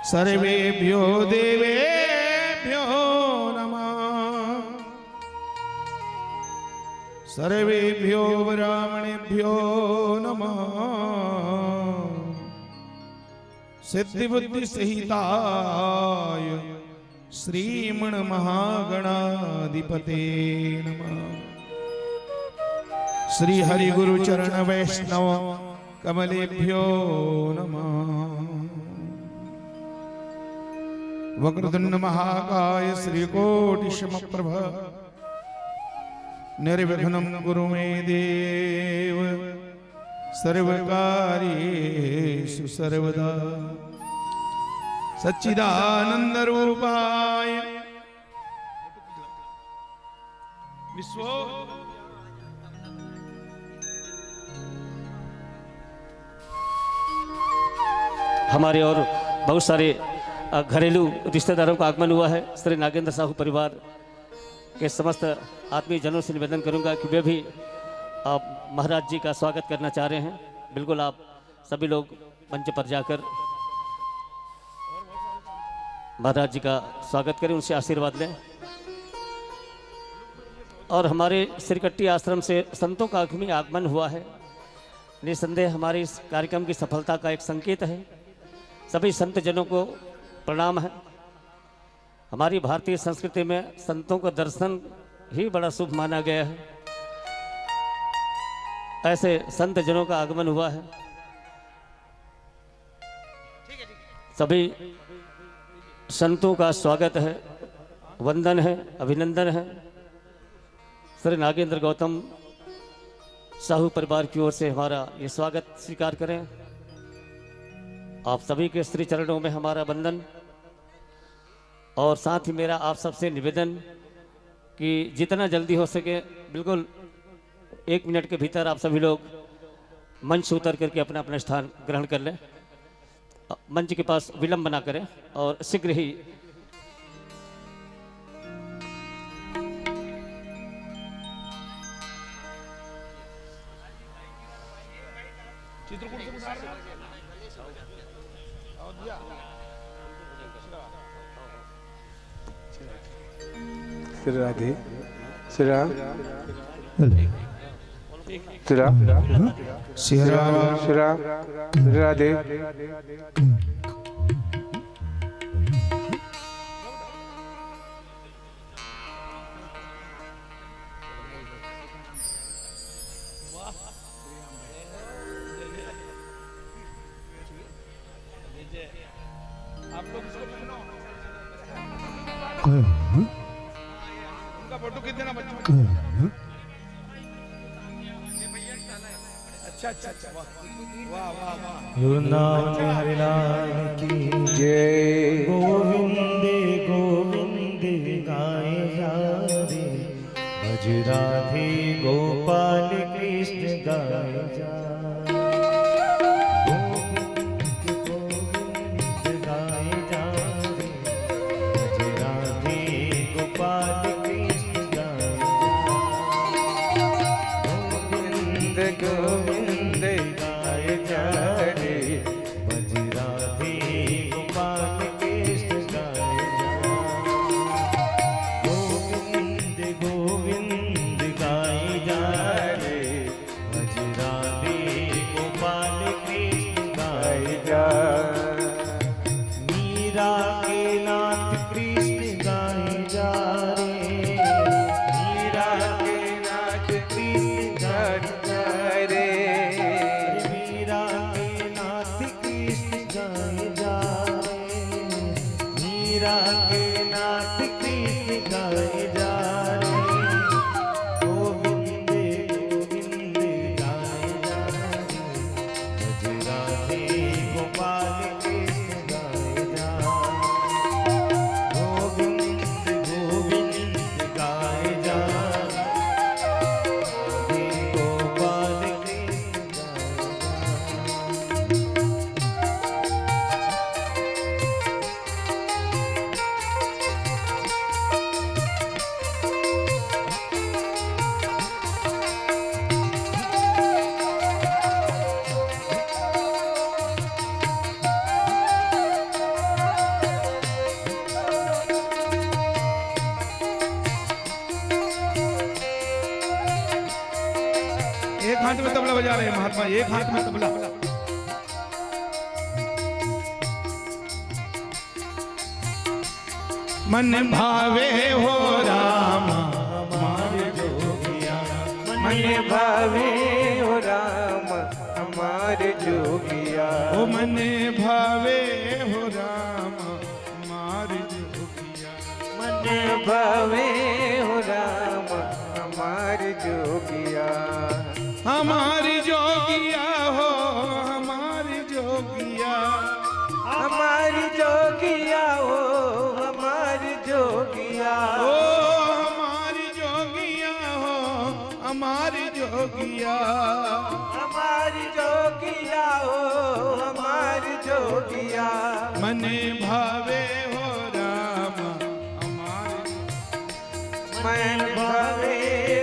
सर्वेभ्यो देवेभ्यो नमः। सर्वेभ्यो ब्राह्मणेभ्यो नमः। सिद्धिबुद्धि सहिताय श्रीमण महागणाधिपते नमः। श्री हरि गुरु चरण वैष्णव कमलेभ्यो नमः। वक्रतुंड महाकाय श्रीकोटि समप्रभ निर्विघ्नं कुरु मे देव सर्वकार्येषु सर्वदा। सच्चिदानंद रूपाय विश्व हमारे और बहुत सारे घरेलू रिश्तेदारों का आगमन हुआ है। श्री नागेंद्र साहू परिवार के समस्त आत्मीय जनों से निवेदन करूंगा कि वे भी आप महाराज जी का स्वागत करना चाह रहे हैं। बिल्कुल आप सभी लोग मंच पर जाकर महाराज जी का स्वागत करें, उनसे आशीर्वाद लें। और हमारे श्रीकट्टी आश्रम से संतों का भी आगमन हुआ है। निसंदेह हमारे इस कार्यक्रम की सफलता का एक संकेत है। सभी संत जनों को प्रणाम है। हमारी भारतीय संस्कृति में संतों का दर्शन ही बड़ा शुभ माना गया है। ऐसे संत जनों का आगमन हुआ है। सभी संतों का स्वागत है, वंदन है, अभिनंदन है। श्री नागेंद्र गौतम साहू परिवार की ओर से हमारा ये स्वागत स्वीकार करें। आप सभी के श्री चरणों में हमारा वंदन। और साथ ही मेरा आप सबसे निवेदन कि जितना जल्दी हो सके बिल्कुल 1 मिनट के भीतर आप सभी लोग मंच से उतर करके अपना अपना स्थान ग्रहण कर लें। मंच के पास विलंब ना करें और शीघ्र ही श्री राधे श्री राम श्री राम श्री राम श्री राम श्री राधे। आप लोग इसको सुनो। उनका फोटो खींच देना बच्चों। अच्छा अच्छा अच्छा, वाह वाह वाह। वृंदावन हरिलाल की जय। गोविंद गोविंद गाए जा रे, भज राधे गोपाल कृष्ण गाए जा। गोविंद गाय जा रे, भज राधे गोपाल कृष्ण गाय जा। गोविंद गोविंद गाय जा रे, भज राधे गोपाल कृष्ण गाय जा। मीरा के नाथ कृष्ण गाय जा रे, मीरा के नाथ कृष्ण गाय जा रे। मीरा के नाथ कृष्ण गाय जा रे, मीरा के नाथ कृष्ण गाय जा रे। गोविंद गोविंद गाय जा रे, भज राधे गोपाल कृष्ण गाय जा। गोविंद गोविंद गाय जा, राधे गोपाल एक हाथ में तबला बजा रहे हैं महात्मा, एक हाथ में तबला। मन भावे हो राम हमारे जोगिया, मन भावे हो राम हमारे जोगिया, ओ मन भावे हो राम हमारे जोगिया, मन भावे हो राम हमारे जोगिया, हमारी जोगिया हो हमारी जोगिया, हमारी जोगिया हो हमारी जोगिया, ओ हमारी जोगिया हो हमारी जोगिया, हमारी जोगिया हो हमारी जोगिया, मन भावे हो राम हमारे, मन भावे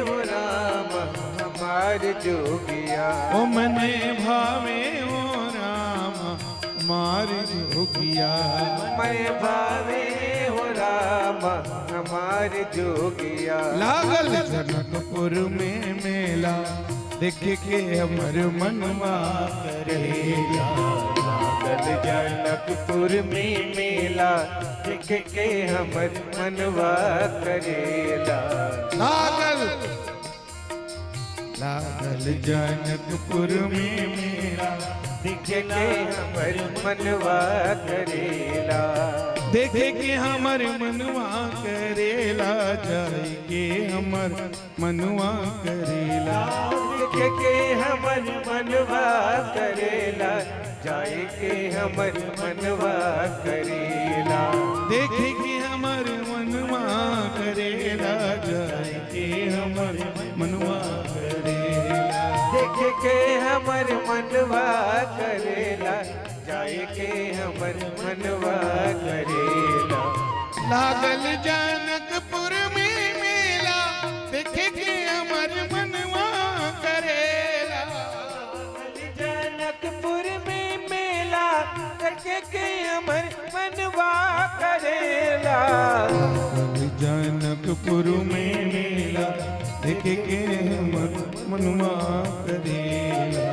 हो राम हमारे जोगिया, ओ मन भावे हो राम हमारी जोगिया, मन भावे हो राम हमारे जोगिया, लागल जनकपुर में मेला देख के हमर मनवा करेगा, लागल जनकपुर में मेला देख के हमर मनवा करेला, लागल जनकपुर में मेला देख के हमर मनवा करेला, देखे के हमर मनवा करेला, जाए के हमर मनवा करेला, देख के हमर मनवा करेला, जाए के हमर मनवा करेला, देखे के हमर मनवा करेला, जाए के हमर मनवा करेला, देख के हमर मनवा करेला, जाए के हमर मनवा करेला, लागल जनकपुर में मेला देखे के हमर मनवा करेला, जनकपुर में मेला देख के हमर मनवा करेला, जनकपुर में मेला देखे के हमर मनवा करेला,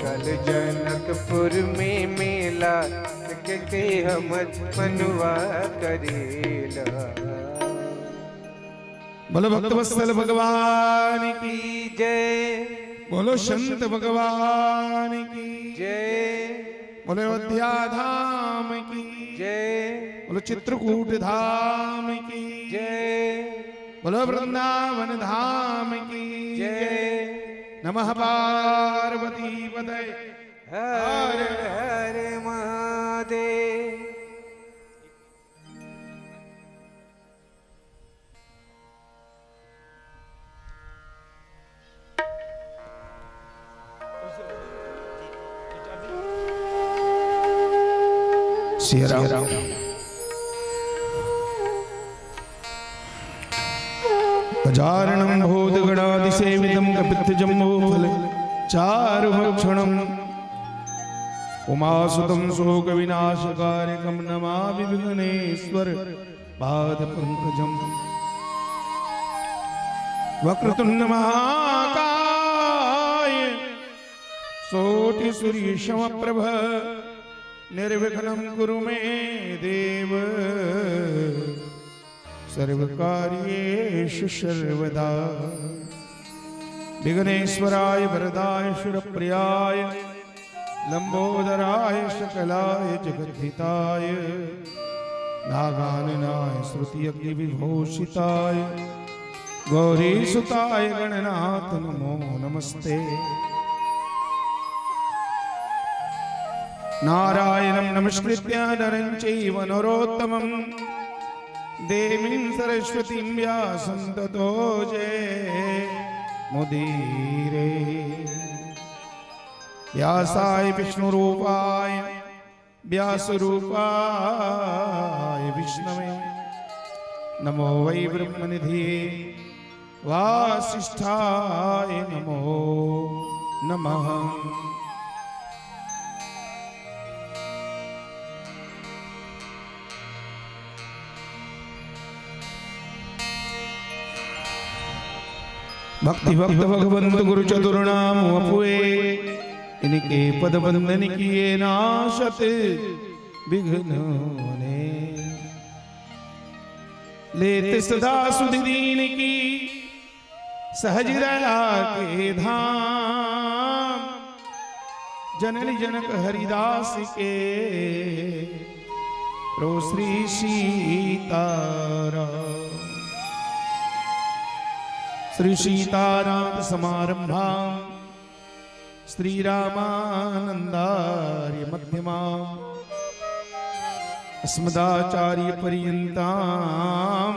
कल जनकपुर में मेला देख के हमर मनवा करेला, बोलो भक्तवत्सल भगवान की, की जय बोलो संत भगवान की, जय बोलो अयोध्या धाम की, जय बोलो चित्रकूट धाम की, जय बोलो वृंदावन धाम की जय, नमः पार्वती पतये हर हर महादेव। श्री राम गजाननं भूतगणादिसेवितं कपित्थजम्बूफले चारुभक्षणम् उमासुतं शोकविनाशकारिकं नमामि विघ्नेश्वर पादपङ्कजम् वक्रतुण्डमहाकाय कोटिसूर्यसमप्रभ निर्विघ्नं कुरु मे देव सर्वकार्येषु सर्वदा। विघ्नेश्वराय वरदाय सुरप्रियाय लंबोदराय सकलाय जगद्धिताय नागाननाय श्रुतियज्ञविभूषिताय गौरीसुताय गणनाथ नमो नमस्ते। नारायणं नमस्कृत्य नरं चैव नरोत्तमं देवीं सरस्वतीं व्यासं ततो जयमुदीरये। व्यासाय विष्णुरूपाय व्यासरूपाय विष्णवे नमो वै ब्रह्मनिधिये वासिष्ठाय नमो नमः। भक्ति भक्त भगवंत गुरु चतुर्नाम वपुए इनके पद बंधन किए नाशत विघ्नों ने लेते सदा सुधि दीन की सहज दया के धाम जननी जनक हरिदास के प्रो श्री सीताराम श्री सीताराम समारंभा श्री रामानंदार्य मध्यमा अस्मदाचार्य पर्यन्ताम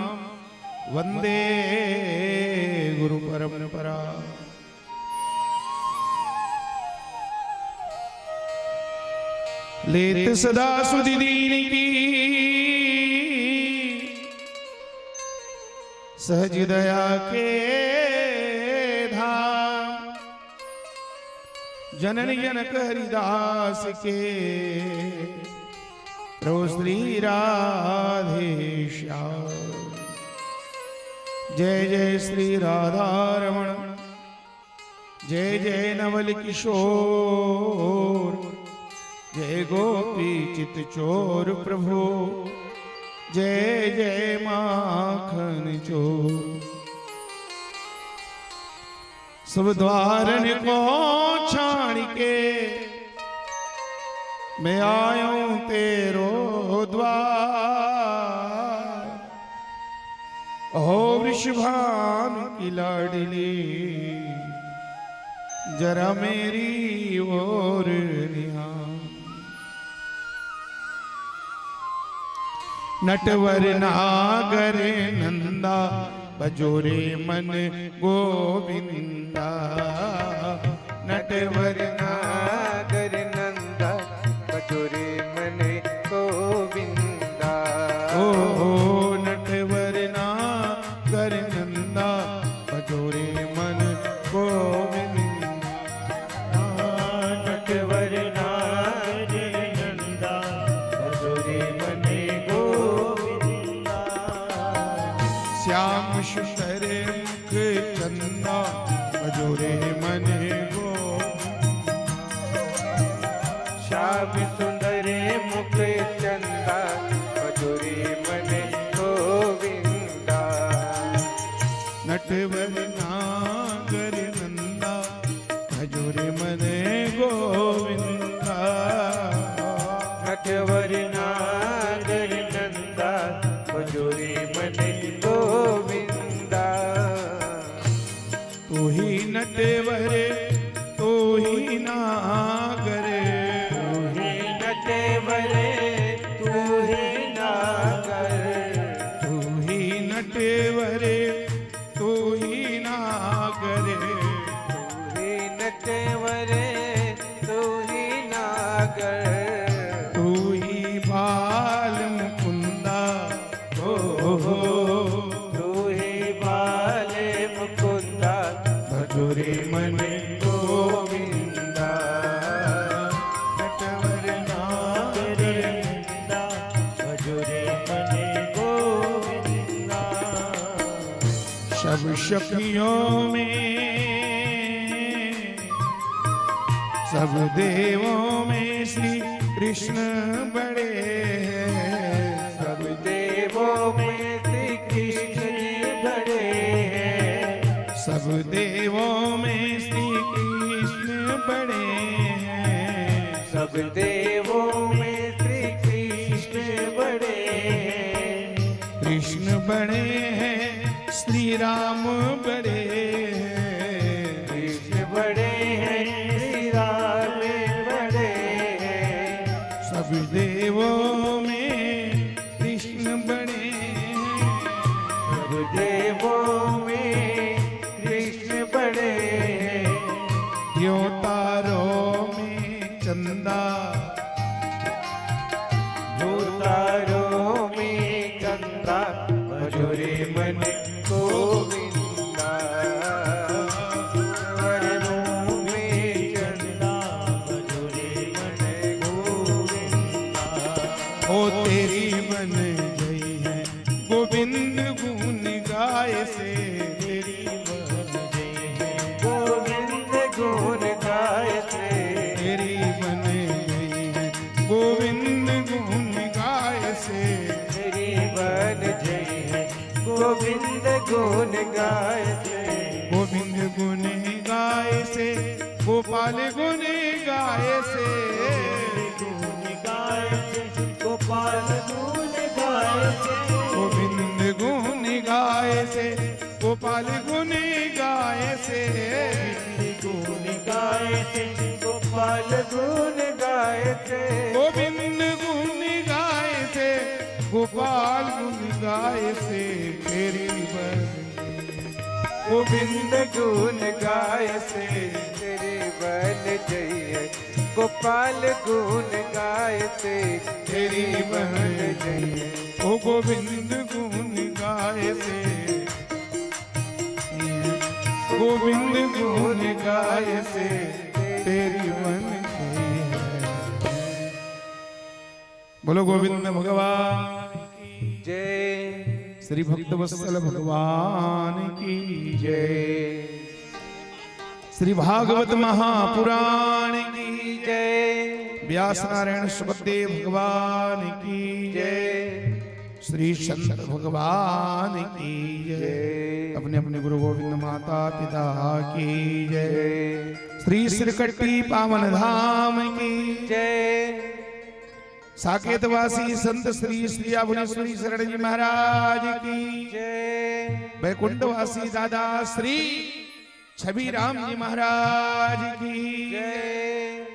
वंदे गुरु परंपरा। लेत सदा सुधि दीन की सहज दया के धाम जननी जनक हरिदास के प्रो श्री राधे श्याम। जय जय श्री राधा रमण जय जय नवल किशोर जय गोपी चित चोर प्रभु जय जय माखन चोर। सब द्वारन को छाण के मैं आयूं तेरो द्वार ओ वृषभानु की लाडली जरा मेरी ओर निहार। नटवर नागर नंदा बजोरे मन गोविंदा नटवर नागर नंदा बजोरे मन गोविंदा ओ नटवर नागर नंदा बजोरे मन गोविंदा नटवर नागर नंदा बजोरे मन श्याम सुंदर मुख चंदा बजोरे मन गो श्याम सुंदर मुख चंदा बजोरे मन गोविंदा नटवर नागर नंदा बजोरे मन गोविंदा नटवर नागर नंदा बजोरे मन गोविंदा तू ही नटवर तू ही नागर तू ही नटवर तू ही नागर तू ही नटवर तू ही नागर तू ही नटवर तू ही नागर तू ही बाल मुकुंदा हो तू ही बाल मुकुंदा भजोरे मन गोविंदा नटवर नागर नंदा बजोरे मन गोविंदा। सब शक्तियों में सब देवों में श्री कृष्ण बड़े हैं सब देवों में श्री कृष्ण जी बड़े हैं सब देवों में श्री कृष्ण बड़े हैं सब देवों में श्री कृष्ण बड़े हैं कृष्ण बड़े हैं श्री राम बड़े हैं कृष्ण बड़े हैं श्री राम बड़े हैं सब देवों में कृष्ण बड़े हैं सब देवों में कृष्ण बड़े हैं द्योतारों में चंदा भूतारों में चंदा बजोरे मन गोविंदा वरणों में चंदा बजोरे मन गोविंदा। ओ तेरी मन गई है गोविंद गुण गाए से तेरी मन जय गोविंद गुण गाय से गोविंद गुण गाय से गोपाल गुण गाय से गुण गाय से गोपाल गुण गाय से गोविंद गुण गाय से गोपाल गुण गाय से गुण गाय से गोपाल गुण गाय से गोविंद गुण गाय से गोपाल गुण गाय से तेरी बंदगी गोविंद गुण गाय से तेरे बल जय गोपाल गुण गाय से तेरी बल जय ओ गोविंद गुण गाय से गोविंद गुण गाय से तेरी मन गई है। बोलो गोविंद भगवान जय श्री भक्त वत्सल भगवान की जय। श्री भागवत महापुराण की जय व्यास नारायण सुखदेव भगवान की जय। श्री संत भगवान की जय। अपने अपने गुरु गोविंद माता पिता की जय। श्री श्रीकट्टी पावन धाम की जय साकेतवासी संत श्री श्री अभुनेश्वरी शरण जी महाराज की जय वैकुंठवासी दादा श्री छवि राम जी महाराज की जय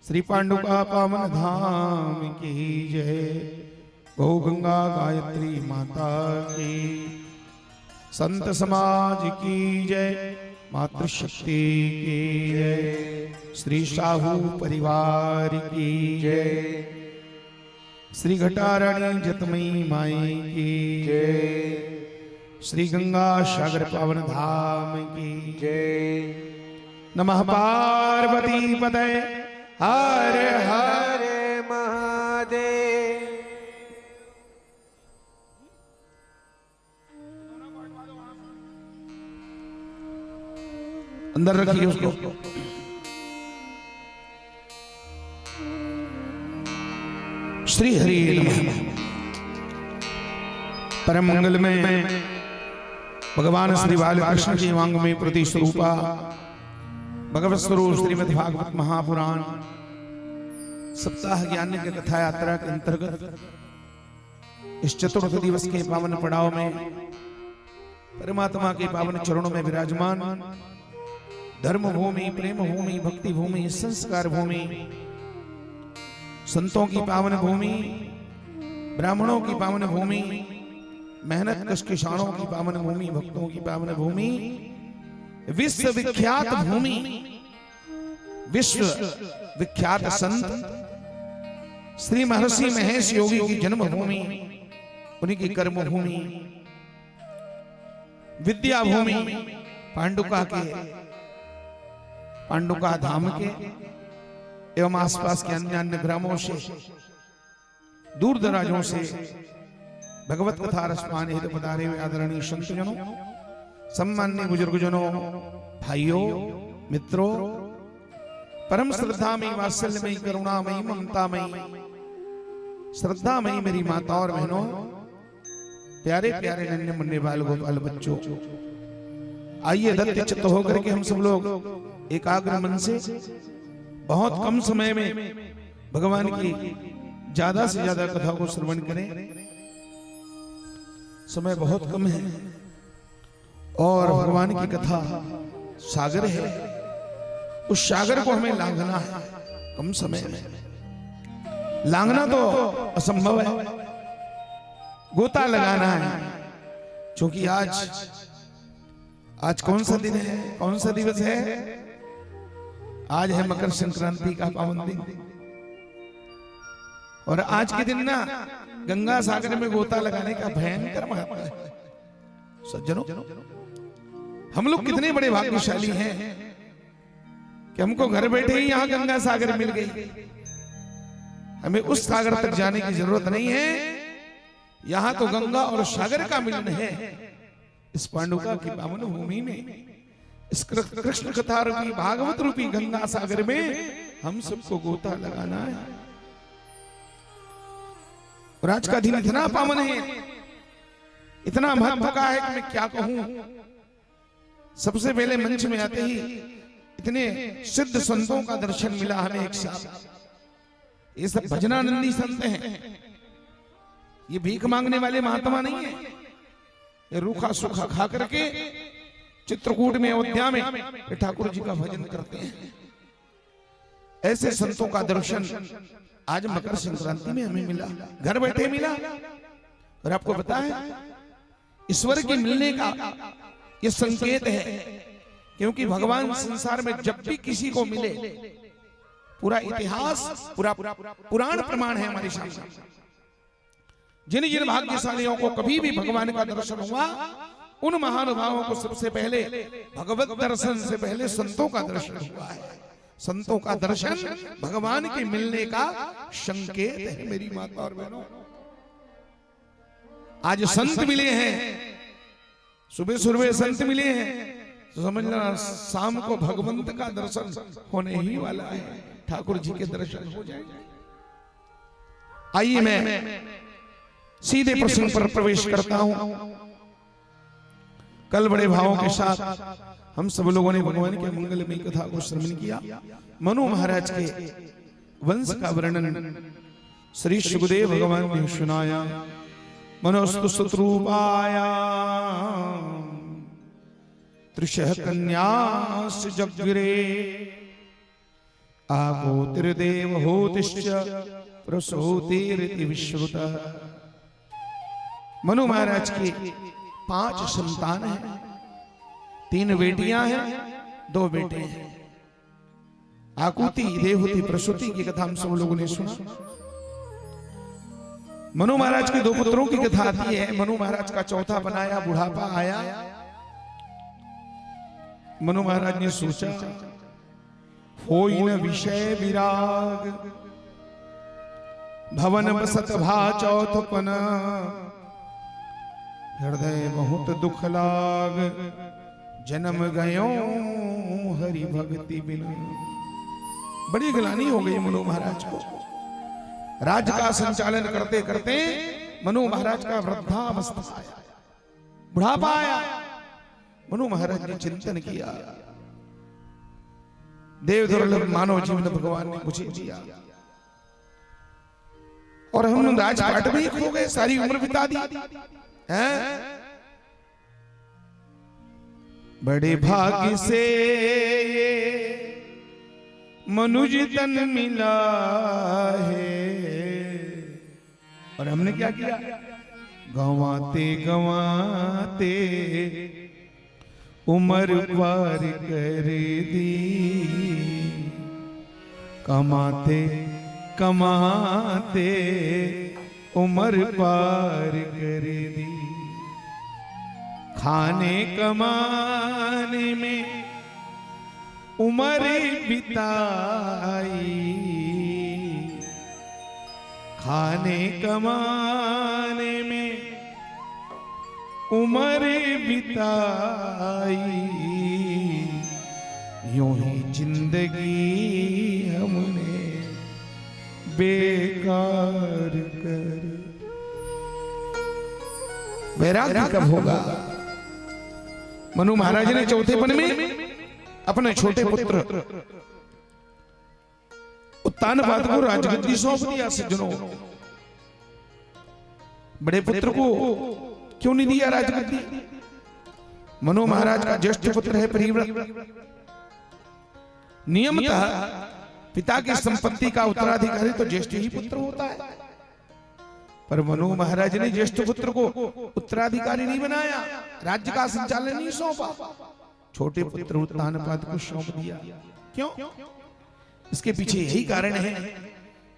श्री पांडुका पावन धाम की जय। गौ गंगा गायत्री माता की संत समाज की जय। मातृशक्ति की जय। श्री साहू परिवार की जय। श्री घटारानी जतमई माई की जय। श्री गंगा सागर पावन धाम की जय नमः पार्वती पतये हर हर हर महादेव अंदर रखिए उसको। श्री हरि नमः। परम मंगल में भगवान श्री बालकृष्ण की वांग में प्रति स्वरूपा भगवत स्वरूप श्रीमद् भागवत महापुराण सप्ताह ज्ञान की कथा यात्रा के अंतर्गत इस चतुर्थ दिवस के पावन पड़ाव में परमात्मा के पावन चरणों में विराजमान धर्म भूमि, प्रेम भूमि, भक्ति भूमि, संस्कार भूमि, संतों की पावन भूमि, ब्राह्मणों की पावन भूमि, मेहनत कश किसानों की पावन भूमि, भक्तों की पावन भूमि, विश्व विख्यात भूमि, विश्व विख्यात संत श्री महर्षि महेश योगी की जन्म भूमि, उन्हीं की कर्म भूमि, विद्या भूमि, पांडुका धाम के एवं आसपास के अन्य अन्य ग्रामों से दूर दराजों से भगवत कथा रसपान हेतु पधारे हुए आदरणीय संतजनों, सम्मान्य बुजुर्गजनों, भाइयों, मित्रों, परम श्रद्धामयी, वात्सल्यमयी, करुणामयी, ममतामयी, श्रद्धामयी मेरी माता और बहनों, प्यारे प्यारे नन्हे मुन्ने बाल गोपाल बच्चों, आइए दत्त चित्त होकर के हम सब लोग एकाग्र मन से बहुत कम समय में भगवान की ज्यादा से ज्यादा कथा को श्रवण करें। समय बहुत कम है और भगवान की कथा सागर है, उस सागर को हमें लांघना है कम समय में। लांघना तो असंभव है, गोता लगाना है, क्योंकि आज कौन सा दिन है, कौन सा दिवस है? आज है मकर संक्रांति का पावन दिन और आज के दिन ना गंगा सागर में गोता लगाने का भयंकर महत्व है। सज्जनों, हम लोग कितने बड़े भाग्यशाली हैं कि हमको घर बैठे ही यहां गंगा सागर मिल गई। हमें उस सागर तक जाने की जरूरत नहीं है, यहां तो गंगा और सागर का मिलन है। इस पांडुका की पावन भूमि में, इस कृष्ण कथा रूपी भागवत रूपी गंगा सागर में हम सबको गोता लगाना है। और आज का दिन इतना पावन है, इतना महत्व का है कि मैं क्या कहूं। सबसे पहले मंच में आते ही इतने सिद्ध संतों का दर्शन मिला हमें एक साथ। ये सब भजनानंदी संत हैं, ये भीख मांगने वाले महात्मा नहीं है। ये रूखा सूखा खा करके चित्रकूट में, अयोध्या में ठाकुर जी का भजन करते हैं। ऐसे संतों का दर्शन आज मकर संक्रांति में हमें मिला, घर बैठे मिला। और आपको पता है ईश्वर के मिलने का ये संकेत है, क्योंकि भगवान संसार में जब भी किसी को मिले, पूरा इतिहास, पूरा पुराण प्रमाण है हमारे सामने। जिन जिन भाग्यशालियों को कभी भी भगवान का दर्शन हुआ, उन महानुभावों को सबसे पहले भगवत दर्शन से पहले संतों का दर्शन हुआ है। संतों का दर्शन भगवान के मिलने का संकेत है मेरी माता और बहनों। आज संत मिले हैं, सुबह सुबह संत मिले हैं, तो समझना शाम को भगवंत का दर्शन होने ही वाला है, ठाकुर जी के दर्शन हो जाएंगे। आइए मैं सीधे प्रसंग पर प्रवेश करता हूं। कल बड़े भावों के साथ हम सब लोगों ने भगवान के मंगलमय कथा को श्रवण किया। मनु महाराज के वंश का वर्णन श्री सुखदेव भगवान ने सुनाया। मनोस्तु सुतरूपाया त्रिशः कन्यास जग्रे आगोतिर्देव होतिश्च प्रसूतिरिति विश्रुतः। मनु महाराज की 5 संतान हैं, 3 बेटियां हैं, 2 बेटे हैं। आकुति, देवहूति, प्रसूति की कथा हम सब लोगों ने सुना। मनु महाराज के 2 पुत्रों की कथा आती है। मनु महाराज का चौथा बनाया, बुढ़ापा आया। मनु महाराज ने सोचा होई न विषय विराग, भवन बसत भा चौथपन, हृदय बहुत दुख लाग, जन्म गयो हरि भक्ति बिना। बड़ी गिलानी हो गई मनु महाराज को। राज्य का संचालन करते करते मनु महाराज का वृद्धावस्था आया, बुढ़ापा आया। मनु महाराज ने चिंतन किया, देव दुर्लभ मानव जीवन भगवान ने मुझे दिया और हम राजपाट में ही खो गए, सारी उम्र बिता दी हैं। बड़े भाग्य से मनुज तन मिला है। और हमने क्या किया? गंवाते गंवाते उम्र पार कर दी, कमाते कमाते उम्र पार कर दी। खाने कमाने में उम्र बिताई, खाने कमाने में उम्र बिताई। यूं ही जिंदगी हमने बेकार कर। वैराग्य कब होगा? मनु महाराज ने चौथेपन में अपने छोटे पुत्र उत्तानपाद को राजगद्दी सौंप दिया। सज्जनों, बड़े पुत्र को क्यों नहीं दिया राजगद्दी? मनु महाराज का ज्येष्ठ पुत्र है परिव्रत। नियमतः पिता की संपत्ति का उत्तराधिकारी तो ज्येष्ठ ही पुत्र होता है, पर मनु महाराज ने ज्येष्ठ पुत्र को उत्तराधिकारी नहीं बनाया, राज्य का संचालन नहीं सौंपा, छोटे पुत्र उत्तानपाद को सौंप दिया। क्यों? इसके पीछे यही कारण है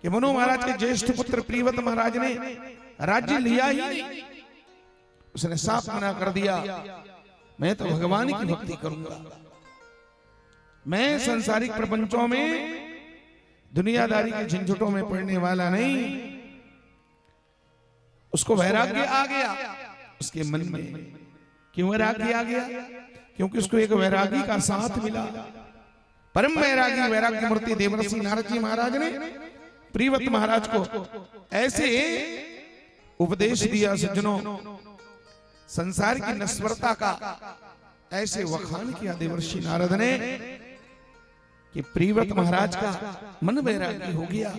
कि मनु महाराज के ज्येष्ठ पुत्र प्रियव्रत महाराज ने राज्य लिया ही नहीं। उसने साफ मना कर दिया, मैं तो भगवान की भक्ति करूंगा, मैं संसारिक प्रपंचों में दुनियादारी के झंझटों में पड़ने वाला नहीं। उसको वैराग्य आ गया उसके मन में। क्यों वैराग्य आ गया? क्योंकि उसको एक वैरागी का साथ मिला, परम वैरागी, वैराग्य मूर्ति देवर्षि नारद जी महाराज ने प्रियव्रत महाराज को ऐसे उपदेश दिया सज्जनों, संसार की नश्वरता का ऐसे वखान किया देवर्षि नारद ने कि प्रियव्रत महाराज का मन वैरागी हो गया।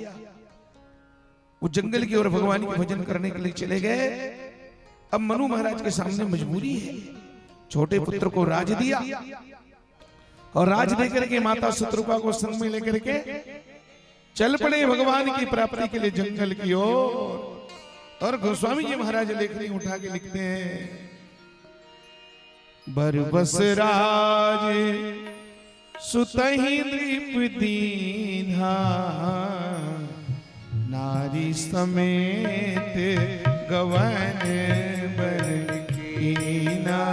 वो जंगल की ओर भगवान के भजन करने के लिए चले गए। अब मनु महाराज के सामने मजबूरी है, छोटे पुत्र को राज दिया और राज देकर के माता शत्रुपा को संग में लेकर के चल पड़े भगवान की प्राप्ति के लिए जंगल की ओर। और गोस्वामी जी महाराज लेखनी उठा के लिखते हैं, बरबस राज सुतहि नृप दीन्हा, नारी समेत गवन बर कीना,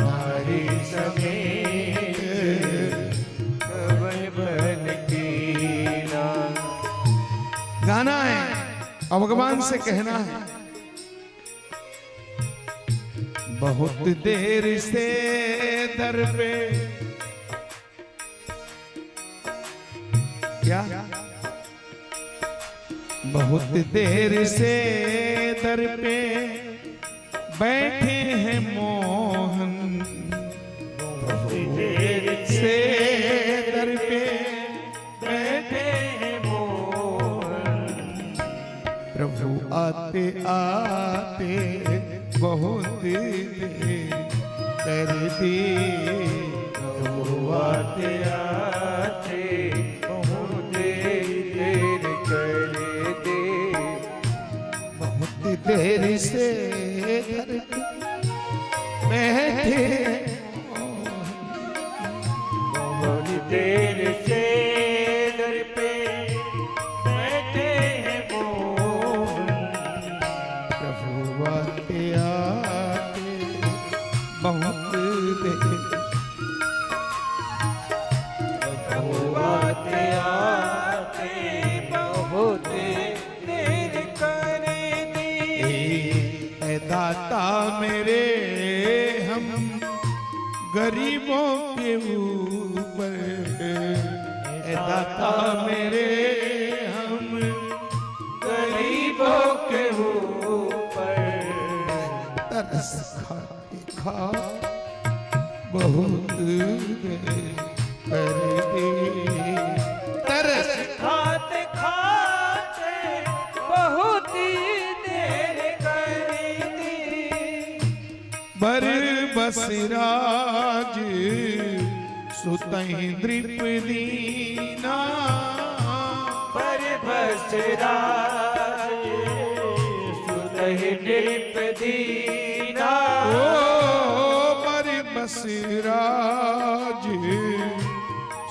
नारी समेत गवन बर कीना। गाना है और भगवान से कहना है, बहुत देर से दर पे क्या, बहुत देर से दर पे बैठे हैं मोहन, बहुत देर से दर पे बैठे हैं मोहन। प्रभु आते आते बहुत देर कर दी, प्रभु आते आते बहुत देर कर दे। बहुत देर से घर पे बैठे, बहुत देर से दर पे बैठे हैं मोहन। प्रभु आते आते बहुत देर, प्रभु आते आते बहुत देर कर दी। ए दाता मेरे हम गरीबों के ऊपर, ए दाता मेरे हम गरीबों के ऊपर तरस खाते खा बहुत देर कर दी, तरस खाते खाते बहुत देर कर दी। बर बसराज सुतहि द्रिप दीना, पर बसराज सुतहि नृप दीना। ओ बर बसराज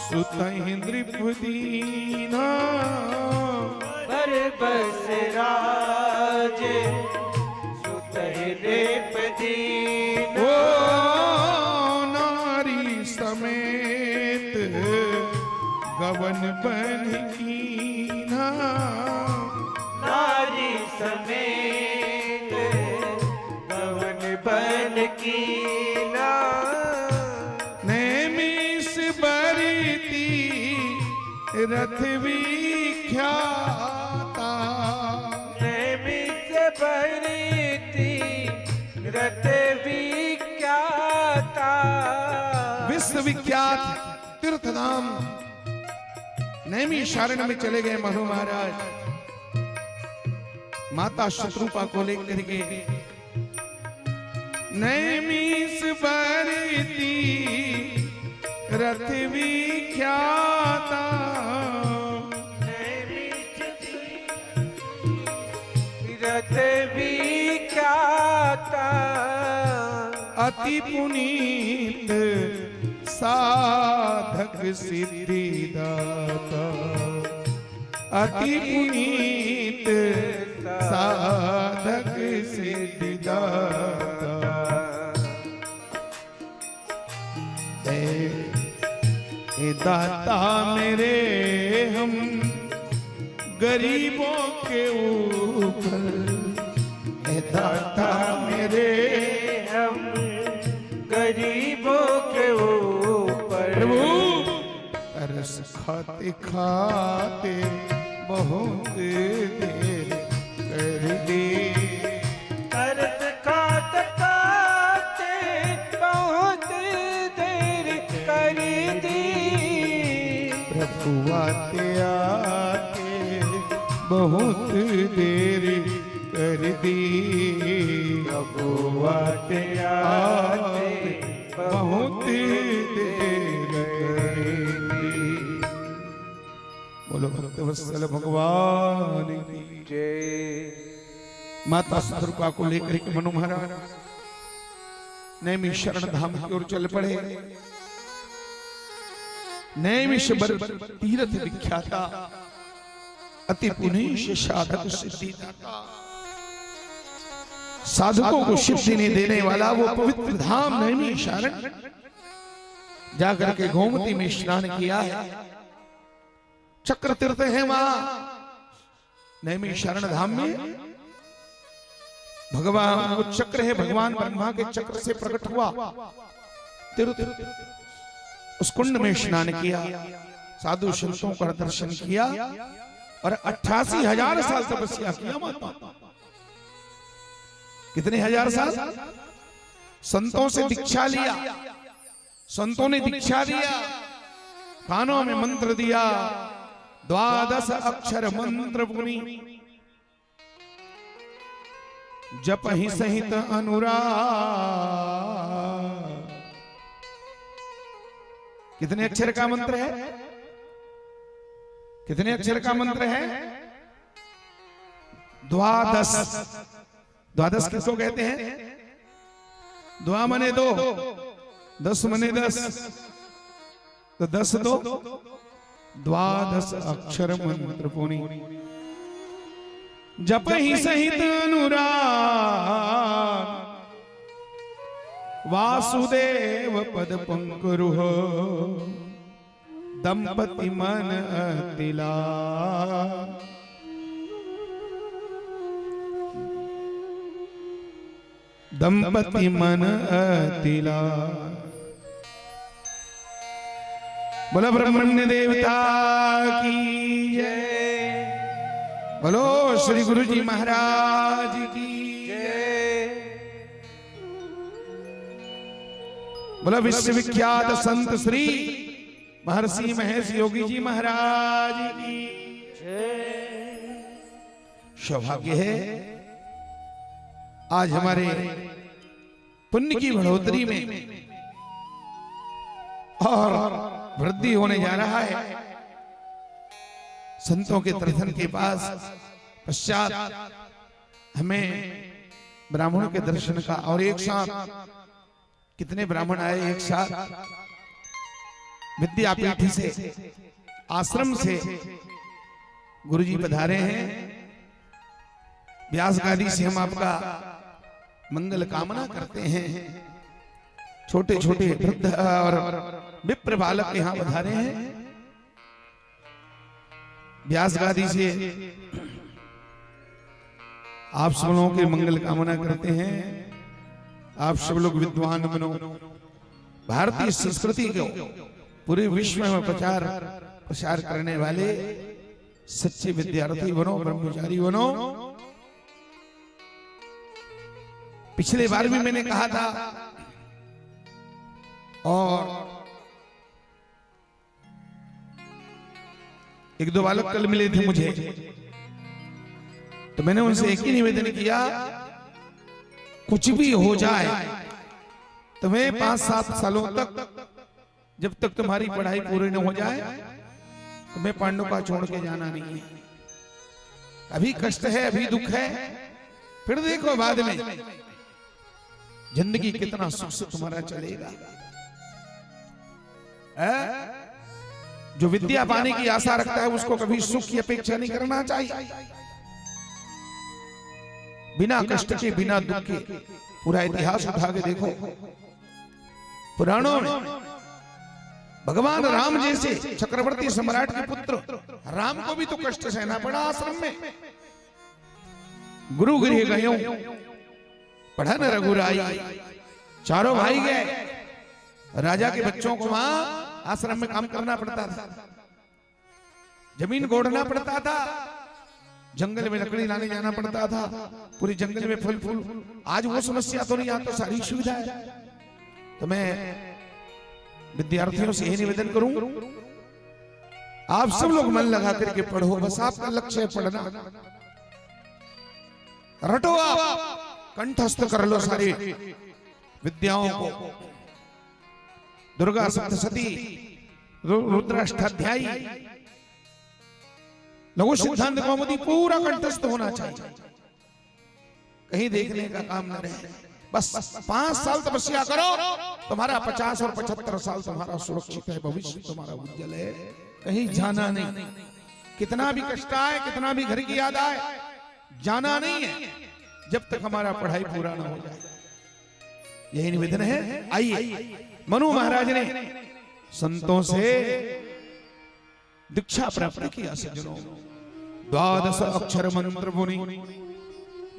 सुतहि द्रिप दीना, पर बसराज सुतहि नृप दीना। ओ नारी समेत गवन बन कीना, नारी समेत गवन बन कीना। नैमिष बरती रथ विख्याता, नैमिष बरती रथ विख्याता। विश्वविख्यात तीर्थ धाम नैमिषारण्य में चले गए मनु महाराज। माता शत्रुपा को लेकर के नैमिष बरती रथ विख्याता, रथ विख्याता। अति पुनीत साधक सिद्धिदाता, अति पुनीत साधक सिद्धिदाता। ए दाता मेरे हम गरीबों के ऊपर, ए दाता मेरे हम गरीबों के ऊपर। प्रभु तरस खाते खाते बहुत देर कर दे। करत खात खाते बहुत देर कर दी। प्रभु आते आते बहुत देर कर दी। प्रभु आते आते बहुत देर कर दी। बोलो भक्त वत्सल भगवान की जय। माता शत्रुपा को लेकर के मनु महाराज नैमिषारण्य धाम की ओर चल पड़े। नैमिषवर तीर्थ विख्याता अति पुनीश साधक सिद्धिदाता, साधकों को सिद्धि नहीं देने वाला वो पवित्र धाम नैमिषारण्य जाकर के गोमती में स्नान किया है। चक्र तीर्थ है वहां नैमिषारण्य धाम में। भगवान वो चक्र है, भगवान ब्रह्मा के चक्र से प्रकट हुआ तीर्थ। उस कुंड में स्नान किया, साधु संतों का दर्शन किया और 88,000 साल तपस्या किया माता। कितने हजार साल? संतों से दीक्षा लिया, संतों ने दीक्षा दिया, कानों में मंत्र दिया, 12 अक्षर मंत्र पुनी जप ही सहित अनुराग। कितने अक्षर का मंत्र है? कितने अक्षर का मंत्र है? 12। 12 किसको कहते हैं? द्वा मने 2, 10 मने 10, तो 10 2 12 अक्षर मंत्र पुनी जप ही सहित अनुराग। वासुदेव पद पंकरुह दंपति मन अतिला। दंपति मन अतिला। बोलो ब्रह्मण्य देवता की जय। बोलो श्री गुरु जी महाराज की जय। बोलो विश्वविख्यात संत श्री महर्षि महेश योगी जी महाराज की जय। सौभाग्य है आज हमारे पुण्य की बढ़ोतरी में और वृद्धि होने जा रहा है। संतों के दर्शन के पास पश्चात हमें ब्राह्मणों के दर्शन का, और एक साथ कितने ब्राह्मण आए एक साथ विद्यापीठ से, आश्रम से गुरुजी पधारे हैं। व्यास गादी से हम आपका मंगल कामना करते हैं। छोटे छोटे वृद्ध और विप्र बालक यहाँ पधारे हैं। व्यास गादी से आप सब लोगों के मंगल कामना करते हैं। आप सब लोग विद्वान बनो, भारतीय संस्कृति को पूरे विश्व में प्रचार करने वाले सच्चे विद्यार्थी बनो, ब्रह्मचारी बनो। पिछले बार भी मैंने कहा था और एक दो बालक कल मिले थे मुझे, तो मैंने उनसे एक ही निवेदन किया, कुछ भी हो जाए तुम्हें 5-7 सालों तक, जब तक तुम्हारी पढ़ाई पूरी न हो जाए, तुम्हें पांडु का छोड़ के जाना नहीं है। अभी कष्ट है, अभी दुख है, फिर देखो बाद में जिंदगी कितना सुख से तुम्हारा चलेगा। जो विद्या पाने की आशा रखता है उसको कभी सुख की अपेक्षा नहीं करना चाहिए। बिना कष्ट के, बिना दुख के, पूरा इतिहास उठा के देखो, पुराणों में भगवान राम जैसे चक्रवर्ती सम्राट के पुत्र राम को भी तो कष्ट सहना पड़ा आश्रम में। गुरु गृह गयो पढ़न रघुराई, चारों भाई गए, राजा के बच्चों को वहां आश्रम में काम करना पड़ता था, जमीन गोड़ना पड़ता था, जंगल में लकड़ी लाने जाना पड़ता था, पूरे जंगल में फल फूल। आज वो समस्या तो नहीं, आज तो सारी सुविधा है। तो मैं विद्यार्थियों से यही निवेदन करूं, आप सब लोग मन लगा करके पढ़ो, बस आपका लक्ष्य है पढ़ना। रटो, आप कंठस्थ कर लो सारी विद्याओं को, दुर्गा सप्तशती, रुद्राष्टाध्यायी, लघु सिद्धांत कौमुदी पूरा कंठस्थ होना चाहिए, कहीं देखने का काम न रहे। बस 5 साल तपस्या करो, तुम्हारा 50 और 75 साल तुम्हारा सुरक्षित है, भविष्य तुम्हारा उज्जवल है, कहीं जाना नहीं। कितना भी कष्ट आए, कितना भी घर की याद आए, जाना नहीं है जब तक हमारा पढ़ाई पूरा ना हो जाए। यही निवेदन है। आइए, मनु महाराज ने संतों से दीक्षा प्राप्त किया। सज्जनों, 12 अक्षर मंत्र मुनि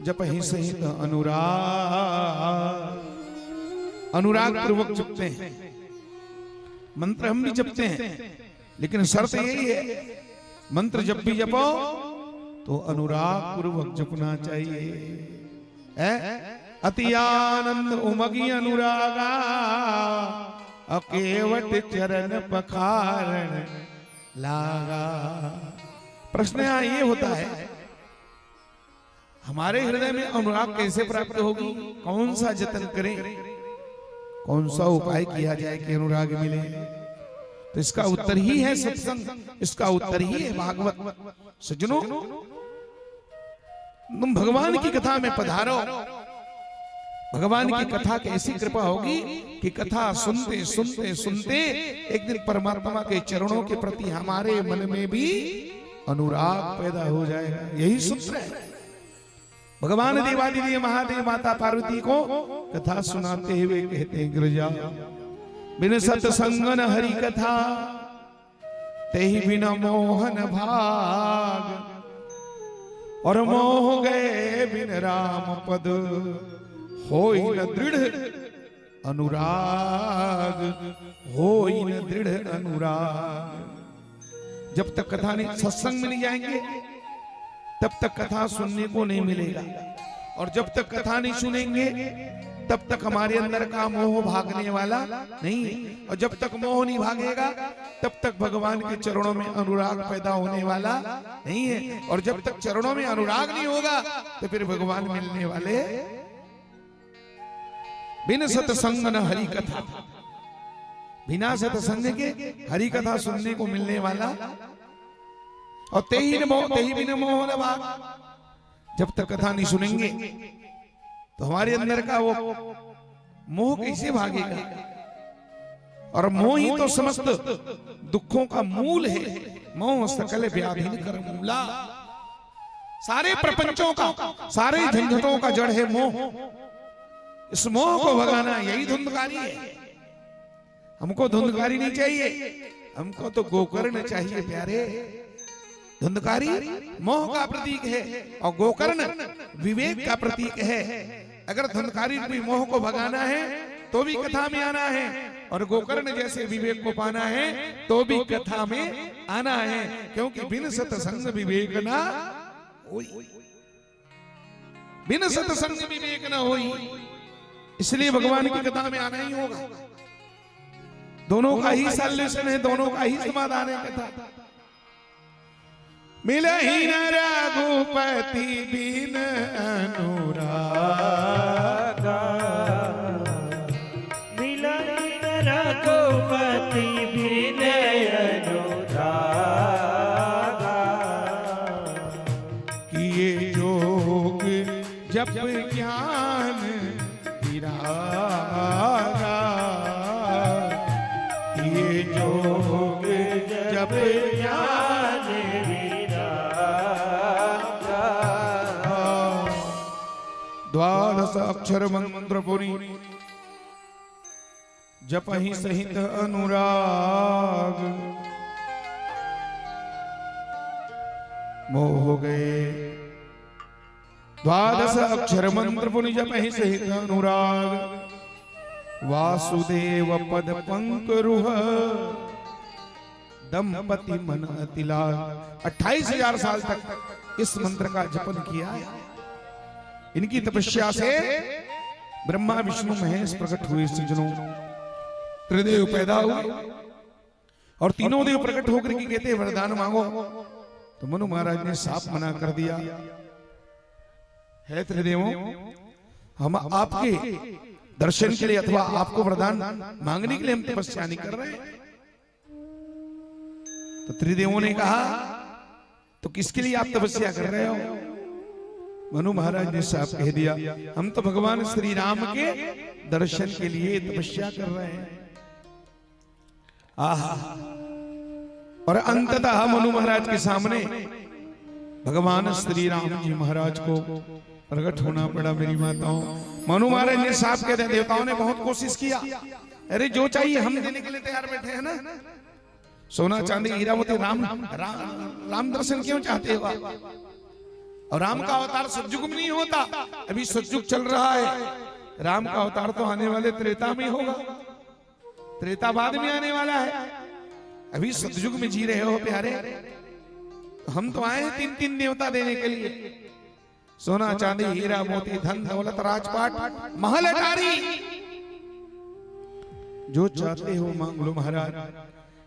जपहि सहित अनुराग पूर्वक जपते हैं। मंत्र हम भी जपते हैं, लेकिन शर्त यही है, मंत्र जब भी जपो तो अनुराग पूर्वक जपना चाहिए। अति आनंद उमगी अनुरागा, अकेवट चरण पखारण लागा। प्रश्न यहाँ ये होता है, हमारे हृदय में अनुराग कैसे प्राप्त होगी? कौन सा जतन करें, कौन सा उपाय किया जाए कि अनुराग मिले? तो इसका उत्तर ही है सत्संग, इसका उत्तर ही है भागवत। सज्जनों, तुम भगवान की कथा में पधारो। भगवान की कथा की ऐसी कृपा होगी कि कथा सुनते सुनते सुनते एक दिन परमात्मा के चरणों के प्रति हमारे मन में भी अनुराग पैदा हो जाएगा। यही सूत्र है। भगवान देवादिदेव महादेव माता पार्वती को कथा सुनाते हुए कहते हैं, गिरजा बिन सत्संग न हरि कथा, तेहि बिना मोहन भाग, और मोह गए बिन राम पद, होई न दृढ़ अनुराग, होई न दृढ़ अनुराग। जब तक कथा नहीं, सत्संग में नहीं जाएंगे तब तक कथा सुनने को नहीं मिलेगा, और जब तक कथा नहीं सुनेंगे तब तक हमारे अंदर का मोह भागने वाला नहीं है, और जब तक मोह नहीं भागेगा तब तक भगवान के चरणों में अनुराग पैदा होने वाला नहीं है, और जब तक चरणों में अनुराग नहीं होगा तो फिर भगवान मिलने वाले। बिन सत्संग न हरि कथा, बिना सत्संग के हरि कथा सुनने को मिलने वाला, और तेहि बिन मोह न भाग। जब तक कथा नहीं सुनेंगे तो हमारे अंदर का वो मोह कैसे भागेगा? और मोह ही तो समस्त दुखों का मूल है। मोह सकल व्याधि कर मूला, सारे प्रपंचों का, सारे झंझटों का जड़ है मोह। इस मोह को भगाना यही धुंधकारी है। हमको धुंधकारी नहीं चाहिए, हमको तो गोकर्ण चाहिए प्यारे। धुंधकारी मोह का प्रतीक है और गोकर्ण विवेक का प्रतीक है। अगर धुंधकारी भी मोह को भगाना है तो भी कथा में आना है, और गोकर्ण जैसे विवेक को पाना है तो भी कथा में आना है, क्योंकि बिन सत्संग विवेक ना होई, बिन सत्संग विवेक ना होई। इसलिए भगवान की कथा में आना ही होगा। दोनों का ही सॉल्यूशन है, दोनों का ही समाधान है कथा। मिले ही न रघुपति बिन अनुरागा, मिले ही न रघुपति बिन अनुरागा, किए जोग जप ज्ञान विरागा, किए जोग जप ज्ञान विरागा। 12 अक्षर मंत्र पुरी जपहि सहित अनुराग, मोह हो गए। 12 अक्षर मंत्र पुनि जपहि सहित अनुराग, वासुदेव पद पंकरुह दंपति मन अति लाल। 28,000 साल तक इस मंत्र का जपन किया है। इनकी तपस्या से ब्रह्मा विष्णु महेश प्रकट हुए, सज्जनों त्रिदेव पैदा हुए और तीनों देव प्रकट होकर के कहते वरदान मांगो। तो मनु महाराज ने साफ मना कर दिया, है त्रिदेवों हम आपके दर्शन के लिए अथवा आपको वरदान मांगने के लिए हम तपस्या नहीं कर रहे। तो त्रिदेवों ने कहा तो किसके लिए आप तपस्या कर रहे हो? मनु महाराज ने साफ कह दिया हम तो भगवान श्री राम के दर्शन के लिए तपस्या कर रहे हैं। आहा, और अंततः मनु महाराज के सामने भगवान श्री राम जी महाराज को प्रकट होना पड़ा। मेरी माताओं, मनु महाराज ने साफ कह दिया, देवताओं ने बहुत कोशिश किया, अरे जो चाहिए हम देने के लिए तैयार बैठे हैं ना, सोना चांदी हीरा मोती, राम दर्शन क्यों चाहते हो? और राम का अवतार सतयुग में नहीं होता, अभी सतयुग चल रहा है। राम का अवतार तो आने वाले त्रेता में होगा, त्रेता बाद में आने वाला है। अभी सतयुग में जी रहे हो प्यारे, हम तो आए हैं 3-3 देवता देने के लिए, सोना चांदी हीरा मोती धन दौलत राजपाट महल अटारी, जो चाहते हो मांग लो महाराज।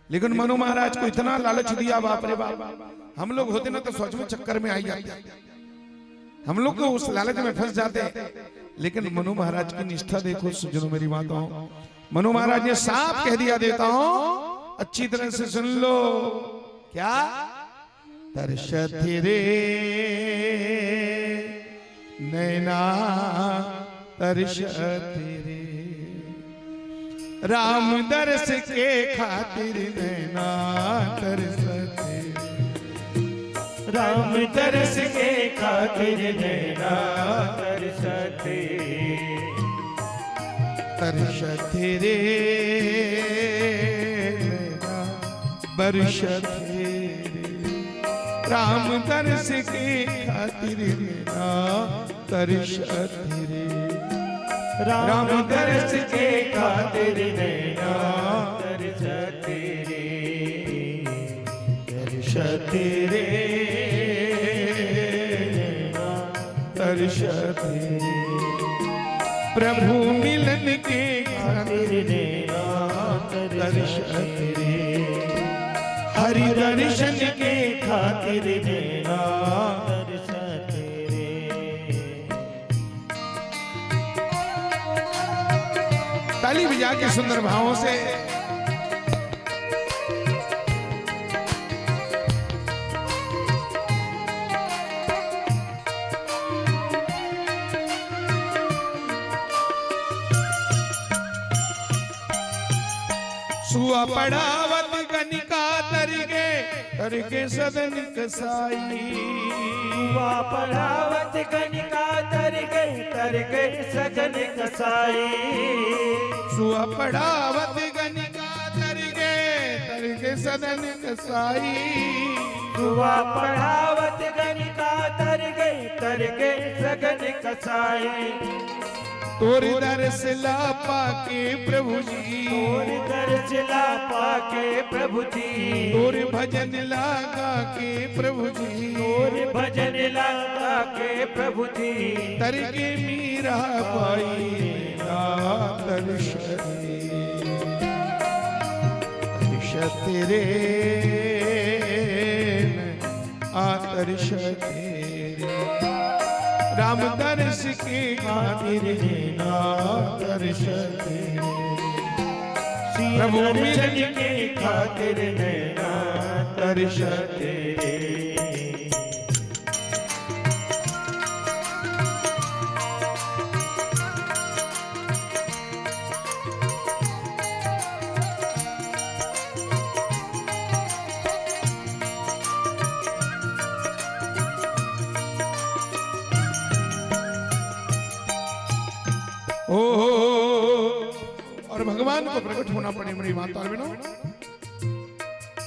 लेकिन मनु महाराज को इतना लालच दिया, बाप रे बाप, हम लोग होते ना तो सोच में चक्कर में आई जाते, हम लोग तो उस लालच में फंस जाते। लेकिन मनु महाराज की निष्ठा देखो सुजनो मेरी बातों, मनु महाराज ने साफ कह दिया देवताओं, अच्छी तरह से सुन लो, क्या तरसते रे नैना तरसते रे, राम दर्श के खातिर नैना तरसते, राम दर्श के खातिर नैना तरसते, तरसते रे नैना बरसते रे, राम दर्श के खातिर नैना तरसते रे, राम दर्श के खातिर नैना तरसते रे, तरसते रे नैना तरसते रे, प्रभु मिलन के खातिर नैना तरसते रे, हरि दर्शन के खातिर नैना तरसते रे। ताली बजा के सुंदर भावों से सुआ पड़ावत गनिका तरगे सदन कसाई, हुआ पढ़ावत गनिका तरगे सजन कसाई, सुआ पड़ावत गनिका तरगे सदन कसाई, हुआ पढ़ावत गनिका तरगे सजन कसाई, तोर दर्श ला पाके प्रभु जी, तोर दर्श ला पाके प्रभु जी, तोर भजन लागा के प्रभु जी, तोर भजन लगा के प्रभु जी, तरगे मीरा पाई ना तरसते, तरसते रे आ तरसते रे, राम दर्श के खातिर नैना तरसते रे, प्रभु मिलन के खातिर नैना तरसते रे। और भगवान को प्रकट होना पड़े मेरी माता बहनों,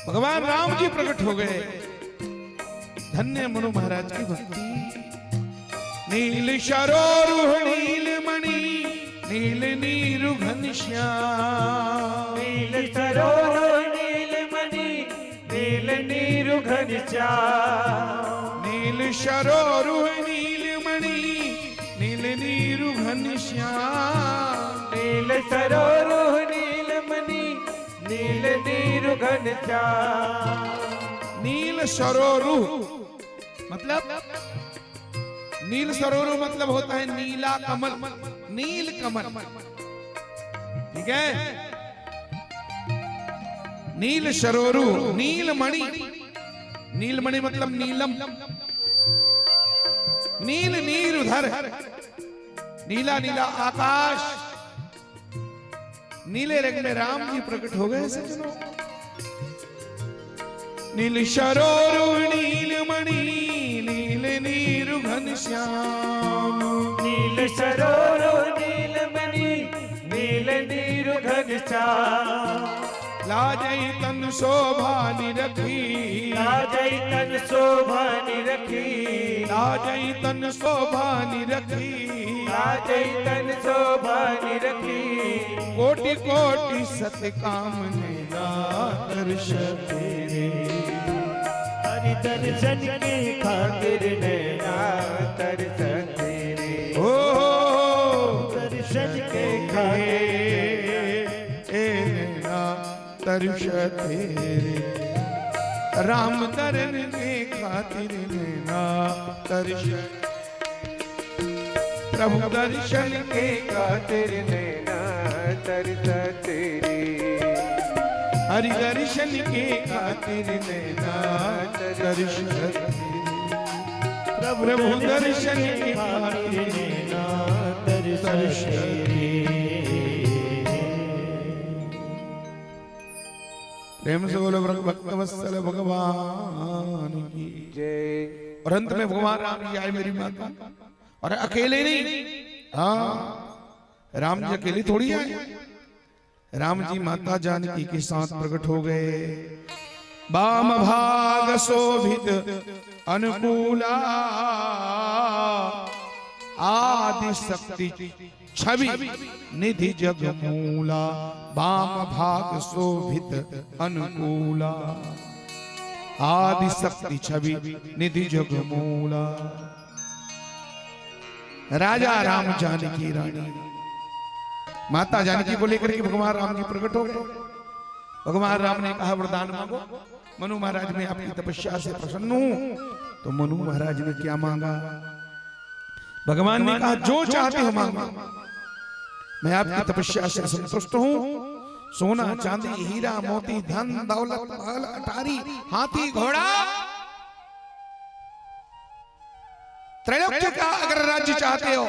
भगवान राम जी प्रकट हो गए। धन्य मनु महाराज की भक्ति, नील शरोरुह नील मणि नील नीरु घनश्याम, नील सरोवर नील मणि घनश्याम नील सरोरुह नीलमणि नील नीरु घनश्याम नील सरोरुह नीलमणि नील नीरु घनश्याम नील सरोरुह मतलब नील सरोरुह मतलब होता है नीला कमल, नील कमल, ठीक है। नील सरोरुह नीलमणि, नीलमणि मतलब नीलम, नील नीर उधर, नीला नीला आकाश, नीले रंग में राम जी प्रकट हो गए सजनों। नील सरोरुह नीलमणि नील नीरु घनश्याम नील सरोरुह नीलमणि नील नीरु घनश्याम लाजई तन शोभा निरखी, लाजई तन शोभा निरखी, लाजई तन शोभा निरखी, लाजई तन शोभा निरखी कोटि कोटि सतकाम नैना दर्श तेरे, हरि दर्शन के खातिर नैना तरस तेरे ओ दर्शन के खातिर नैना दर्श तेरे, राम दरन के खातिर नैना दर्श, प्रभु दर्शन के खातिर नैना तरस तेरे हरि दर्शन के खातिर नैना दर्श तेरे, प्रभु दर्शन के खातिर नैना दर्श तेरे। प्रेम से बोलो भक्तवत्सल भगवान की जय। और अंत में भगवान राम जी आए मेरी माता, और अकेले नहीं, हाँ राम जी अकेले थोड़ी आए, राम जी माता जानकी के साथ प्रकट हो गए। वाम भाग शोभित अनुकूला आदि शक्ति छवि निधि जग मूला, वाम भाग शोभित अनुकूला आदि शक्ति छवि निधि जग मूला। राजा राम जानकी रानी माता जानकी को लेकर के भगवान राम जी प्रकट हो गए। भगवान राम ने कहा वरदान मांगो। मनु महाराज मैं आपकी तपस्या से प्रसन्न हूं। तो मनु महाराज ने क्या मांगा? भगवान ने कहा जो चाहते हो मांगो, मैं आपकी तपस्या से संतुष्ट हूं। सोना चांदी हीरा मोती धन दौलत महल अटारी हाथी घोड़ा त्रैलोक्य का अगर राज्य चाहते हो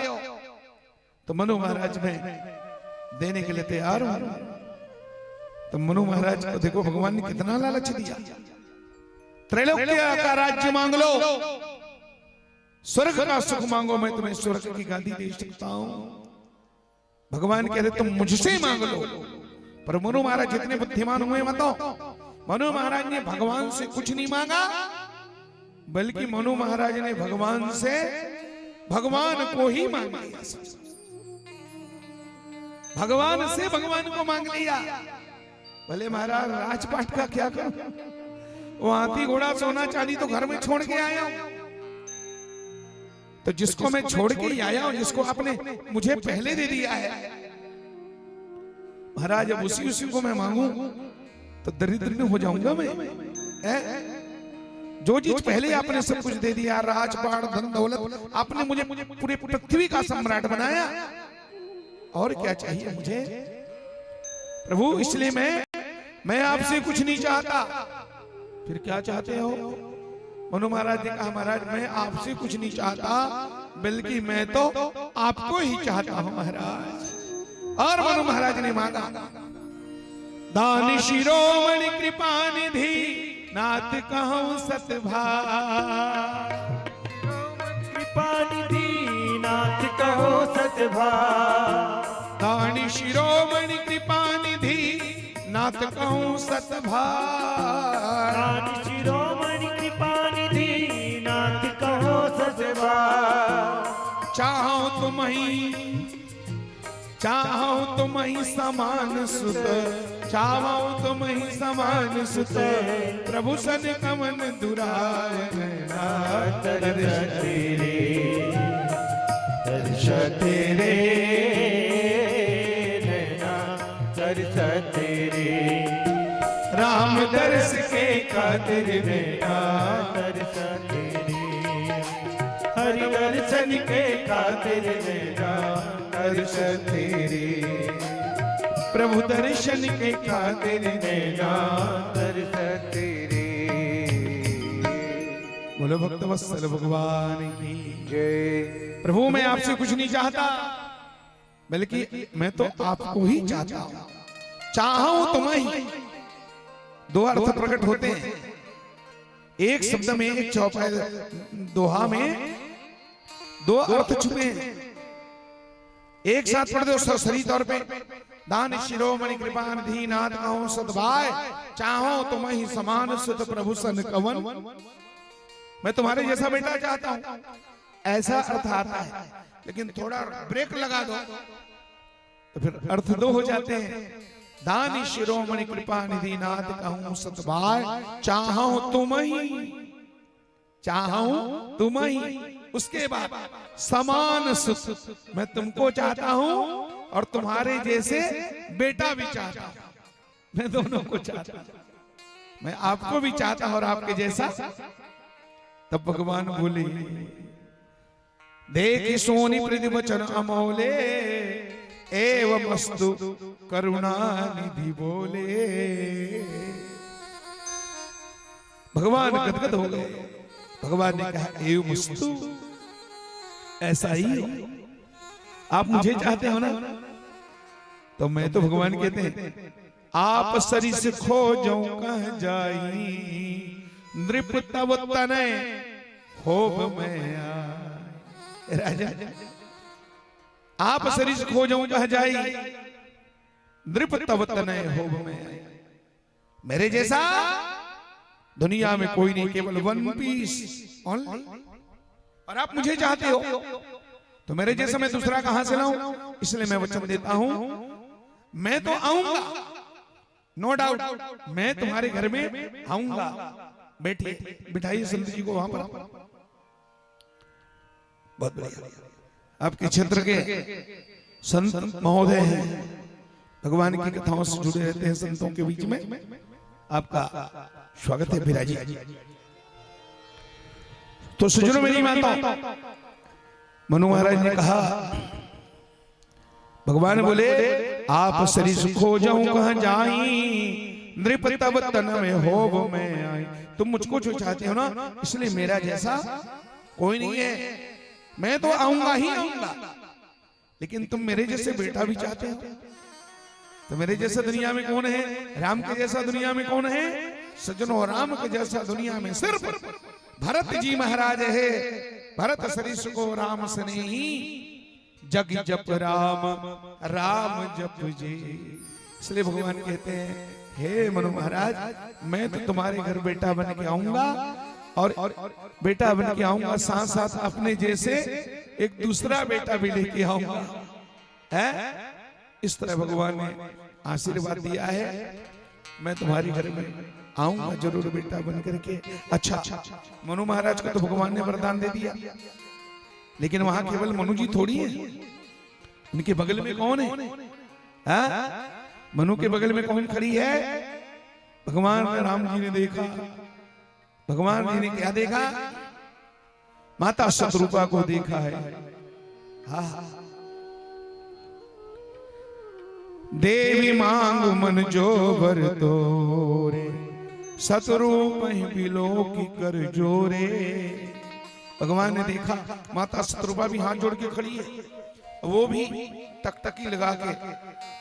तो मनु महाराज में देने के लिए तैयार हूं। तो मनु महाराज को देखो भगवान ने कितना लालच दिया। त्रैलोक्य का राज्य मांग लो, स्वर्ग का सुख मांगो, मैं तुम्हें स्वर्ग की गादी दे सकता हूं। भगवान कह रहे तुम मुझसे मांग लो। पर मनु महाराज जितने बुद्धिमान हुए मतो, मनु महाराज ने भगवान से कुछ नहीं मांगा, बल्कि मनु महाराज ने भगवान से भगवान को ही मांग लिया। भगवान से भगवान को मांग लिया। भले महाराज राजपाट का क्या करूं, वो हाथी घोड़ा सोना चांदी तो घर में छोड़ के आया हूं। तो जिसको मैं छोड़ के ही आया हूं, जिसको आपने मुझे पहले दे दिया है, महाराज अब उसी को मैं मांगू तो दरिद्र हो जाऊंगा मैं। जो चीज पहले आपने सब कुछ दे दिया, राजपाट धन दौलत, आपने मुझे पूरे पृथ्वी का सम्राट बनाया, और क्या चाहिए मुझे प्रभु? इसलिए मैं आपसे कुछ नहीं चाहता। फिर क्या चाहते हो? मनु महाराज ने कहा महाराज मैं आपसे कुछ नहीं चाहता, बल्कि मैं तो आपको ही चाहता हूं महाराज। और मनु महाराज ने मांगा दान शिरोमणि कृपा निधि नाथ कहूं सतभाग, कृपा निधि नाथ कहो सतभाग, दान शिरोमणि कृपा निधि नाथ कहूं सतभाग, दान शिरोमणि कृपा निधि नाथ कहो सतभाग, चाहो तुम ही चाहूं तुम ही समान सुत, चाहूं तुम ही समान सुत, प्रभु सन कमन दुराए दर्श तेरे, दर्श तेरे नैना, दर्श तेरे, राम दर्श के खातिर नैना, दर्श तेरे, हरि दर्शन के खातिर नैना, दर्श तेरे, प्रभु दर्शन के खातिर नैना, दर्श तेरे। बोलो भक्त वत्सल भगवान की जय। प्रभु मैं आपसे कुछ नहीं चाहता, बल्कि मैं तो आपको ही चाहता हूं। चाहूं तुम्हें ही, दो अर्थ प्रकट होते हैं एक शब्द में, एक चौपाई दोहा में दो अर्थ छुपे हैं। एक साथ पढ़ दो सरसरी तौर पे, दान शिरोमणि कृपा निधि नाथ कहूं सद्भाय, चाहो तुम ही समान सुत प्रभु सन कवन। मैं तुम्हारे जैसा बेटा चाहता हूं, ऐसा अर्थ आता है। लेकिन थोड़ा ब्रेक लगा दो तो फिर अर्थ दो हो जाते हैं। दान शिरोमणि कृपा निधि नाथ कहूं सतभाय, चाहूं तुम ही, चाहूं तुम ही। उसके बाद समान सुत, मैं तुमको चाहता हूं और तुम्हारे जैसे बेटा भी चाहता हूं। मैं दोनों को चाहता हूं, मैं आपको भी चाहता हूं और आपके जैसा। तब भगवान बोले, देखी सोनी प्रति वचन अमोले, एवं अस्तु करुणा निधि बोले। भगवान गदगद हो गए। भगवान ने कहा एवं अस्तु, ऐसा ही हो। आप मुझे चाहते हो ना, तो मैं तो भगवान कहते हैं आप सरिस खोजो कह जाई, नृप तव तनय होब में आए। राजा आप सरिस खोजो कह जाई, नृप तव तनय होब में आए। मेरे जैसा दुनिया में कोई नहीं, केवल वन पीस ओनली। और आप मुझे चाहते हो तो मेरे जैसा मैं दूसरा कहां से लाऊं? इसलिए मैं वचन देता हूं, मैं तो आऊंगा, नो डाउट, मैं तुम्हारे घर में आऊंगा। बैठिए, बिठाइए संत जी को वहां पर। बहुत बढ़िया। आपके क्षेत्र के संत महोदय हैं, भगवान की कथाओं से जुड़े रहते हैं संतों के बीच में। आपका स्वागत है बिराजी। तो सुजनो मेरी माता, मनु महाराज ने कहा, भगवान बोले आप सरिस खोजऊं कहां जाई, नृप तब तन में होब में आई। तुम मुझको जो चाहते हो ना, इसलिए मेरा जैसा कोई नहीं है। मैं तो आऊंगा ही आऊंगा, लेकिन तुम मेरे जैसे बेटा भी चाहते हो। तो मेरे जैसा दुनिया में कौन है? राम के जैसा दुनिया में कौन है? सज्जनों, राम के जैसा दुनिया में सिर्फ भरत जी महाराज है। भरत सरिस को राम स्नेही, जग जप राम राम जप जी। इसलिए भगवान कहते हैं, हे मनु महाराज, मैं तो तुम्हारे घर बेटा बन के आऊंगा, और बेटा बन के आऊंगा, साथ साथ अपने जैसे एक दूसरा बेटा भी लेके आऊंगा। है इस तरह भगवान ने आशीर्वाद दिया है, मैं तुम्हारे घर में आऊंगा जरूर बेटा बन करके। अच्छा, मनु महाराज को तो भगवान ने वरदान दे दिया, लेकिन वहां केवल मनु जी थोड़ी है, उनके बगल में कौन है? मनु के बगल में कौन खड़ी है? भगवान राम जी ने देखा। भगवान जी ने क्या देखा? माता शत्रुपा को देखा है। हाँ, देवी मांग मन जो वर तोरे, सतरूप बिलो की कर जोरे। भगवान ने देखा, माता शत्रुपा भी हाथ जोड़ के खड़ी है, वो भी टकटकी लगा के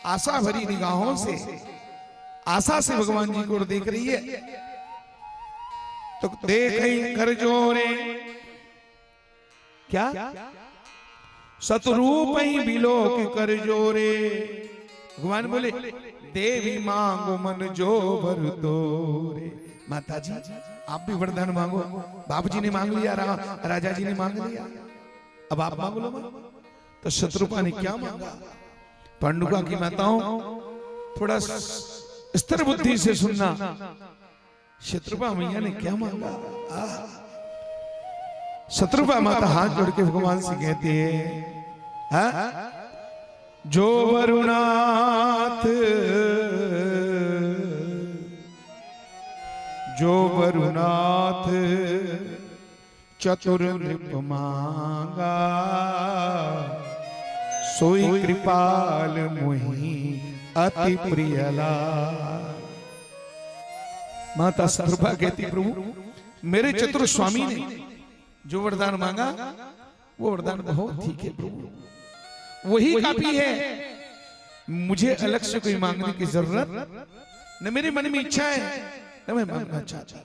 आशा भरी निगाहों से, आशा से भगवान जी को देख रही है। तो देख कर जोरे, क्या सतरूप ही बिलो की कर जोरे। भगवान बोले, देवी मांगो मन जो भर तोरे। माता जी आप भी वरदान मांगो। बाबू जी ने मांग लिया, राजा जी ने मांग लिया, अब आप मांग लो। तो शत्रुपा ने क्या मांगा? पांडुका की माताओं थोड़ा स्थिर बुद्धि से सुनना। शत्रुपा मैया ने क्या मांगा? शत्रुपा माता हाथ जोड़ के भगवान से कहती है, जो वरुणाथ चतुर नृप मांगा, सोई कृपाल मोहि अति प्रियला। माता शत्रुपा कहती, प्रभु मेरे चतुर स्वामी ने जो वरदान मांगा वो वरदान बहुत ठीक है प्रभु, वही काफी है। मुझे अलग से कोई मांगने की जरूरत न, मेरे मन में इच्छा है न मैं मांगना चाहता।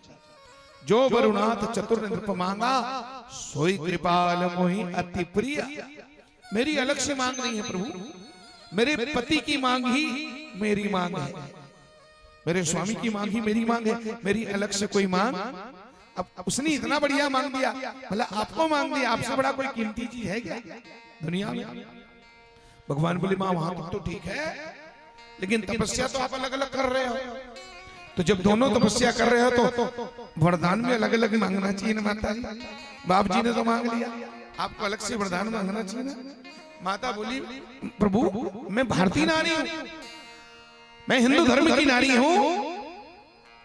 जो वरुणाथ चतुर नृप मांगा, सोई कृपाल मोहि अति प्रिय। मेरी अलग से मांग नहीं है प्रभु, मेरे पति की मांग ही मेरी मांग है, मेरे स्वामी की मांग ही मेरी मांग है। मेरी अलग से कोई मांग, अब उसने इतना बढ़िया मांग दिया, भला आपको मांग दिया, आपसे बड़ा कोई कीमती चीज है क्या दुनिया में? भगवान बोले, मां वहां तक तो ठीक है, लेकिन तपस्या तो आप अलग अलग कर रहे हो। तो जब दोनों तपस्या कर रहे हो तो वरदान में अलग अलग मांगना चाहिए ना माता जी। बाप जी ने तो मांग लिया, आपको अलग से वरदान मांगना चाहिए ना। माता बोली, प्रभु मैं भारतीय नारी हूं, मैं हिंदू धर्म की नारी हूं,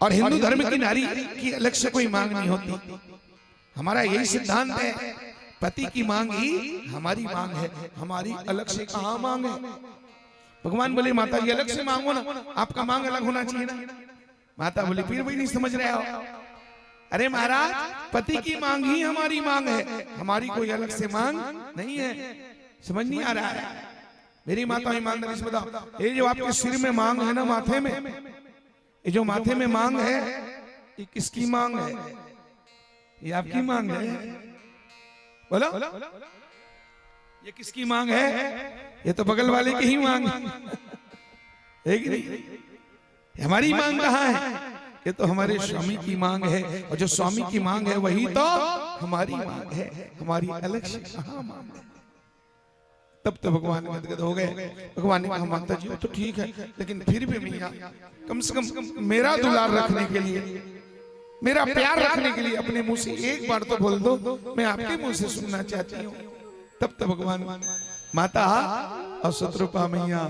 और हिंदू धर्म की नारी की अलग से कोई मांग नहीं होती। हमारा यही सिद्धांत है, पति की मांग ही हमारी मांग है, हमारी अलग से कहां मांग है। भगवान बोले, माता जी अलग से मांगो ना, आपका मांग अलग होना चाहिए ना। माता बोली, फिर भी नहीं समझ रहे हो। अरे महाराज, पति की मांग ही हमारी मांग है, हमारी कोई अलग से मांग नहीं है। समझ नहीं आ रहा है? मेरी माता ईमानदारी से बताओ, ये जो आपके सिर में मांग है ना, माथे में, ये जो माथे में मांग है, ये किसकी मांग है? ये आपकी मांग है। बोलो, ये किसकी मांग है? ये तो बगल वाले की ही मांग है कि नहीं? हमारी मांग कहाँ है? ये तो हमारे स्वामी की मांग है, और जो स्वामी की मांग है वही तो हमारी मांग है, हमारी अलग से कहाँ मांग है। तब तो भगवान गदगद हो गए। भगवान ने कहा, माता जी तो ठीक है, लेकिन फिर भी मैया कम से कम मेरा दुलार रखने के लिए, मेरा प्यार रखने के लिए अपने मुंह से एक बार तो बोल दो, मैं आपके मुंह से सुनना चाहती हूँ। तब तो भगवान माता और शत्रुपा मैया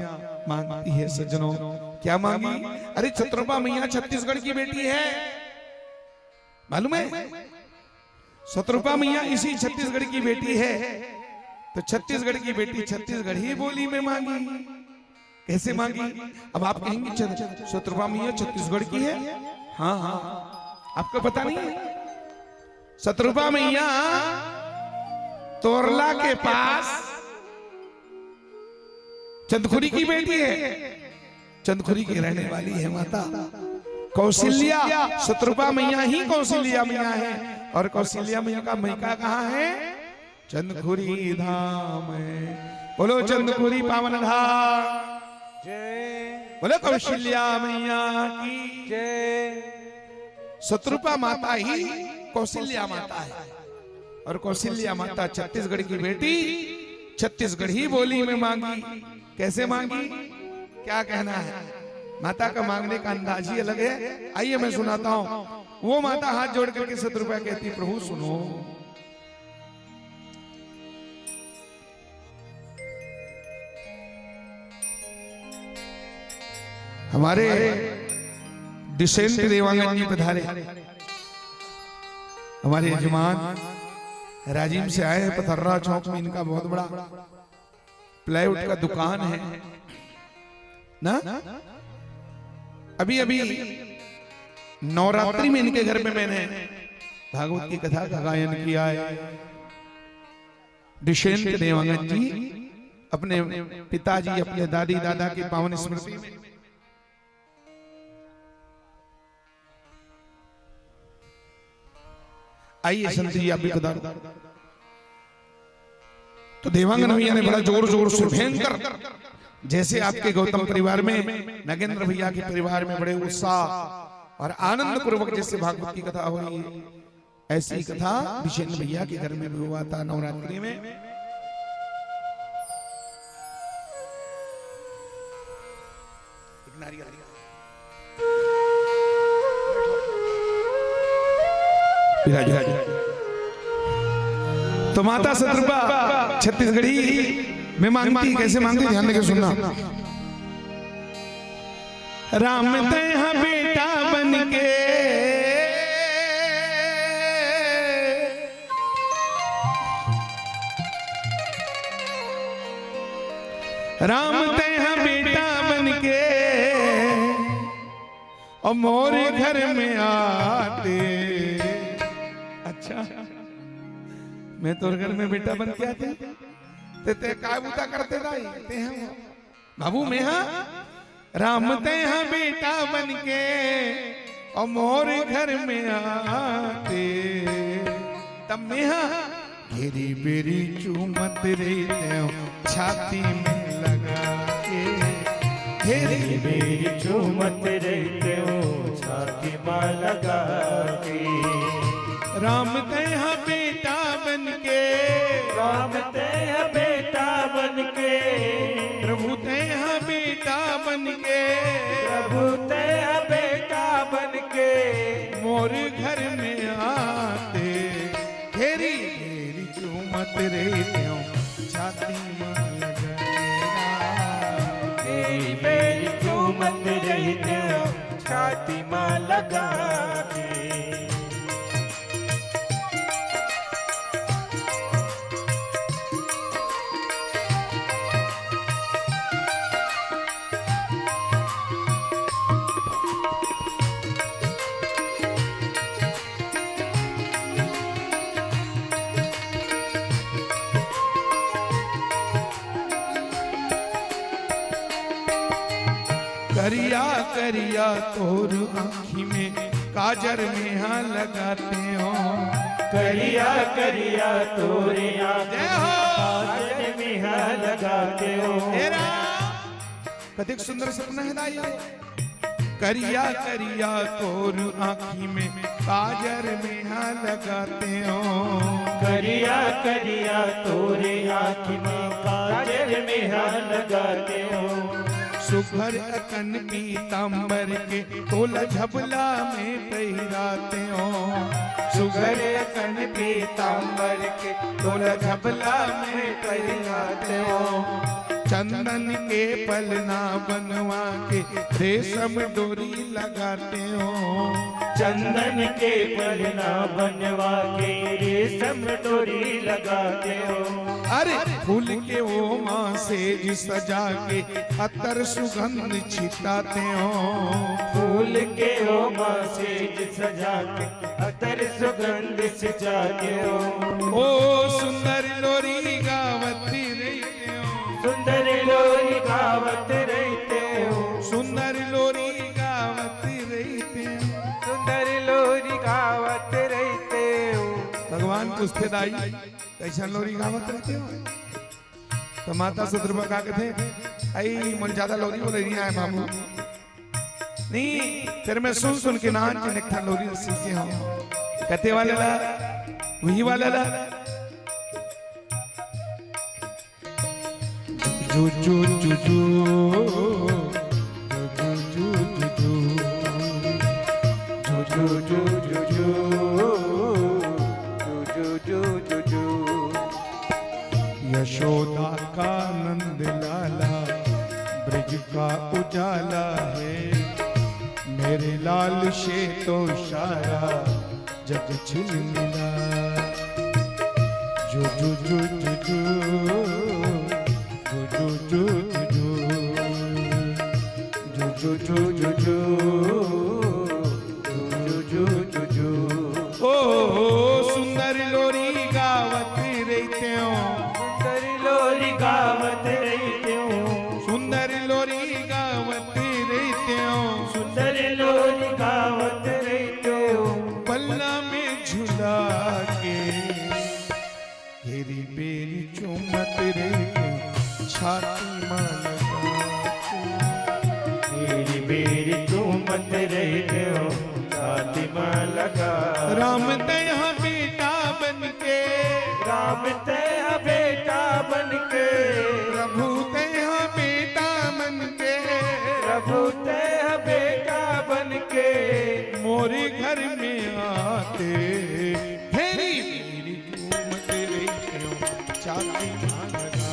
मांगती है। सज्जनों, क्या मांगी? अरे शत्रुपा मैया छत्तीसगढ़ की बेटी है, मालूम है? शत्रुपा मैया इसी छत्तीसगढ़ की बेटी है। तो छत्तीसगढ़ की बेटी छत्तीसगढ़ी बोली में मांगी। कैसे मांगी? अब आप कहेंगे शत्रुपा मैया छत्तीसगढ़ की है? हाँ हाँ, आपको पता नहीं है? शत्रुपा मैया तोरला के पास चंदखुरी की बेटी है, चंदखुरी की रहने वाली है माता कौशल्या। शत्रुपा मैया ही कौशल्या मैया है, और कौशल्या मैया का मैका कहाँ है? चंदखुरी धाम है। बोलो चंदखुरी पावन धाम जय, बोलो कौशल्या मैया की जय। शत्रुपा माता ही कौशल्या माता है, और कौशल्या माता छत्तीसगढ़ की बेटी छत्तीसगढ़ी बोली में मांगी। कैसे मांगी? क्या कहना है? माता का मांगने का अंदाज ही अलग है। आइए मैं सुनाता हूं। वो माता हाथ जोड़ करके शत्रुपा कहती, प्रभु सुनो, हमारे डिसेंट देवांगन जी पधारे, हमारे यजमान राजीव से आए हैं। पथर्रा चौक में इनका बहुत बड़ा प्लाईवुड का दुकान है ना। अभी अभी नवरात्रि में इनके घर में मैंने भागवत की कथा का गायन किया है। डिसेंट देवांगन जी अपने पिताजी, अपने दादी दादा की पावन स्मृति में आइए संत जी आप भी पधारो। तो देवांगन भैया ने बड़ा जोर जोर से भयंकर, जैसे आपके गौतम परिवार में नगेंद्र भैया के परिवार में बड़े उत्साह और आनंद पूर्वक जैसे भागवत की कथा हो रही है, ऐसी कथा विशेन भैया के घर में भी हुआ था नवरात्रि में। विराज। तो माता शत्रुपा छत्तीसगढ़ी में मांगती, कैसे मांगती ध्यान देकर सुनना। राम तेहा बेटा बनके राम तेहा बेटा बनके और मोरे घर में आते। अच्छा मैं तोर घर में बेटा बन के आते ते काय बूता करते दाई ते हम बाबू में हा राम ते हा बेटा बन के और मोर घर में आते। तब में हा घेरी बेरी चूमत रहते छाती में लगा के। घेरी बेरी चूमत रहते हो छाती में लगा के। राम तेहा बेटा बनके राम तेहा बेटा बनके प्रभु तेहा बेटा बनके प्रभु तेहा बेटा बनके मोर घर में आते। घेरी घेरी चूमत रहते हो छाती में लगा। घेरी बेरी चूमत रहते हो छाती में लगा के। करिया करिया तोर आँखी में काजर में हाँ लगाते हो। करिया करिया तोरे जय हो आंखों में हाँ लगाते हो। तेरा कतिक सुंदर सपना है दाई। करिया करिया तोर आँखी में काजर में हाँ लगाते हो। करिया करिया तोरे आँख में काजल में हाँ लगाते हो। सुभर अकन पीतांबर के तोला झबला में पहिराते हो। सुभर अकन पीतांबर के तोला झबला में पहिराते हो। चंदन के पलना बनवा के रेशम डोरी लगाते हो। चंदन के पलना बनवा के रेशम डोरी लगाते हो। अरे फूल के वो माँ से सजा के अतर सुगंध छिटाते हो। फूल के ओ माँ से सजा के अतर सुगंध सिंचाते हो। ओ सुंदर लोरी गावती रहते हो। सुंदर लोरी गावत रहते हो। सुंदर लोरी गावती रहते हो। सुंदर लोरी गावत रहते हो। भगवान पूछते दाई कैसा लोरी गावत रहते हो। तो माता शत्रुपा का कहते आई मन ज्यादा लोरी बोले नहीं आए मामू नहीं। फिर मैं सुन सुन के नाच निकथा लोरी सीखे हम कहते वाले ला वही वाले ला जू जू जू जू जू जू जू जू यशोदा का नंद लाला ब्रज का उजाला है। मेरे लाल से तो सारा जग झिलमिला। जो जो जो जो जो जो जो जो जो जो जो जो जो जो ओ सुंदर लोरी गावत रहते हो। सुंदर लोरी गावत रहते हो। सुंदर लोरी गावत रहते हो। सुंदर लोरी गावत रहते हो। पल्ला में झुला के घेरी बेरी चुमत रहते छाती में लगा के। तेरी बेरी चूमत रहते के मोरे घर में आते फेरी मेरी झूमत रही छाती मां लगा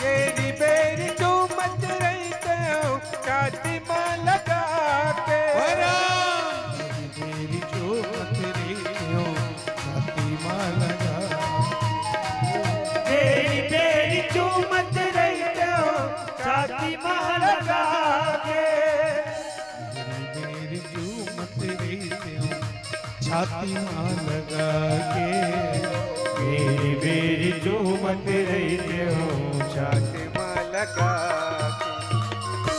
तेरी बेरी झूमत रहते हो छाती मां लगा के मेरी झूमत रही छाती मां लगा तेरी बेरी झूमत रहते हो छाती मां लगा के मेरी झूमत रही छाती मां लगा के मेरी बेरी झूमत रहते हो छाती मां लगा के।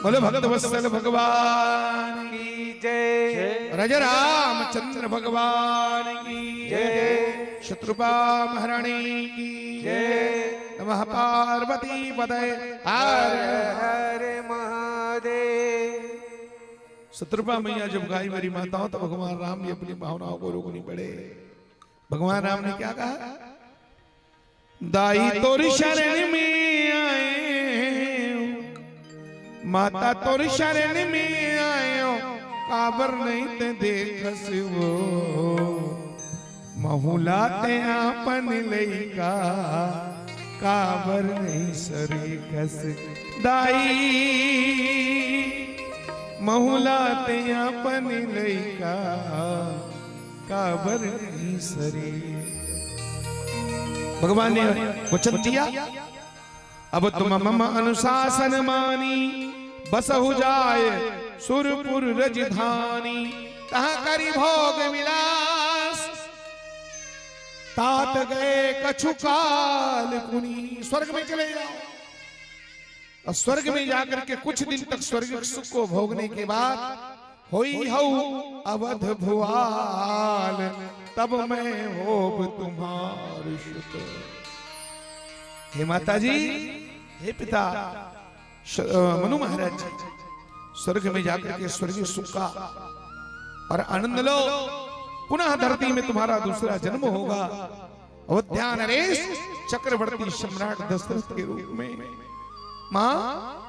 बोले भगत वत्सल भगवान की जय रज रामचंद्र भगवान की जय शत्रुपा महारानी की जय नमः पार्वती पदे हर हर महादेव। शत्रुपा मैया जब गाई मेरी माताओं तो भगवान राम भी अपनी भावनाओं को रोकनी पड़े। भगवान राम ने क्या कहा? दाई तोरी शरण में आए माता तोरी शरण में आयो काबर नहीं ते देखस वो महुलाते आपन लइका काबर नहीं सरीकस दाई महुलाते आपन लइका काबर नहीं सरी। भगवान ने वचन दिया अब तुम मम अनुशासन मानी बस हो जाए सुरपुर रजधानी तहाँ करी भोग विलास तात गए कछु काल कुनी स्वर्ग में चले जाओ और स्वर्ग में जाकर के कुछ दिन तक स्वर्ग सुख को भोगने के बाद होई हऊ अवध भुआल तब मैं होब तुम्हार सुत। हे माता जी हे पिता मनु महाराज जी स्वर्ग में जाकर के स्वर्गीय सुख का और आनंद लो पुनः धरती में तुम्हारा दूसरा जन्म होगा। अयोध्या नरेश चक्रवर्ती सम्राट दशरथ के रूप में मां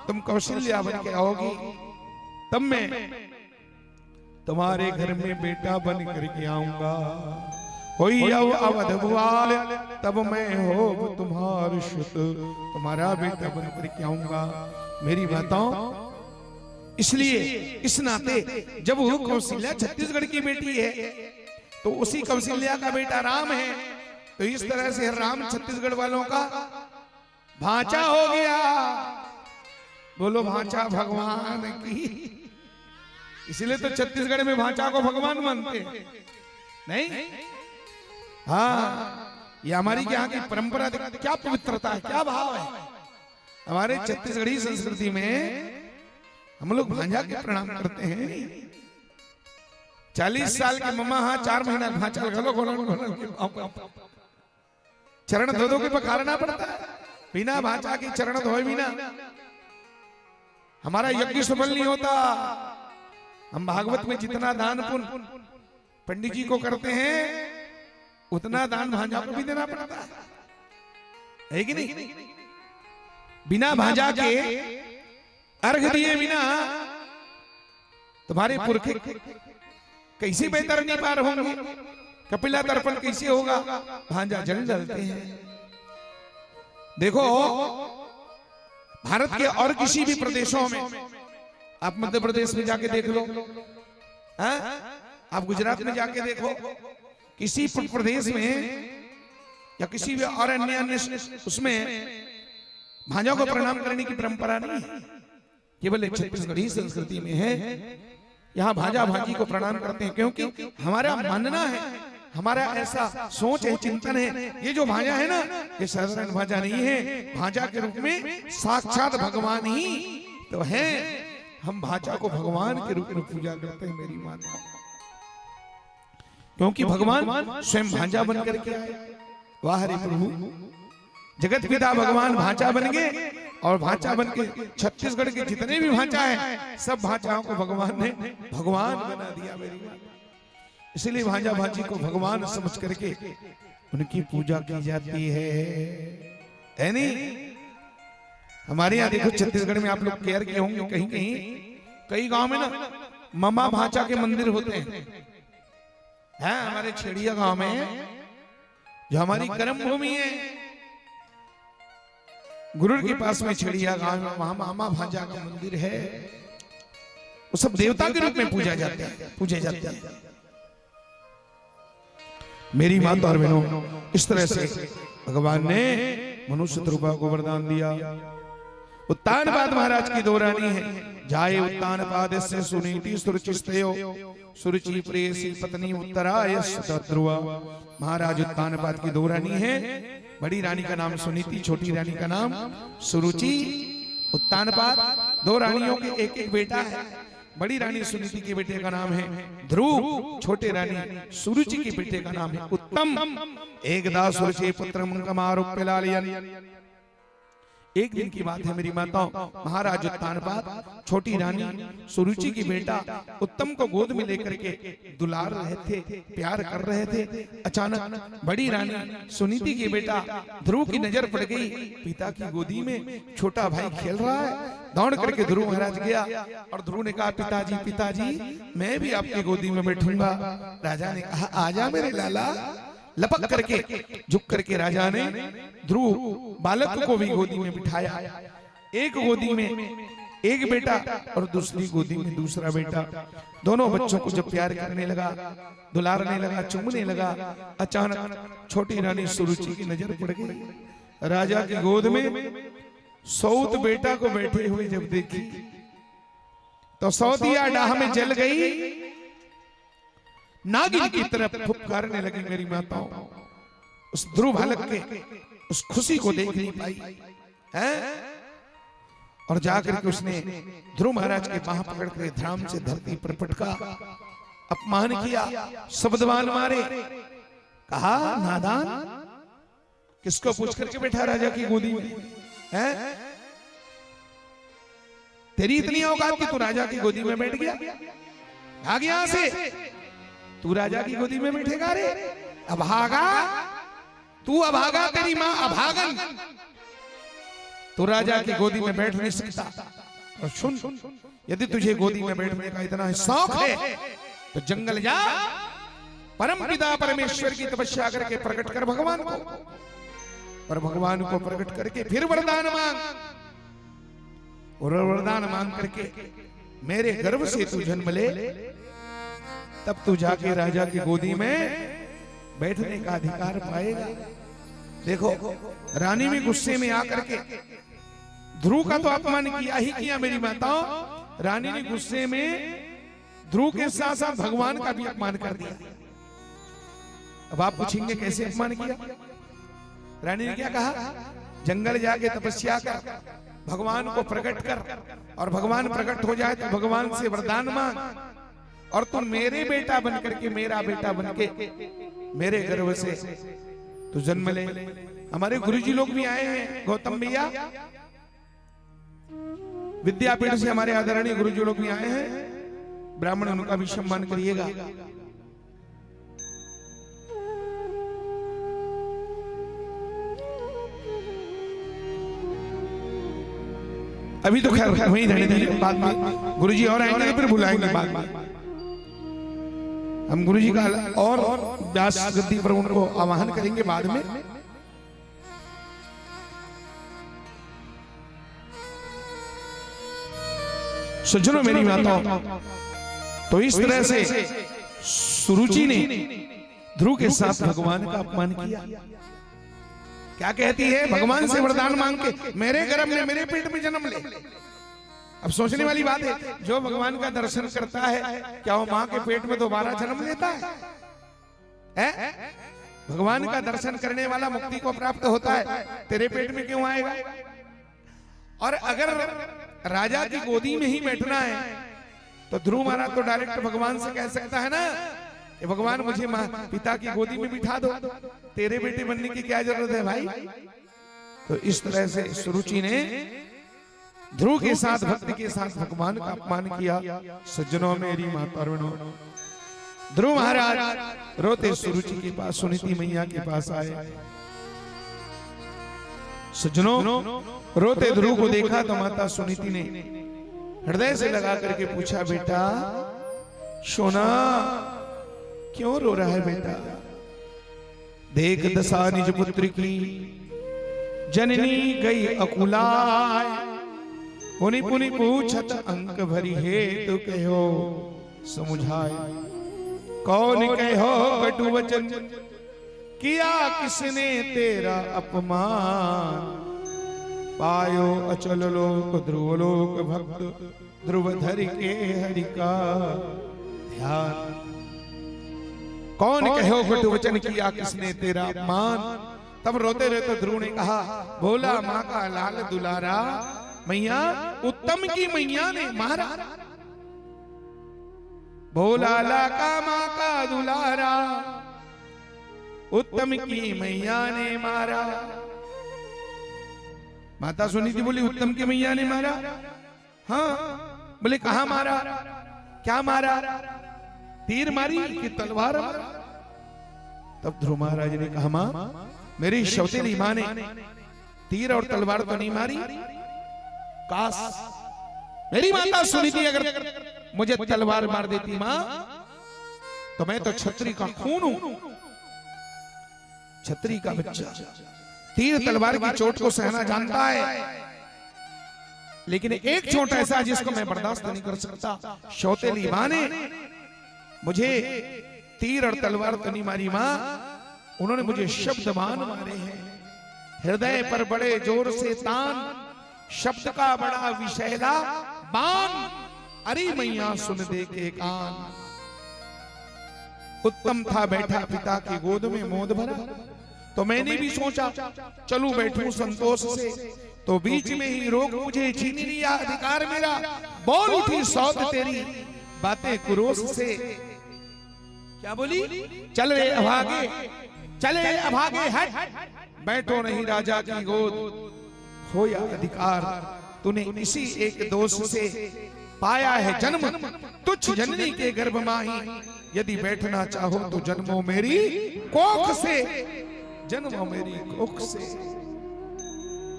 तुम कौशल्या बन के आओगी तब मैं तुम्हारे घर में बेटा बन करके आऊंगा। होई अवध भुआल तब मैं हो तुम्हार सुत तुम्हारा बेटा बन करके आऊंगा। मेरी बातों इसलिए इस नाते जब वो कौशल्या छत्तीसगढ़ की बेटी है तो उसी कौशल्या का बेटा राम है तो इस तरह से राम छत्तीसगढ़ वालों का भांचा हो गया। बोलो भांचा भगवान की। इसलिए तो छत्तीसगढ़ में भांचा को भगवान मानते नहीं। हाँ ये हमारी यहाँ की परंपरा क्या पवित्रता है क्या भाव है। हमारे छत्तीसगढ़ी संस्कृति में हम लोग भांजा के प्रणाम करते हैं। 40 साल के मम्मा हाँ 4 महीना भांचा घलो चरण धो के पखारना पड़ता है। बिना भांचा के चरण धोए बिना हमारा यज्ञ सफल नहीं होता। हम भागवत में जितना दान पुण्य पंडित जी को करते हैं उतना दान भांजा को भी देना पड़ता है कि नहीं। बिना भांजा के अर्घ दिए बिना तुम्हारे पुरखे कैसे बेहतर नहीं पार होंगे। कपिला तर्पण कैसे होगा भांजा जल जलते हैं। देखो भारत के और किसी भी प्रदेशों में आप मध्य प्रदेश में जाके देख लो आप गुजरात में जाके देखो किसी प्रदेश में या किसी भी और अन्य उसमें भांजा को प्रणाम करने की परंपरा नहीं है। केवल छत्तीसगढ़ी संस्कृति में है यहाँ भांजा भांजी को प्रणाम करते हैं क्योंकि हमारा मानना है हमारा ऐसा सोच है चिंतन है ये जो भांजा है ना ये साधारण भांजा नहीं है। भांजा के रूप में साक्षात भगवान ही तो है। हम भांजा को भगवान के रूप में पूजा करते हैं मेरी माता क्योंकि भगवान स्वयं भांजा बन करके आए। वाह रे प्रभु जगत पिता भगवान भांजा बन गए और भांजा बन के छत्तीसगढ़ के जितने भी भांजा है सब भांजाओं को भगवान ने भगवान बना दिया मेरी माता। इसलिए भांजा भांजी को भगवान समझ करके उनकी पूजा की जाती है नहीं। हमारे यहाँ देखो छत्तीसगढ़ में आप लोग केयर किए होंगे कहीं कहीं कई गांव में ना मामा भांचा के मंदिर होते हैं हमारे छेड़िया गांव में जो हमारी कर्म भूमि है गुरुड़ के पास में छेड़िया गांव में वहां मामा भांजा का मंदिर है। वो सब देवता के रूप में पूजे जाते हैं। मेरी माता और बहनों, इस तरह से भगवान ने मनुष्य रूपा को वरदान दिया। उत्तानपाद महाराज की दो रानी है, जाए उत्तानपाद से सुनीति सुरुचिस्तयो सुरुचि प्रेयसी पत्नी उत्तराय ध्रुवा। महाराज उत्तानपाद की दो रानी है, बड़ी रानी का नाम सुनीति, छोटी रानी का नाम सुरुचि। उत्तानपाद दो रानियों के एक एक बेटा है। बड़ी रानी सुनीति के बेटे का नाम है ध्रुव, छोटे रानी सुरुचि के बेटे का नाम है उत्तम। एकदा सुरुचि पुत्र मंगमारोप्य लालयन। एक दिन की बात है मेरी माताओं, महाराज उत्तानपाद छोटी रानी सुरुचि की बेटा उत्तम को गोद में लेकर के दुलार रहे थे, प्यार कर रहे थे। अचानक बड़ी रानी सुनीति की बेटा ध्रुव की नजर पड़ गई। पिता की गोदी में छोटा भाई खेल रहा है। दौड़ करके ध्रुव महाराज गया और ध्रुव ने कहा, पिताजी पिताजी मैं भी आपकी गोदी में बैठूंगा। राजा ने कहा, आजा मेरे लाला। लपक करके झुक करके राजा ने ध्रुव बालक को भी गोदी में बिठाया। एक गोदी में एक बेटा और दूसरी गोदी में दूसरा बेटा। दोनों बच्चों को जब प्यार करने लगा, दुलारने लगा, चुमने लगा, अचानक छोटी रानी सुरुचि की नजर पड़ गई। राजा की गोद में सौत बेटा को बैठे हुए जब देखी तो सौतिया डाह में जल गई, नागिन की तरफ फुफकारने लगी। मेरी माताओं, उस ध्रुव बालक के उस खुशी को देख नहीं पाई है और जाकर के उसने ध्रुव महाराज के बाह पकड़ कर धराम से धरती पर पटका, अपमान किया, शब्दवान मारे। कहा, नादान किसको पूछ करके बैठा राजा की गोदी में है? तेरी इतनी औकात कि तू राजा की गोदी में बैठ गया? भाग यहां से, तू राजा की गोदी में बैठेगा रे? अभागा, तू अभागा, तेरी मां अभागन, तू राजा की गोदी में बैठ नहीं सकता। और सुन, यदि तुझे गोदी में बैठने का इतना शौक है तो जंगल जा, परम पिता परमेश्वर की तपस्या करके प्रकट कर भगवान को, और भगवान को प्रकट करके फिर वरदान मांग, और वरदान मांग करके मेरे गर्भ से तू जन्म ले, तब तू जाके राजा की गोदी में बैठने का अधिकार पाएगा। देखो, रानी भी गुस्से में आकर के ध्रुव का तो अपमान किया ही किया मेरी माताओं, रानी ने गुस्से में ध्रुव के साथ साथ भगवान का भी अपमान कर दिया। अब आप पूछेंगे कैसे अपमान किया? रानी ने क्या कहा? जंगल जाके तपस्या कर, भगवान को प्रकट कर, और भगवान प्रकट हो जाए तो भगवान से वरदान मांग, और तुम मेरे बेटा बन करके, मेरा बेटा बन के मेरे गर्भ से तू जन्म ले। हमारे गुरुजी लोग भी आए हैं, गौतम भैया विद्यापीठ से हमारे आदरणीय गुरुजी लोग भी आए हैं, ब्राह्मण उनका भी सम्मान करिएगा। अभी तो खैर वहीं रहने दीजिए, बाद में गुरुजी और आएंगे फिर बुलाएंगे बाद में। हम गुरुजी का और व्यास गद्दी पर उनको आवाहन करेंगे बाद में। सज्जनों मेरी माताओं, तो इस तरह से सुरुचि ने ध्रुव के साथ भगवान का अपमान किया। क्या कहती है? भगवान से वरदान मांग के मेरे गर्भ में, मेरे पेट में जन्म ले। अब सोचने वाली बात है, जो भगवान का दर्शन करता है क्या वो मां के पेट में दोबारा जन्म लेता है? भगवान का दर्शन करने वाला मुक्ति को प्राप्त होता है, तेरे पेट में क्यों आएगा? और अगर राजा की गोदी में ही बैठना है तो ध्रुव महाराज तो डायरेक्ट भगवान से कह सकता है ना कि भगवान मुझे पिता की गोदी में बिठा दो, तेरे बेटे बनने की क्या जरूरत है भाई? तो इस तरह से सुरुचि ने ध्रुव के साथ, भक्ति के साथ भगवान का अपमान किया। सज्जनों मेरी माता और बहनों, ध्रुव महाराज रोते सुरुचि के पास, सुनीति मैया के पास आए। सज्जनों, रोते ध्रुव को देखा तो माता सुनीति ने हृदय से लगा करके पूछा, बेटा सोना क्यों रो रहा है बेटा? देख दशा निज पुत्र की, जननी गई अकुलाय। पुनि पुनि पूछत अंक भरी है, तो कहो समुझाए। कौन कहो कटु वचन, किया किसने तेरा अपमान। पायो अचल लोक ध्रुव लोक, भक्त ध्रुव धर के हरि का ध्यान। कौन कहो कटु वचन, किया किसने तेरा अपमान। तब रोते रोते ध्रुव ने कहा, भोला माँ का लाल दुलारा, मैया उत्तम की मैया ने मारा। भोला लाका माँ का दुलारा, उत्तम की मैया ने मारा। माता सुनी थी, बोली उत्तम की मैया ने मारा? हाँ। बोले कहां मारा, क्या मारा? तीर मारी कि तलवार मारा? तब ध्रुव महाराज ने कहा, मां मेरी सौतेली मां ने तीर और तलवार तो नहीं मारी। काश मेरी माता सुनी थी, अगर मुझे तलवार मार देती मां, तो मैं तो छत्री का खून हूं, छत्री का बच्चा। तीर तलवार की चोट को सहना जानता है, लेकिन एक चोट ऐसा जिसको मैं बर्दाश्त नहीं कर सकता। सौतेली मां ने मुझे तीर और तलवार तो नहीं मारी मां, उन्होंने मुझे शब्द बाण मारे हैं। हृदय पर बड़े जोर से तान, शब्द का बड़ा विषैला बाण। अरे मैया सुन दे के कान। उत्तम था बैठा पिता की गोद में मोद भरा, तो मैंने भी सोचा चलूं बैठूं संतोष से, तो बीच में ही रोक मुझे छीन लिया अधिकार मेरा। बोल उठी सौत तेरी बातें कुरोस से। क्या बोली? चल रे अभागे, चले अभागे हट, बैठो नहीं राजा की गोद, खोया अधिकार तूने इसी एक दोष से। पाया है जन्म तुच्छ जननी के गर्भ माही, यदि बैठना चाहो तो जन्मो मेरी कोख से, जन्मो मेरी कोख से।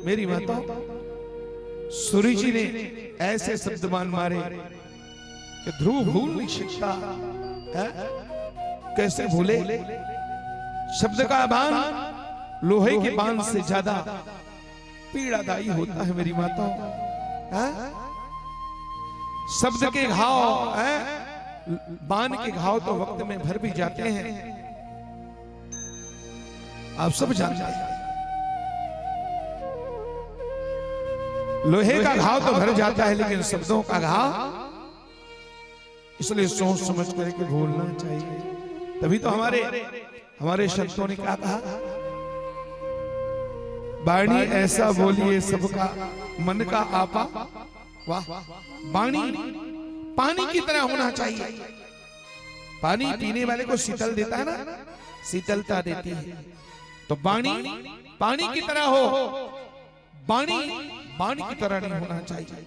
मेरी माता सूर्य जी ने ऐसे शब्दमान मारे कि ध्रुव भूल नहीं सकता है? कैसे भूले? शब्द का बाण लोहे के बाण से ज्यादा पीड़ादायी होता है मेरी माता। शब्द के घाव, बाण के घाव तो वक्त में भर भी जाते हैं, आप सब जानते हैं। लोहे का घाव तो भर जाता है, लेकिन शब्दों का घाव, इसलिए सोच समझ करके भूलना चाहिए। तभी तो हमारे संतों ने क्या कहा? वाणी ऐसा बोलिए सबका मन का आपा। वाह, वाणी पानी की तरह होना चाहिए। पानी पीने वाले को शीतल देता है ना, शीतलता देती है। तो वाणी पानी की तरह हो, वाणी वाणी की तरह नहीं होना चाहिए।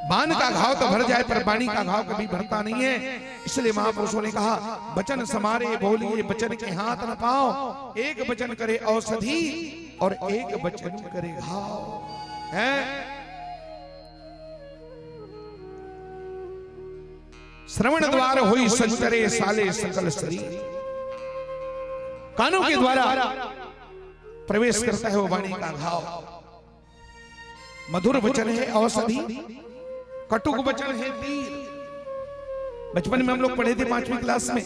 बाण का घाव तो भर जाए, पर वाणी का घाव कभी भरता नहीं है। इसलिए महापुरुषों ने कहा, वचन समारे बोलिए वचन के हाथ न पाओ। एक वचन करे औषधि और एक वचन करे घाव है। श्रवण द्वार हुई संचरे साले सकल शरीर। कानों के द्वारा प्रवेश करता है वो वाणी का घाव। मधुर वचन है औषधि, कटुक वचन है तीर। बचपन में हम लोग पढ़े थे 5वीं क्लास में।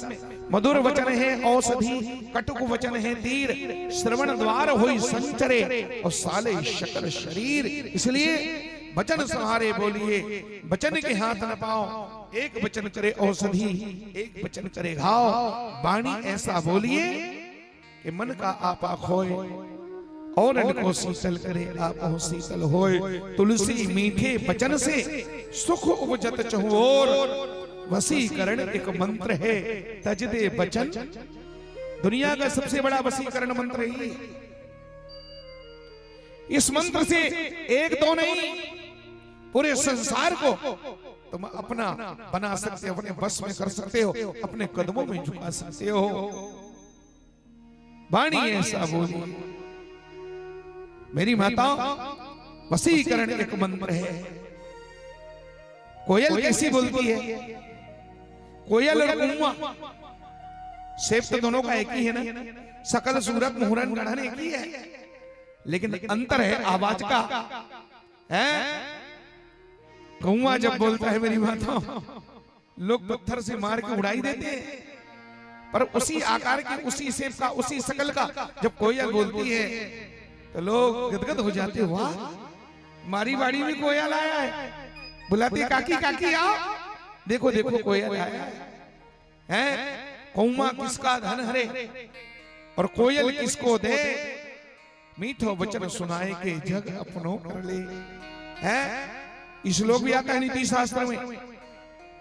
मधुर वचन है औषधि, कटुक वचन है तीर। श्रवण द्वार हुई संचरे और साले शकल शरीर। इसलिए वचन संहारे बोलिए वचन के हाथ न पाओ। एक वचन करे औषधि, एक वचन करे घाव। वाणी ऐसा बोलिए कि मन का आपा खोए और इनको शीतल करे आपो शीतल होए। तुलसी मीठे वचन से सुख उपजत चहुओर। वसीकरण एक मंत्र है, तज दे वचन। दुनिया का सबसे बड़ा वसीकरण मंत्र ही। इस मंत्र से एक दो नहीं, पूरे संसार को तुम अपना बना सकते हो, अपने बस में कर सकते हो, अपने कदमों में झुका सकते हो। वाणी ऐसा बोली। मेरी माता वसीकरण एक मंत्र है। कोयल कैसी बोलती है? कोयल और कौवा शेप तो दोनों का एक ही है ना, सकल सूरत मुहूर्त गढ़न एक ही है, लेकिन अंतर है आवाज का है। कौवा जब बोलता है मेरी माता, लोग पत्थर से मार के उड़ाई देते हैं, पर उसी आकार की, उसी शेप का, उसी शकल का जब कोयल बोलती है तो लोग गदगद हो जाते हैं। वाह, हमारी बाड़ी में कोयल आया है, बुलाती काकी काकी आओ, देखो देखो कोयल आया है। कौवा किसका धन हरे और कोयल किसको दे, मीठो वचन सुनाए के जग अपनो कर ले। है श्लोक भी आता है नीति शास्त्र में,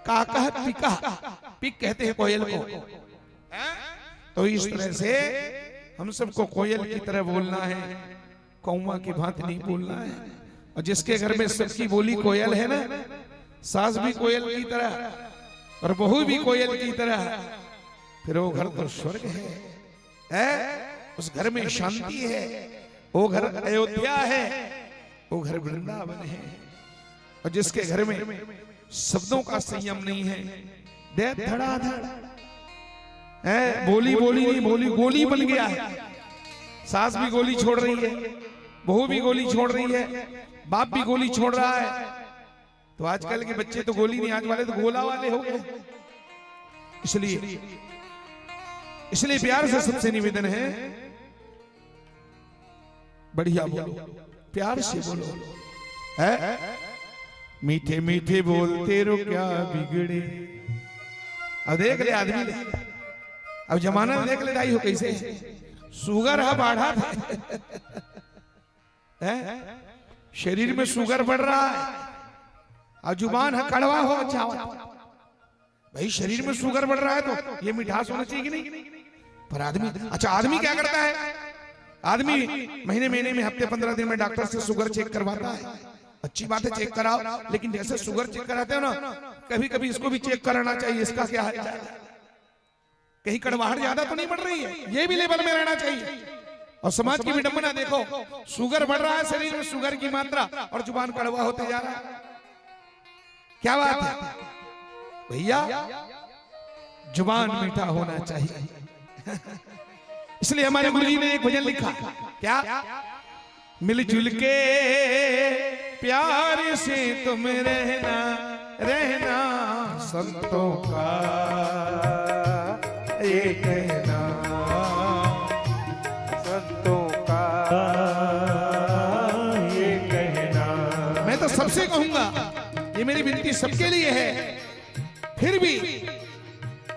काकह पिका, पिक कहते हैं कोयल को। तो इस तरह से हम सबको कोयल की तरह बोलना है, कौवा की भांति नहीं बोलना है। और जिसके घर में सबकी बोली कोयल है ना, सास भी कोयल की तरह और बहू भी कोयल की तरह, फिर वो घर तो स्वर्ग है। उस घर में शांति है, वो घर अयोध्या है, वो घर वृंदावन है। और जिसके घर में शब्दों का संयम नहीं है, दे धड़ाधड़ है, बोली बोली नहीं, बोली गोली बन गया है। सास भी गोली छोड़ रही है, बहू भी गोली छोड़ रही है, बाप भी गोली छोड़ रहा है। तो आजकल के बच्चे तो गोली नहीं, आज वाले तो गोला वाले हो गए। इसलिए प्यार से सबसे निवेदन है, बढ़िया बोलो, प्यार से बोलो। है मीठे मीठे बोलते रो क्या बिगड़े। अब देख ले आदमी ले, अब जमाना देख ले दाई हो कैसे, शुगर है बढ़ा है, शरीर में शुगर बढ़ रहा है, और जुबान है कड़वा हो अच्छा। भाई शरीर में शुगर बढ़ रहा है तो ये मिठास होना चाहिए कि नहीं? पर आदमी, अच्छा आदमी क्या करता है? आदमी महीने महीने में, हफ्ते 15 दिन में डॉक्टर से शुगर चेक करवाता है। अच्छी बात है, चेक कराओ, लेकिन जैसे शुगर चेक कराते हो ना, कभी कभी इसको भी चेक कराना चाहिए, इसका क्या हाल है, कहीं कड़वाहट ज्यादा तो नहीं बढ़ रही है, ये भी लेवल में रहना चाहिए। और समाज की विडंबना देखो, शुगर बढ़ रहा है शरीर में, शुगर की मात्रा, और जुबान कड़वा होते जा रहा है। क्या बात है भैया, जुबान मीठा होना चाहिए। इसलिए हमारे गुरुजी ने एक भजन लिखा, क्या? मिलजुल के प्यार से तुम रहना, रहना संतों का ये कहना, संतों का ये कहना। मैं तो सबसे कहूंगा, ये मेरी विनती सबके लिए है, फिर भी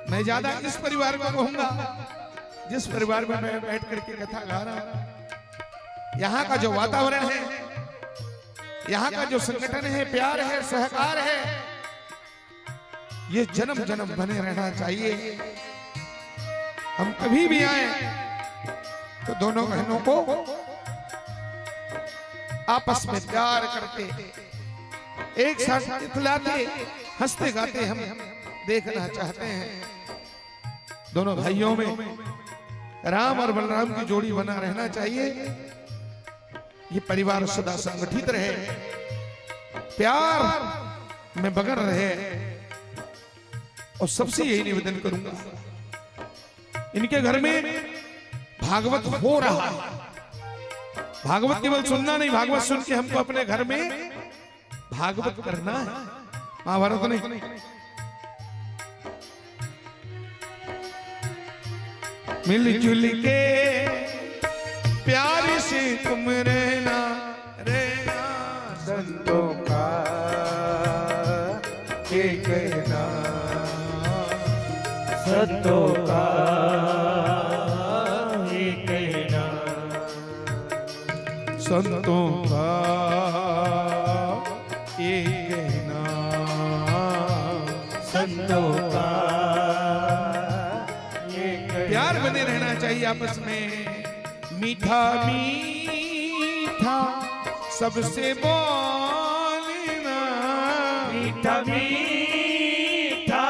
मैं ज्यादा इस परिवार को कहूंगा जिस परिवार में मैं बैठ करके कथा गा रहा हूं। यहाँ का जो वातावरण है, यहाँ का जो संगठन है, प्यार है, सहकार है, ये जन्म जन्म बने रहना चाहिए। हम कभी भी आए तो दोनों बहनों को आपस में प्यार करते, एक साथ इतलाते, हंसते गाते हम देखना चाहते हैं। दोनों भाइयों में राम और बलराम की जोड़ी बना रहना चाहिए। ये परिवार सदा संगठित रहे, प्यार में बगड़ रहे, और सबसे यही निवेदन करूंगा, इनके घर में भागवत हो रहा है। भागवत केवल सुनना नहीं, भागवत सुन के हमको अपने घर में भागवत करना है, महाभारत नहीं। मिलजुल के प्यार से तुम रहना, रहना संतों का ये कहना, संतों का ये कहना, संतों का ये कहना, संतों का ये कहना। प्यार बने रहना चाहिए आपस में, मीठा मीठा सबसे बोलना, मीठा मीठा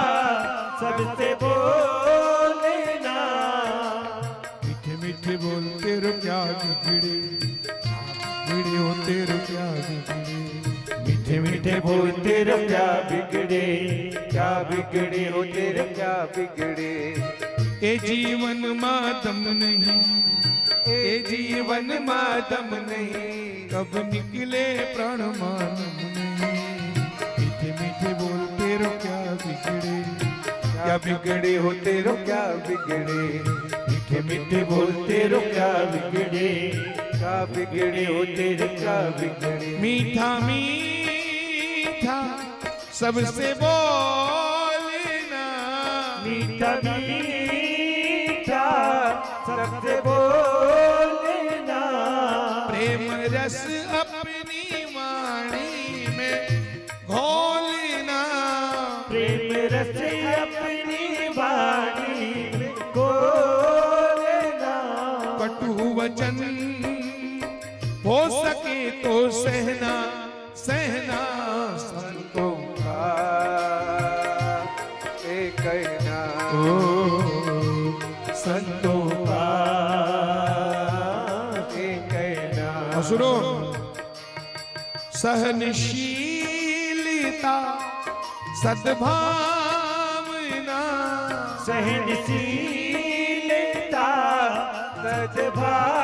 सबसे बोलना, मीठे मीठे बोलते रो क्या बिगड़े, बिगड़े होते तेरे क्या बिगड़े, मीठे मीठे बोल तेरे क्या बिगड़े, क्या बिगड़े हो तेरे क्या बिगड़े। ए जीवन मातम नहीं, ए जीवन मातम नहीं, कब निकले प्राण मानम नहीं। मीठे मीठे बोल तेरे क्या बिगड़े, क्या बिगड़े हो तेरे क्या बिगड़े। मीठे मीठे बोल तेरे क्या बिगड़े, क्या बिगड़े हो तेरे क्या बिगड़े। मीठा मीठा सबसे बोलना, मीठा मीठा सबसे बोलना, प्रेम रस अपनी वाणी में घोलना। प्रेम रस अपनी वाणी में घोलना। कटु वचन हो सके तो सहना, सहना संतों का एक कहना, संतों का एक कहना। असुरो सहनशीलता सद्भावना, सहनशीलता सद्भावना।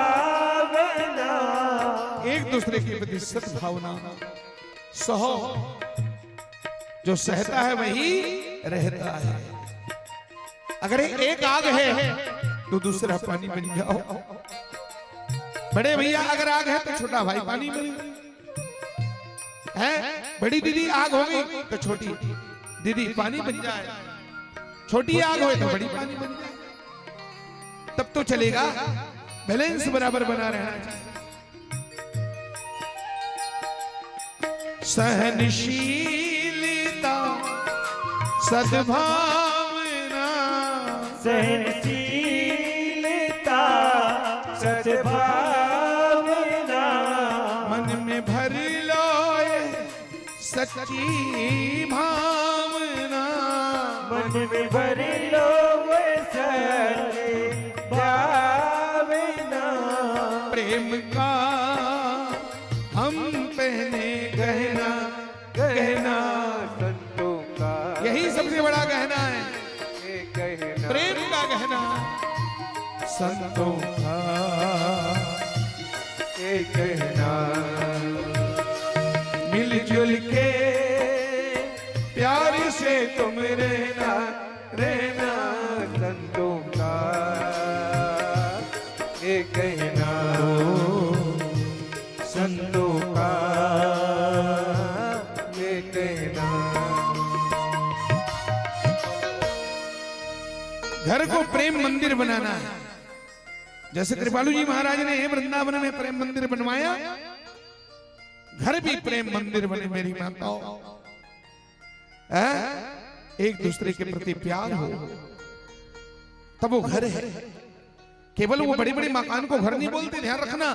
एक दूसरे के प्रति सद्भावना। सहो, जो सहता है वही रहता है। अगर एक आग है तो दूसरा पानी बन जाओ। बड़े भैया अगर आग है तो छोटा भाई पानी बन है। बड़ी दीदी आग हो गई तो छोटी दीदी पानी बन जाए। छोटी आग हो तो बड़ी पानी बन जाए, तब तो चलेगा। बैलेंस बराबर बना रहना चाहिए। सहनशीलता सद्भावना, सहनशीलता सद्भावना। मन में भर लो ये सच्ची भावना। मन में भर लो वो सच्ची भावना। प्रेम का हम पहने गहना, गहना संतों का यही सबसे बड़ा गहना है। एक कहना, प्रेम का गहना संतों का एक कहना। मिलजुल के प्यार से तुम रहना, रहना संतों का एक कहना, संतों का एक कहना। घर को प्रेम मंदिर बनाना है। जैसे कृपालु जी महाराज ने वृंदावन में प्रेम मंदिर बनवाया, घर भी प्रेम मंदिर बने। मेरी माताओं, एक दूसरे के प्रति प्यार हो तब वो घर है। केवल वो बड़ी बड़ी मकान को घर नहीं बोलते, ध्यान रखना।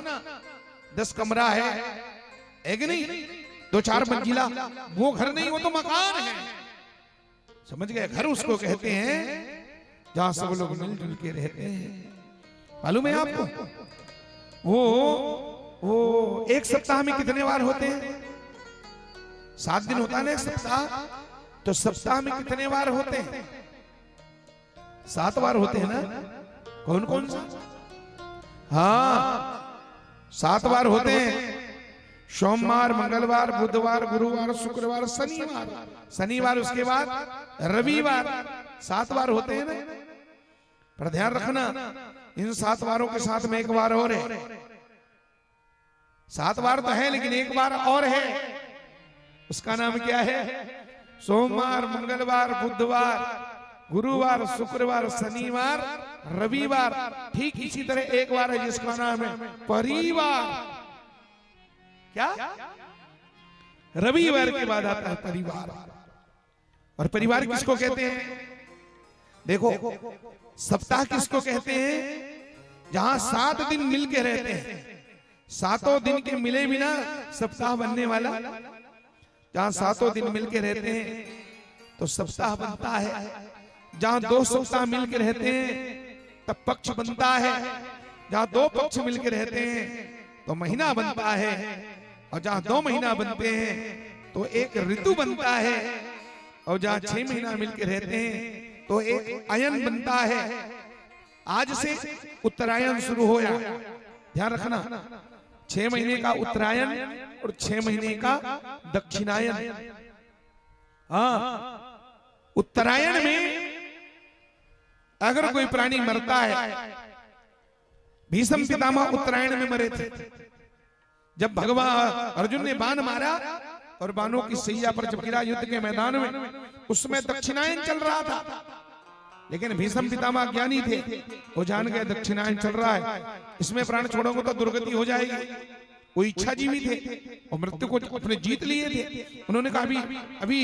10 कमरा है कि नहीं, 2-4 मंजिला, वो घर नहीं, वो तो मकान है। समझ गए? घर उसको कहते हैं जहां सब लोग मिलजुल के रहते हैं। मालूम है आपको वो एक सप्ताह में कितने बार होते हैं? 7 दिन होता है ना एक सप्ताह, तो सप्ताह में कितने बार होते हैं? 7 बार होते हैं ना। कौन कौन सा? हाँ, 7 बार होते हैं। सोमवार, मंगलवार, बुधवार, गुरुवार, शुक्रवार, शनिवार। शनिवार उसके बाद रविवार। 7 बार होते हैं ना। पर ध्यान रखना, इन 7 बारों के साथ में एक बार और है। 7 बार तो है, लेकिन एक बार और है। उसका नाम क्या है? सोमवार, मंगलवार, बुधवार, गुरुवार, शुक्रवार, शनिवार, रविवार। ठीक इसी तरह एक बार है जिसका नाम है परिवार। क्या? रविवार के बाद आता है परिवार। और परिवार किसको कहते हैं? देखो, सप्ताह किसको कहते हैं? जहां 7 दिन मिलके रहते हैं। 7 दिन के मिले बिना सप्ताह बनने वाला। जहां 7 दिन मिलके रहते हैं तो सप्ताह बनता है। जहां 2 सप्ताह मिलके रहते हैं तब पक्ष बनता है। जहां 2 पक्ष मिलके रहते हैं तो महीना बनता है। और जहां 2 महीना बनते हैं तो एक ऋतु बनता है, और जहां 6 महीना मिलकर रहते हैं तो एक अयन बनता है। आज से उत्तरायण शुरू होया, ध्यान रखना, 6 महीने का उत्तरायण और 6 महीने का दक्षिणायन। हाँ, उत्तरायण में अगर कोई प्राणी मरता है, भीष्म पितामह उत्तरायण में मरे थे। जब भगवान अर्जुन ने बाण मारा और बाणों की सैया पर जब गिरा युद्ध के मैदान में, उसमें दक्षिणायन चल रहा था। लेकिन भीष्म पितामह ज्ञानी थे, वो जान गए दक्षिणायन चल रहा है, इसमें प्राण छोड़ोगे तो दुर्गति हो जाएगी। वो इच्छाजीवी थे और मृत्यु को अपने जीत लिए थे। उन्होंने कहा अभी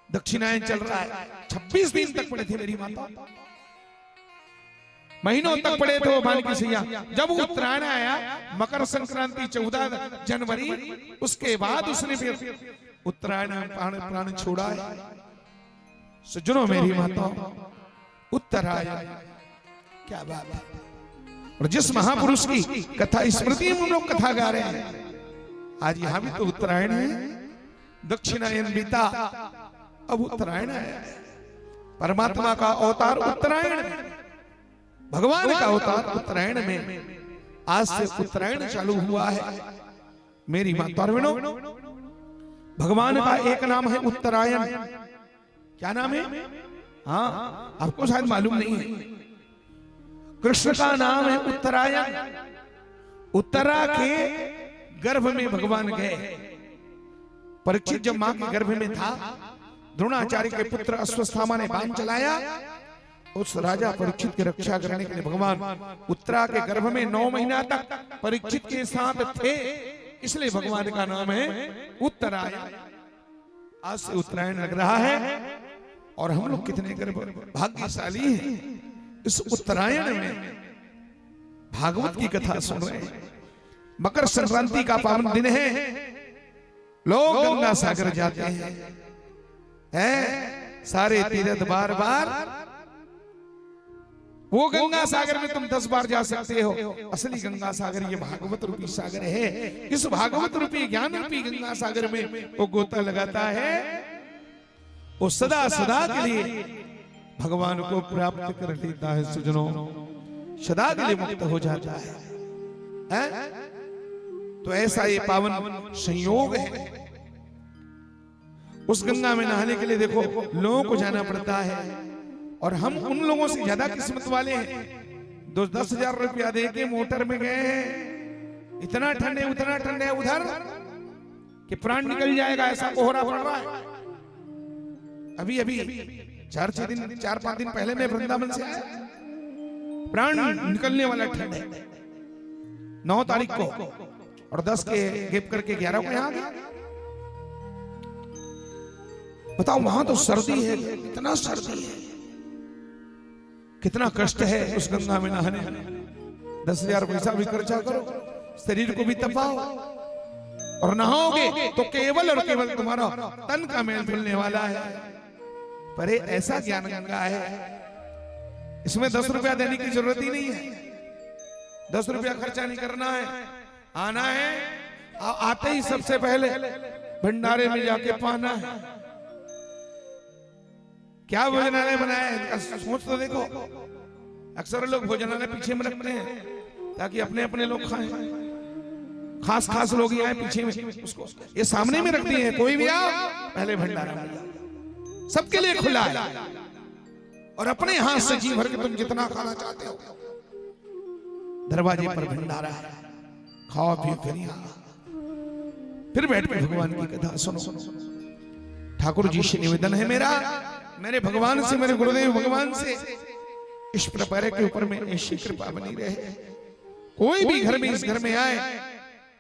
दक्षिणायन चल रहा है। 26 दिन तक पड़े थे मेरी माता, महीनों तक पड़े थे वो बाण की सैया। जब उत्तरायण आया, मकर संक्रांति 14 जनवरी, उसके बाद उसने फिर उत्तरायण में प्राण छोड़ा है। सज्जनों, मेरी माता, उत्तरायण क्या बात है। और जिस महापुरुष की कथा स्मृति में हम लोग कथा गा रहे हैं, आज यहां भी तो उत्तरायण है। दक्षिणायन बीता, अब उत्तरायण आया है। परमात्मा का अवतार उत्तरायण में, भगवान का अवतार उत्तरायण में। आज से उत्तरायण चालू हुआ है। मेरी माता और बहनों, भगवान का एक नाम है उत्तरायण। क्या नाम है? हाँ, आपको शायद मालूम नहीं है। कृष्ण का नाम है उत्तरायण। उत्तरा के गर्भ में भगवान गए। परीक्षित जब मां के गर्भ में था, द्रोणाचार्य के पुत्र अश्वत्थामा ने बाण चलाया। उस राजा परीक्षित की रक्षा करने के लिए भगवान उत्तरा के गर्भ में 9 महीना तक परीक्षित के साथ थे, इसलिए भगवान का नाम है उत्तरायण। आज से उत्तरायण लग रहा है और हम लोग कितने भाग्यशाली हैं, इस उत्तरायण में भागवत की कथा सुन रहे हैं। मकर संक्रांति का पावन दिन है। लोग गंगा सागर जाते हैं, सारे तीर्थ बार बार। वो गंगा सागर में तुम 10 बार जा सकते हो। असली गंगा सागर ये भागवत रूपी सागर है। इस भागवत रूपी ज्ञान रूपी गंगा सागर में वो गोता लगाता है, वो सदा सदा के लिए भगवान को प्राप्त कर लेता है। सुजनों, सदा के लिए मुक्त हो जाता है। तो ऐसा ये पावन संयोग है। उस गंगा में नहाने के लिए देखो लोगों को जाना पड़ता है, और हम उन लोगों से ज्यादा किस्मत वाले हैं। 10,000 रुपया दे के मोटर में गए हैं। इतना ठंड है, उतना ठंड है उधर कि प्राण निकल जाएगा, ऐसा कोहरा पड़ रहा है। अभी 4-5 दिन पहले मैं वृंदावन से आया, प्राण निकलने वाला ठंड है। 9 तारीख को, और 10 के गेप करके 11 को यहाँ गया। बताओ, वहां तो सर्दी है, इतना सर्दी है, कितना कष्ट है उस गंगा में नहाने में। 10,000 पैसा भी खर्चा करो, शरीर को भी तपाओ, और नहाओगे तो केवल और केवल तुम्हारा तन का मैल धुलने वाला है। पर ऐसा ज्ञान गंगा है, इसमें 10 रुपया देने की जरूरत ही नहीं है। 10 रुपया खर्चा नहीं करना है, आना है, आते ही सबसे पहले भंडारे में जाके पाना है। क्या भोजनालय बनाया है, सोच तो देखो। अक्सर लोग भोजनालय पीछे में रखते हैं ताकि अपने अपने लोग खाएं। खास लोग ही आए पीछे में, उसको ये सामने में रख दिए हैं। कोई भी आओ, पहले भंडारा में जाओ, सबके लिए खुला है। और अपने हाथ से जी भर के तुम जितना खाना चाहते हो, दरवाजे पर भंडारा है, खाओ पियो, फिर बैठ के भगवान की कथा सुनो। ठाकुर जी से निवेदन है मेरे भगवान से, मेरे गुरुदेव भगवान से, इस प्रकार के ऊपर में ऐसी कृपा बनी रहे। कोई भी घर में इस घर में आए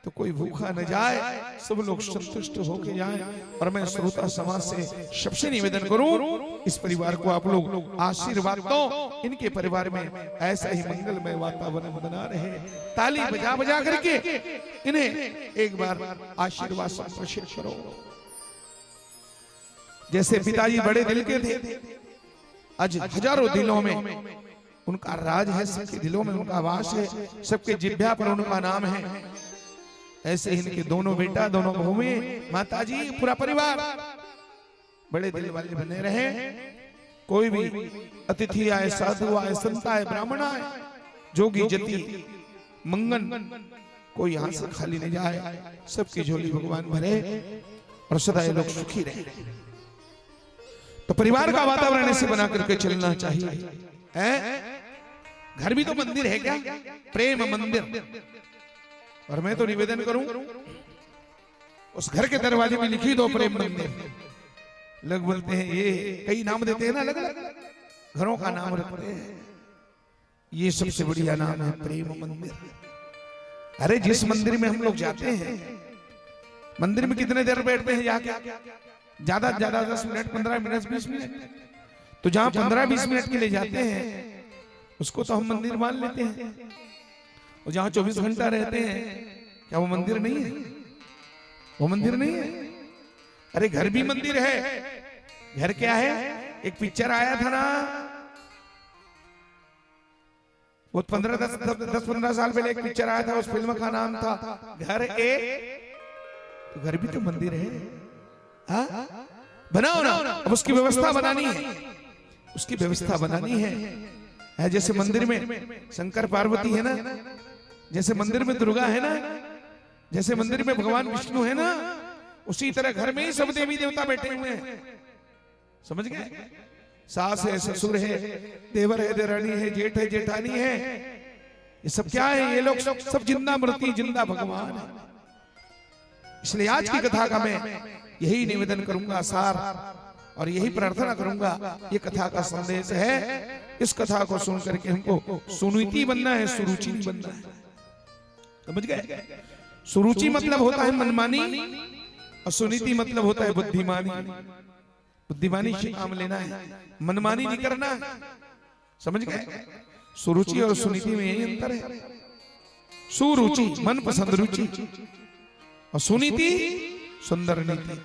तो कोई भूखा न जाए, सब लोग संतुष्ट होके जाएं। और मैं श्रोता समाज से सबसे निवेदन करूं, इस परिवार को आप लोग आशीर्वाद दो। इनके परिवार में ऐसा ही मंगलमय वातावरण बना रहे। ताली बजा बजा करके इन्हें एक बार आशीर्वाद संप्रेषित करो। जैसे पिताजी बड़े दिल के थे, आज हजारों दिलों में उनका राज है, सबके दिलों में उनका वास है, सबके जिह्वा पर उनका नाम है। ऐसे ही इनके दोनों बेटा, दोनों बहुएं, माताजी, पूरा परिवार बड़े दिल वाले बने रहे। कोई भी अतिथि आए, साधु आए, संत आए, ब्राह्मण आए, जोगी जति मंगन, कोई यहां से खाली नहीं जाए, सबकी झोली भगवान भरे और सदा ये लोग सुखी रहे। तो परिवार का वातावरण ऐसे बना करके चलना चाहिए। घर भी तो मंदिर है क्या? प्रेम मंदिर। और मैं तो निवेदन करूं, उस घर के दरवाजे में लिखी दो प्रेम मंदिर। लोग बोलते हैं, ये कई नाम देते हैं ना, अलग अलग घरों का नाम रखते हैं। ये सबसे बढ़िया नाम है प्रेम मंदिर। अरे जिस मंदिर में हम लोग जाते हैं, मंदिर में कितने देर बैठते हैं जाके? ज्यादा से ज्यादा 10 मिनट, 15 मिनट, 20 मिनट। तो जहां 15-20 मिनट के लिए जाते हैं उसको तो हम मंदिर मान लेते हैं। और जहां 24 घंटा रहते हैं, क्या वो मंदिर नहीं है? वो मंदिर नहीं है। अरे घर भी मंदिर है। घर क्या है? एक पिक्चर आया था ना, वो 10-15 साल पहले एक पिक्चर आया था, उस फिल्म का नाम था घर एक। तो घर भी तो मंदिर है। हाँ, बनाओ ना। अब उसकी व्यवस्था बनानी है, उसकी व्यवस्था बनानी है। जैसे मंदिर में शंकर पार्वती है ना, जैसे मंदिर में दुर्गा है ना, जैसे मंदिर में भगवान विष्णु है ना, उसी तरह घर में ही सब देवी देवता बैठे हुए हैं। समझ गए? सास है, ससुर है, देवर है, देरानी है, जेठ है, जेठानी है। ये सब क्या है? ये लोग सब जिंदा मूर्ति, जिंदा भगवान है। इसलिए आज की कथा का मैं यही निवेदन करूंगा सार, और यही प्रार्थना करूंगा। ये कथा का संदेश है। इस कथा को सुन करके हमको सुनीति बनना है, सुरुचि नहीं बनना है। समझ गए? सुरुचि मतलब होता है मनमानी, और सुनीति मतलब होता है बुद्धिमानी। बुद्धिमानी से काम लेना है, मनमानी नहीं करना है। समझ गए? सुरुचि और सुनीति में यही अंतर है। सुरुचि मन पसंद रुचि, और सुनीति सुंदर नीति।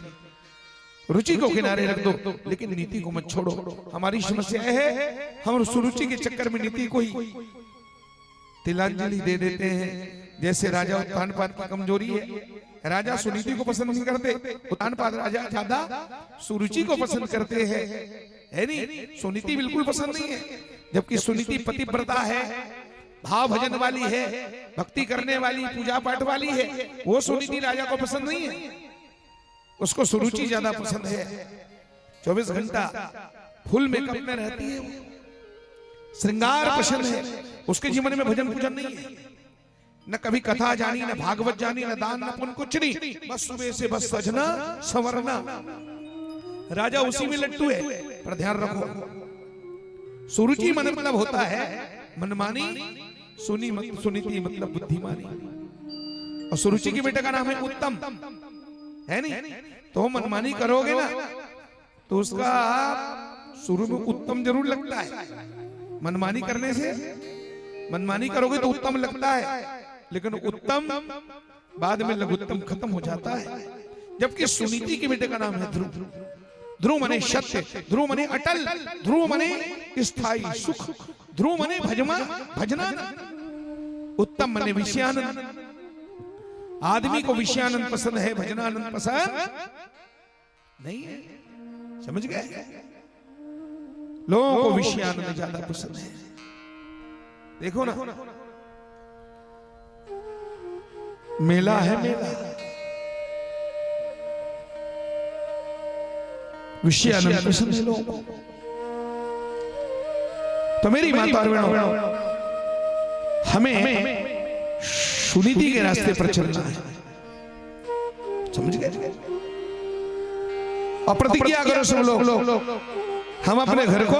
रुचि को किनारे रख दो, लेकिन नीति को मत छोड़ो। हमारी समस्या है, हम सुरुचि के चक्कर में नीति को ही तिलांजलि दे देते हैं। जैसे राजा उत्तानपाद की कमजोरी है, राजा सुनीति को पसंद नहीं करते, उत्तानपाद राजा ज्यादा सुरुचि को पसंद करते हैं, है नहीं? सुनीति बिल्कुल पसंद नहीं है। जबकि सुनीति पतिव्रता है, भाव भजन वाली है, भक्ति करने वाली, पूजा पाठ वाली है। वो सुनीति राजा को पसंद नहीं है, उसको सुरुचि ज्यादा पसंद है। 24 घंटा फुल मेकअप में रहती है, श्रृंगार पसंद है। उसके जीवन में भजन पूजन नहीं है, न कभी कथा जानी, न भागवत जानी, न दान, न पुण्य, कुछ नहीं। बस सुबह से बस सजना संवरना। राजा उसी में लट्टू है। पर ध्यान रखो, सुरुचि मन मतलब होता है मनमानी, सुनीति मतलब बुद्धिमानी। और सुरुचि के बेटे का नाम है उत्तम, है नहीं? तो मनमानी करोगे ना, तो उसका शुरू में उत्तम जरूर लगता है। मनमानी करने से, मनमानी करोगे तो उत्तम लगता है, लेकिन उत्तम बाद में लघुत्तम खत्म हो जाता है। जबकि सुनीति के बेटे का नाम है ध्रुव। ध्रुव मने सत्य, ध्रुव मने अटल, ध्रुव मने स्थायी सुख, ध्रुव मने भजनानंद, उत्तम मने विषयानंद। आदमी को विषयानंद पसंद है, भजनानंद पसंद नहीं है। समझ गए? लोगों को विषयानंद ज्यादा पसंद है। देखो ना, मेला है, मेला विषयानंद पसंद है लोगों को। तो मेरी माता और बहनों, हमें सुनीति के रास्ते पर चलना है। समझ गए? और प्रतिज्ञा करो सब लोग, हम अपने घर को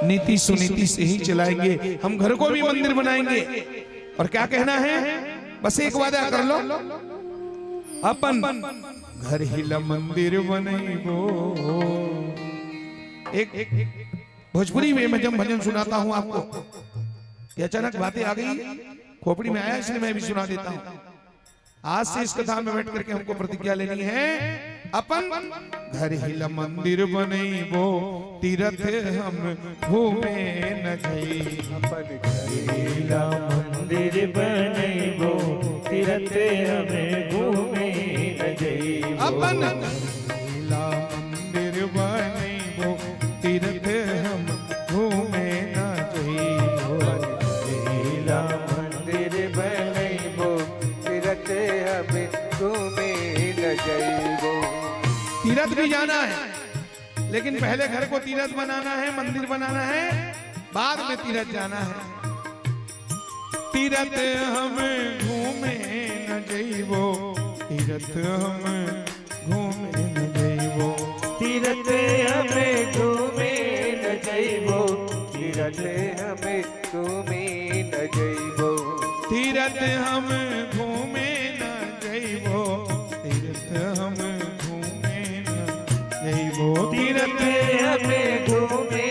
नीति सुनीति से ही चलाएंगे। हम घर को भी मंदिर बनाएंगे। और क्या कहना है? बस एक वादा कर लो, अपन घर ही ला मंदिर बनेगो। एक भोजपुरी में मैं जब भजन सुनाता हूं आपको, ये अचानक बातें आ गई, खोपड़ी में आया, इसलिए मैं भी सुना देता हूं। आज से इस कथा में बैठ करके हमको प्रतिज्ञा लेनी है, अपन घर ही ला मंदिर बनेबो, तीर्थ हम घूमे न जाई। अपन घर ही ला मंदिर बनेबो, तीरथ हमें घूमे न जइबो अपन लीला मंदिर बनैबो तीर्थ हम घूमे न जइबो लीला मंदिर बनैबो तीरथ हमें घूमे न जइबो तीरथ भी जाना है, लेकिन पहले घर को तीरथ बनाना है, मंदिर बनाना है, बाद में तीरथ जाना है। तीरथ हम घूमे न जइबो, तीरथ हम घूमे न जइबो, तीरथ हमें घूमे न जइबो तीरथ हमें घूमे न जइबो तीरथ हम घूमे न जइबो, तीरथ हम घूमे न जइबो, तीरथ हमें घूमे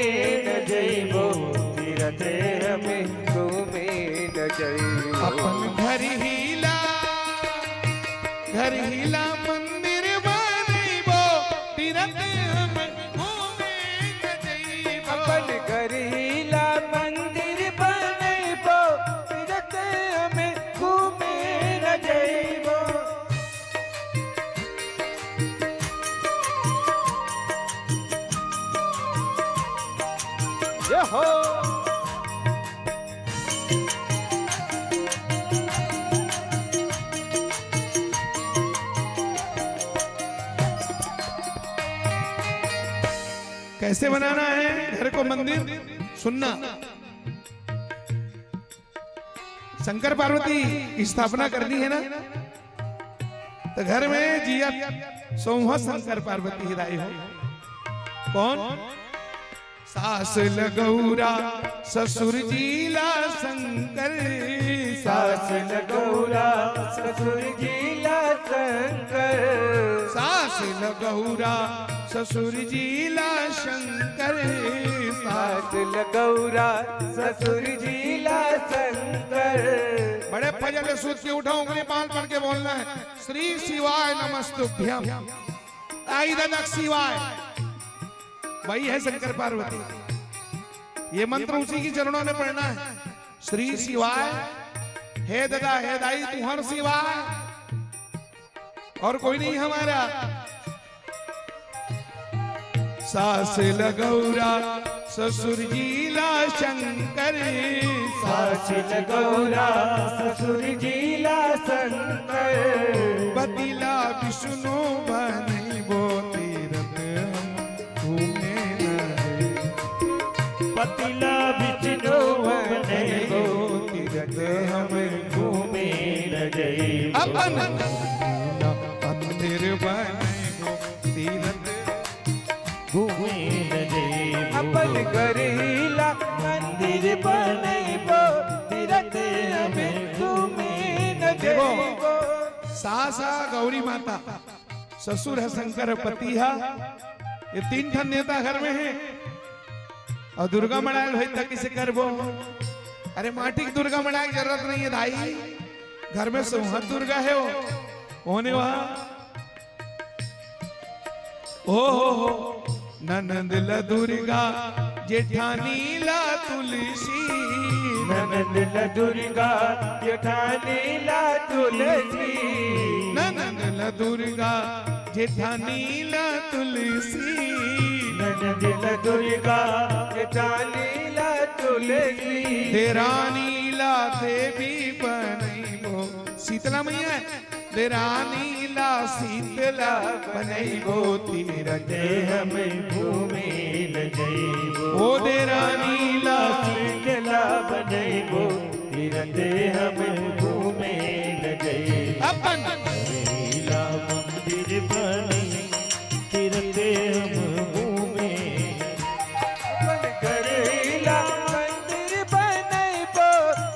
न जइबो तीरथ हमें घूमे न जइबो अपन घर हिला मंदिर बनइबो, तीरथ हम घूमे न जइबो। अपन घर हिला मंदिर बनइबो तीरथ हमें घूमे न जइबो जय हो कैसे बनाना है घर को मंदिर? सुनना, शंकर पार्वती की स्थापना करनी है ना, तो घर में जिया सोमह शंकर पार्वती हिराई हो। कौन? सास लगौरा ससुर जीला शंकर, सास लगौरा ससुर जीला शंकर सास लगौरा ससुर जीला शंकर, सास लगौरा ससुर जीला शंकर बड़े फजल सूत के उठाओ, उंगली पाल पढ़ के बोलना है, श्री शिवाय नमस्तुभ्यम, आई दनक शिवाय। वही है शंकर पार्वती। ये मंत्र उसी की चरणों में पढ़ना है। श्री शिवाय, हे ददा हे दाई तुहर शिवाय, और कोई नहीं हमारा। सास लगौरा ससुर जीला शंकर, सास लगौरा ससुर जीला शंकर बतिला विष्णु बनइबो तीरथ हम घूमे न जइबो, पतिला विष्णु बनइबो तीरथ हम घूमे न जइबो अपन मंदिर बनइबो तीरथ घूमे न जइबो अपन घर हिला मंदिर बनइबो तीरथ हमें घूमे न जइबो सास है गौरी माता, ससुर है शंकर, पति है, ये तीन ठन नेता घर में है। और दुर्गा मनायल भाई तक किसे करबो? अरे माटी की दुर्गा मनाए की जरूरत नहीं है भाई, घर में सोहत दुर्गा है वो होने वहां। हो ननंद ला दुर्गा जेठानी ला तुलसी, ननद ला दुर्गा जेठानी ला तुलसी ननंद ला दुर्गा जेठानी ला तुलसी, ननद ला दुर्गा जेठानी ला तुलसी देरानी ला देवी बनइबो शीतला मैया, देरानी ला शीतला बनइबो तीरथ हमें घूमे न जइबो ओ देरानी ला शीतला बनइबो तीरथ हमें घूमे न जइबो अपन लीला मंदिर बनी तीरथ हम घूमे अपन करेला मंदिर बनइबो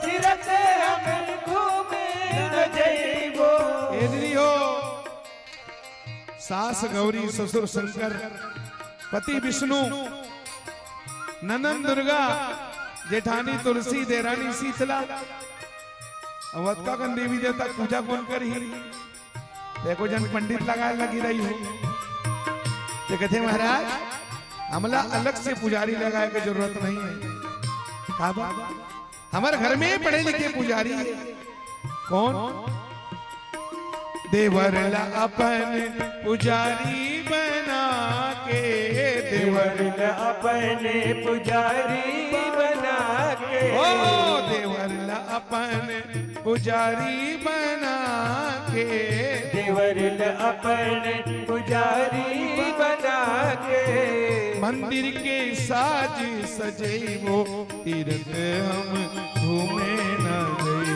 तीरथ हम घूमे न जइबो एदरी हो। सास गौरी ससुर शंकर, पति विष्णु, ननंद दुर्गा, जेठानी तुलसी, देरानी शीतला, अवधका कन देवी देवता पूजा कौन कर ही? देखो जन पंडित लगाए लगी रही हो, तो कहते महाराज हमला अलग से पुजारी लगाए की जरूरत नहीं है। कहा हमारे घर में पढ़े लिखे पुजारी है। कौन? देवरला अपन पुजारी बना के, देवरला अपने पुजारी बना के, ओ देवरला अपन पुजारी बना के, देवरला अपने पुजारी बना के, मंदिर के साज सजैबो तीर्थ हम घूमे न गई,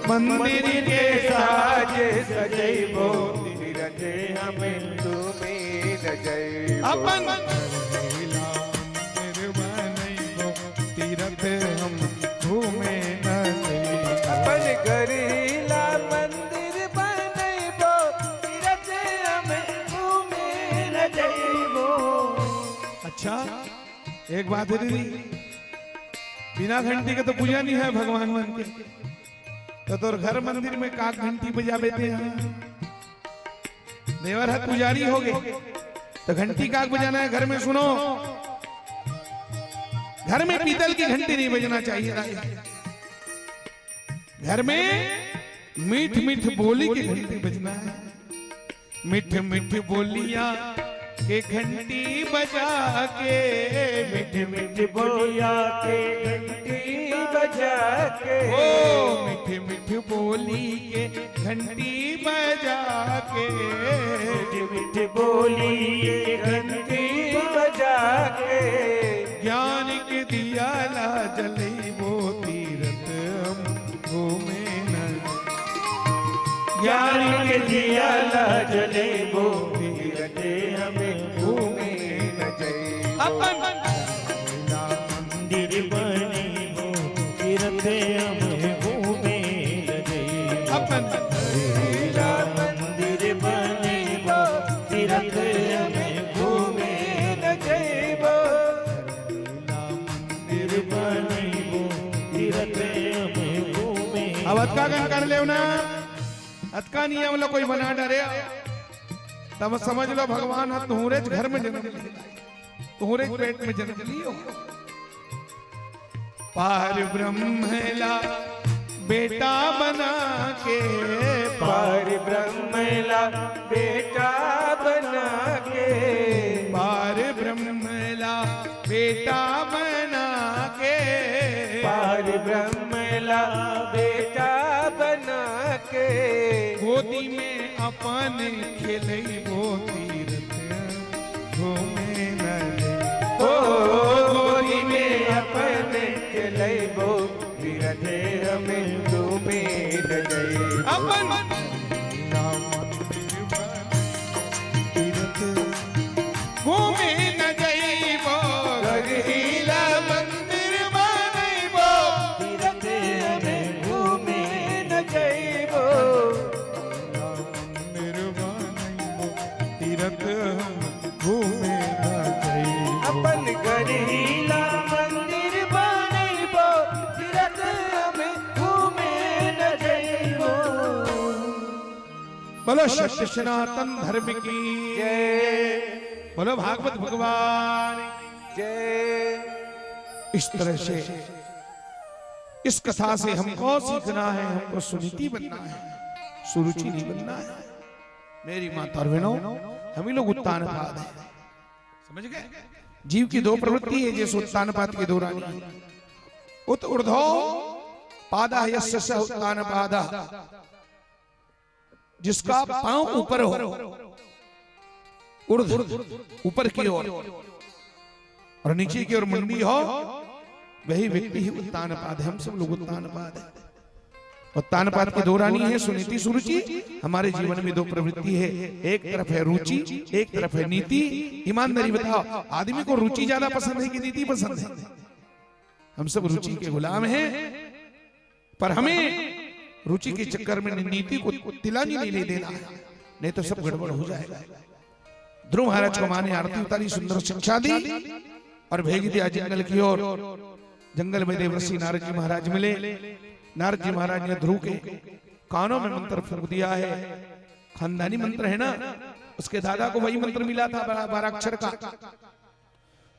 मंदिर के साज सजैबो तीरथ हमें तुमे न जैबो, अपन घरेला मंदिर बनैबो तीर्थ हम घूमे न गई, अपन घरेला मंदिर बनैबो तीरथ हमें तुमे न जैबो। अच्छा एक बात है दीदी, बिना घंटी के तो पूजा नहीं है भगवान मन के, तो तोर घर मंदिर में काक घंटी बजा देते हैं, देवर है पुजारी हो गए तो घंटी काक बजाना है घर में। सुनो, घर में पीतल की घंटी नहीं बजना चाहिए, घर में मीठ मीठ बोली की घंटी बजना है, मीठ मीठ बोलियां के घंटी बजा के, मीठ मीठ बोलिया के घंटी बजा के, ओ मीठ मीठ बोली के घंटी बजा के, मीठ मीठ बोली के घंटी बजा के, ज्ञान के दिया ला जले वो तीरथ हम घूमे न, ज्ञान के दिया ला जले वो तीरथ हमें घूमे न जैबो, अपन मंदिर बने वो तीरथ हमें घूमे न जैबो, अपन घरेला मंदिर बने वो तीरथ हमें घूमे न जैबो, मंदिर बने वो तीरथ हमें घूमे। अब अतका गन कर ले ना, अतका नियम लो कोई बना डरे तब समझ लो भगवान है तुम्हारे घर में जन्म लिया, तुम्हारे पेट में जन्म लियो। पार ब्रह्मला बेटा बना के, पार ब्रह्मला बेटा बना के, पार ब्रह्मला बेटा बना के, पार ब्रह्मला बेटा बना के, गोदी में अपन खेलै वो तीरथ घूमे न गई, ओ गोदी में अपने चलैबो तीरथ हमें घूमे न जैबो, अपन तीरथ घूमे न जइबो, घरेला मंदिर बनैबो तीरथ हमें घूमे न जैबो, मंदिर बनैबो तीरथ हम घूमे न जइबो, अपन घरेला मंदिर बनैबो तीरथ हमें घूमे न जैबो। बोलो सत्य सनातन धर्म की जय बोलो भागवत भगवान। जय। इस तरह से इस कथा से हमको सीखना है, हमको सुनीति बनना है, सुरुचि नहीं बनना है। मेरी माता और बहनों, हम ही लोग उत्तानपाद है, समझ गए? जीव की दो प्रवृत्ति है, जैसे उत्तानपाद की दो रानी। उत ऊर्ध्व पादा यस्य स उत्तानपादा, जिसका पांव ऊपर हो, ऊर्ध्व ऊपर की ओर, और नीचे की ओर मुंडी हो, वही व्यक्ति ही उत्तानपाद है। हम सब लोग उत्तानपाद है। उत्तानपाद की दो रानी है, सुनीति सुरुचि। हमारे जीवन में दो प्रवृत्ति है, एक तरफ है रुचि, एक तरफ है नीति। ईमानदारी बताओ, आदमी को रुचि ज्यादा पसंद है कि नीति पसंद है? हम सब रुचि के गुलाम हैं, पर हमें रुचि के चक्कर में नीति को तिलानी नहीं ले देना, नहीं तो सब गड़बड़ हो जाएगा। ध्रुव महाराज को मां ने आरती उतारी, सुंदर शिक्षा दी और भेज दिया जंगल की ओर। जंगल में देवर्षि नारद जी महाराज मिले। नारद जी महाराज ने ध्रुव के कानों में मंत्र फूंक दिया है, खानदानी मंत्र है ना, उसके दादा को वही मंत्र मिला था 12 अक्षर का,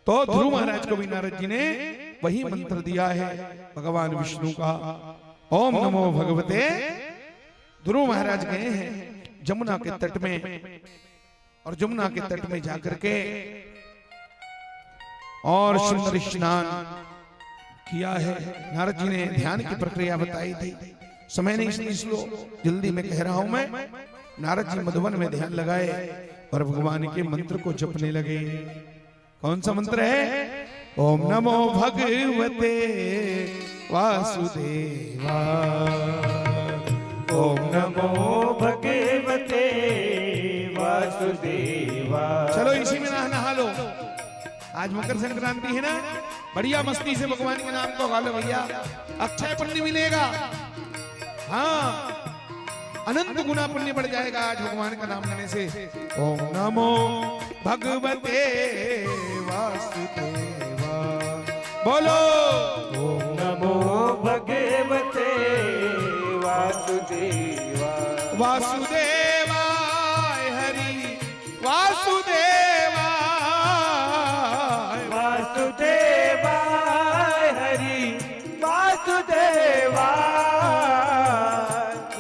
तो ध्रुव महाराज को भी नारद जी ने वही मंत्र दिया है भगवान विष्णु का। ओम नमो भगवते। ध्रुव महाराज गए हैं जमुना के तट में, और जमुना के तट में जाकर के और सुंदर स्नान किया है। नारद जी ने ध्यान की प्रक्रिया बताई थी, समय नहीं इसलिए जल्दी में कह रहा हूं मैं। नारद जी मधुवन में ध्यान लगाए और भगवान के मंत्र को जपने लगे। कौन सा मंत्र है? ओम नमो भगवते वासुदेवा, ओम नमो भगवते वासुदेवा। चलो इसी में नहा लो। आज मकर संक्रांति है ना, बढ़िया मस्ती से भगवान के नाम को गा लो भैया, अक्षय पुण्य मिलेगा। हाँ, अनंत गुना पुण्य बढ़ जाएगा आज भगवान का नाम लेने से। ओम नमो भगवते वासुदेवा, बोलो ओम नमो भगवते वासुदेवा। वासुदेवाय हरि वासुदेवाय, वासुदेवाय हरि वासुदेवाय,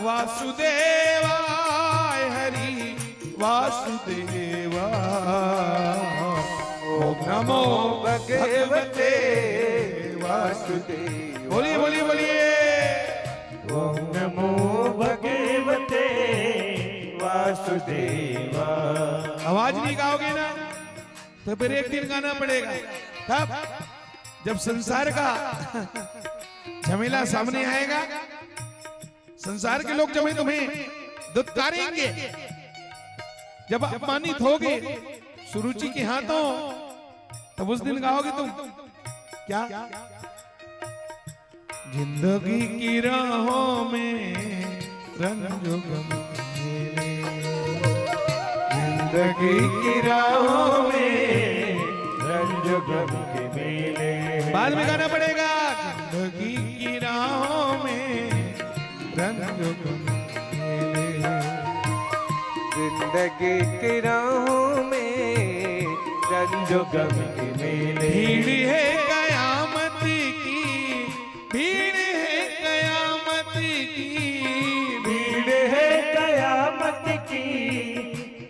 वासुदेवाय हरि वासुदेवा। ओम नमो भगवते वासुदेवा। बोलिए बोलिए बोलिए। ओम नमो भगवते वासुदेवा। आवाज नहीं गाओगे ना तो फिर एक दिन गाना पड़ेगा। तब जब संसार का झमेला सामने आएगा, संसार के लोग जब तुम्हें दुत्कारेंगे, जब अपमानित होगे सुरुचि के हाथों, तब उस दिन गाओगे तुम क्या? जिंदगी की राहों में रंजो गम मेरे, जिंदगी की राहों में रंजो गम के मेले। बाद में गाना पड़ेगा। जिंदगी की राहों में रंजो गम मेरे, जिंदगी की राहों में रंजो गम के मेले। भीड़ है कयामत की, भीड़ है कयामत की, भीड़ है कयामत की,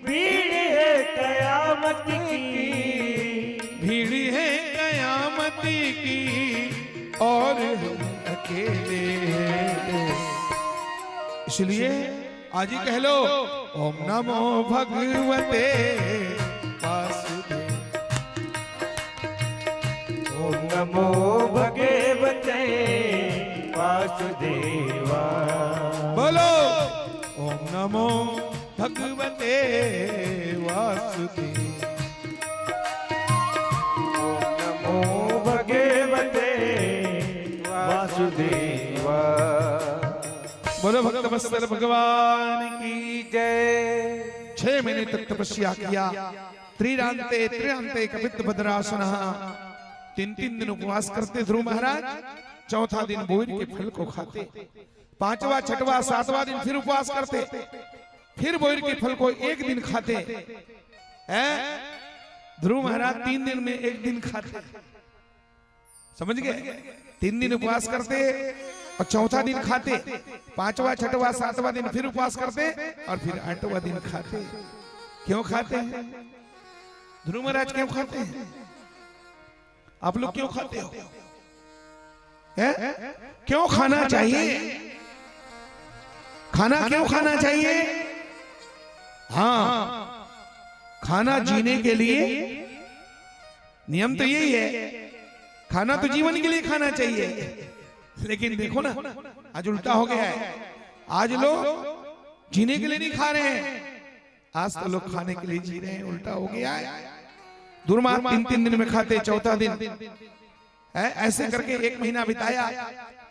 भीड़ है कयामत की, भीड़ है कयामत की, और हम अकेले हैं। इसलिए आज ही कह लो ओम नमो भगवते वासुदेव। ओम नमो भगवते वासुदेवा। बोलो ओम नमो भगवते वासुदेव। ओम नमो भगवते वासुदेवा। बोलो भक्त वत्सल भगवान की जय। 6 महीने तक तपस्या किया। त्रिरांते त्रियांते कपित भद्रासन, 3 दिन उपवास करते ध्रुव महाराज। चौथा दिन बोर के फल को खाते, 5वां 6वां 7वां दिन फिर उपवास करते, फिर बोर के फल को एक दिन खाते। ध्रुव महाराज 3 दिन में एक दिन खाते, समझ गए? 3 दिन उपवास करते और चौथा दिन खाते, 5वां 6वां 7वां दिन फिर उपवास करते और फिर 8वां दिन खाते। क्यों खाते हैं ध्रुव महाराज? क्यों खाते हैं? आप लोग क्यों खाते हो? क्यों खाना चाहिए? खाना क्यों खाना चाहिए? हाँ, खाना जीने के लिए नियम तो यही है। खाना तो जीवन के लिए खाना चाहिए, लेकिन देखो ना आज उल्टा हो गया है। आज लोग जीने के लिए नहीं खा रहे हैं, आज तो लोग खाने के लिए जी रहे हैं। उल्टा हो गया है। दुर्मार्ग 3 दिन में खाते, चौथा दिन ऐसे करके 1 महीना बिताया।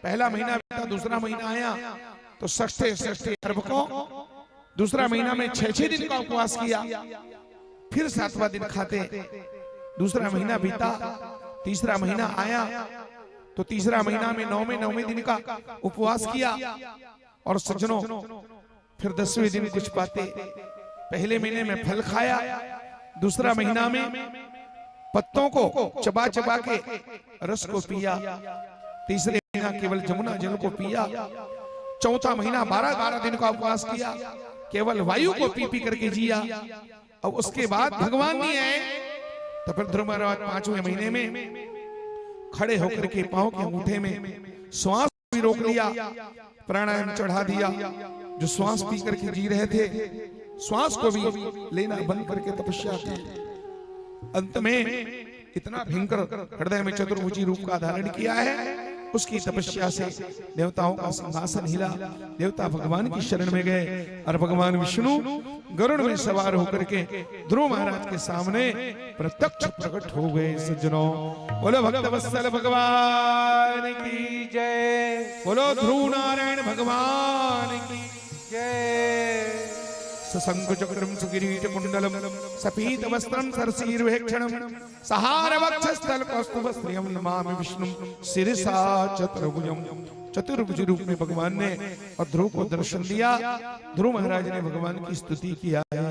पहला महीना बीता, दूसरा महीना आया तो षष्ठे अर्भ को दूसरा महीना में 6 दिन का उपवास किया, फिर 7वां दिन खाते। दूसरा महीना बीता, तीसरा महीना आया तो तीसरा महीना में 9वें दिन का उपवास किया। और सज्जनों फिर 10वें दिन कुछ पाते। पहले महीने में फल खाया, दूसरा महीना में पत्तों को चबा चबा के रस को पिया, तीसरे महीना केवल जमुना जल को पिया, चौथा महीना 12 दिन का उपवास किया। केवल वायु को पी पी करके जिया। अब उसके बाद भगवान नहीं आए तो फिर ध्रुव महाराज 5वें महीने में खड़े होकर के पांव के अंगूठे में श्वास भी रोक लिया, प्राणायाम चढ़ा दिया। जो श्वास पी करके जी रहे थे श्वास को भी लेना बंद करके तपस्या की। अंत में इतना भयंकर हृदय में चतुर्भुजी रूप का धारण किया है। उसकी तपस्या से देवताओं का सिंहासन हिला, देवता भगवान की शरण में गए और भगवान विष्णु गरुड़ में सवार होकर के ध्रुव महाराज के सामने प्रत्यक्ष प्रकट हो गए। सज्जनों, बोलो भक्त वत्सल भगवान की जय, बोलो ध्रुव नारायण भगवान की जय। सशंख चक्रम सुकिरीट कुंडलम सपीत वस्त्रम सरसीरुहेक्षणम सहार वक्षस्थल कौस्तुभ श्रियम नमामि विष्णु शिरसा चतुर्भुजम। चतुर्भुज रूप में भगवान ने और ध्रुव को दर्शन दिया। ध्रुव महाराज ने भगवान की स्तुति किया है।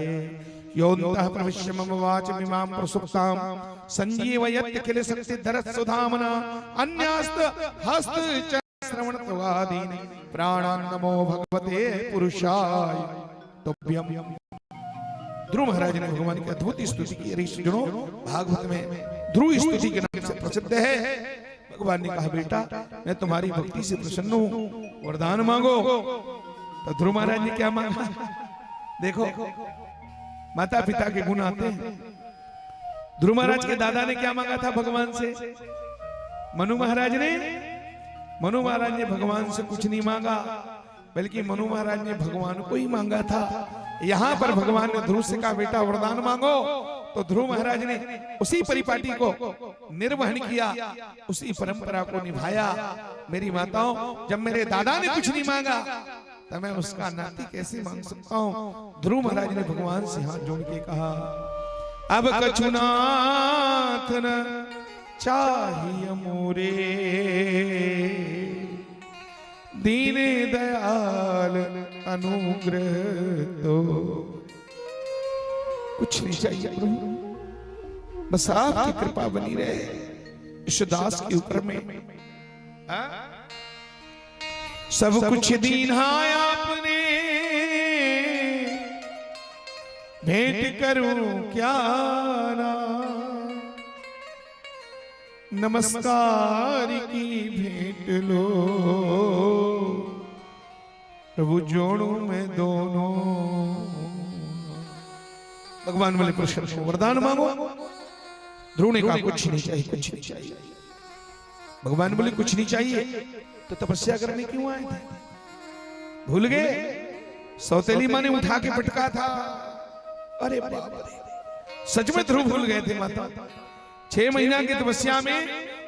योऽन्तः प्रविश्य मम वाचमिमां प्रसुप्तां संजीवयत् किल शक्तिधरः सुधामना अन्यास्त हस्त च श्रवणत्वादीनि प्राणान् नमो भगवते पुरुषाय तुभ्यम्। ध्रुव महाराज ने भगवान की अद्भुत स्तुति की। ऋषिजनों, भागवत में ध्रुव स्तुति के नाम से प्रसिद्ध है। भगवान ने कहा, बेटा मैं तुम्हारी भक्ति से प्रसन्न हूं, वरदान मांगो। तो ध्रुव महाराज ने क्या मांगा? देखो, माता पिता के गुण आते हैं। ध्रुव महाराज के दादा ने क्या मांगा था भगवान से? मनु महाराज ने भगवान से कुछ नहीं मांगा, बल्कि मनु महाराज ने भगवान को ही मांगा था। यहाँ पर भगवान ने ध्रुव से कहा, बेटा वरदान मांगो। तो ध्रुव महाराज ने उसी परिपाटी को निर्वहन किया, उसी परंपरा को निभाया। मेरी माताओं, जब मेरे दादा ने कुछ नहीं मांगा तो मैं उसका नाती कैसे मांग सकता हूँ? ध्रुव महाराज ने भगवान से हाथ जोड़ के कहा, अब कछुनाथ न चाहिए मोरे दीन दयाल अनुग्रह तो। कुछ नहीं चाहिए प्रभु, बस आपकी कृपा बनी रहे इस दास के ऊपर में। सब कुछ दीना आपने, भेंट करूं क्या ना, नमस्कार की भेंट लो प्रभु जोड़ू मैं दोनों। भगवान बोले, प्रश्न वरदान मांगो। ध्रुव ने कहा, कुछ नहीं चाहिए, कुछ नहीं चाहिए। भगवान बोले, कुछ नहीं चाहिए तो तपस्या करने क्यों आए थे? भूल गए? सौतेली माँ ने उठा के पटका था। अरे बाप रे, सच में ध्रुव भूल गए थे माता। 6 महीना की तपस्या में,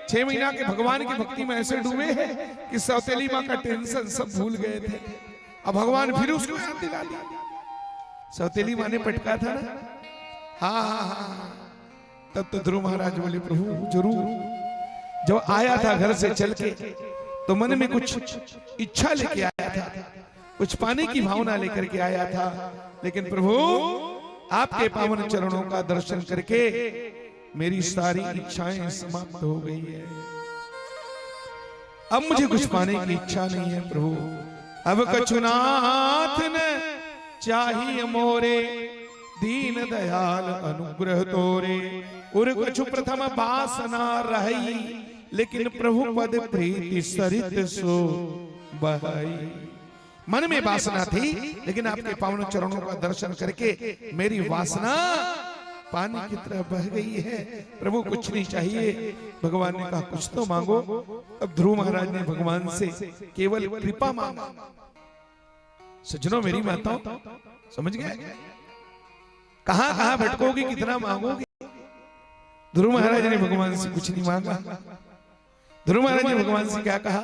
6 महीना के भगवान की भक्ति में ऐसे डूबे हैं कि सौतेली माँ का टेंशन सब भूल गए थे। अब भगवान फिर उसको याद दिला दिया। सौतेली माँ ने पटका था ना, हाँ। तब तो ध्रुव महाराज बोले, प्रभु जरूर। जब आया था घर से चल के तो मन में कुछ इच्छा लेके आया था, कुछ पाने की भावना लेकर के आया था, लेकिन प्रभु आपके पावन चरणों का दर्शन करके मेरी सारी इच्छाएं समाप्त हो गई है। अब मुझे कुछ पाने की इच्छा नहीं है प्रभु। अब कछुनाथ न चाहिए मोरे दीन दयाल अनुग्रह तोरे। उर कछु प्रथम वासना रही, लेकिन प्रभु पद प्रीति सरित सो बहाई। मन में वासना थी, लेकिन आपके पावन चरणों का दर्शन करके मेरी वासना पानी की तरह बह गई है। प्रभु कुछ नहीं चाहिए। भगवान ने कहा, कुछ तो मांगो। अब ध्रुव महाराज ने भगवान से केवल कृपा मांगा। सज्जनों, मेरी माताओं, समझ गए? कहां कहां भटकोगी, कितना मांगोगी? ध्रुव महाराज ने भगवान से कुछ नहीं मांगा। ध्रुव महाराज ने भगवान से क्या कहा?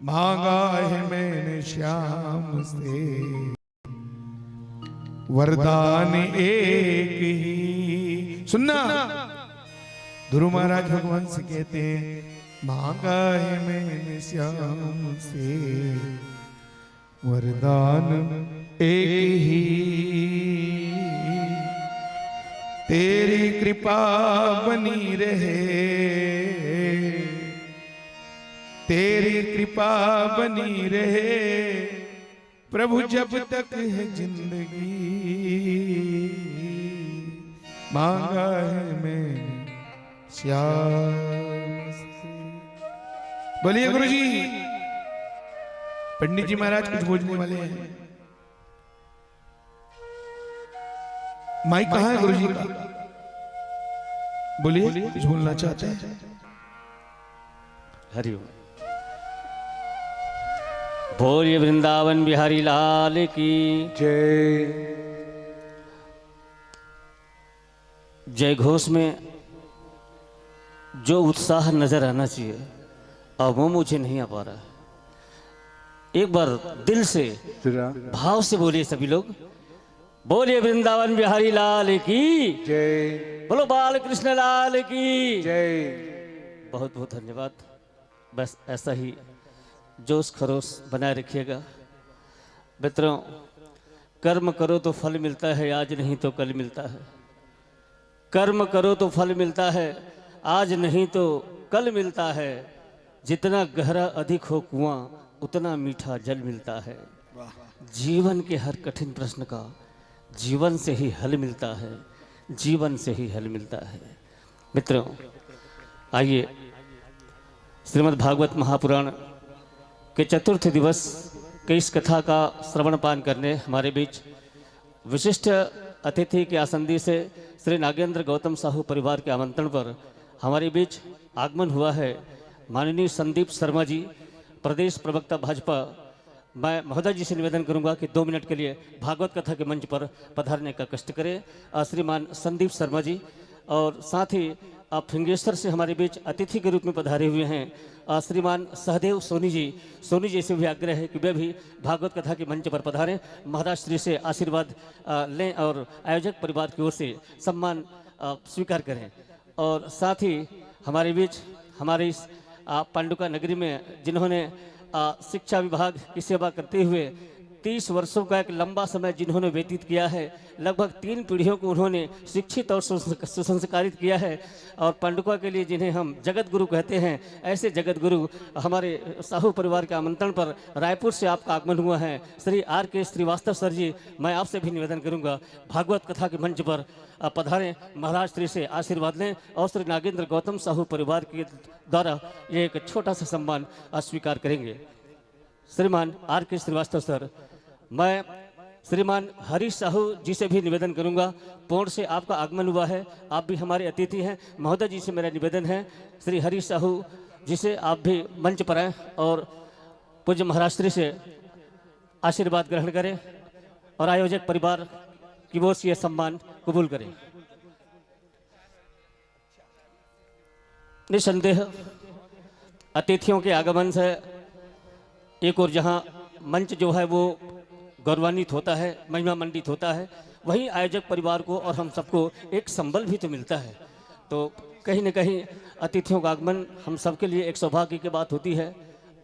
मांगा है मैंने श्याम से वरदान एक ही। सुनना, ध्रुव महाराज भगवान से कहते हैं, मांगा है मैंने श्याम से वरदान एक ही, तेरी कृपा बनी रहे, तेरी कृपा बनी रहे, प्रभु जब तक है जिंदगी मांगा है मैंने श्याम से। बोलिए गुरु जी। पंडित जी महाराज कुछ बोलने वाले हैं। माइक कहाँ है गुरु जी का? बोलिए कुछ बोलना चाहते हैं। हरिओम। बोलिए वृंदावन बिहारी लाल की जय। जय घोष में जो उत्साह नजर आना चाहिए अब वो मुझे नहीं आ पा रहा है। एक बार दिल से भाव से बोलिए सभी लोग। बोलिए वृंदावन बिहारी लाल की जय। बोलो बाल कृष्ण लाल की जय। बहुत बहुत धन्यवाद। बस ऐसा ही जोश खरोश बनाए रखिएगा मित्रों। कर्म करो तो फल मिलता है, आज नहीं तो कल मिलता है। कर्म करो तो फल मिलता है, आज नहीं तो कल मिलता है। जितना गहरा अधिक हो कुआं उतना मीठा जल मिलता है। जीवन के हर कठिन प्रश्न का जीवन से ही हल मिलता है, जीवन से ही हल मिलता है। मित्रों आइए श्रीमद् भागवत महापुराण के चतुर्थ दिवस के इस कथा का श्रवण पान करने हमारे बीच विशिष्ट अतिथि के आसंदी से श्री नागेंद्र गौतम साहू परिवार के आमंत्रण पर हमारे बीच आगमन हुआ है माननीय संदीप शर्मा जी, प्रदेश प्रवक्ता भाजपा। मैं महोदय जी से निवेदन करूंगा कि 2 मिनट के लिए भागवत कथा के मंच पर पधारने का कष्ट करें श्रीमान संदीप शर्मा जी। और साथ ही फिंगेश्वर से हमारे बीच अतिथि के रूप में पधारे हुए हैं श्रीमान सहदेव सोनी जी। सोनी जी से भी आग्रह है कि वे भी भागवत कथा के मंच पर पधारें, महाराज श्री से आशीर्वाद लें और आयोजक परिवार की ओर से सम्मान स्वीकार करें। और साथ ही हमारे बीच हमारे इस पांडुका नगरी में जिन्होंने शिक्षा विभाग की सेवा करते हुए 30 वर्षों का एक लंबा समय जिन्होंने व्यतीत किया है, लगभग 3 पीढ़ियों को उन्होंने शिक्षित और सुसंस्कारित किया है। और पांडुका के लिए जिन्हें हम जगत गुरु कहते हैं, ऐसे जगत गुरु हमारे साहू परिवार के आमंत्रण पर रायपुर से आपका आगमन हुआ है श्री R.K. श्रीवास्तव सर जी। मैं आपसे भी निवेदन करूंगा भागवत कथा के मंच पर पधारें, महाराज श्री से आशीर्वाद लें और श्री नागेंद्र गौतम साहू परिवार के द्वारा ये एक छोटा सा सम्मान स्वीकार करेंगे। श्रीमान R.K. श्रीवास्तव सर, मैं श्रीमान हरीश साहू जी से भी निवेदन करूंगा। पोर्ट से आपका आगमन हुआ है, आप भी हमारे अतिथि हैं। महोदय जी से मेरा निवेदन है श्री हरीश साहू जी से आप भी मंच पर आएँ और पूज्य महाराज श्री से आशीर्वाद ग्रहण करें और आयोजक परिवार की ओर से यह सम्मान कबूल करें। निसंदेह अतिथियों के आगमन से एक और जहां मंच जो है वो गौरवान्वित होता है, महिमा मंडित होता है, वहीं आयोजक परिवार को और हम सबको एक संबल भी तो मिलता है। तो कहीं न कहीं अतिथियों का आगमन हम सबके लिए एक सौभाग्य की बात होती है।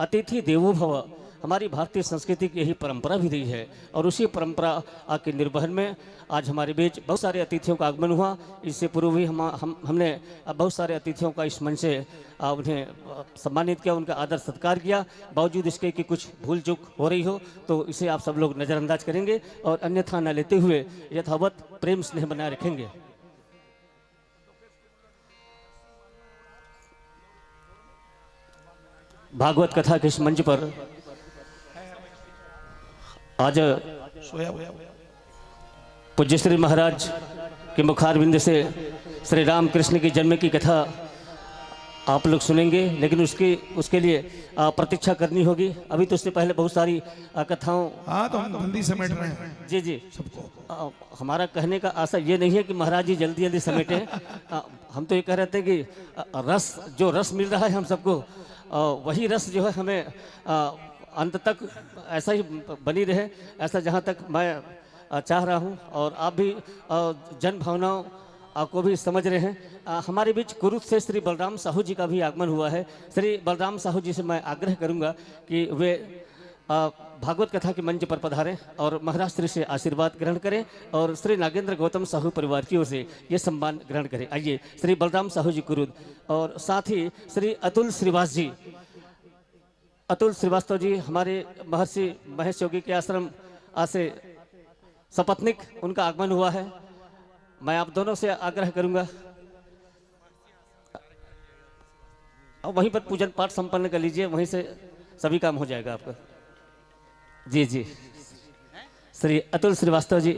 अतिथि देवो भव हमारी भारतीय संस्कृति की यही परंपरा भी रही है और उसी परंपरा के निर्वहन में आज हमारे बीच बहुत सारे अतिथियों का आगमन हुआ। इससे पूर्व भी हमने बहुत सारे अतिथियों का इस मंच से उन्हें सम्मानित किया, उनका आदर सत्कार किया। बावजूद इसके कि कुछ भूल चूक हो रही हो तो इसे आप सब लोग नज़रअंदाज करेंगे और अन्यथा न लेते हुए यथावत प्रेम स्नेह बनाए रखेंगे। भागवत कथा के इस मंच पर आज पूज्य श्री महाराज के मुखारविंद से श्री राम कृष्ण की जन्म की कथा आप लोग सुनेंगे, लेकिन उसके लिए प्रतीक्षा करनी होगी। अभी तो उससे पहले बहुत सारी कथाओं तो हम जल्दी समेट रहे हैं जी जी सबको। हमारा कहने का आशा ये नहीं है कि महाराज जी जल्दी जल्दी समेटें। हम तो ये कह रहे थे कि जो रस मिल रहा है हम सबको, वही रस जो है हमें अंत तक ऐसा ही बनी रहे, ऐसा जहाँ तक मैं चाह रहा हूँ। और आप भी जन भावनाओं को भी समझ रहे हैं। हमारे बीच कुरुद से श्री बलराम साहू जी का भी आगमन हुआ है। श्री बलराम साहू जी से मैं आग्रह करूँगा कि वे भागवत कथा के मंच पर पधारें और महाराज श्री से आशीर्वाद ग्रहण करें और श्री नागेंद्र गौतम साहू परिवार की ओर से ये सम्मान ग्रहण करें। आइए श्री बलराम साहू जी कुरुद और साथ ही श्री अतुल श्रीवास जी अतुल श्रीवास्तव जी हमारे महर्षि महेश योगी के आश्रम आज से सपत्निक उनका आगमन हुआ है। मैं आप दोनों से आग्रह करूंगा और वहीं पर पूजन पाठ संपन्न कर लीजिए, वहीं से सभी काम हो जाएगा आपका। जी जी, श्री अतुल श्रीवास्तव जी।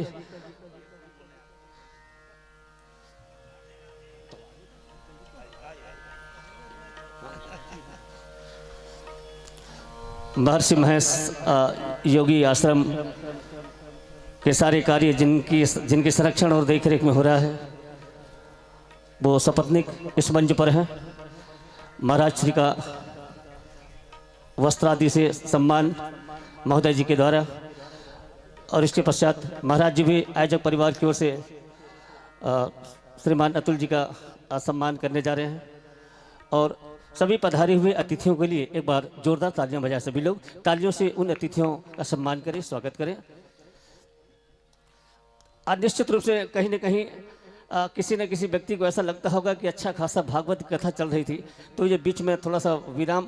महर्षि महेश योगी आश्रम के सारे कार्य जिनके संरक्षण और देखरेख में हो रहा है, वो सपत्निक इस मंच पर हैं। महाराज श्री का वस्त्रादि से सम्मान महोदय जी के द्वारा, और इसके पश्चात महाराज जी भी आयोजक परिवार की ओर से श्रीमान अतुल जी का सम्मान करने जा रहे हैं। और सभी पधारे हुए अतिथियों के लिए एक बार जोरदार तालियां बजाएं। सभी लोग तालियों से उन अतिथियों का सम्मान करें, स्वागत करें। आज निश्चित रूप से कहीं न कहीं किसी न किसी व्यक्ति को ऐसा लगता होगा कि अच्छा खासा भागवत कथा चल रही थी, तो ये बीच में थोड़ा सा विराम,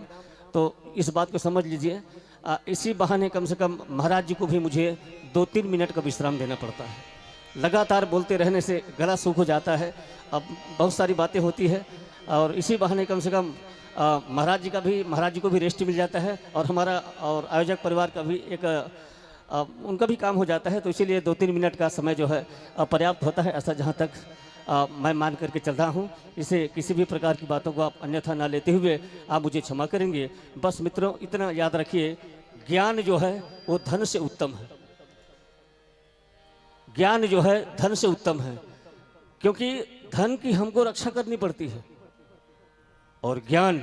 तो इस बात को समझ लीजिए। इसी बहाने कम से कम महाराज जी को भी मुझे 2-3 मिनट का विश्राम देना पड़ता है। लगातार बोलते रहने से गला सूख हो जाता है, अब बहुत सारी बातें होती है, और इसी बहाने कम से कम महाराज जी को भी रेस्ट मिल जाता है, और हमारा और आयोजक परिवार का भी एक उनका भी काम हो जाता है। तो इसीलिए 2-3 मिनट का समय जो है पर्याप्त होता है, ऐसा जहाँ तक मैं मान करके चल रहा हूँ। इसे किसी भी प्रकार की बातों को आप अन्यथा ना लेते हुए आप मुझे क्षमा करेंगे। बस मित्रों, इतना याद रखिए, ज्ञान जो है वो धन से उत्तम है। ज्ञान जो है धन से उत्तम है, क्योंकि धन की हमको रक्षा करनी पड़ती है, और ज्ञान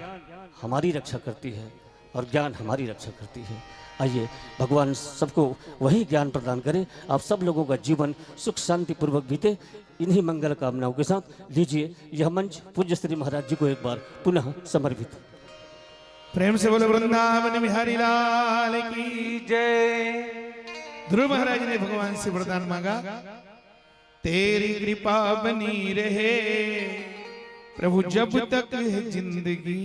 हमारी रक्षा करती है, और ज्ञान हमारी रक्षा करती है। आइए भगवान सबको वही ज्ञान प्रदान करें, आप सब लोगों का जीवन सुख शांति पूर्वक बीते। इन्हीं मंगल कामनाओं के साथ लीजिए यह मंच पूज्य श्री महाराज जी को एक बार पुनः समर्पित। प्रेम से बोलो वृंदावन बिहारी लाल की जय। ध्रुव महाराज ने भगवान से वरदान मांगा, तेरी कृपा बनी रहे प्रभु जब तक है जिंदगी।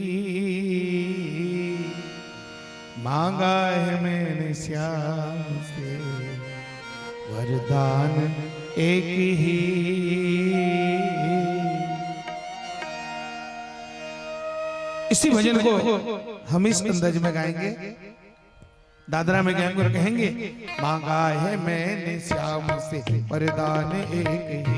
मांगा है मैंने श्याम से वरदान एक ही। इसी भजन को हम इस अंदाज में गाएंगे, दादरा में गाएंगे और कहेंगे, मांगा है मैंने श्याम से वरदान एक ही।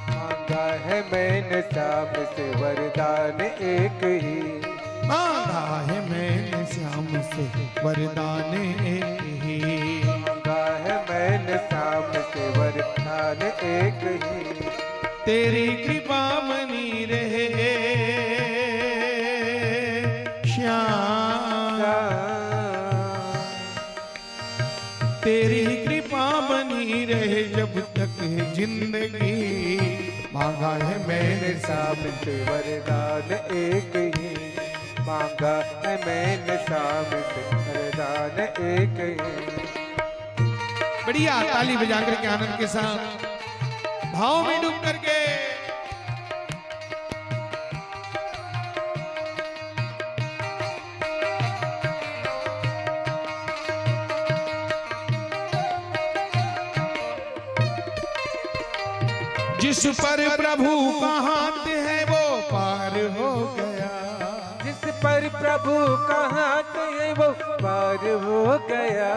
मांगा है मैंने श्याम से वरदान एक ही। मांगा है मैंने श्याम से वरदान एक ही। मांगा है मैंने श्याम से वरदान एक ही। तेरी कृपा बनी रहे श्याम, तेरी कृपा बनी रहे जब तक है जिंदगी। मांगा है मैंने श्याम से वरदान एक ही। मांगा है मैंने श्याम से वरदान एक ही। बढ़िया ताली बजा करके आनंद के साथ भाव में डूब करके जिस पर प्रभु का हाथ है वो पार हो गया। जिस पर प्रभु का हाथ है वो पार हो गया।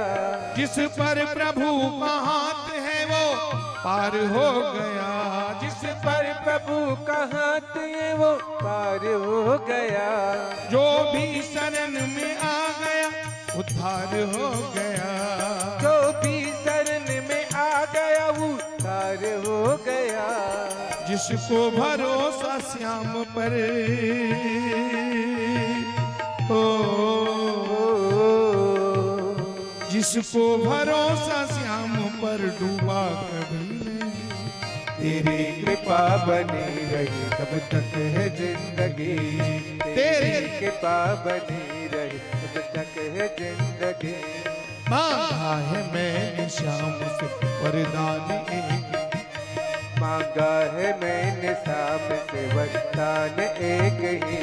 जिस पर प्रभु का हाथ है वो पार हो गया। जिस पर प्रभु का हाथ है वो पार हो गया। जो भी शरण में आ गया उद्धार हो गया। जो भी शरण में आ गया उद्धार हो गया। जिसको भरोसा श्याम पर हो, जिसको भरोसा श्याम पर डूबा कभी नहीं। तेरी कृपा बनी रही तब तक है जिंदगी। तेरी कृपा बनी रही तब तक है जिंदगी। मांगा है मैंने श्याम से वरदान एक। मांगा है मैंने श्याम से वरदान एक ही।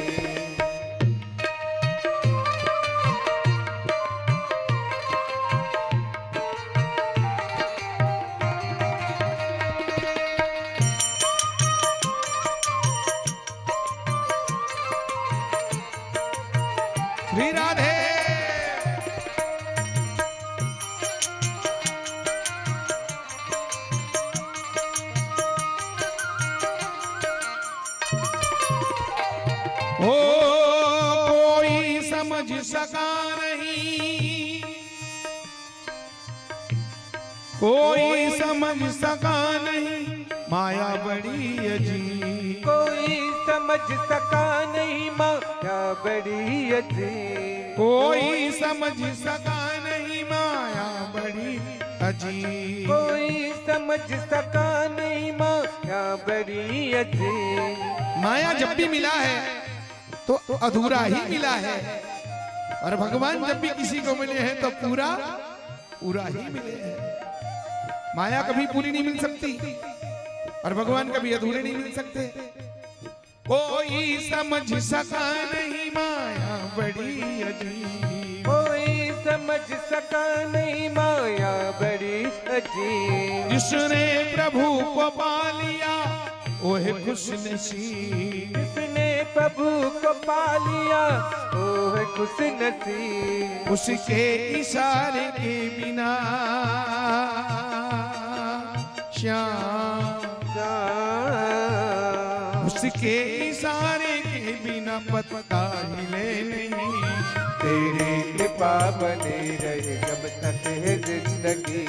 समझ सका नहीं, कोई समझ सका नहीं, माया बड़ी अजीब। कोई समझ सका नहीं, माया बड़ी अजीब। कोई समझ सका नहीं, माया बड़ी अजीब। कोई समझ सका नहीं, माया बड़ी अजीब। माया जब भी मिला है तो अधूरा ही मिला है, और भगवान जब भी किसी को मिले हैं तो पूरा पूरा ही मिले हैं। माया कभी पूरी नहीं मिल सकती और भगवान कभी अधूरे नहीं मिल सकते। कोई समझ सका नहीं, माया बड़ी अजीब। कोई समझ सका नहीं, माया बड़ी अजीब। जिसने प्रभु को पा लिया वो है खुश नसीब। जिसने प्रभु को पा लिया वो है खुश नसीब। उसके इशारे के बिना श्याम, उसके इशारे के बिना पत्ता हिले नहीं। तेरी कृपा बनी रहे जब तक है जिंदगी।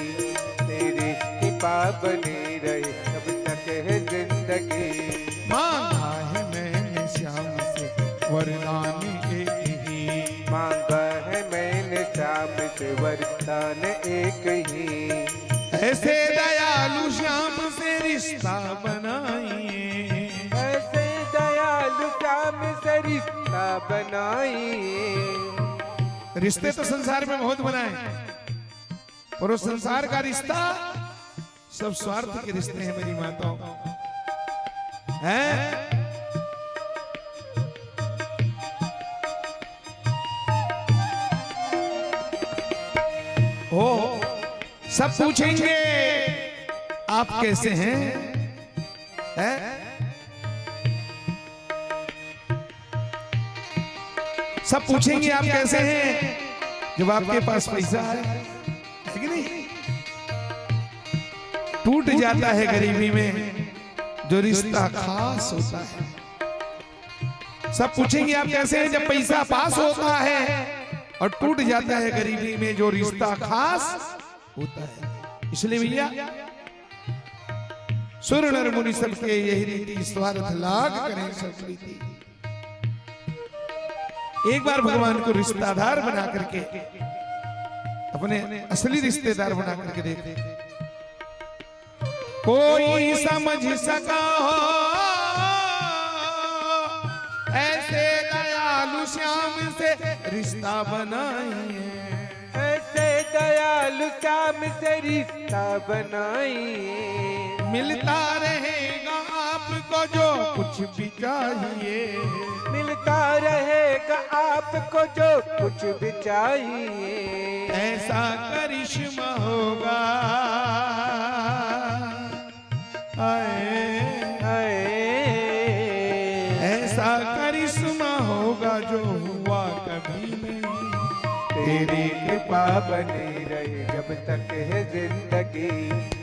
तेरी कृपा बनी रहे जब तक है जिंदगी। मांगा है मैंने श्याम से वरदान एक ही। मांगा है मैंने श्याम से वरदान एक ही। ऐसे दयालु श्याम से रिश्ता बनाइए। ऐसे दयालु श्याम से रिश्ता बनाइए। रिश्ते तो संसार में बहुत बनाए, पर उस संसार का रिश्ता सब स्वार्थ के रिश्ते हैं मेरी माताओं, हैं? ओ सब पूछेंगे आप कैसे हैं, हैं? सब पूछेंगे आप कैसे हैं जब आपके पास पैसा है कि नहीं? टूट जाता है गरीबी में जो रिश्ता खास होता है। सब पूछेंगे आप कैसे हैं जब पैसा पास होता है, और टूट जाता है गरीबी में जो रिश्ता खास होता है। इसलिए भैया सुर नर मुनि सबके यही रीति, स्वार्थ लाग करें सब प्रीति। एक बार भगवान को रिश्तेदार बना करके, अपने असली रिश्तेदार बना करके देखते। कोई समझ सका हो ऐसे दयालु श्याम से रिश्ता बनाइए। ऐसे दयालु श्याम से रिश्ता बनाइए। मिलता रहेगा आपको जो कुछ भी चाहिए। मिलता रहेगा आपको जो कुछ भी चाहिए। ऐसा करिश्मा होगा, ऐसा करिश्मा होगा जो हुआ कभी नहीं। तेरी कृपा बनी रहे जब तक है जिंदगी।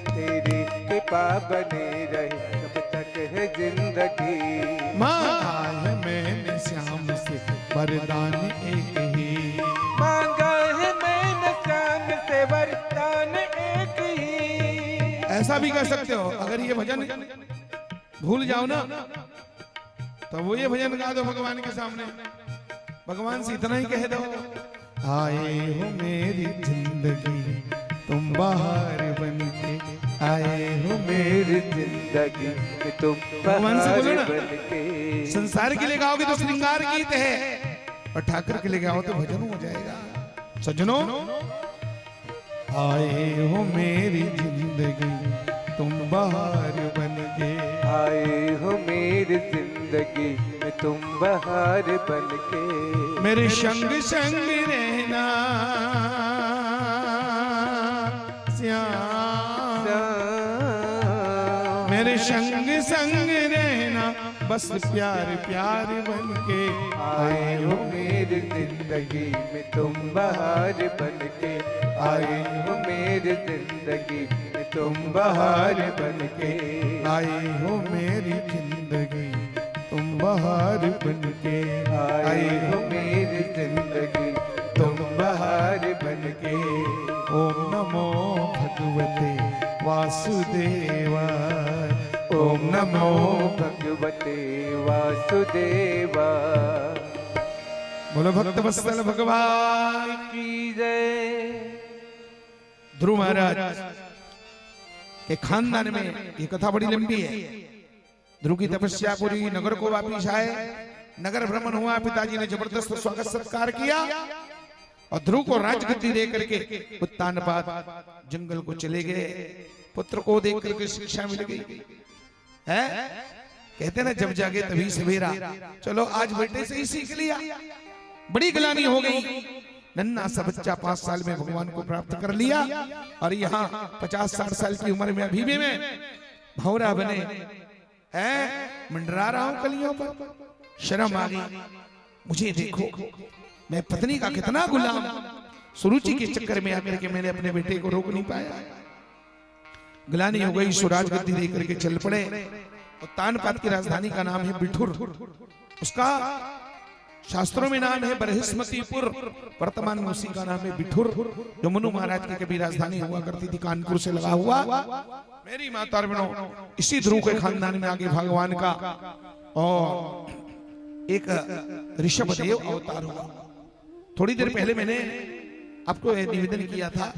तेरी कृपा बनी रहे जब तक है जिंदगी। मांगा है मैंने श्याम से वरदान एक ही। मांगा है मैंने श्याम से वरदान एक ही। ऐसा भी कर सकते हो, अगर ये भजन भूल जाओ ना तो वो ये भजन गा दो भगवान के सामने। भगवान से इतना ही कह दो, आए हो मेरी जिंदगी तुम बाहर बन के। आए हो मेरी जिंदगी में तुम भगवान से बोलो ना। बन के। संसार के लिए गाओगे तो श्रृंगार गीत है, और ठाकुर के लिए गाओ तो भजन हो जाएगा। सज्जनों, आए हो मेरी जिंदगी तुम बाहर बन के। आए हो मेरी जिंदगी में तुम बाहर बन के। मेरे संग संग रहना श्याम, मेरे संग संग रहना बस प्यार प्यार बन के। आए हो मेरी जिंदगी में तुम बाहर बन के। आए हो मेरी जिंदगी में तुम बाहर बन के। आए हो मेरी जिंदगी तुम बहार बनके आए हो मेरी जिंदगी तुम बहार बनके। ओम नमो भगवते वासुदेवाय। ओम नमो भगवते वासुदेवाय। बोलो भक्त वत्सल भगवान की जय। ध्रुव महाराज के खानदान में ये कथा बड़ी लंबी है। ध्रुव की तपस्या पूरी, नगर को वापिस आए, नगर भ्रमण हुआ, पिताजी ने जबरदस्त स्वागत सत्कार किया और ध्रुव को राजगद्दी दे करके उत्तानपाद जंगल को चले गए। पुत्र को देख करके शिक्षा मिल गई है। कहते ना जब जागे तभी सवेरा। चलो आज बेटे से ही सीख लिया। बड़ी गिलानी हो गई। नन्हा सा बच्चा 5 साल में भगवान को प्राप्त कर लिया और यहाँ 50-60 साल की उम्र में अभी भी मैं भौरा बने हैं, मंडरा रहा हूं कलियों पर। शर्म आ गई। मुझे देखो, मैं पत्नी का कितना गुलाम। सुरुचि के चक्कर में आकर के मैंने अपने बेटे को रोक नहीं पाया। गिलानी हो गई। स्वराज गद्दी दे करके चल पड़े। उत्तानपाद की राजधानी का नाम है बिठुर। उसका शास्त्रों में नाम है बृहस्पतिपुर। वर्तमान में उसी का नाम है बिठुर, जो मनु महाराज की कभी राजधानी हुआ करती थी, कानपुर से लगा हुआ। मेरी माता और बहनों, इसी ध्रुव के खानदान में आगे भगवान का और एक ऋषभदेव अवतार हुआ। थोड़ी देर पहले मैंने आपको निवेदन किया था,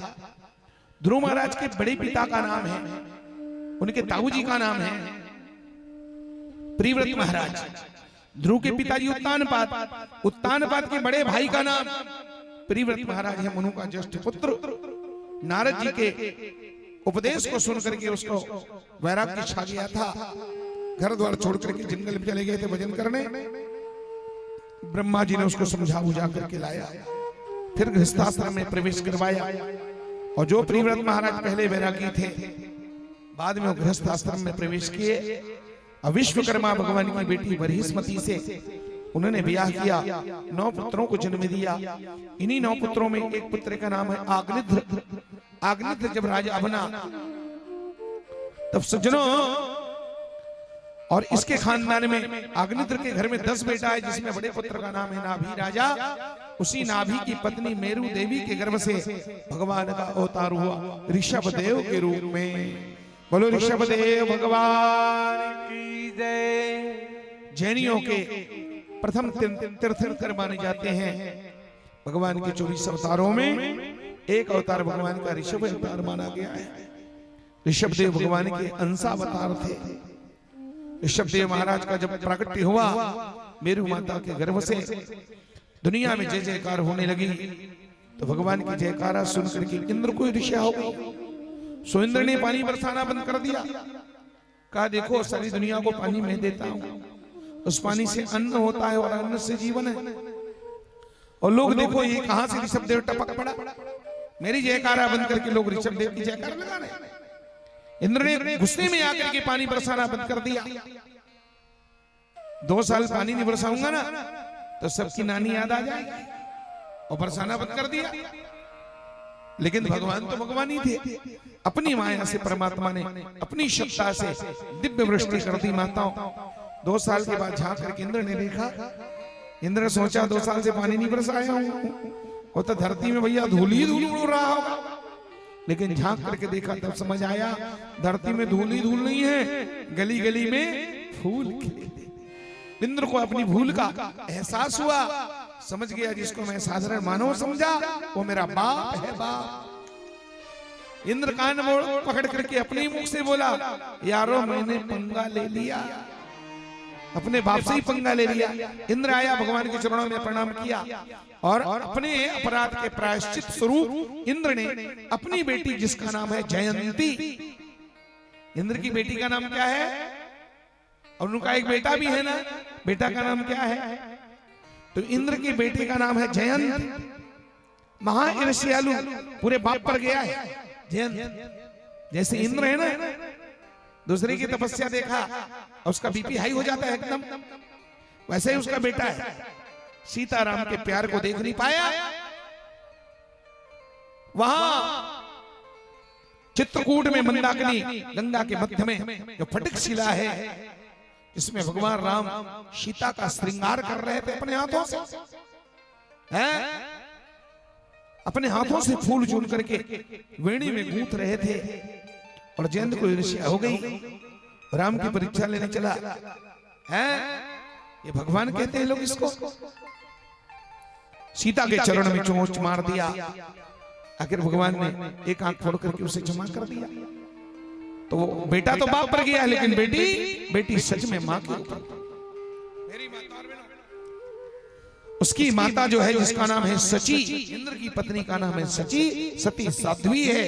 ध्रुव महाराज के बड़े पिता का नाम है, उनके ताऊजी का नाम है प्रिव्रत महाराज। ध्रुव के पिताजी उत्तानपाद, उत्तानपाद के बड़े भाई का नाम प्रिव्रत महाराज है, मनु का ज्येष्ठ पुत्र। नारद जी के उपदेश को सुन करके उसको वैराग्य छा गया था। घर द्वार छोड़ करके जंगल में चले गए थे भजन करने। ब्रह्मा जी ने उसको समझा बुझा करके लाया, फिर गृहस्थाश्रम में प्रवेश करवाया। और जो प्रिव्रत महाराज पहले वैरागी थे, बाद में वो गृहस्थाश्रम में प्रवेश किए। विश्वकर्मा भगवान की बेटी बृहस्पति से उन्होंने ब्याह किया, 9 पुत्रों को जन्म दिया। इन्हीं 9 पुत्रों में एक पुत्र का नाम है आग्निध्र। आग्निध्र जब राजा बना तब सज्जनों, और इसके खानदान में आग्निध्र के घर में 10 बेटा है, जिसमें बड़े पुत्र का नाम है नाभि राजा। उसी नाभि की पत्नी मेरु देवी के गर्भ से भगवान का अवतार हुआ ऋषभदेव के रूप में। बोलो ऋषभदेव भगवान की जय। जैनियों के प्रथम तीर्थंकर माने जाते हैं। भगवान के 24 अवतारों में एक अवतार भगवान का ऋषभ अवतार माना गया है। ऋषभदेव भगवान के अंशावतार थे। ऋषभदेव महाराज का जब प्राकट्य हुआ मेरु माता के गर्भ से, दुनिया में जय जयकार होने लगी। तो भगवान की जयकारा सुनकर के इंद्र को ईर्ष्या हो गई। सो इंद्र ने पानी बरसाना बंद कर दिया। कहा देखो सारी दुनिया को पानी मैं देता हूं, उस पानी से अन्न होता है और अन्न से जीवन है। और लोग देखो ये कहां से ऋषभदेव टपक पड़ा। मेरी जयकारा बंद करके लोग ऋषभदेव की जयकारा लगा रहे। इंद्र ने गुस्से में आकर के पानी बरसाना बंद कर दिया। 2 साल पानी नहीं बरसाऊंगा ना तो सबकी नानी याद आ जाएगी, और बरसाना बंद कर दिया। लेकिन भगवान तो भगवान ही थे। अपनी माया से परमात्मा ने अपनी क्षमता से दिव्य वृष्टि कर दी माताओं। 2 साल के बाद झांक करके इंद्र ने देखा। इंद्र ने सोचा 2 साल से पानी नहीं बरसाया हूं, वो तो धरती में भैया धूल ही धूल उड़ रहा होगा। लेकिन झांक करके देखा तब समझ आया धरती में धूल ही धूल नहीं है, गली गली में फूल खिले। इंद्र को अपनी भूल का एहसास हुआ। समझ गया जिसको मैं साधारण मानव समझा वो मेरा बाप है बाप। इंद्र कान पकड़ करके अपने मुख से बोला, यारो मैंने पंगा ले लिया, अपने बाप से ही पंगा ले लिया। इंद्र आया, भगवान के चरणों में प्रणाम किया और अपने अपराध के प्रायश्चित स्वरूप इंद्र ने अपनी बेटी जिसका नाम है जयंती, इंद्र की बेटी का नाम क्या है, और उनका एक बेटा भी है ना, बेटा का नाम क्या है, तो इंद्र की बेटी का नाम है जयंत। महा ईर्ष्यालु, पूरे बाप पर गया है जयंत। जैसे इंद्र है ना, दूसरे की तपस्या देखा और उसका बीपी हाई हो जाता है एकदम, वैसे ही उसका बेटा है। सीताराम के प्यार को देख नहीं पाया। वहां चित्रकूट में मंदाकिनी गंगा के मध्य में जो फटिक शिला है, जिसमें भगवान राम सीता का श्रृंगार कर रहे थे अपने हाथों से, हैं? अपने हाथों से फूल चुन करके वेणी में गूंथ रहे थे। और जयंत को ईर्ष्या हो गई, राम की परीक्षा लेने चला है। ये भगवान कहते हैं लोग इसको। सीता के चरण में चोंच मार दिया, आखिर भगवान ने एक आंख फोड़ करके उसे क्षमा कर दिया। तो वो बेटा तो बाप पर गया, लेकिन बेटी सच में मां के ऊपर। मेरी माता और बहनों, उसकी माता जो है जिसका नाम है सची, इंद्र की पत्नी का नाम है सची, सती साध्वी है,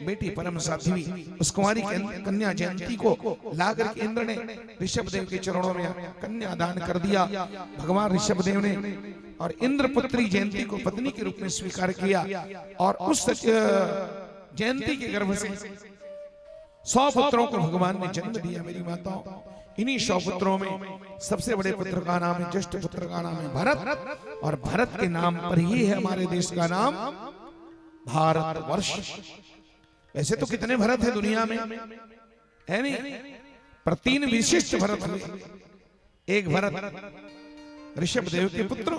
बेटी परम साध्वी। उस कुंवारी कन्या जयंती को लाकर के इंद्र ने ऋषभ देव के चरणों में कन्या दान कर दिया। भगवान ऋषभ देव ने और इंद्र पुत्री जयंती को पत्नी के रूप में स्वीकार किया। और उस जयंती के गर्भ से 100 पुत्रों को भगवान ने जन्म दिया। मेरी माताओं, इन्हीं 100 पुत्रों में सबसे बड़े पुत्र का नाम है, ज्येष्ठ पुत्र का नाम है भरत। और भरत के नाम पर ही है हमारे देश का नाम भारतवर्ष। वैसे तो कितने भरत है दुनिया में, है नहीं? पर 3 विशिष्ट भरत हुए। एक भरत ऋषभ देव के पुत्र,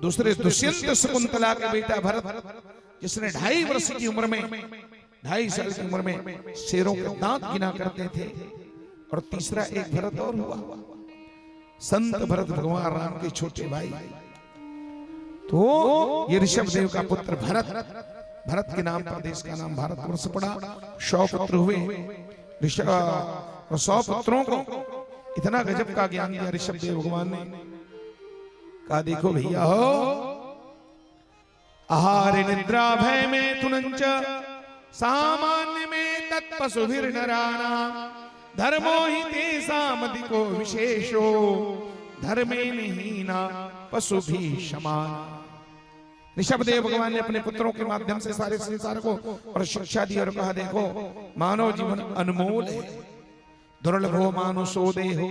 दूसरे दुष्यंत शकुंतला के बेटा भरत, जिसने 2.5 वर्ष की उम्र में, 2.5 साल की उम्र में शेरों के दांत गिना करते थे। और तीसरा एक भरत और हुआ, संत भरत, भगवान राम के छोटे भाई। तो ये ऋषभ देव का पुत्र भरत के नाम पर देश का नाम भारतवर्ष पड़ा। 100 पुत्र हुए ऋषभ, और 100 पुत्रों को इतना गजब का ज्ञान दिया ऋषभ देव भगवान ने। कहा देखो भैया हो, आहार निद्रा भय में तुनंच सामान्य में तत्पशुभिर्नराना धर्मो ही तेषामधिको विशेषो धर्मेण हीना पशु भी समान। ऋषभ देव भगवान ने अपने पुत्रों के माध्यम से सारे संसार को और शिक्षा दी और कहा देखो, मानव जीवन अनमोल है, दुर्लभो मानुषो देहो।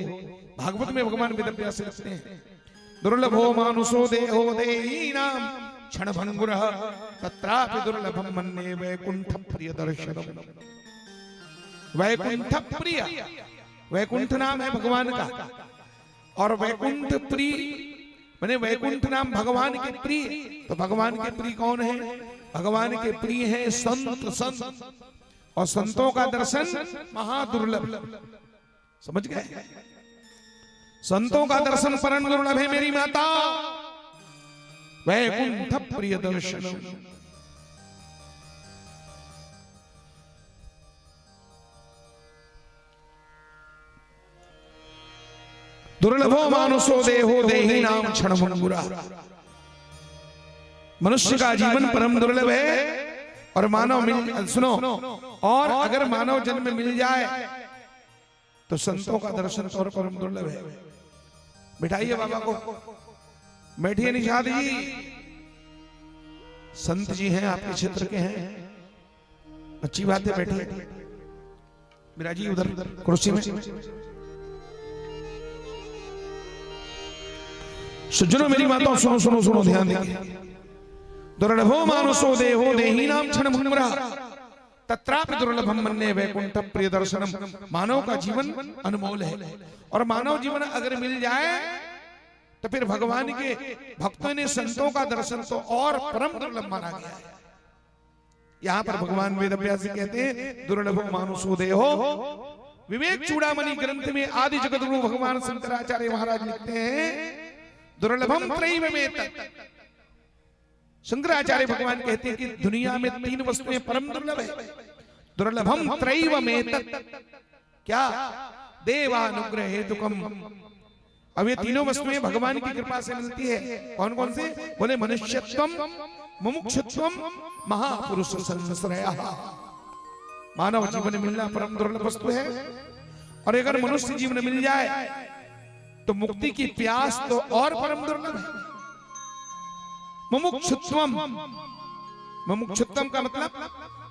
भागवत में भगवान वेदव्यास लिखते हैं, दुर्लभो मानुषो देहो देहीनां क्षणभंगुरः तत्रापि दुर्लभम मन्ये वैकुंठ प्रिय दर्शनम। वैकुंठ प्रिय, वैकुंठ नाम है भगवान का, और वैकुंठ प्रिय माने वैकुंठ नाम भगवान के प्रिय। तो भगवान के प्रिय कौन है? भगवान के प्रिय है संत, और संतों का दर्शन महादुर्लभ। समझ गए? संतों का दर्शन परम दुर्लभ है मेरी माता। वैकुंठ प्रिय दर्शनम। दुर्लभो मानुषो देहो देहीनां क्षणभंगुरः। मनुष्य का जीवन परम दुर्लभ है, और मानव सुनो, और अगर मानव जन्म मिल जाए तो संतों का दर्शन और परम दुर्लभ है। बिठाइए बाबा को, बैठिए निषाद जी, संत जी हैं, आपके क्षेत्र के हैं, अच्छी बात है, बैठिए। बिराजी उधर कुर्सी में। सुनो मेरी माताओं, सुनो सुनो सुनो, ध्यान दीजिए। दुर्लभो मानुषो देहो देहीनां क्षणभंगुरः तत्रापि दुर्लभम मन्ये वैकुंठ प्रिय दर्शनम। मानव का जीवन अनमोल है, और मानव जीवन अगर मिल जाए तो फिर भगवान के भक्तों ने संतों का दर्शन तो और परम दुर्लभ माना गया है। यहां पर भगवान वेदव्यास जी कहते हैं दुर्लभो मानुषो देहो। विवेक चूड़ामणि ग्रंथ में आदि जगद्गुरु भगवान शंकराचार्य महाराज लिखते हैं दुर्लभम त्रैवमेतत्। शंकराचार्य भगवान कहते हैं कि दुनिया में 3 वस्तुएं परम दुर्लभ है। दुर्लभम त्रैवमेतत्, क्या? देवानुग्रह हेतुकम। अब ये तीनों वस्तुएं भगवान की कृपा से मिलती है। कौन कौन से? बोले मनुष्यत्वम, मुमुक्षुत्वम, महापुरुष संश्रयः। मानव जीवन मिलना परम दुर्लभ वस्तु है, और अगर मनुष्य जीवन मिल जाए तो मुक्ति की प्यास तो और परम दुर्लभ है। मुमुक्षुत्वम, मुमुक्षुत्वम का मतलब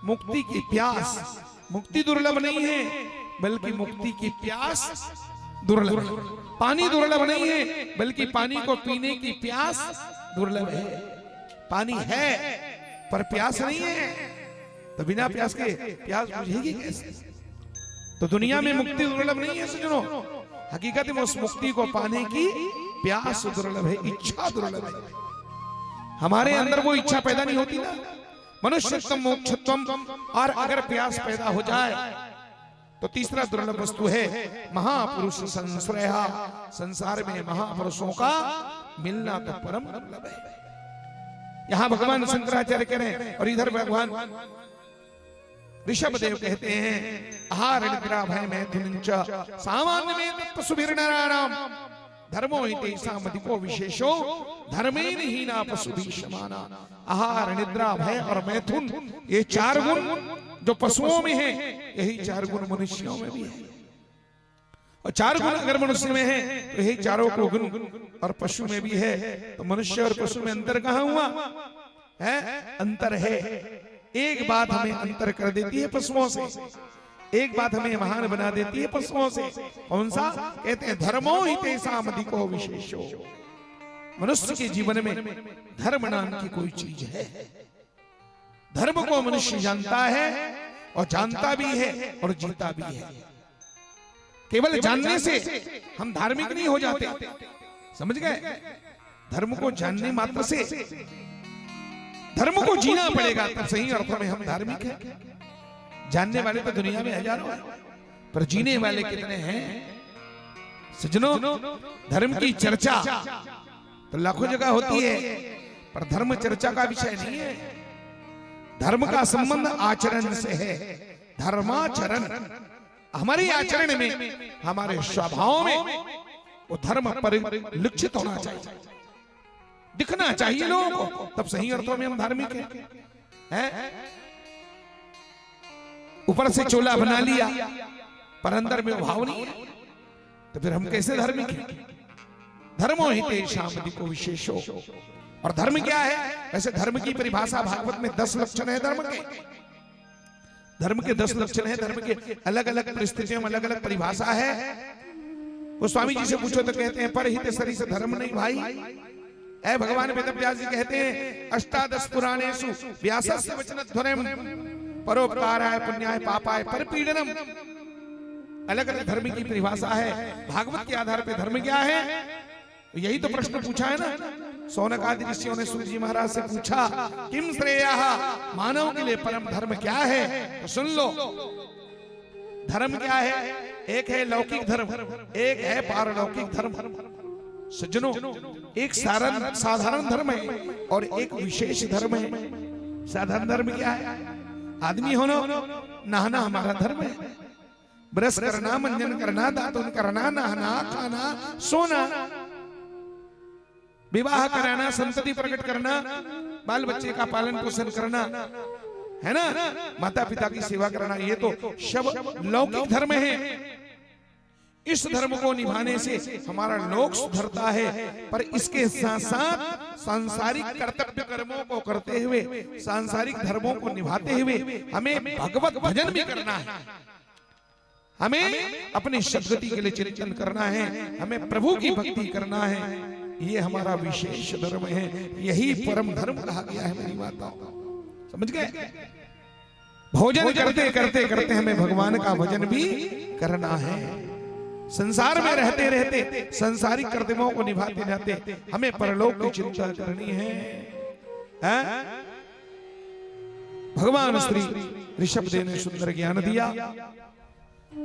मुक्ति की प्यास। मुक्ति दुर्लभ नहीं है, बल्कि मुक्ति की प्यास दुर्लभ है। पानी दुर्लभ नहीं है, बल्कि पानी को पीने की प्यास दुर्लभ है। पानी है पर प्यास नहीं है, तो बिना प्यास के प्यास बुझेगी कैसे? तो दुनिया में मुक्ति दुर्लभ नहीं है सज्जनों, हकीकत में उस मुक्ति को पाने की प्यास दुर्लभ है, इच्छा दुर्लभ है। हमारे अंदर वो इच्छा पैदा नहीं होती ना, मनुष्यत्वम मोक्षत्वम। और अगर प्यास पैदा हो जाए तो तीसरा दुर्लभ वस्तु है महापुरुष संश्रय। संसार में महापुरुषों का मिलना तो परम दुर्लभ है। यहां भगवान शंकराचार्य कह रहे हैं और इधर भगवान ऋषभदेव कहते हैं आहार निद्रा भय मैथुन च सामान्य में पशुभिर्नराणाम धर्मो हि तेषाम् अधिको विशेषो धर्मेन हीना पशुभिः समाना। आहार निद्रा भय और मैथुन, ये चार गुण जो पशुओं में है, यही चार गुण मनुष्यों में भी है। और चार गुण अगर मनुष्य में है तो यही चारों को गुण और पशु में भी है। तो मनुष्य और पशु में अंतर कहां हुआ है? अंतर है। एक बात हमें अंतर कर देती है पशुओं से, एक बात हमें महान बना देती है पशुओं से। कौन सा? कहते हैं धर्मो हि तेषाम् अधिको विशेषो। मनुष्य के जीवन में धर्म नाम की कोई चीज है। धर्म को मनुष्य जानता है और जानता भी है और जीता भी है। केवल जानने से हम धार्मिक नहीं हो जाते, समझ गए? धर्म को जानने मात्र से, धर्म को जीना पड़ेगा तब सही अर्थों में हम धार्मिक हैं। जानने वाले तो दुनिया में हजारों हैं, पर जीने वाले कितने हैं सज्जनों? धर्म की चर्चा तो लाखों जगह होती है, पर धर्म चर्चा का विषय नहीं है। धर्म का संबंध आचरण से है। धर्माचरण हमारे आचरण में, हमारे स्वभाव में वो धर्म परिलक्षित होना चाहिए, दिखना चाहिए लोगों को, तब सही अर्थों में हम धार्मिक हैं। ऊपर से चोला बना लिया पर अंदर में भाव नहीं है, तो फिर हम कैसे धार्मिक हैं? धर्मो हि तेषाम् अधिको विशेषो। और धर्म क्या है? वैसे धर्म की परिभाषा भागवत में 10 लक्षण है धर्म के। धर्म के 10 लक्षण है। धर्म के अलग अलग परिस्थितियों में अलग अलग परिभाषा है। वो स्वामी जी से पूछो तो कहते हैं पर हित सरी से धर्म नहीं भाई। ऐ भगवान वेदव्यास जी कहते हैं अष्टादश पुराणेषु व्यासस्य वचनध्वनिं परोपकाराय पुण्याय पापाय परपीडनम। अलग अलग धर्म की परिभाषा है। भागवत के आधार पर धर्म क्या है? यही तो प्रश्न पूछा है ना। सौनक आदि ऋषियों ने सूर्य जी महाराज से पूछा किम श्रेयः, मानव के लिए परम धर्म क्या है? तो सुन लो, धर्म क्या है? एक है लौकिक धर्म, एक है पारलौकिक धर्म। सज्जनों, एक साधारण धर्म है और एक विशेष धर्म है। साधारण धर्म क्या है? आदमी होना, नहाना हमारा धर्म है। ब्रश करना, मंजन करना, दातुन करना, नहाना, खाना, सोना, विवाह कराना, संतति प्रकट करना, बाल बच्चे का पालन पोषण करना, है ना, माता पिता की सेवा करना, ये तो सब लौकिक धर्म है। इस धर्म को निभाने से हमारा लोक सुधरता है, पर इसके साथ साथ सांसारिक कर्तव्य कर्मों को करते हुए, सांसारिक धर्मों को निभाते हुए हमें भगवत भजन भी करना है। हमें अपनी सद्गति के लिए चिंतन करना है, हमें प्रभु की भक्ति करना है। ये हमारा विशेष धर्म है। यही परम धर्म कहा गया है मेरी माता। समझ गए? भोजन करते करते करते हमें भगवान का भजन भी करना है। संसार में रहते रहते संसारिक कर्तव्यों को निभाते रहते हमें परलोक की चिंता करनी है। भगवान श्री ऋषभदेव ने सुंदर ज्ञान दिया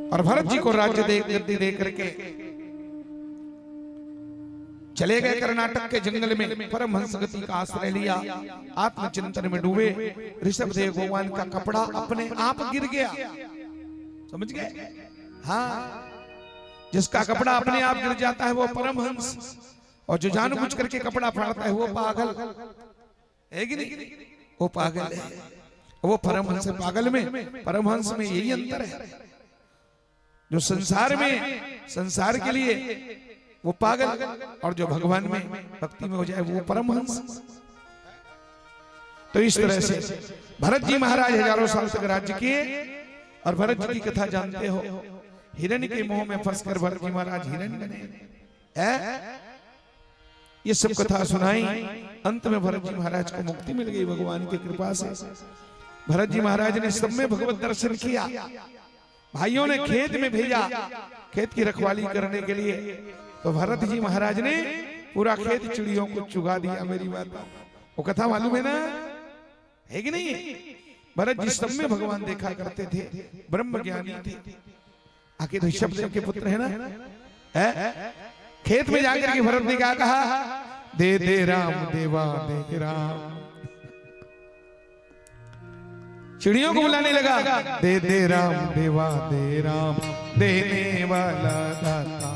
और भरत जी को राज्य दे करके चले गए कर्नाटक के जंगल में। परमहंस गति का आश्रय लिया, आत्मचिंतन में डूबे। ऋषभदेव भगवान का कपड़ा अपने आप गिर गया। समझ गए? हाँ, जिसका कपड़ा अपने आप गिर जाता है वो परमहंस, और जो जानबूझ करके कपड़ा फाड़ता है वो पागल है कि नहीं? वो पागल है। वो परमहंस पागल में, परमहंस में यही अंतर है। जो संसार में, संसार के लिए वो पागल, और जो भगवान में भक्ति में हो जाए वो परमहंस। तो इस तरह से भरत जी महाराज हजारों साल तक राज्य किए। और भरत जी की कथा जानते हो, हिरण्य के मोह में फंसकर भरत जी महाराज हिरण्य बने। ये सब कथा सुनाई। अंत में भरत जी महाराज को मुक्ति मिल गई भगवान की कृपा से। भरत जी महाराज ने सब में भगवत दर्शन किया। भाइयों ने खेत में भेजा खेत की रखवाली करने के लिए, तो भरत जी महाराज ने पूरा खेत चिड़ियों को चुगा दिया। मेरी बात वो कथा मालूम है ना, है कि नहीं? भरत जी सब में भगवान देखा करते थे, ब्रह्म ज्ञानी थे। आखिर ऋषभ देव के पुत्र है ना, है? खेत में जाकर के भरत ने क्या कहा, दे दे राम देवा दे राम। चिड़ियों को बुलाने लगा, दे दे राम देवा दे राम, देने वाला दाता।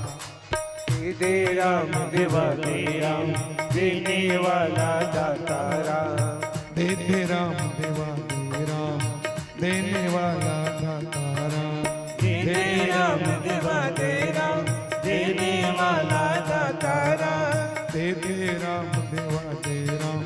दे दे राम देवा दे राम, देने वाला दाता राम। दे दे राम देवा दे राम, देने वाला दाता राम। दे दे राम देवा दे राम, देने वाला दाता राम। दे दे राम देवा दे राम,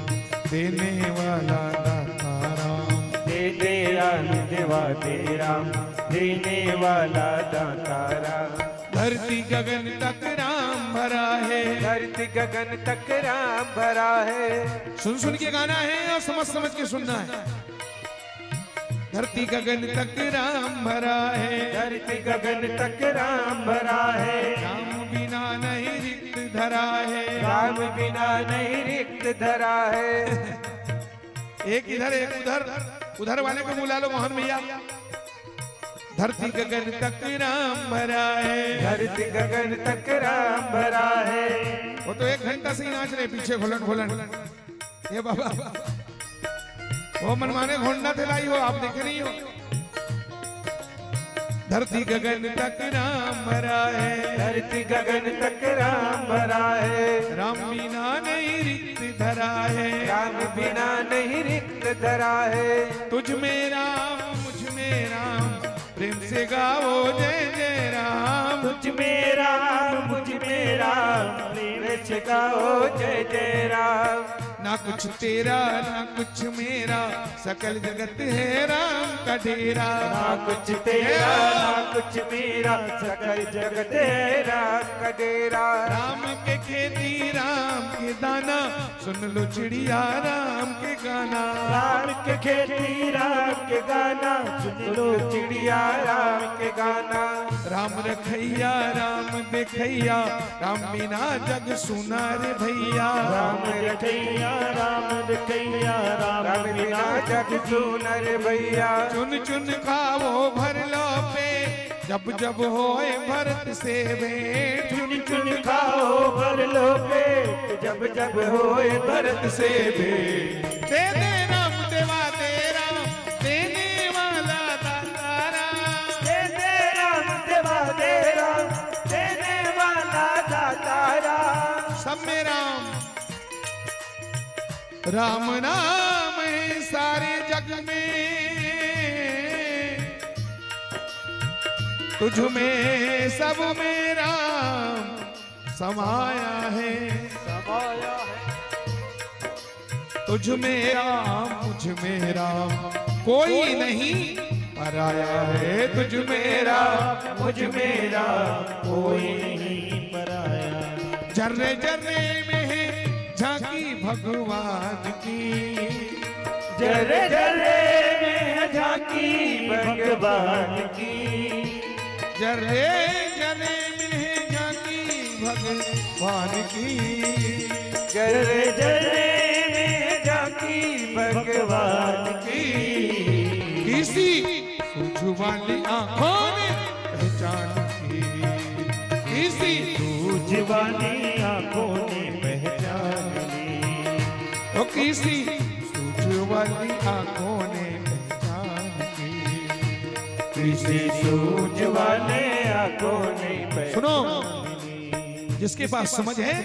देने वाला दाता राम। दे दे राम देवा दे राम, देने वाला दाता राम। धरती गगन तक राम भरा है, धरती गगन तक राम भरा है। सुन सुन के गाना है और समझ समझ के सुनना है। धरती गगन तक राम भरा है, धरती गगन तक राम भरा है। राम बिना नहीं रिक्त धरा है, राम बिना नहीं रिक्त धरा है। एक इधर एक उधर, उधर वाले को बुला लो मोहन भैया। धरती गगन तक राम भरा है, धरती गगन तक राम भरा है। वो तो 1 घंटा से ही नाच रहे पीछे खोलन खोलन। ये बाबा वो मनमाने घोंडा थे लाई हो, आप देखे नहीं हो। धरती गगन तक राम भरा है, धरती गगन तक राम भरा है। राम बिना नहीं रिक्त धरा है, राम बिना नहीं रिक्त धरा है। तुझ में राम मुझ में राम, प्रेम से गाओ जय जय राम। तुझ में राम मुझ में राम, प्रेम से गाओ जय जय राम। ना कुछ तेरा ना कुछ मेरा, सकल जगत है राम का डेरा। ना कुछ तेरा ना कुछ मेरा, सकल जगत है राम का डेरा। राम के खेती राम के दाना, सुन लो चिड़िया राम के गाना। राम के खेती राम के गाना, सुन लो चिड़िया राम के गाना। राम रखैया राम देखैया, राम बिना जग सुना रे भैया। राम रखैया राम रखैया, राम बिना जग सुना रे भैया। चुन चुन खाओ भर लो पे, जब जब होए भरत से भेंट। चुन चुन खाओ भर लो पेट, जब जब होए भरत से भेंट। दे दे राम देवा दे राम, देने वाला दाता राम। दे दे राम देवा दे राम, देने वाला दाता राम। सब में राम, राम नाम है सारे जग में। तुझ में सब में राम समाया है, समाया है। तुझ में राम मुझ में राम, कोई नहीं पराया है। तुझ में राम मुझ में राम, कोई नहीं पराया। जर्रे जर्रे में है झांकी भगवान की। जरे जरे में झांकी भगवान की। जर्रे जर्रे में है झांकी भगवान की। जरे जरे में झांकी भगवान की। किसी सूझ वाली आंखों ने पहचान की, किसी सूझ वाली आंखों ने पहचान ली। तो किसी सूझ वाली आंखों ने पहचान की, किसी सूझ वाले आंखों ने पहचान सुनो, ली। जिसके पास समझ है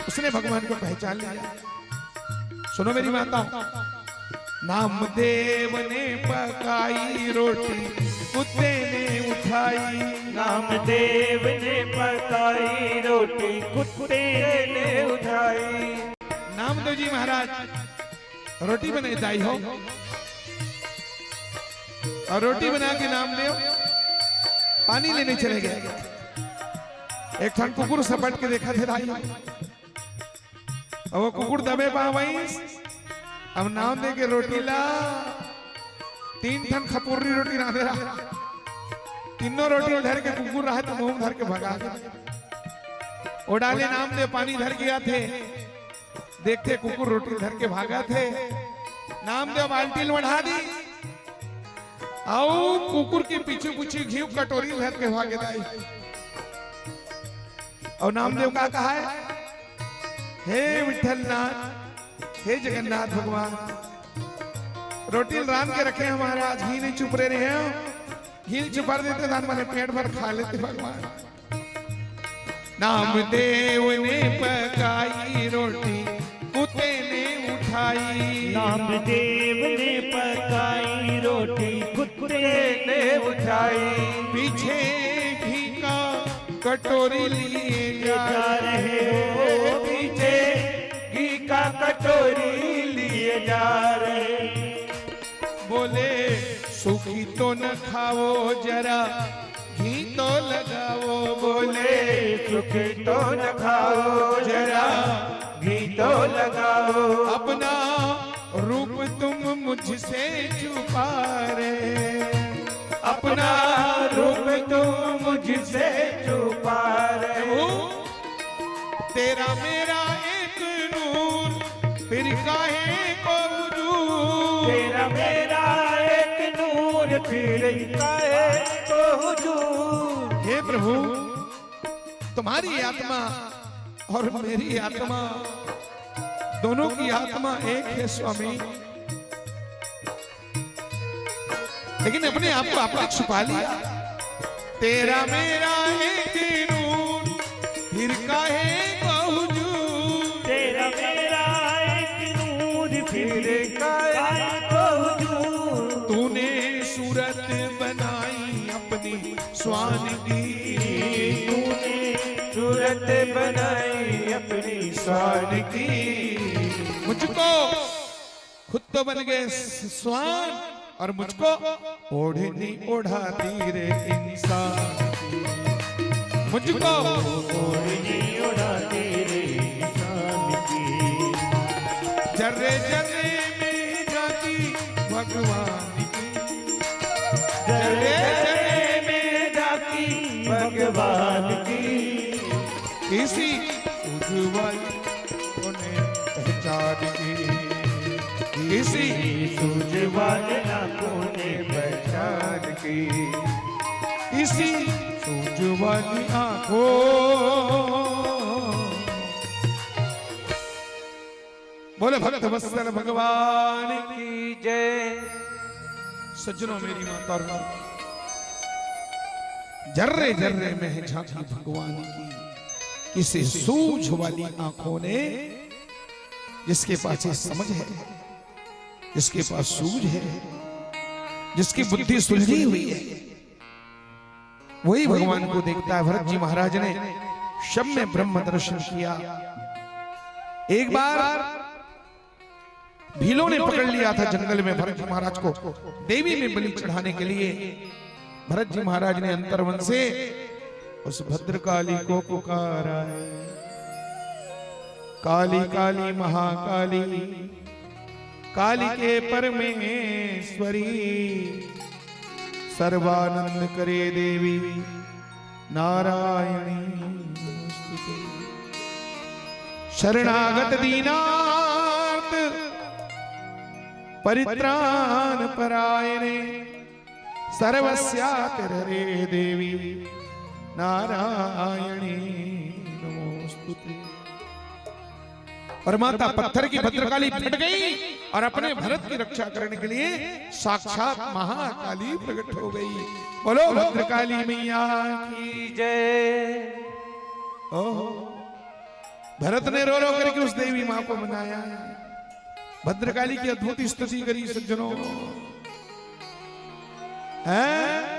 उसने भगवान को पहचान लिया। सुनो मेरी माता, नामदेव ने पकाई रोटी, कुत्ते ने उठाई। नामदेव ने पकाई रोटी, कुत्ते ने उठाई। नामदेव जी महाराज रोटी बनाई हो, और रोटी बना के नामदेव पानी लेने चले गए। एक ठन कुकुर सपट के देखा थे राई, और वो कुकुर दबे पावई। अब नाम दे के रोटी ला, 3 ठन खपुर्री रोटी ना दे रहा। तीनों रोटी धर के कुकुर रहा तो मुंह धर के भगा गया। ओडाले नामदेव पानी धर गया थे, देखते कुकुर रोटी धर के भागा थे। नामदेव बाल्टी बढ़ा दी, आओ कुकुर के पीछे पीछे घी कटोरी धर के भागे दाई। और नामदेव का कहा है, हे विठलनाथ, हे जगन्नाथ भगवान, रोटी रान के रखे हमारे, आज घी नहीं चुप रहे हैं, घी चुपा देते धान मैंने पेट भर खा लेते भगवान। नामदेव ने पकाई रोटी कुत्ते ने उठाई, नामदेव ने पकाई रोटी कुत्ते ने उठाई, पीछे घी का कटोरी लिए जा रहे हो, पीछे घी का कटोरी लिए जा रहे। बोले सूखी तो न खाओ जरा घी तो लगाओ, बोले सुखी तो न खाओ जरा घी तो लगाओ, अपना रूप तुम मुझसे छुपा रहे, अपना रूप तुम मुझसे छुपा रहे हो। तेरा मेरा एक नूर फिर काहे को हुजूर, तेरा मेरा एक नूर फिर काहे को हुजूर। हे प्रभु तुम्हारी आत्मा और मेरी आत्मा दोनों की आत्मा एक है स्वामी, लेकिन अपने आप को आपने छुपा लिया। तेरा मेरा एक नूर फिर काहे को हुजूर, तेरा मेरा एक नूर फिर काहे को हुजूर। तूने सूरत बनाई अपनी स्वान की, तूने सूरत बनाई अपनी स्वान की। मुझको खुद तो बन गए स्वान और मुझको ओढ़नी ओढ़ाती रे इंसान, मुझको ओढ़नी ओढ़ाती रे इंसान की। जर्रे जर्रे में जाती भगवान की, जर्रे जर्रे में जाती भगवान की। किसी उज्जवल उन्हें पहचान की, किसी सूझवान आंखों ने पहचान की, किसी सूझवानी आंखों। बोले भक्त वत्सल भगवान की जय। सज्जनों मेरी माता और जर्रे जर्रे में है झांकी भगवान की, किसी सूझ वाली आंखों ने, जिसके पास ये समझ है, जिसके पास सूझ है, जिसकी बुद्धि सुलझी हुई है, वही भगवान को देखता है। भरत जी महाराज ने शब में ब्रह्म दर्शन किया। एक बार भीलों ने पकड़ लिया था जंगल में भरत जी महाराज को देवी में बलि चढ़ाने के लिए। भरत जी महाराज ने अंतर्वन से उस भद्रकाली को पुकारा है, काली काली महाकाली, काली के परमेश्वरी, सर्वानंद करे देवी नारायणी नमोस्तुते। शरणागत दीनार्थ परित्राण परायणे, सर्वस्यातिहरे देवी नारायणी नमोस्तुते। और माता पत्थर की भद्रकाली फट गई और अपने भरत की रक्षा करने के लिए साक्षात महाकाली प्रकट हो गई। बोलो भद्रकाली मैया की जय। ओह, भरत ने रो रो करके उस देवी मां को मनाया, भद्रकाली की अद्भुत स्तुति करी। सज्जनों हैं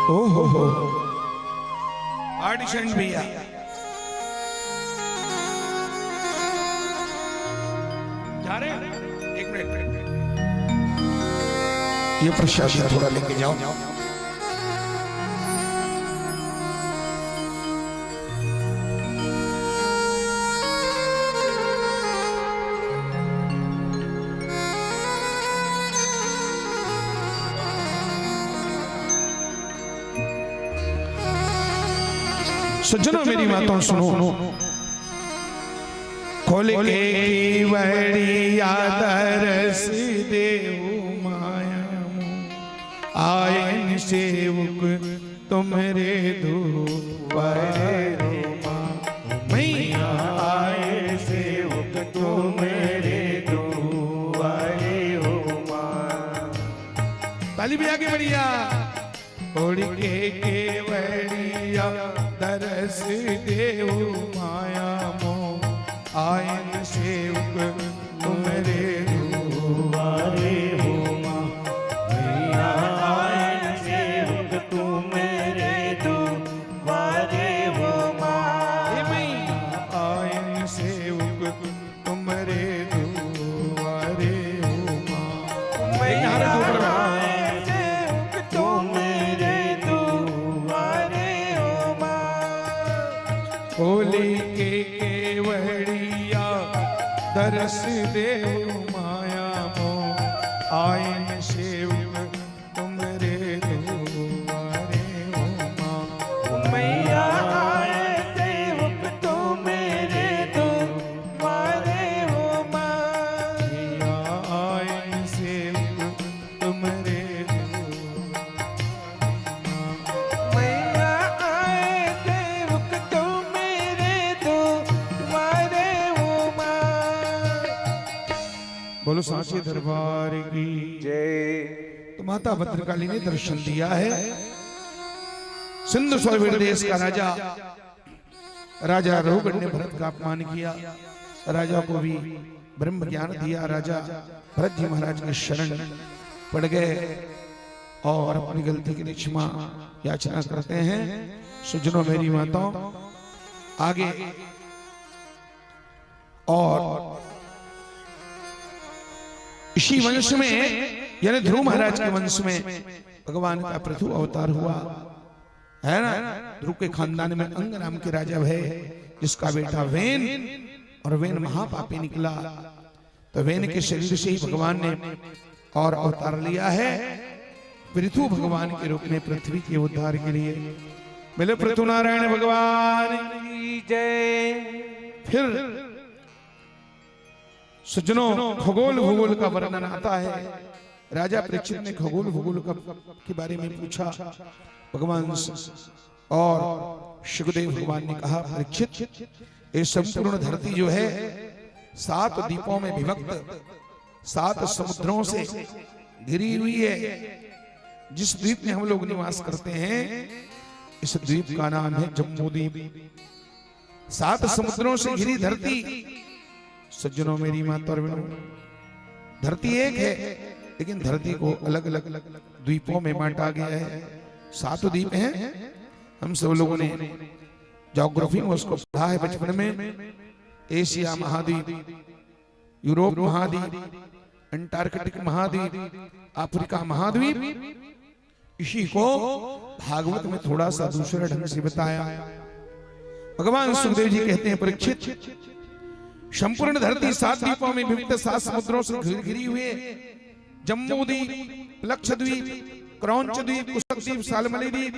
ओहो ऑडिशन भैया, जा रहे हैं? एक मिनट, ये प्रशासन थोड़ा लेके जाओ। सज्जनों मेरी बातों सुनो। खोल के केवड़िया दरस देहु माया आयन सेवक तुम्हारे दुआरे मैया आए सेवक तुम्हारे दुआरे हो माँ। ताली भी आगे बढ़िया। खोल के केवड़िया दरस देहु माया मोह आयन सेवक तुम्हारे दुआरे हो माँ। मैया आए सेवक तुम्हारे दुआरे हो माँ। हे मैया आयन सेवक तुम्हारे दुआरे हो माँ। मैया आए सेवक तुम्हारे दुआरे हो माँ। खोली के केवड़िया दरस देहु माया मोह आयन सेवक तुम्हारे दुआरे हो माँ। मैया आए सेवक तुम्हारे दुआरे हो माँ। मैया आयन सेवक तुम्हारे मैया आए सेवक तुम्हारे दुआरे हो माँ। बोलो सांची दरबार की जय। तो माता भद्रकाली ने दर्शन दिया है। सिंधु स्वरवीर देश का राजा रघुगण ने भरत का अपमान किया। राजा को भी ब्रह्म ज्ञान दिया। राजा भरत जी महाराज के शरण पड़ गए और अपनी गलती की क्षमा याचना करते हैं। सुजनो मेरी माताओं आगे और इसी वंश में यानी ध्रुव महाराज के वंश में भगवान का पृथु अवतार हुआ है ना। ध्रुव के खानदान में अंग नाम के राजा भय जिसका बेटा वेन और वेन महापापी निकला। तो वेन के शरीर से ही भगवान ने और अवतार लिया है पृथु भगवान के रूप में पृथ्वी के उद्धार के लिए। बोले पृथु नारायण भगवान की जय। फिर सज्जनों खगोल भूगोल का वर्णन आता है। राजा परीक्षित ने खगोल भूगोल के बारे में पूछा भगवान से और सुखदेव भगवान ने कहा परीक्षित ये संपूर्ण धरती जो है 7 द्वीपों में विभक्त 7 समुद्रों से घिरी हुई है। जिस द्वीप में हम लोग निवास करते हैं इस द्वीप का नाम है जम्बू द्वीप। 7 समुद्रों से घिरी धरती। सज्जनों मेरी माता और बहनों धरती एक है लेकिन धरती को अलग अलग द्वीपों में बांटा गया है। 7 द्वीप हैं। हम सब लोगों ने ज्योग्राफी में उसको पढ़ा है बचपन में। एशिया महाद्वीप, यूरोप महाद्वीप, अंटार्कटिक महाद्वीप, अफ्रीका महाद्वीप। इसी को भागवत में थोड़ा सा दूसरे ढंग से बताया। भगवान सुखदेव जी कहते हैं परीक्षित संपूर्ण धरती 7 द्वीपों में विविध 7 समुद्रों से घिरी हुई है। जम्बू द्वीप, लक्षद्वीप, क्रौंच द्वीप, कुशक द्वीप, सालमली द्वीप,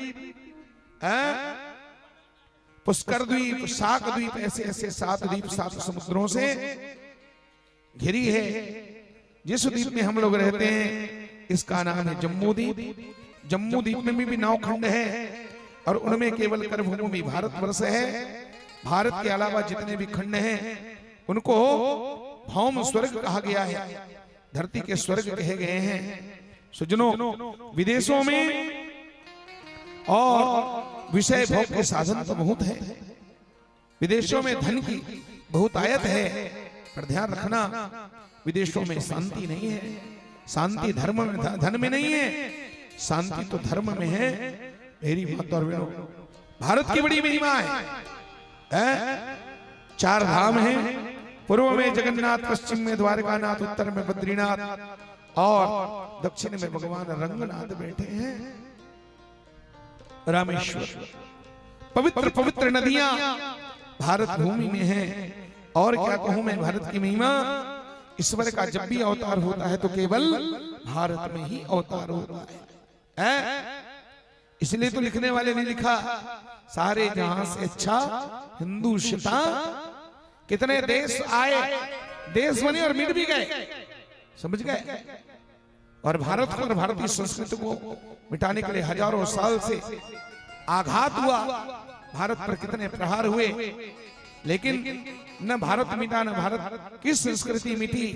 पुष्कर द्वीप, शाक द्वीप, ऐसे ऐसे 7 द्वीप 7 समुद्रों से घिरी है। जिस द्वीप में हम लोग रहते हैं इसका नाम है जम्बू द्वीप। जम्बू द्वीप में भी 9 खंड है और उनमें केवल कर्मभूमि भारतवर्ष है। भारत के अलावा जितने भी खंड हैं उनको भौम स्वर्ग कहा गया है। धरती के स्वर्ग कहे गए हैं। सुजनों विदेशों में और विषय भोग के साधन तो बहुत है। विदेशों में धन की बहुत आयत है पर ध्यान रखना विदेशों में शांति नहीं है। शांति धर्म में धन में नहीं है। शांति तो धर्म में है। मेरी माता और बहनों भारत की बड़ी महिमा है। 4 धाम हैं। पूर्व में जगन्नाथ, पश्चिम में द्वारकानाथ, उत्तर में बद्रीनाथ और दक्षिण में भगवान रंगनाथ बैठे हैं। रामेश्वर पवित्र पवित्र नदियां भारत भूमि में हैं। और क्या कहूं मैं भारत की महिमा। ईश्वर का जब भी अवतार होता है तो केवल भारत में ही अवतार होता है। इसलिए तो लिखने वाले ने लिखा सारे जहां से अच्छा हिंदुस्तां। कितने देश आए, देश बने और मिट भी गए, समझ गए। और भारत को और भारतीय संस्कृति को मिटाने के लिए हजारों साल से आघात हुआ, भारत पर कितने प्रहार हुए, लेकिन न भारत मिटा न भारत की संस्कृति मिटी,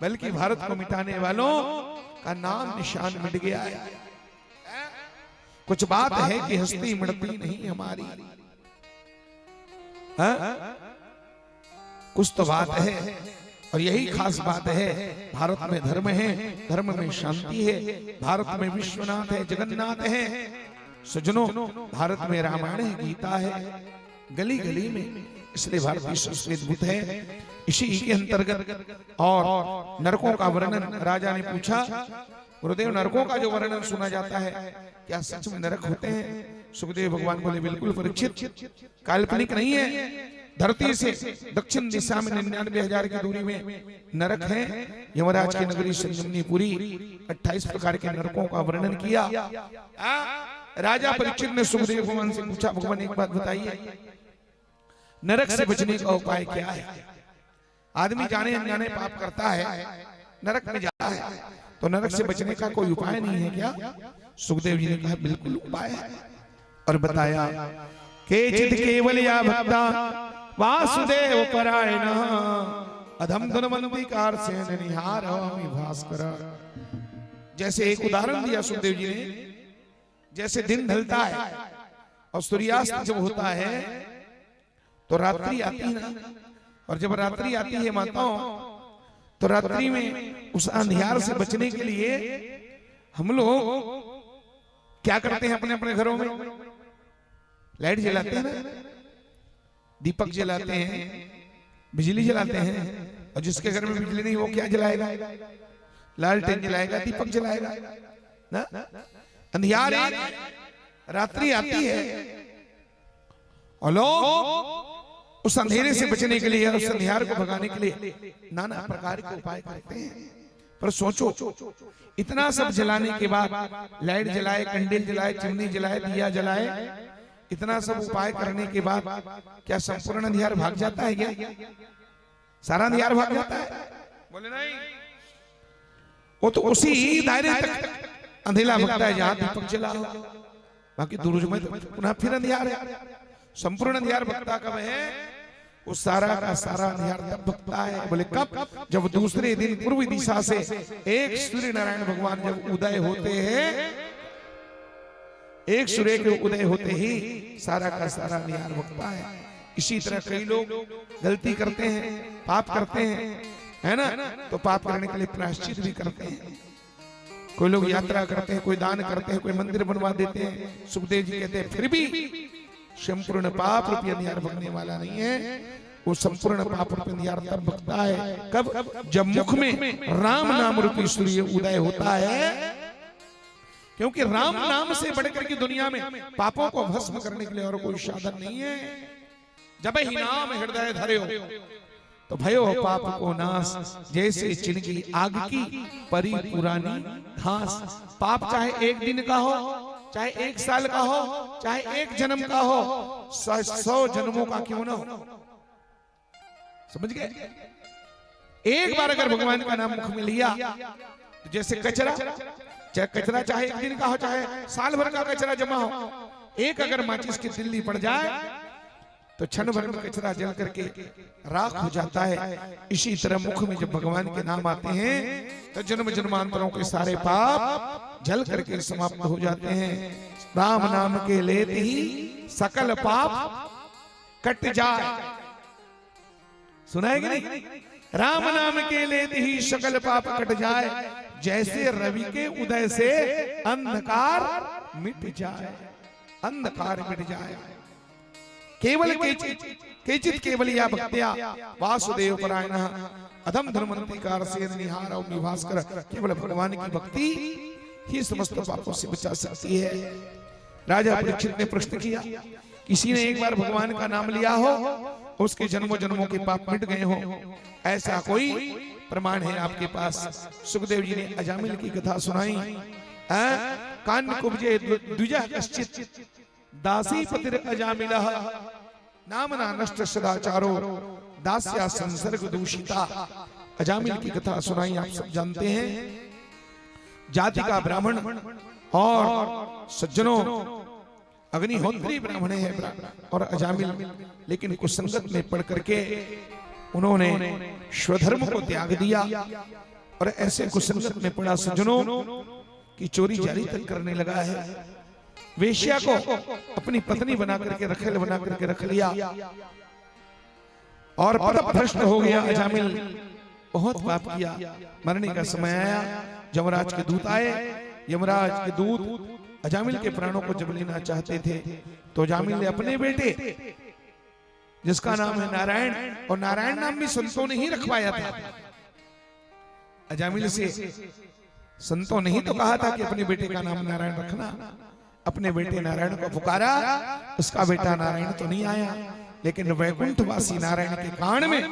बल्कि भारत को मिटाने वालों का नाम निशान मिट गया है। कुछ बात है कि हस्ती मिटती नहीं हमारी, कुछ तो बात है, और यही खास बात है। भारत में धर्म है, धर्म में शांति है, भारत में विश्वनाथ है, जगन्नाथ है। सज्जनों, भारत में रामायण है, गीता है, गली गली में, इसलिए भारतीय संस्कृति अद्भुत है। इसी के अंतर्गत और नरकों का वर्णन राजा ने पूछा, गुरुदेव नरकों का जो वर्णन सुना जाता है, क्या सच में नरक होते हैं? सुखदेव भगवान बोले, बिल्कुल परीक्षित, काल्पनिक नहीं है। धरती से दक्षिण दिशा में 99,000 की दूरी में नरक है। यमराज की नगरी संजीवनीपुरी 28 प्रकार के नरकों का वर्णन किया। राजा परीक्षित ने सुखदेव भगवान से पूछा, भगवान एक बात बताइए, नरक से बचने का उपाय क्या है? आदमी जाने अनजाने पाप करता है, नरक में जाता है, तो नरक से बचने का कोई उपाय नहीं है क्या? सुखदेव जी ने कहा, बिल्कुल उपाय है, और बताया, केचित् केवल या भक्ता वासुदेव परायण अधम धनवंतिकार से निहार भास्कर। जैसे एक उदाहरण दिया सुखदेव जी ने, जैसे दिन ढलता है और सूर्यास्त जब होता है तो रात्रि आती है ना, और जब रात्रि आती है माताओं, तो रात्रि में उस अंधियार से बचने के लिए हम लोग क्या करते हैं? अपने अपने घरों में लाइट जलाते हैं ना, दीपक जलाते हैं, बिजली जलाते हैं। और जिसके घर में बिजली नहीं वो क्या जलाएगा? लालटेन जलाएगा, दीपक जलाएगा ना। अंधियार रात्रि आती है और लोग उस अंधेरे से बचने के लिए, उस अंधियार को भगाने के लिए नाना प्रकार के उपाय करते हैं। पर सोचो, इतना सब जलाने के बाद, लाइट जलाए, कैंडल जलाए, चिमनी जलाए, दिया जलाए, इतना सब उपाय करने के बाद क्या संपूर्ण अंधियार भाग जाता है क्या? सारा अंधियार भाग जाता है? बोले नहीं, वो तो उसी दायरे तक अंधेला भगता है जहां दीपक जला हो, बाकी दूर में तो पुनः फिर अंधियार है। संपूर्ण अंधियार भगता कब है? उस सारा का सारा अंधियार तब भगता है। बोले कब? जब दूसरे दिन पूर्व दिशा से एक सूर्य नारायण भगवान जब उदय होते हैं, एक सूर्य के उदय होते ही सारा का सारा अंधियार भगता है। इसी तरह कई लोग गलती करते हैं, पाप करते हैं, है ना, तो पाप करने के लिए प्रायश्चित भी करते हैं। कोई लोग यात्रा करते हैं, कोई दान करते हैं, कोई मंदिर बनवा देते हैं। सुखदेव जी कहते हैं फिर भी संपूर्ण पाप रूपी अंधियार भगने वाला नहीं है। वो संपूर्ण पाप रूपी अंधियार तब भगता है कब? जब मुख में राम नाम रूपी सूर्य उदय होता है। क्योंकि राम नाम से बढ़कर की दुनिया में पापों को भस्म करने के लिए और कोई साधन नहीं है। जब ही नाम हृदय धरे हो तो भयो पाप को नाश, जैसे चिनकी आग की परी पुरानी घास। पाप चाहे एक दिन का हो, चाहे एक साल का हो, चाहे एक जन्म का हो, 100 जन्मों का क्यों ना हो, समझ गए? एक बार अगर भगवान का नाम मुख में लिया तो जैसे कचरा, चाहे एक दिन का हो, चाहे साल भर का कचरा जमा हो, एक अगर माचिस की तिल्ली पड़ जाए तो क्षण भर में कचरा जल करके राख हो जाता है। इसी तरह मुख में जब भगवान के नाम आते हैं तो जन्म जन्मांतरों के सारे पाप जल करके समाप्त हो जाते हैं। राम नाम के लेते ही सकल पाप कट जाए। सुना है कि नहीं? राम नाम के लेते ही सकल पाप कट जाए, जैसे रवि के उदय से अंधकार मिट जाए, अंधकार मिट जाए। केवल केचित केवल या भक्त्या वासुदेव परायण अधम धर्मंतिकार से निहार भास्कर। केवल भगवान की भक्ति ही समस्त पापों से बचा सकती है। राजा परीक्षित ने प्रश्न किया, किसी ने एक बार भगवान का नाम लिया हो, उसके जन्मों जन्मों के पाप मिट गए हो, ऐसा कोई प्रमाण है आपके पास? सुखदेव जी ने अजामिल की कथा सुनाई। कान्य कुब्जे द्विजः कश्चित् दासी पतिर अजामिलः नामना नष्ट सदाचारो दास्या संसर्ग दूषिता। अजामिल की कथा सुनाई, आप सब जानते हैं। जाति का ब्राह्मण और सज्जनों अग्निहोत्री ब्राह्मण है और अजामिल, लेकिन कुसंगत में पढ़ करके उन्होंने स्वधर्म को त्याग दिया और ऐसे कुसंगत में पड़ा सज्जनों की चोरी जारी तक करने लगा है। वेश्या को अपनी पत्नी बना करके रखेल बना करके रख लिया और पदभ्रष्ट हो गया अजामिल। बहुत पाप किया। मरने का समय आया, यमराज के दूत आए। यमराज के दूत अजामिल के प्राणों को जब लेना चाहते थे तो अजामिल ने अपने बेटे, जिसका नाम है नारायण, और नारायण नाम भी संतों ने ही रखवाया था। अजामिल से संतों ने ही तो कहा था कि अपने बेटे का नाम नारायण रखना। अपने बेटे नारायण को पुकारा, उसका बेटा नारायण तो नहीं आया, लेकिन वैकुंठवासी नारायण के कान में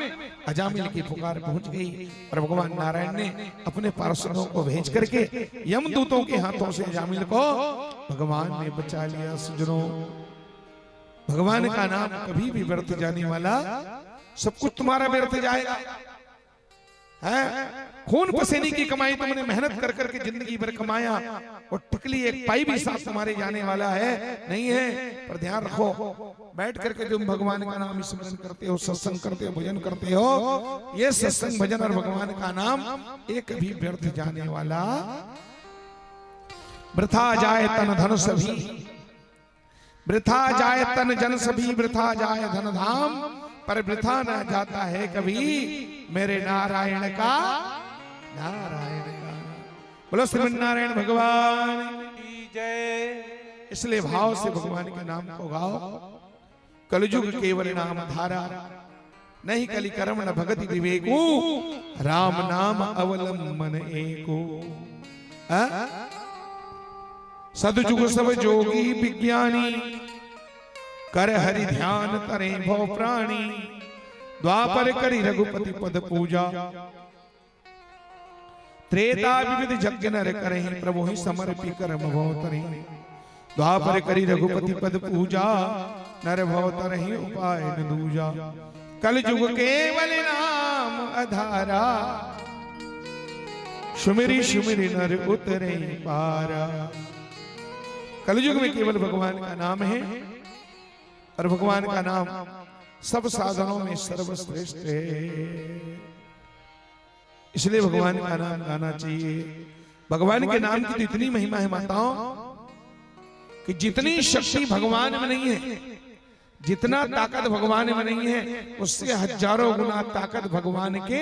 अजामिल की पुकार पहुंच गई और भगवान नारायण ने अपने पार्षदों को भेज करके यमदूतों के हाथों से अजामिल को भगवान ने बचा लिया। सुजनों, भगवान का नाम कभी भी व्यर्थ जाने वाला, सब कुछ तुम्हारा व्यर्थ जाएगा। है खून पसीने की कमाई तुमने मेहनत कर करके जिंदगी भर कमाया और टिकली एक पाई भी साथ तुम्हारे जाने वाला है नहीं है। पर ध्यान रखो, बैठ करके तुम भगवान का नाम स्मरण करते हो, सत्संग करते हो, भजन करते हो, ये सत्संग भजन और भगवान का नाम एक भी व्यर्थ जाने वाला। वृथा जाए तन धन सभी, वृथा जाए तन जन सभी, वृथा जाए धन धाम, पर वृथा न जाता है कभी मेरे नारायण का, नारायण का। बोलो श्रीमन नारायण भगवान की जय। इसलिए भाव से भगवान के नाम को गाओ। कलयुग केवल नाम धारा, नहीं कलि कर्म न भगति विवेको, राम नाम अवलंबन एको। सदजुग सब जोगी विज्ञानी, कर हरि ध्यान तरे भव प्राणी, द्वापर करी रघुपति पद पूजा, त्रेता विविध यज्ञ नर करहि, प्रभु ही समर्पि कर्म भव तरि, द्वापर करी रघुपति पद पूजा, नर भव तरहि उपाय न दूजा। कल युग केवल नाम आधारा, सुमिरि सुमिरि नर उतरे पारा। कलयुग में केवल भगवान का नाम है और भगवान का नाम सब साधनों में सर्वश्रेष्ठ है। इसलिए भगवान का नाम गाना चाहिए। भगवान के नाम की तो इतनी महिमा है माताओं कि जितनी शक्ति भगवान में नहीं है, जितना ताकत भगवान में नहीं है, उससे हजारों गुना ताकत भगवान के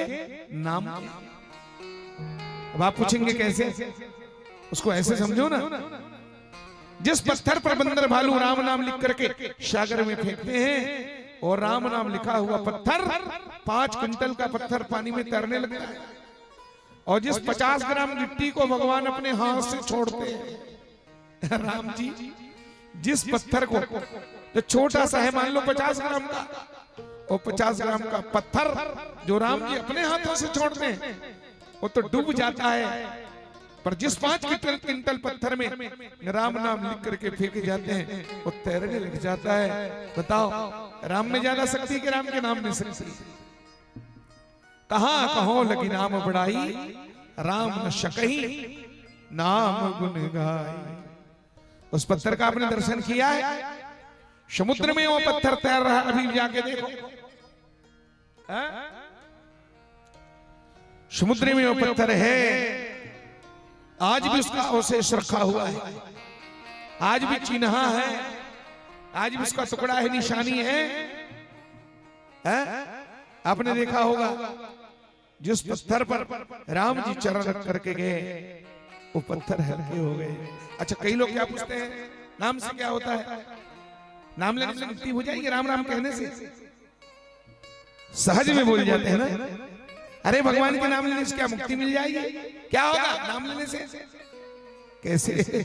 नाम में। अब आप पूछेंगे कैसे? उसको ऐसे समझो ना, जिस पत्थर पर बंदर भालू राम नाम लिख करके सागर में फेंकते हैं और राम नाम लिखा हुआ पत्थर 5 क्विंटल का पत्थर पानी में तैरने लगता है, और जिस 50 ग्राम गिट्टी को भगवान अपने हाथ से छोड़ते हैं, राम जी जिस पत्थर को, जो छोटा सा है मान लो 50 ग्राम का, और 50 ग्राम का पत्थर जो राम जी अपने हाथों से छोड़ते हैं वो तो डूब जाता है, पर जिस 5 क्विंटल पत्थर में राम नाम लिख करके फेंके जाते हैं वो तैरने लग जाता है। बताओ, राम में ज्यादा शक्ति के राम के नाम में शक्ति? कहां कहो लगी नाम बढ़ाई, राम न शकही नाम गुण गाई। उस पत्थर का आपने दर्शन किया है? समुद्र में वो पत्थर तैर रहा है, अभी जाके देखो। समुद्र में वो पत्थर है, आज भी उसका अवशेष रखा हुआ है, आज भी चिन्हा है, आज भी उसका टुकड़ा है, निशानी है। आपने देखा होगा जिस पत्थर पर राम जी चरण रख करके गए वो पत्थर हल्के हो गए। अच्छा, कई लोग क्या पूछते हैं, नाम से क्या होता है? नाम लेने से मुक्ति हो जाएगी? राम राम कहने से सहज में बोल जाते हैं ना, अरे भगवान के नाम लेने से क्या मुक्ति मिल जाएगी? क्या होगा नाम लेने से? कैसे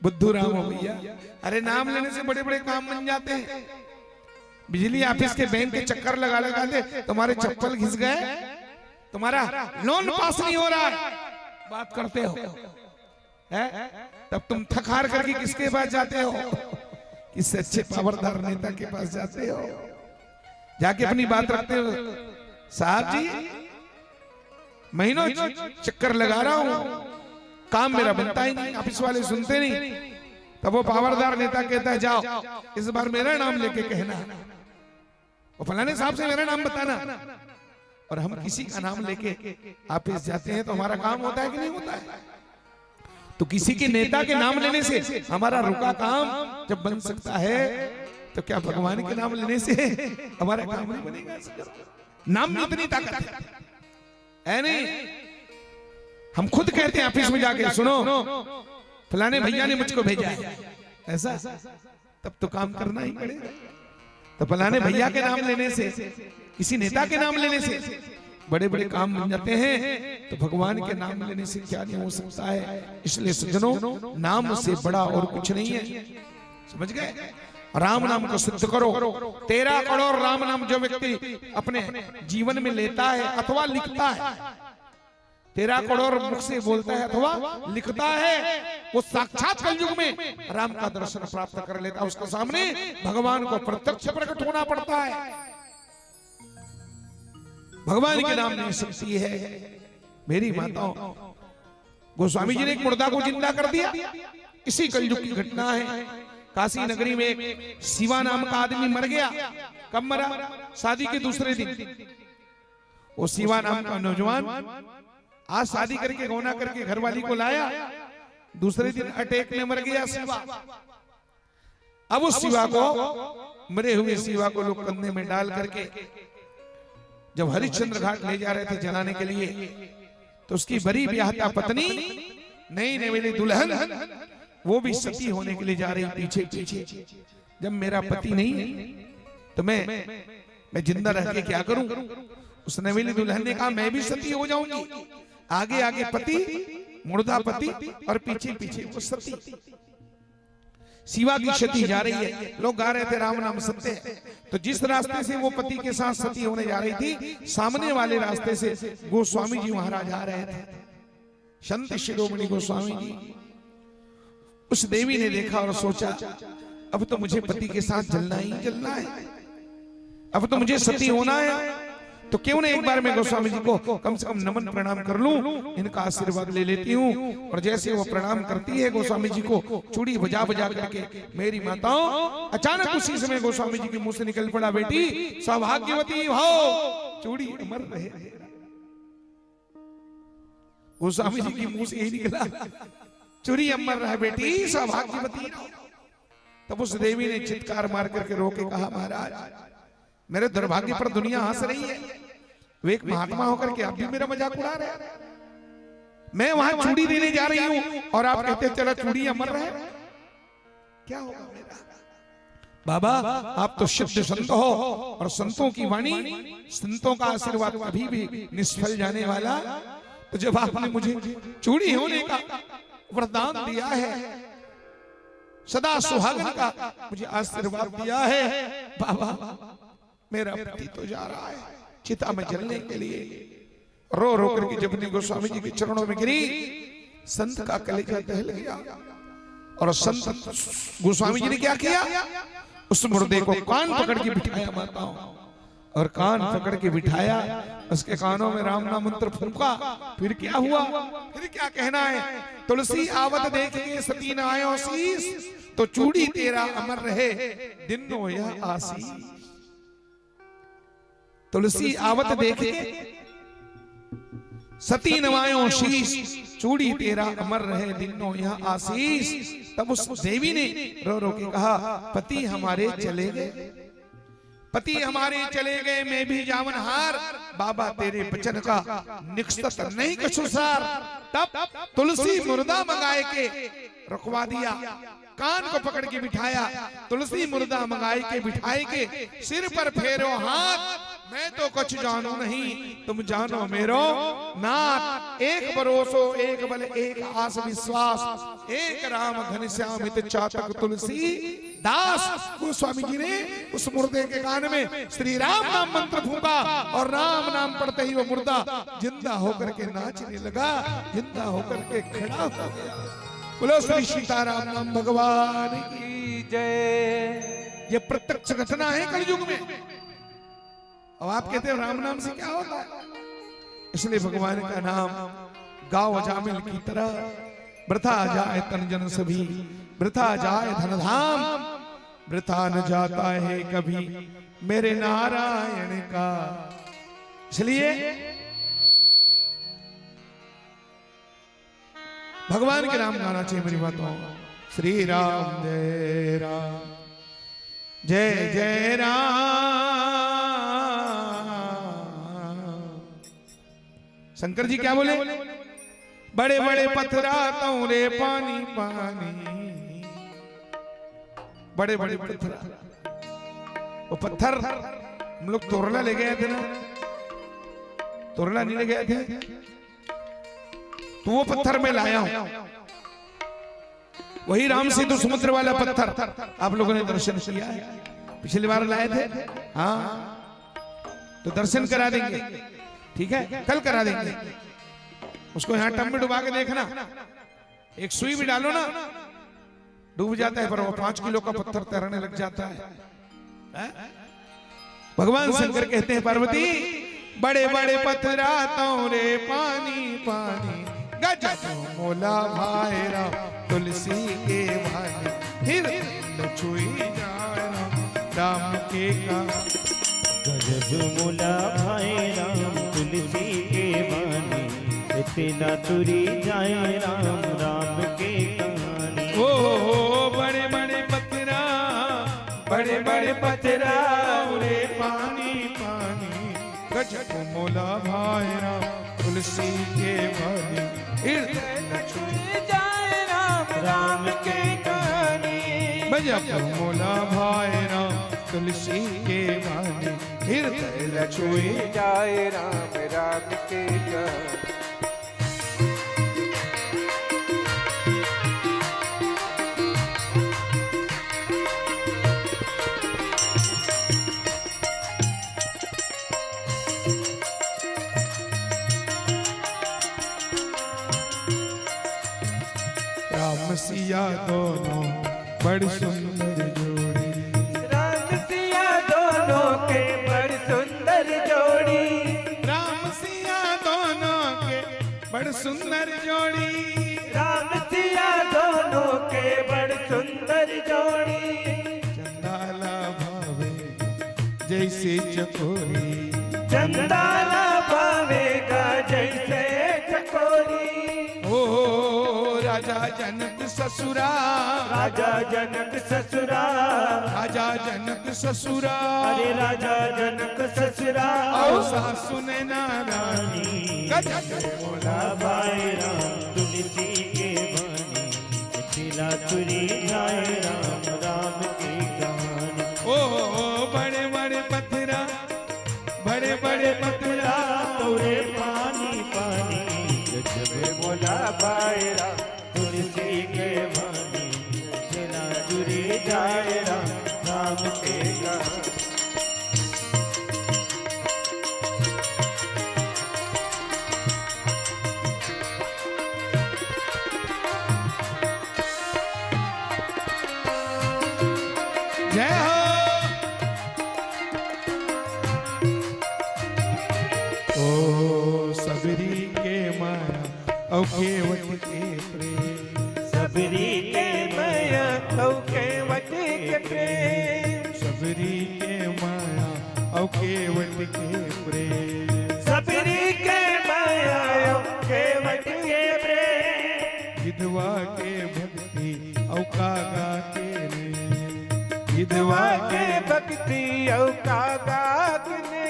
बुद्धू राम हो भैया? अरे नाम लेने से बड़े बड़े काम बन जाते हैं। बिजली ऑफिस के बैंक के चक्कर लगा लगा दे, तुम्हारे चप्पल घिस गए, तुम्हारा लोन पास नहीं हो रहा है, बात करते हो है? तब तुम थक हार करके किसके पास जाते हो? किससे अच्छे पावरदार नेता के पास जाते हो, जाके अपनी बात रखते हो। साहब जी महीनों चक्कर लगा रहा हूं, काम मेरा बनता ही नहीं, ऑफिस वाले सुनते नहीं। तब वो पावरदार नेता कहता है जाओ इस बार मेरा नाम लेके कहना, वो फलाने साहब से मेरा नाम बताना। और हम किसी का नाम लेके ऑफिस जाते हैं तो हमारा काम होता है कि नहीं होता है? तो किसी के नेता के नाम लेने से हमारा रुका काम जब बन सकता है, तो क्या भगवान के नाम लेने से हमारा काम नहीं बनेगा? नाम में इतनी ताकत है नहीं। हम खुद कहते हैं ऑफिस में जाके, सुनो फलाने भैया ने मुझको भेजा है, ऐसा तब तो काम करना ही पड़ेगा। तो फलाने भैया के नाम लेने से, किसी नेता के नाम लेने से बड़े बड़े काम बन जाते हैं, तो भगवान के नाम लेने से क्या नहीं हो सकता है। इसलिए सज्जनों, नाम से बड़ा और कुछ नहीं है, समझ गए? राम नाम को सिद्ध करो। 13 करोड़ राम नाम जो व्यक्ति अपने जीवन में लेता है अथवा लिखता है, 13 करोड़ मुख से बोलता है अथवा लिखता है, वो साक्षात कलयुग में राम का दर्शन प्राप्त कर लेता है। उसके सामने भगवान को प्रत्यक्ष प्रकट होना पड़ता है। भगवान के नाम में शक्ति है। मेरी माताओं, गोस्वामी जी ने एक मुर्दा को जिंदा कर दिया, इसी कलयुग की घटना है। काशी नगरी में एक शिवा नाम का आदमी मर गया। कब मरा? शादी के दूसरे दिन। वो शिवा नाम का नौजवान आज शादी करके गौना करके घरवाली को लाया, दूसरे दिन अटैक में मर गया शिवा। अब उस शिवा को, मरे हुए शिवा को लोग कंधे में डाल करके जब हरिश्चंद्र घाट ले जा रहे थे जलाने के लिए, तो उसकी बड़ी ब्याहता पत्नी, नई नवेली दुल्हन, वो भी सती होने के लिए जा रही पीछे पीछे। जब मेरा पति नहीं है तो मैं जिंदा रह के क्या करूं? उस नवेली दुल्हन ने कहा मैं भी सती हो जाऊंगी। आगे आगे पति, मुर्दा पति, और पीछे पीछे वो सती। शिवा की सती जा रही है, लोग गा रहे थे राम नाम सत्य है। तो जिस रास्ते से वो पति के साथ सती होने जा रही थी, सामने वाले रास्ते से गोस्वामी जी महाराज आ रहे थे, संत शिरोमणि गोस्वामी जी। उस देवी ने देखा और सोचा अब तो मुझे पति के साथ जलना ही जलना है, अब तो मुझे सती होना है। तो क्यों न एक बार मैं गोस्वामी जी को कम से कम नमन प्रणाम कर लूं, इनका आशीर्वाद ले लेती हूं। और जैसे वो प्रणाम करती है गोस्वामी जी को, चूड़ी बजा बजा करके, मेरी माताओं, अचानक उसी समय गोस्वामी जी के मुंह से निकल पड़ा, बेटी सौभाग्यवती हो, चूड़ी अमर रहे। गोस्वामी जी के मुंह से यही निकला, चूड़ी अमर रहे बेटी, सौभाग्यवती रहो। तब उस देवी ने चित्कार मार करके रोके कहा, महाराज मेरे दुर्भाग्य पर दुनिया हंस रही है, वे एक महात्मा होकर के आप भी मेरा मजाक उड़ा रहे हैं। मैं वहां चूड़ी देने जा रही हूं और आप कहते चला चूड़ी अमर रहे, क्या होगा मेरा? बाबा आप तो शुद्ध संत हो, और संतों की वाणी, संतों का आशीर्वाद कभी भी निष्फल जाने वाला। तो जब आपने मुझे चूड़ी होने का वरदान दिया है, सदा सुहागन का मुझे आशीर्वाद दिया है, बाबा मेरा पति तो जा रहा है चिता में जलने के लिए। रो रो करके जब ने गोस्वामी जी के चरणों में गिरी, संत का कलेजा दहल गया। और संत गोस्वामी जी ने क्या किया? उस मुर्दे को कान पकड़ के बिठाया माताओं, और कान पकड़ के बिठाया, उसके कानों में राम नाम मंत्र फूंका। फिर क्या हुआ? फिर क्या कहना है? तुलसी आवत देख के सती न आयो शीस, तो चूड़ी तेरा अमर रहे दिनो यह आशीष। तुलसी आवत देख के सती नवायो शीश, चूड़ी तेरा अमर रहे दिनो यह आशीष। तब उस देवी ने रो रो के कहा, पति हमारे चले गए, पति हमारे चले गए, मैं भी जावन हार, बाबा तेरे बचन का निकसत नहीं कछुसार। तब तुलसी मुर्दा मंगाए के रुकवा दिया, कान को पकड़ के बिठाया, तुलसी मुर्दा मंगाए के बिठाए के, सिर पर फेरो हाथ, मैं तो कुछ जानू नहीं, तुम जानो मेरो नाथ। एक भरोसो एक बल एक आस विश्वास, एक राम घनश्याम हित चातक तुलसी दास। गोस्वामी जी ने उस मुर्दे के कान में श्री राम नाम मंत्र फूंका, और राम नाम पढ़ते ही वो मुर्दा जिंदा होकर के नाचने लगा, जिंदा होकर के खड़ा हो गया। बोलो श्री सीताराम नाम भगवान की। की जय। ये प्रत्यक्ष घटना है कलयुग में। अब आप कहते हो राम नाम से क्या होता है, इसलिए भगवान का नाम गाओ अजामिल की तरह, वृथा जाए तन जन सभी, वृथा जाए धन धाम, वृथा न जाता है कभी मेरे नारायण का। इसलिए भगवान के नाम गाना चाहिए मेरी बातों। श्री राम जय राम, जय जय राम। शंकर जी क्या बोले, बड़े बड़े पत्थराता हूं रे पानी पानी, बड़े बड़े पत्थर। वो पत्थर हम लोग तोरला ले गए थे ना, तोरला नहीं ले गए थे, तो वो पत्थर मैं लाया हूं, वही राम सेतु समुद्र वाला पत्थर आप लोगों ने दर्शन किया है, पिछली बार लाए थे। हाँ तो दर्शन करा देंगे, ठीक है, कल करा देंगे। उसको यहां टब में डुबा के देखना, एक सुई भी डालो ना डूब जाता है, पर वो 5 किलो का पत्थर तैरने लग जाता है। भगवान शंकर कहते हैं पार्वती बड़े बड़े पत्थराता रे पानी पानी, गजब मोला भाईरा तुलसी के भाई, फिर छुई जाना राम के का। गजब मोला भाई राम तुलसी के बानी, इतना तुरी जाए राम राम के कहानी। ओ बड़े बड़े पत्थरा, बड़े बड़े पत्थरा रे पानी पानी, गजब मोला भाईरा तुलसी के भाई, छुई जाए राम राम के कहानी। गजब मोला भाईरा तुलसी के भाई, हृदय छुई जाए राम राम के कहानी। राम सिया दोनों बड़ी सुंदर जोड़ी, राम सिया दोनों के बड़ सुंदर जोड़ी, राम सिया दोनों के बड़ सुंदर जोड़ी, राम सिया दोनों के बड़ सुंदर जोड़ी। चंदाला भावे जैसे चकोरी, चंदाला भावेगा जैसे चकोरी। ओ राजा जनक ससुरा, राजा जनक ससुरा, राजा जनक ससुरा, अरे राजा जनक ससुरा। और सासु ने नारानी, गजब मोला भाई राम तुलसी के बानी, इतना तुरी जाए राम राम की कहानी। ओ बड़े बड़े पत्थरा, बड़े बड़े पत्थरा तोरे पानी पानी, गजब बोला भाईरा तुलसी के बानी, इतना तुरी जाए राम राम के कहानी। जय हो। ओ सबरी के माया और केवट के प्रेम, सबरी के माया औ केवट के प्रेम, सबरी के माया और केवट के प्रेम, सबरी के माया औ केवट के प्रेम। विधवा के भक्ति और कागा के रे, विधवा के भक्ति औ कागा ने।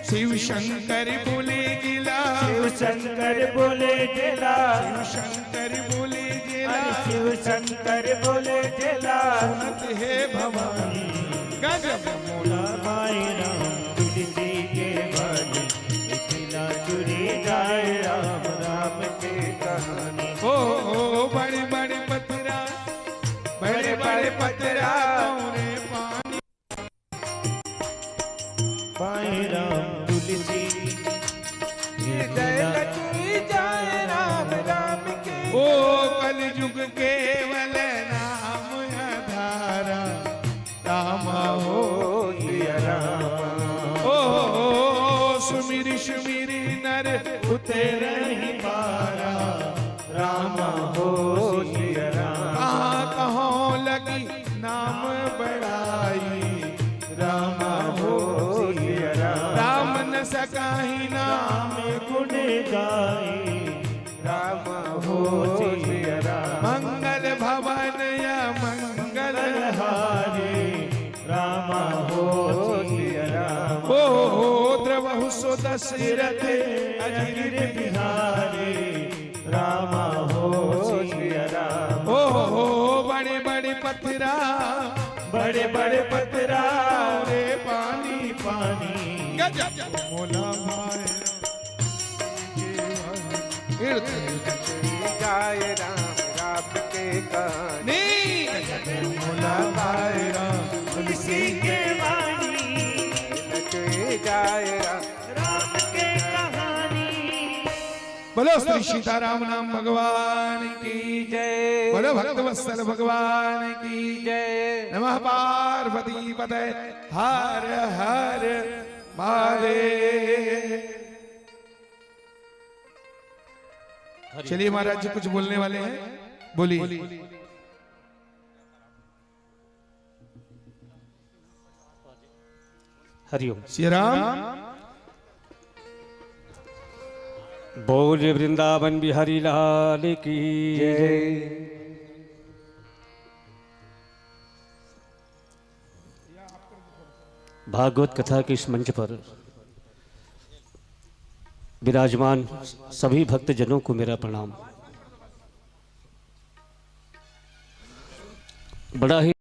शिव शंकर बोले जिला, शिव शंकर बोले जिला, शिव शंकर बोले जिला, शिव शंकर बोले जिला। सुनत है भवानी, गजब मोला भाई राम तुलसी के बानी, इतना तुरी जाए राम राम के कहानी। ओ बड़े बड़े पत्थरा, बड़े बड़े पत्थरा रे पानी, भाई राम तुलसी हृदय लक्ष्मी जाए राम राम के। ओ कल युग तेरे ही पारा राम हो सिया राम। कहाँ कहाँ लगी नाम बड़ाई राम हो सिया राम। राम न सकाही नाम गुण गाई राम हो सिया राम। मंगल भवन या मंगल हारे राम हो सिया राम। ओ द्रवहु सो दशरथ अजिर बिहारी राम हो सिया राम। ओ बड़े बड़े पथरा बड़े बड़े पतरा रे पानी पानी गजब मोला भाई गाय राम राम के कहानी मोला भाई राम तुलसी के वाणी नचुए गाय राम राम के कहानी। बोलो श्री सीताराम नाम भगवान की जय बोलो भक्त वत्सल भगवान की जय नमः पार्वती पते हर हर महादेव। चलिए महाराज जी कुछ बोलने वाले हैं, बोलिए। हरिओम। श्री राम बोल वृंदावन बिहारी लाल की जय। भागवत कथा के इस मंच पर विराजमान सभी भक्तजनों को मेरा प्रणाम। बड़ा ही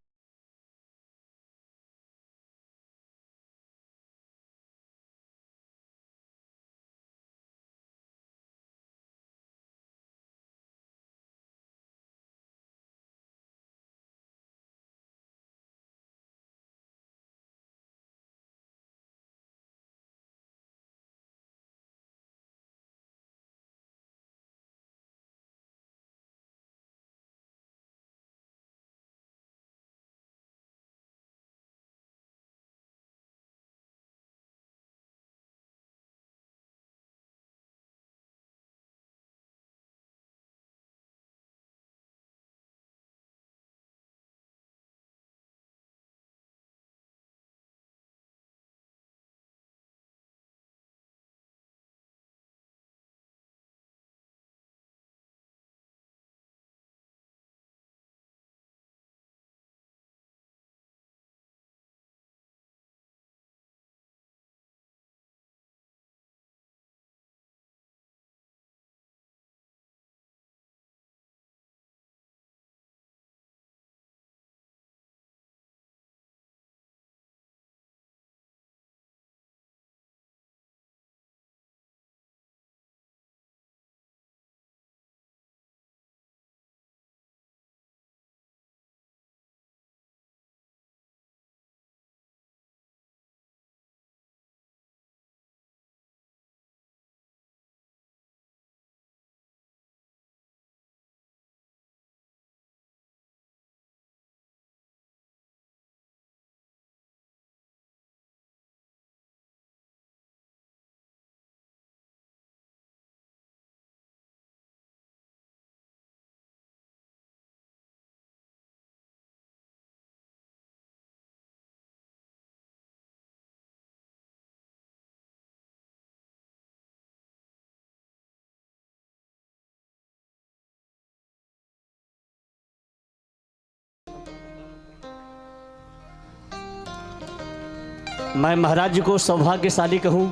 मैं महाराज जी को सौभाग्यशाली कहूँ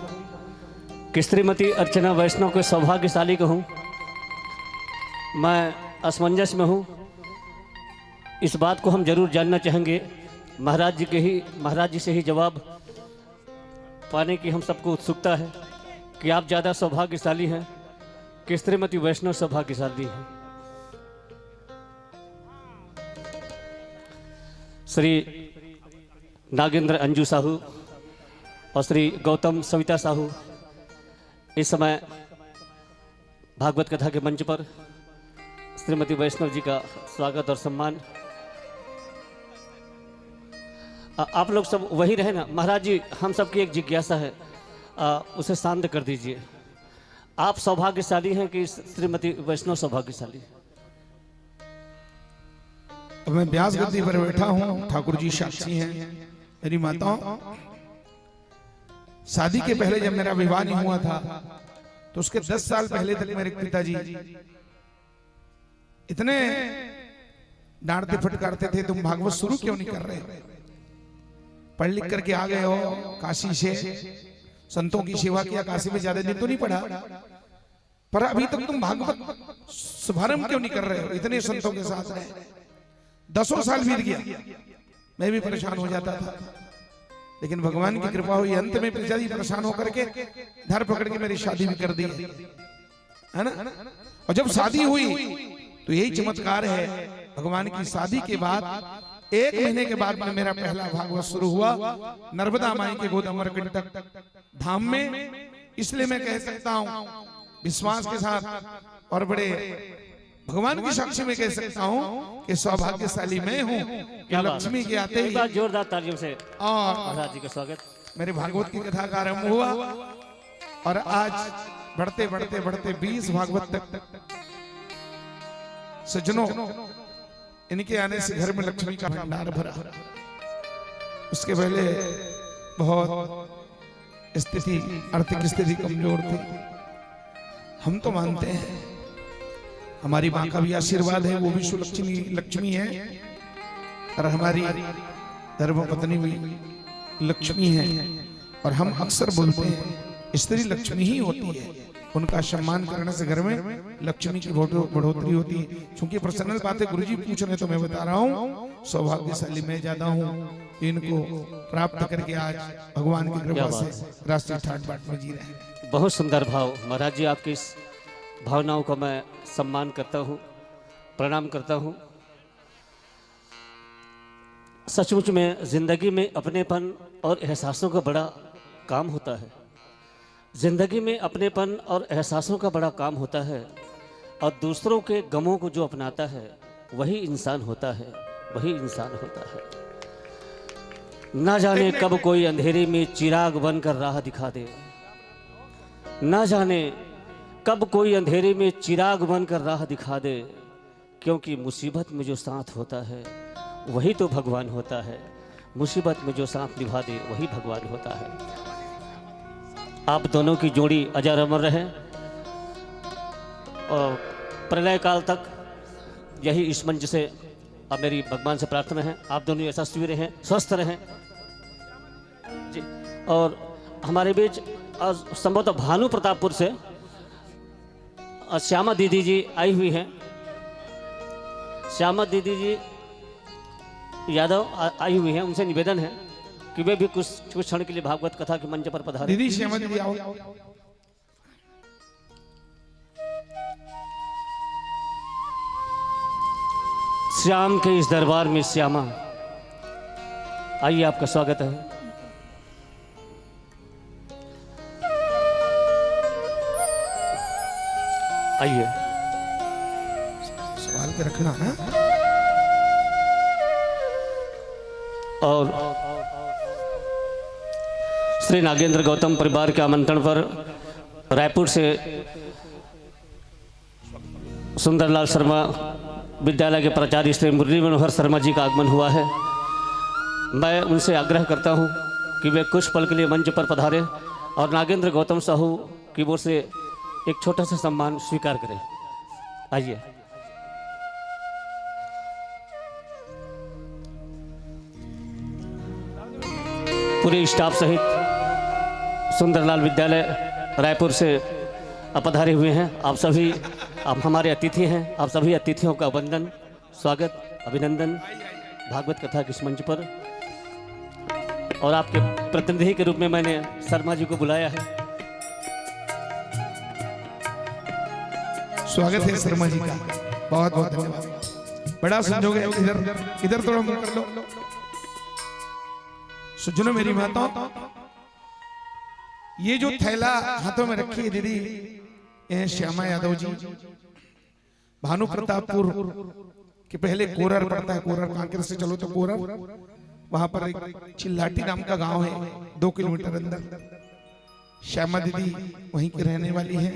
कि श्रीमती अर्चना वैष्णव को सौभाग्यशाली कहूँ। मैं असमंजस में हूँ। इस बात को हम जरूर जानना चाहेंगे। महाराज जी से ही जवाब पाने की हम सबको उत्सुकता है कि आप ज़्यादा सौभाग्यशाली हैं कि श्रीमती वैष्णव सौभाग्यशाली हैं। श्री नागेंद्र अंजू साहू और श्री गौतम सविता साहू इस समय भागवत कथा के मंच पर श्रीमती वैष्णव जी का स्वागत और सम्मान। आप लोग सब वही रहे ना। महाराज जी, हम सबकी एक जिज्ञासा है, उसे शांत कर दीजिए। आप सौभाग्यशाली हैं कि श्रीमती वैष्णव सौभाग्यशाली? अब मैं व्यास गद्दी पर बैठा हूं, ठाकुर जी साक्षी हैं, मेरी माताओं। शादी के पहले जब मेरा विवाह नहीं हुआ था तो उसके 10 साल पहले तक मेरे पिताजी इतने डांटते फटकारते थे, तुम भागवत शुरू क्यों नहीं कर रहे? पढ़ लिख करके आ गए हो काशी से, संतों की सेवा किया, काशी में ज्यादा दिन तो नहीं पढ़ा, पर अभी तक तुम भागवत शुभारंभ क्यों नहीं कर रहे हो? इतने संतों के साथ रहे, 10 साल बीत गया, मैं भी परेशान हो जाता था, लेकिन भगवान की कृपा हुई, अंत में पिताजी परेशान होकर के धर पकड़ के मेरी शादी भी कर दी, है ना। और जब शादी हुई तो यही चमत्कार है, भगवान की शादी के बाद 1 महीने के बाद में मेरा पहला भागवत शुरू हुआ नर्मदा माई के गोद अमरकंटक धाम में। इसलिए मैं कह सकता हूं विश्वास के साथ और बड़े भगवान की साक्षी में कह सकता हूं कि सौभाग्यशाली मैं हूं कि लक्ष्मी के आते ही जोरदार तालियों से और महाराज जी का स्वागत। मेरे भागवत की कथा का आरंभ हुआ और आज बढ़ते बढ़ते बढ़ते 20 भागवत तक। सज्जनों, इनके आने से घर में लक्ष्मी का भंडार भरा। उसके पहले बहुत स्थिति, आर्थिक स्थिति कमजोर थी। हम तो मानते हैं हमारी माँ का भी आशीर्वाद है, वो भी सुलक्ष्मी लक्ष्मी है, और हमारी धर्मपत्नी भी लक्ष्मी है। और हम अक्सर बोलते हैं स्त्री लक्ष्मी ही होती है, उनका सम्मान करने से घर में लक्ष्मी की बढ़ोतरी होती है। क्योंकि पर्सनल बातें गुरुजी पूछ रहे तो मैं बता रहा हूँ, सौभाग्यशाली मैं ज्यादा हूँ इनको प्राप्त करके आज भगवान की कृपा से राष्ट्रीय ठाट बाट में जी रहे हैं। बहुत सुंदर भाव महाराज जी, आपकी इस भावनाओं का मैं सम्मान करता हूँ, प्रणाम करता हूँ। सचमुच में जिंदगी में अपनेपन और एहसासों का बड़ा काम होता है। जिंदगी में अपनेपन और एहसासों का बड़ा काम होता है, और दूसरों के गमों को जो अपनाता है वही इंसान होता है, वही इंसान होता है। ना जाने कब कोई अंधेरे में चिराग बनकर राह दिखा दे, ना जाने कब कोई अंधेरे में चिराग बनकर राह दिखा दे, क्योंकि मुसीबत में जो साथ होता है वही तो भगवान होता है। मुसीबत में जो साथ निभा दे वही भगवान होता है। आप दोनों की जोड़ी अजर अमर रहे और प्रलय काल तक यही इस मंच से अब मेरी भगवान से प्रार्थना है, आप दोनों यशस्वी रहें, स्वस्थ रहें जी। और हमारे बीच संभवतः भानु प्रतापपुर से श्यामा दीदी जी आई हुई हैं। श्यामा दीदी जी यादव आई हुई हैं, उनसे निवेदन है कि वे भी कुछ क्षण के लिए भागवत कथा के मंच पर पधारें। दीदी श्यामा दीदी आओ। श्याम के इस दरबार में श्यामा, आइए आपका स्वागत है। आइए, सवाल के रखना है। और श्री नागेंद्र गौतम परिवार के आमंत्रण पर रायपुर से सुंदरलाल शर्मा विद्यालय के प्राचार्य श्री मुरली मनोहर शर्मा जी का आगमन हुआ है। मैं उनसे आग्रह करता हूं कि वे कुछ पल के लिए मंच पर पधारें और नागेंद्र गौतम साहू की ओर से एक छोटा सा सम्मान स्वीकार करें। आइए। पूरे स्टाफ सहित सुंदरलाल विद्यालय रायपुर से पधारे हुए हैं आप सभी, आप हमारे अतिथि हैं। आप सभी अतिथियों का वंदन, स्वागत, अभिनंदन भागवत कथा के इस मंच पर। और आपके प्रतिनिधि के रूप में मैंने शर्मा जी को बुलाया है। स्वागत है शर्मा जी का, बहुत बहुत धन्यवाद। बड़ा संजोग है, इधर थोड़ा मुंह कर लो। सुनो मेरी माताओं, ये जो थैला हाथों में रखी है दीदी, ये श्यामा यादव जी भानु प्रतापपुर के पहले कोरर पड़ता है, कोरर कांकेर से चलो तो कोरर, वहां पर एक चिल्लाटी नाम का गांव है 2 किलोमीटर अंदर। श्यामा दीदी वहीं की रहने वाली है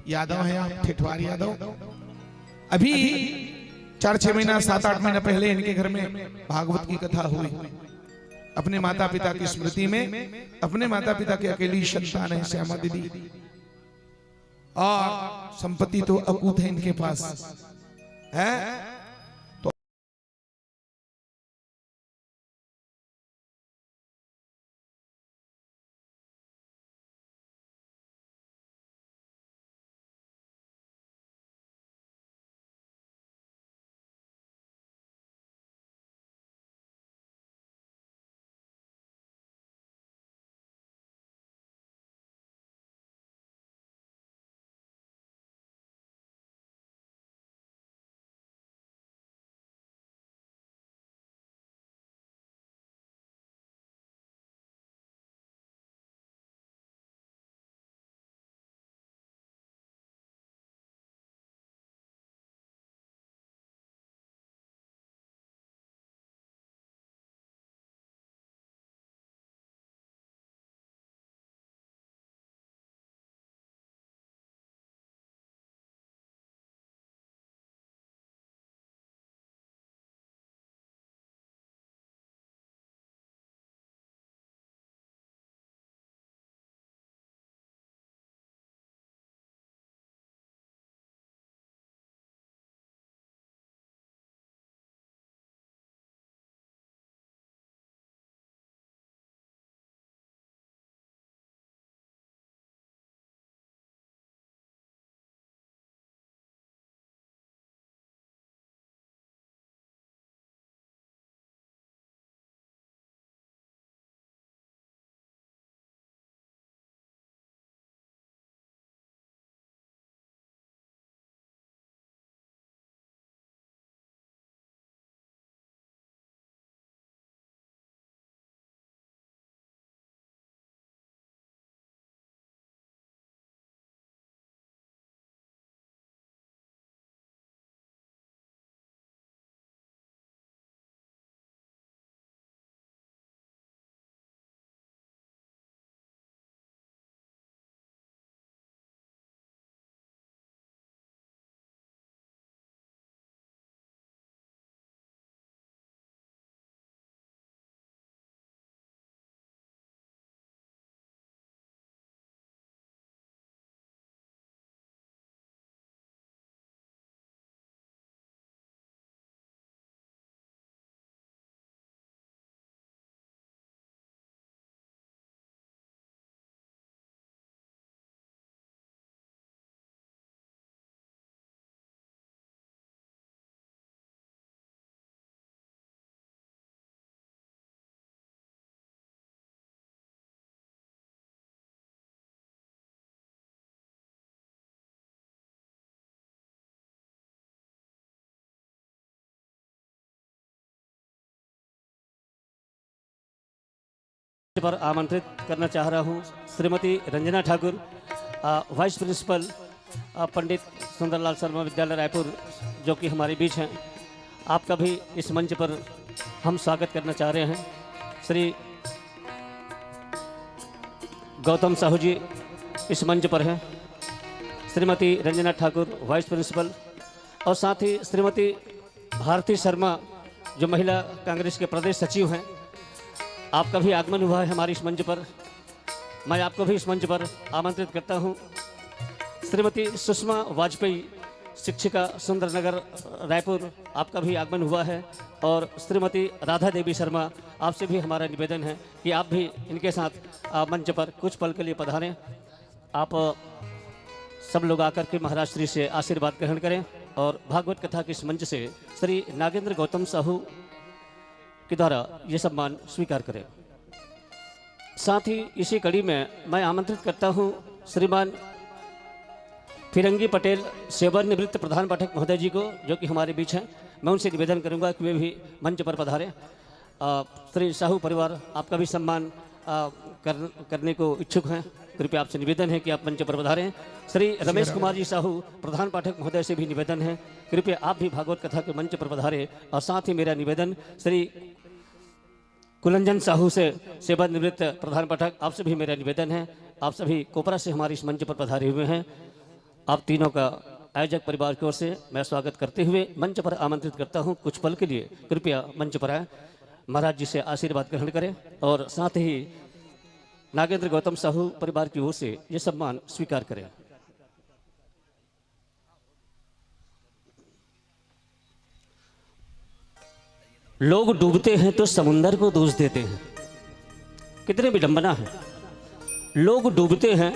यादव हैं आप, ठेठवार यादव। अभी 4-6 महीना 7-8 महीना पहले इनके घर में भागवत की कथा हुई। अपने माता पिता की स्मृति में, अपने माता पिता की अकेली संतान है श्यामा दीदी, और संपत्ति तो अकूत है इनके पास है। तो पर आमंत्रित करना चाह रहा हूं श्रीमती रंजना ठाकुर, वाइस प्रिंसिपल पंडित सुंदरलाल शर्मा विद्यालय रायपुर, जो कि हमारे बीच हैं। आपका भी इस मंच पर हम स्वागत करना चाह रहे हैं। श्री गौतम साहू जी इस मंच पर हैं, श्रीमती रंजना ठाकुर वाइस प्रिंसिपल, और साथ ही श्रीमती भारती शर्मा जो महिला कांग्रेस के प्रदेश सचिव हैं। आपका भी आगमन हुआ है हमारे इस मंच पर। मैं आपको भी इस मंच पर आमंत्रित करता हूं। श्रीमती सुषमा वाजपेयी, शिक्षिका, सुंदरनगर रायपुर, आपका भी आगमन हुआ है। और श्रीमती राधा देवी शर्मा, आपसे भी हमारा निवेदन है कि आप भी इनके साथ मंच पर कुछ पल के लिए पधारें। आप सब लोग आकर के महाराज श्री से आशीर्वाद ग्रहण करें और भागवत कथा के इस मंच से श्री नागेंद्र गौतम साहू के द्वारा ये सम्मान स्वीकार करें। साथ ही इसी कड़ी में मैं आमंत्रित करता हूं श्रीमान फिरंगी पटेल, सेवानिवृत्त प्रधान पाठक महोदय जी को, जो कि हमारे बीच हैं। मैं उनसे निवेदन करूंगा कि वे भी मंच पर पधारें। श्री साहू परिवार आपका भी सम्मान करने को इच्छुक हैं। कृपया आपसे निवेदन है कि आप मंच पर पधारें। श्री रमेश कुमार जी साहू, प्रधान पाठक महोदय से भी निवेदन है, कृपया आप भी भागवत कथा के मंच पर पधारें। और साथ ही मेरा निवेदन श्री कुलंजन साहू से, सेवानिवृत्त प्रधान पाठक, आपसे भी मेरा निवेदन है। आप सभी कोपरा से हमारे इस मंच पर पधारे हुए हैं। आप तीनों का आयोजक परिवार की ओर से मैं स्वागत करते हुए मंच पर आमंत्रित करता हूं। कुछ पल के लिए कृपया मंच पर आए, महाराज जी से आशीर्वाद ग्रहण करें और साथ ही नागेंद्र गौतम साहू परिवार की ओर से ये सम्मान स्वीकार करें। लोग डूबते हैं तो समुंदर को दोष देते हैं, कितने विडंबना है। लोग डूबते हैं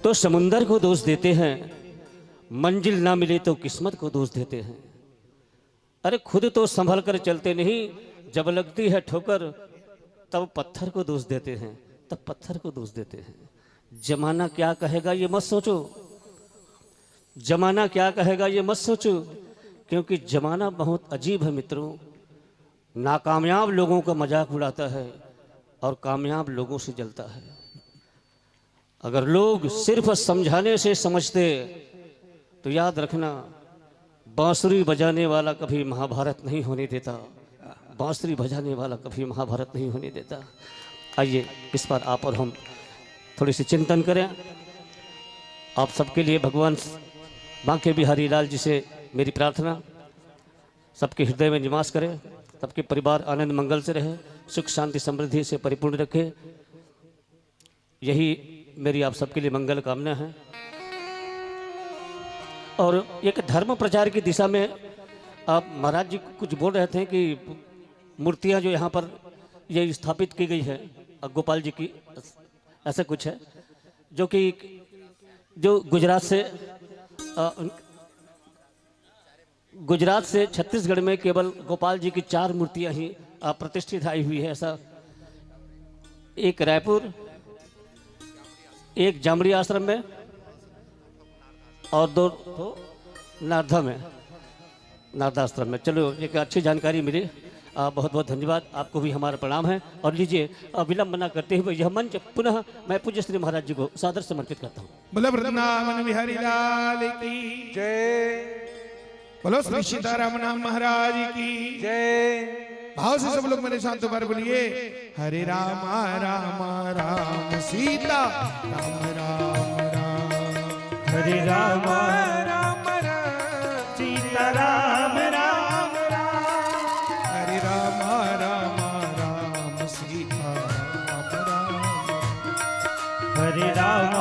तो समुंदर को दोष देते हैं, मंजिल ना मिले तो किस्मत को दोष देते हैं। अरे खुद तो संभल कर चलते नहीं, जब लगती है ठोकर तब पत्थर को दोष देते हैं, तब पत्थर को दोष देते हैं। जमाना क्या कहेगा ये मत सोचो, जमाना क्या कहेगा ये मत सोचो, क्योंकि जमाना बहुत अजीब है मित्रों। नाकामयाब लोगों का मजाक उड़ाता है और कामयाब लोगों से जलता है। अगर लोग सिर्फ समझाने से समझते तो याद रखना, बांसुरी बजाने वाला कभी महाभारत नहीं होने देता, बांसुरी बजाने वाला कभी महाभारत नहीं होने देता। आइए इस पर आप और हम थोड़ी सी चिंतन करें। आप सबके लिए भगवान बांके बिहारी लाल जी से मेरी प्रार्थना, सबके हृदय में निवास करें, सबके परिवार आनंद मंगल से रहे, सुख शांति समृद्धि से परिपूर्ण रखे, यही मेरी आप सबके लिए मंगल कामना है। और एक धर्म प्रचार की दिशा में आप महाराज जी कुछ बोल रहे थे कि मूर्तियां जो यहाँ पर ये स्थापित की गई है गोपाल जी की, ऐसा कुछ है जो कि जो गुजरात से छत्तीसगढ़ में केवल गोपाल जी की 4 मूर्तियां ही प्रतिष्ठित आई हुई है। ऐसा एक रायपुर, एक जामड़ी आश्रम में और 2 नारदा में, नारदा आश्रम में। चलो एक अच्छी जानकारी मिली, बहुत बहुत धन्यवाद। आपको भी हमारा प्रणाम है। और लीजिए विलंब न करते हुए यह मंच पुनः मैं पूज्य श्री महाराज जी को सादर समर्पित करता हूँ। बोलो वृंदावन बिहारी लाल की जय, बोलो श्री सीताराम नाम महाराज की जय। भाव से सब लोग मेरे साथ दोबारा बोलिए, हरे राम राम राम सीता राम राम राम, हरे राम राम राम सीता राम राम राम, हरे राम राम राम सीता राम राम, हरे राम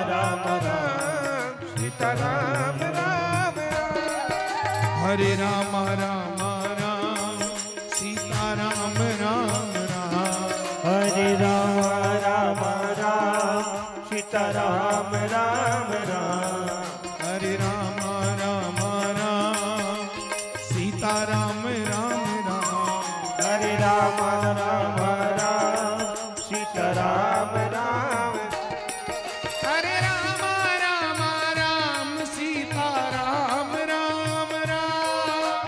राम राम सीता राम राम, हरे राम राम राम सीता राम राम राम, हरे राम राम राम सीता राम राम राम, हरे राम राम राम सीता राम राम राम, हरे राम राम राम सीता राम राम, हरे राम राम राम सीता राम राम राम,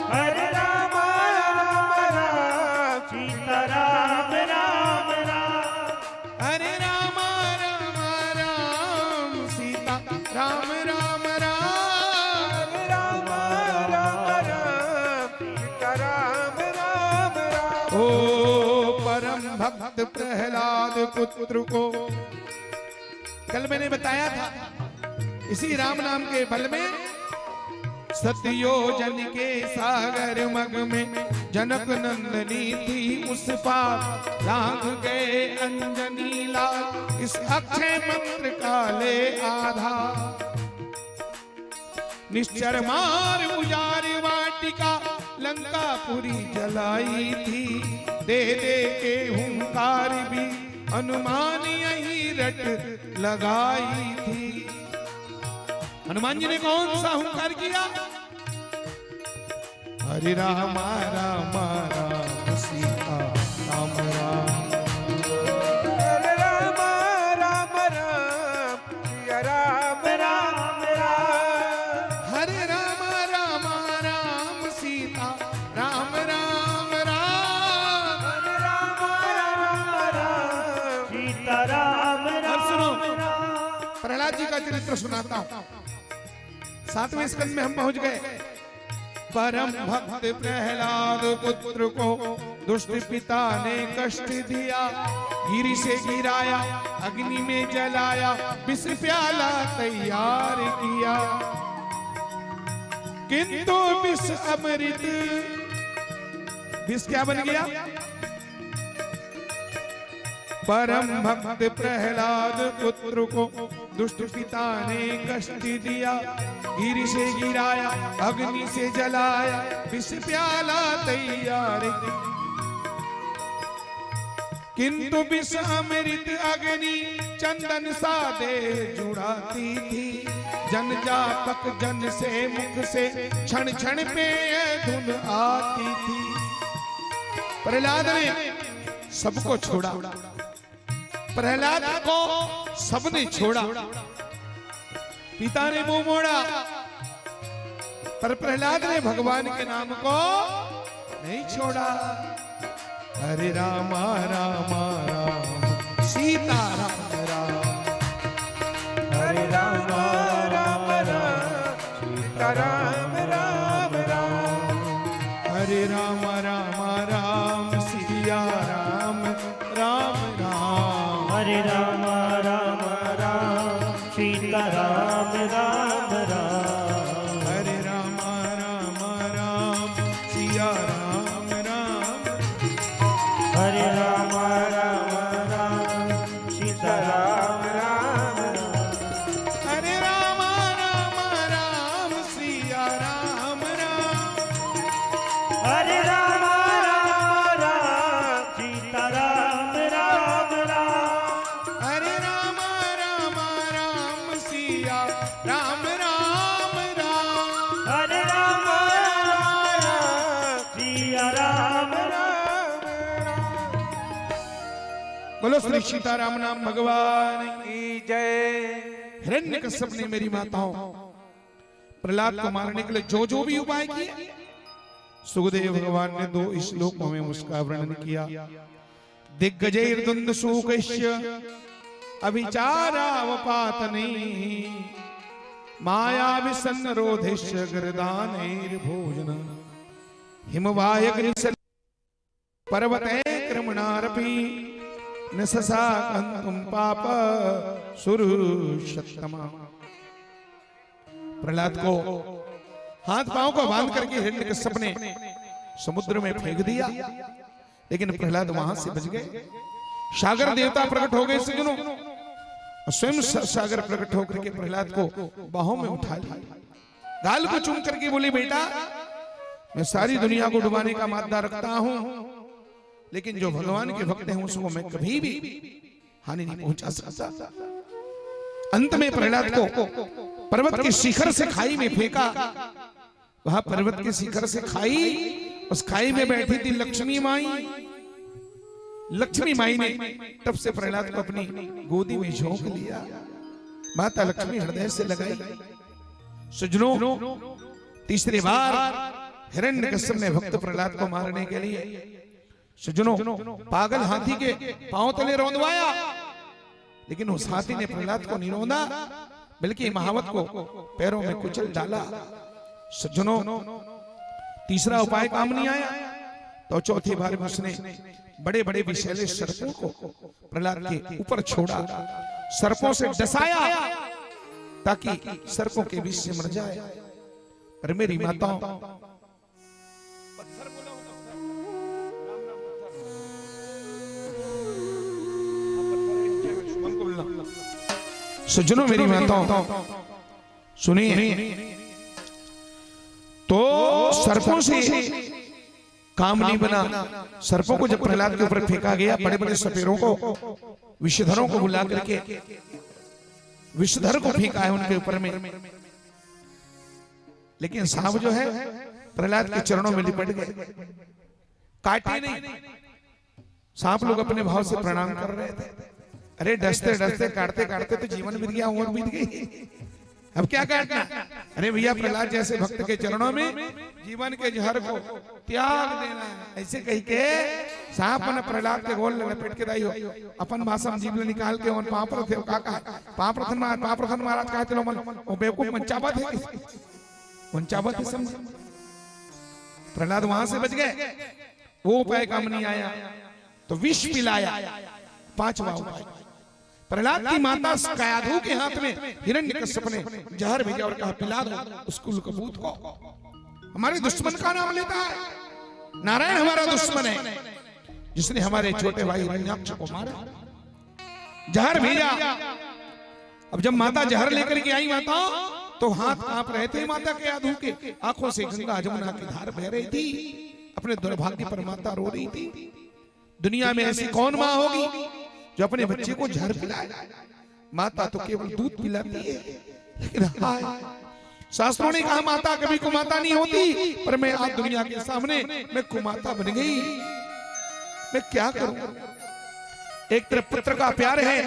हरे राम राम राम सीता राम राम राम, हरे राम राम राम सीता राम राम राम, राम राम राम सीता राम राम राम। ओ परम भक्त प्रहलाद पुत्र को कल मैंने बताया था, इसी राम नाम के बल में सतयोजन के सागर मग में जनक नंदनी थी उस पार, लाग गए अंजनी लाल इस अक्षय मंत्र का ले आधार। निश्चर मार उजार वाटिका लंकापुरी जलाई थी, दे दे के हुंकार भी हनुमान यही रट लगाई थी। हनुमान जी ने कौन सा हुंकार किया? हरे राम राम राम सीता राम राम, हरे राम राम राम सिया राम राम राम, हरे राम राम राम सीता राम राम राम, हरे राम राम राम सीता राम अब सुनो, राम, प्रहलाद जी का चरित्र सुनाता हूं। 7वें स्कंद में हम पहुंच गए। परम भक्त प्रहलाद पुत्र को दुष्ट पिता ने कष्ट दिया, गिरी से गिराया, अग्नि में जलाया, विष प्याला तैयार किया, किंतु विष अमृत, विष क्या बन गया? परम भक्त प्रहलाद पुत्र को दुष्ट पिता ने कष्ट दिया, गिरी से गिराया, अग्नि से जलाया, विष प्याला तैयार किया, किंतु विष अमृत अग्नि चंदन सा देह जुड़ाती थी, जन जातक जन से मुख से क्षण क्षण पे धुन आती थी। प्रहलाद ने सबको छोड़ा, प्रहलाद को सबने छोड़ा, पिता ने मुंह मोड़ा, पर प्रहलाद ने भगवान के नाम को नहीं छोड़ा। हरे राम राम राम सीता राम राम, हरे राम राम राम सीता राम राम राम, हरे राम राम राम सिया राम राम राम, हरे राम राम राम सीता राम राम राम, हरे राम राम राम सिया राम राम, हरे राम राम राम सीता राम राम राम, हरे राम राम राम सिया राम राम, हरे राम राम राम सीता राम राम राम, हरे राम राम राम सिया राम राम राम, हरे राम राम सीता राम राम, बोलो श्री सीताराम नाम भगवान की जय। हिरण्यकश्यप ने मेरी माताओं प्रहलाद को मारने के लिए जो जो भी उपाय किए, सुखदेव भगवान ने 2 श्लोकों में उसका वर्णन किया। दिग्गजैर्द्वंद्व शोकस्य अभिचारावपातने, माया विसन्नरोधस्य गरदानैर्भोजन, हिमवायग्निशल पर्वते क्रमणारपि न ससाकंतुम पाप सुरुषत्तमा। प्रहलाद को हाथ पांव को बांध करके हिरण्यकश्यप ने समुद्र में फेंक दिया, लेकिन प्रहलाद वहां से बच गए। सागर देवता प्रकट हो गए सज्जनों, स्वयं सागर प्रकट होकर के प्रहलाद को बाहों में उठा लिया, गाल को चूम करके बोले, बेटा मैं सारी दुनिया को डुबाने का मादा रखता हूं, लेकिन जो भगवान के भक्त हैं उसको मैं कभी भी हानि नहीं पहुंचा सकता। अंत में प्रहलाद को पर्वत के शिखर से खाई में फेंका। वहां पर्वत के शिखर से खाई, उस खाई में बैठी थी लक्ष्मी माई। लक्ष्मी माई ने तब से प्रहलाद को अपनी गोदी में झोंक लिया, माता लक्ष्मी हृदय से लगाई। सज्जनों, तीसरी बार हिरण्यकश्यप ने भक्त प्रहलाद को मारने के लिए सज्जनों पागल हाथी के पांव तले रौंदवाया, लेकिन उस हाथी ने प्रहलाद को नहीं रौंदा, बल्कि महावत को पैरों में कुचल डाला। सज्जनों, तीसरा उपाय काम नहीं आया तो चौथी बार में उसने बड़े बड़े विषैले सर्पों को प्रहलाद के ऊपर छोड़ा, सर्पों से डसाया ताकि सर्पों के विष से मर जाए। पर मेरी माताओं, सज्जनों मेरी माताओं सुनिए, तो सर्पों से काम नहीं बना। सर्पों को जब प्रहलाद के ऊपर फेंका गया, बड़े बड़े सपेरों को, विषधरों को बुला करके विषधर को फेंका है उनके ऊपर में, लेकिन सांप जो है प्रहलाद के चरणों में लिपट गए, काटे नहीं। सांप लोग अपने भाव से प्रणाम कर रहे थे। अरे डसते डसते काटते काटते तो जीवन बीत गया, उम्र बीत गई, अब क्या काटना। अरे भैया, प्रहलाद जैसे भक्त के चरणों में जीवन के जहर को त्याग देना है, ऐसे कह के सांप ने प्रहलाद के गोल लपेट के दाई हो अपन भाषा में जीवन निकाल के पाप्रथन महाराज कहते लो मन वो बेवकूफ मंचावत है, मंचावत है समझ। प्रहलाद वहां से बच गए, वो उपाय काम नहीं आया तो विष पिलाया। पांचवा उपाय, प्रहलाद की माता कयाधु के हाथ में हिरण्यकश्यप ने जहर भेजा और कहा पिला दो उस कुल कपूत को। हमारे दुश्मन का नाम लेता है, नारायण हमारा दुश्मन है जिसने हमारे छोटे भाई हिरण्याक्ष को मारा, जहर भेजा। अब जब माता जहर लेकर के आई माता, तो हाथ कांप रहे थे माता कयाधु के, आंखों से गंगा जमुना की धार बह रही थी, अपने दुर्भाग्य पर माता रो रही थी। दुनिया में ऐसी कौन माँ होगी जो अपने बच्चे को जहर पिलाए? माता तो केवल दूध पिलाती है, लेकिन हाय, शास्त्रों ने कहा माता कभी कुमाता नहीं होती, पर मैं आज दुनिया के सामने मैं कुमाता बन गई। मैं क्या करूं? एक तरफ पुत्र का प्यार है,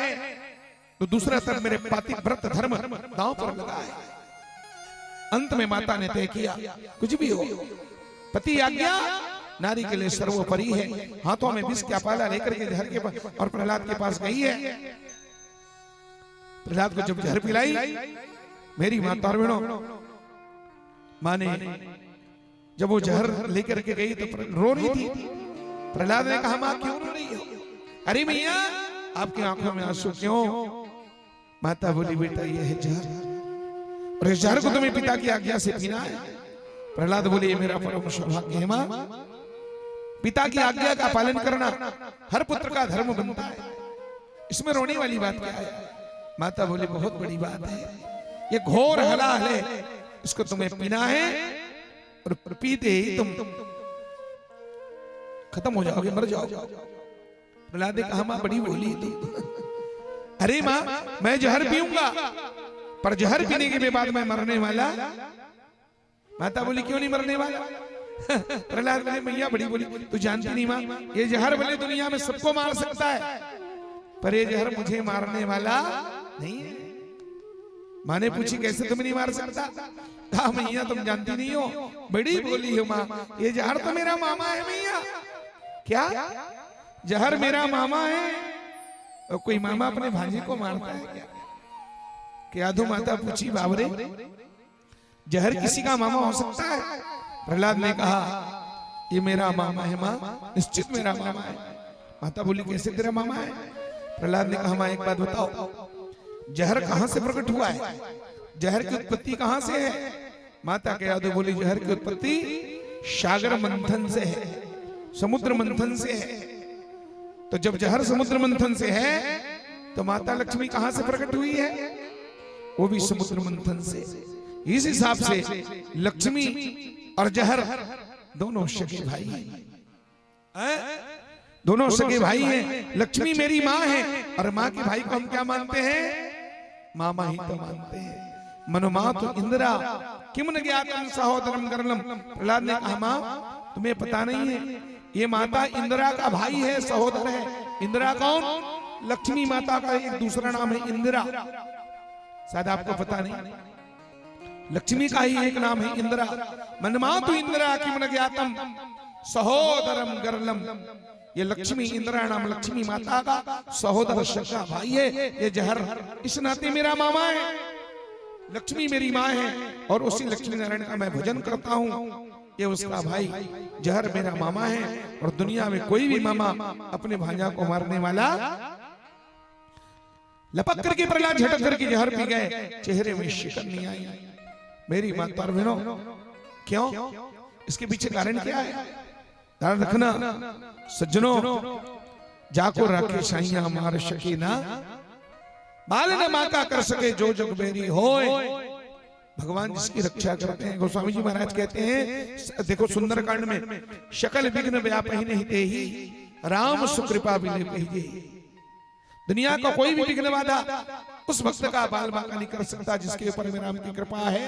तो दूसरा तरफ मेरे पाति व्रत धर्म दांव पर लगा है। अंत में माता ने तय किया कुछ भी हो, पति आज्ञा नारी के लिए सर्वोपरि है। हाथों में विष का प्याला लेकर के जहर के पास और प्रहलाद के पास गई है। प्रहलाद को जब जहर पिलाई, मेरी माता और बहनों, मां ने जब वो जहर लेकर के गई तो रो रही थी। प्रहलाद ने कहा मां क्यों रो रही हो? अरे मैया आपकी आंखों में आंसू क्यों? माता बोली बेटा ये है जहर, और इस जहर को तुम्हें पिता की आज्ञा से पीना है। प्रहलाद बोले ये मेरा परम सौभाग्य है मां, पिता की आज्ञा का पालन करना हर पुत्र का धर्म बनता है, इसमें रोने वाली बात क्या है? माता बोली बहुत बड़ी बात है, ये घोर हलाल है, इसको तुम्हें पीना है और पीते ही तुम खत्म हो जाओगे, मर जाओगे। प्रहलाद ने कहा मां बड़ी बोली तुम। अरे मां मैं जहर पीऊंगा, पर जहर पीने के बाद मैं मरने वाला। माता बोली क्यों नहीं मरने वाला? प्रहलाद बोले मैया बड़ी बोली तू जानती नहीं मां, ये जहर भले दुनिया में सबको मार सकता है, पर ये जहर मुझे मारने वाला नहीं है। मां ने पूछी कैसे तुम नहीं मार सकता? कहा मैया तुम जानती नहीं हो, बड़ी बोली हो मां, ये जहर तो मेरा मामा है मैया। क्या जहर मेरा मामा है? और कोई मामा अपने भांजे को मारता है क्या? कयाधु माता पूछी बाबरे जहर किसी का मामा हो सकता है? प्रहलाद ने कहा ये मेरा मामा है मां, निश्चित मेरा मामा है। माता बोली कैसे तेरा मामा है? प्रहलाद ने कहा मां एक बात बताओ, जहर कहां से प्रकट हुआ है? जहर की उत्पत्ति कहां से है? माता कयाधु बोली जहर की उत्पत्ति सागर मंथन से है, समुद्र मंथन से है। तो जब जहर समुद्र मंथन से है तो माता लक्ष्मी कहां से प्रकट हुई है? वो भी समुद्र मंथन से। इस हिसाब से लक्ष्मी और जहर दोनों सगे भाई हैं, दोनों सगे भाई हैं। लक्ष्मी मेरी माँ है और माँ के भाई को हम क्या मानते हैं? मामा ही तो मानते हैं। मनुमातु इंदिरा किम न ज्ञातम सहोदरम गर्लम। प्रहलाद ने कहा माँ तुम्हें पता नहीं है, ये माता इंदिरा का भाई है, सहोदर है। इंदिरा कौन? लक्ष्मी माता का एक दूसरा नाम है इंदिरा, शायद आपको पता नहीं। लक्ष्मी का ही एक नाम है इंदिरा। मन्मातु इंदिरा किम न ज्ञातम सहोदरम गर्लम। ये लक्ष्मी इंदिरा नाम लक्ष्मी माता का सहोदर सगा भाई है। ये जहर इस नाते मेरा मामा है, लक्ष्मी मेरी माँ है और उसी लक्ष्मी नारायण का मैं भजन करता हूँ। ये उसका भाई जहर मेरा मामा है, और दुनिया में कोई भी मामा अपने भांजा को मारने वाला। लपक करके प्रहलाद झटक करके जहर पी गए, चेहरे में शिकन नहीं आई। मेरी माता और बहनों क्यों? इसके पीछे कारण क्या है? ध्यान रखना सज्जनों, जाको राखे साइया मार सके ना, बाल न माका कर सके जो जग बेरी होए। भगवान जिसकी रक्षा करते हैं। गोस्वामी जी महाराज कहते हैं देखो सुंदरकांड में, शकल विघ्न व्यापहि नहीं ते ही राम सुकृपा बिले कहिए। दुनिया का कोई भी विघ्न बाधा उस भक्त का बाल बांका नहीं कर सकता जिसके ऊपर में राम की कृपा है।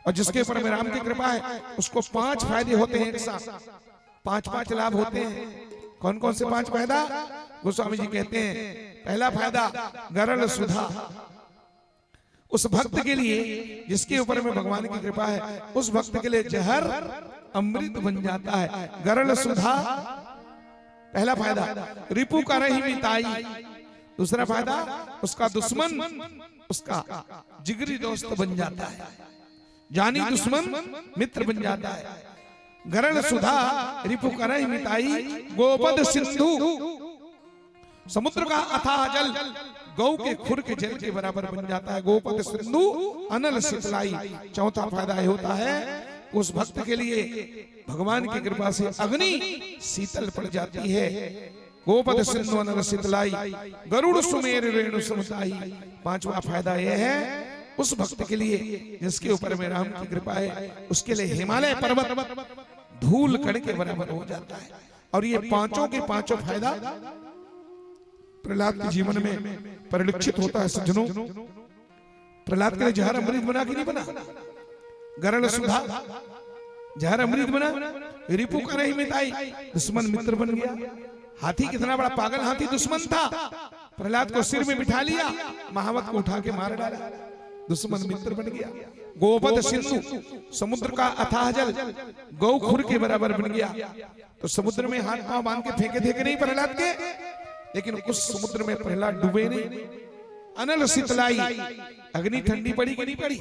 और जिसके ऊपर में राम की कृपा है उसको 5 फायदे होते हैं, एक साथ 5 लाभ होते हैं। कौन कौन से 5 फायदा? गोस्वामी जी कहते हैं पहला फायदा गरल सुधा। उस भक्त के लिए जिसके ऊपर में भगवान की कृपा है, उस भक्त के लिए जहर अमृत बन जाता है। गरल सुधा पहला फायदा। रिपु का रही मिताई दूसरा फायदा। उसका दुश्मन उसका जिगरी दोस्त बन जाता है, जानी दुश्मन मित्र बन जाता है। गरल सुधा रिपु का रही मिताई गोपद सिंधु समुद्र का अथाह जल गौ के खुर के जल के बराबर बन जाता है। गोपद सिंधु अनल शीतलाई। चौथा फायदा यह होता है उस भक्त के लिए भगवान की कृपा से अग्नि शीतल पड़ जाती है। गोपद सिंधु अनल शीतलाई गरुड़ सुमेर रेणु समताई। पांचवा फायदा यह है उस भक्त के लिए जिसके ऊपर में राम की कृपा है उसके लिए हिमालय पर्वत धूल कण के बराबर हो जाता है। और ये पांचों के पांचों फायदा प्रहलाद के जीवन में परिलक्षित होता है। सज्जनों, प्रहलाद के लिए जहर अमृत बना कि नहीं बना? गरल सुधा जहर अमृत बना, रिपु का नहीं मिटाई, दुश्मन मित्र बन गया। हाथी कितना बड़ा पागल हाथी दुश्मन था, प्रहलाद को सिर में बिठा लिया, महावत को उठा के मार डाला, दुश्मन मित्र बन गया। गोपद सिंधु समुद्र का अथाह जल गौ खुर के बराबर बन गया। तो समुद्र में हाथ पांव बांध के फेंके थे कि नहीं प्रहलाद के, लेकिन उस समुद्र में प्रहलाद डूबे नहीं। अनल शीतलाई अग्नि ठंडी पड़ी कि नहीं पड़ी?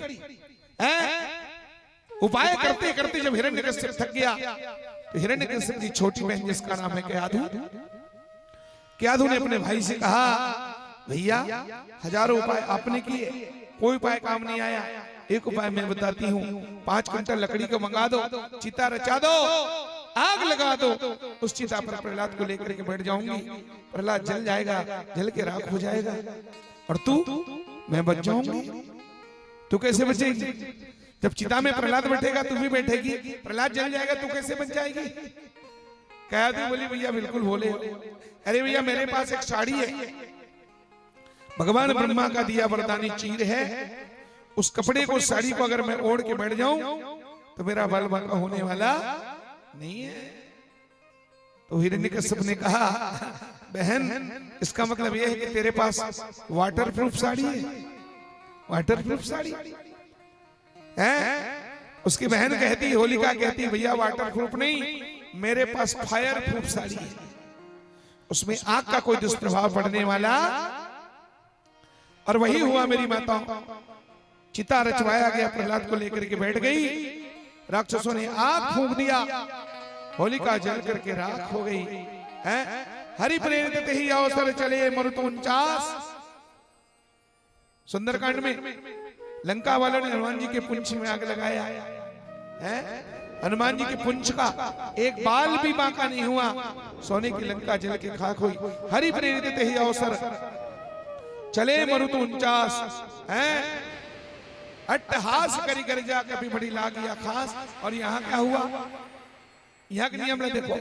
उपाय करते करते जब हिरण्यकश्यप थक गया तो हिरण्यकश्यप की छोटी बहन जिसका नाम है क्याधु ने अपने भाई से कहा, भैया हजारों उपाय आपने किए, कोई उपाय काम नहीं आया। एक उपाय मैं बताती हूँ, 5 क्विंटल लकड़ी को मंगा दो, चिता रचा दो, आग लगा दो, उस चिता पर प्रहलाद को लेकर के बैठ जाऊंगी, प्रहलाद जल जाएगा, जल के राख हो जाएगा, और तू मैं बच जाऊंगी। तू कैसे बचेगी? जब चिता में प्रहलाद बैठेगा तू भी बैठेगी, प्रहलाद जल जाएगा तू कैसे बच जाएगी? कहा तू बोली भैया बिल्कुल बोले। अरे भैया मेरे पास एक साड़ी है, भगवान ब्रह्मा का दिया वरदानी चीर है, उस कपड़े को साड़ी को अगर मैं ओढ़ के बैठ जाऊं तो मेरा बल बांका होने वाला नहीं है। तो हिरण्यकश्यप ने कहा, बहन इसका मतलब यह है कि तेरे पास वाटरप्रूफ साड़ी है? वाटरप्रूफ साड़ी है? उसकी बहन कहती, होलिका कहती, भैया वाटरप्रूफ नहीं, मेरे पास फायर प्रूफ साड़ी है, उसमें आग का कोई दुष्प्रभाव पड़ने वाला। और वही हुआ मेरी माता, चिता रचवाया गया, प्रहलाद को लेकर के बैठ गई, राक्षसों ने आग फूंक दिया, होलिका जल करके राख हो गई। हरि प्रेरित ही अवसर चले मरुत 49। सुंदरकांड में लंका वालों ने हनुमान जी के पुंछ में आग लगाया है, हनुमान जी के पुंछ का एक बाल भी बांका नहीं हुआ, सोने की लंका जल के खाक हुई। हरि प्रेरित ही अवसर चले मरुत 49 है, अट्टहास करी कर जा कभी बड़ी लागिया खास। और यहाँ क्या हुआ? यहाँ के नियम देखो,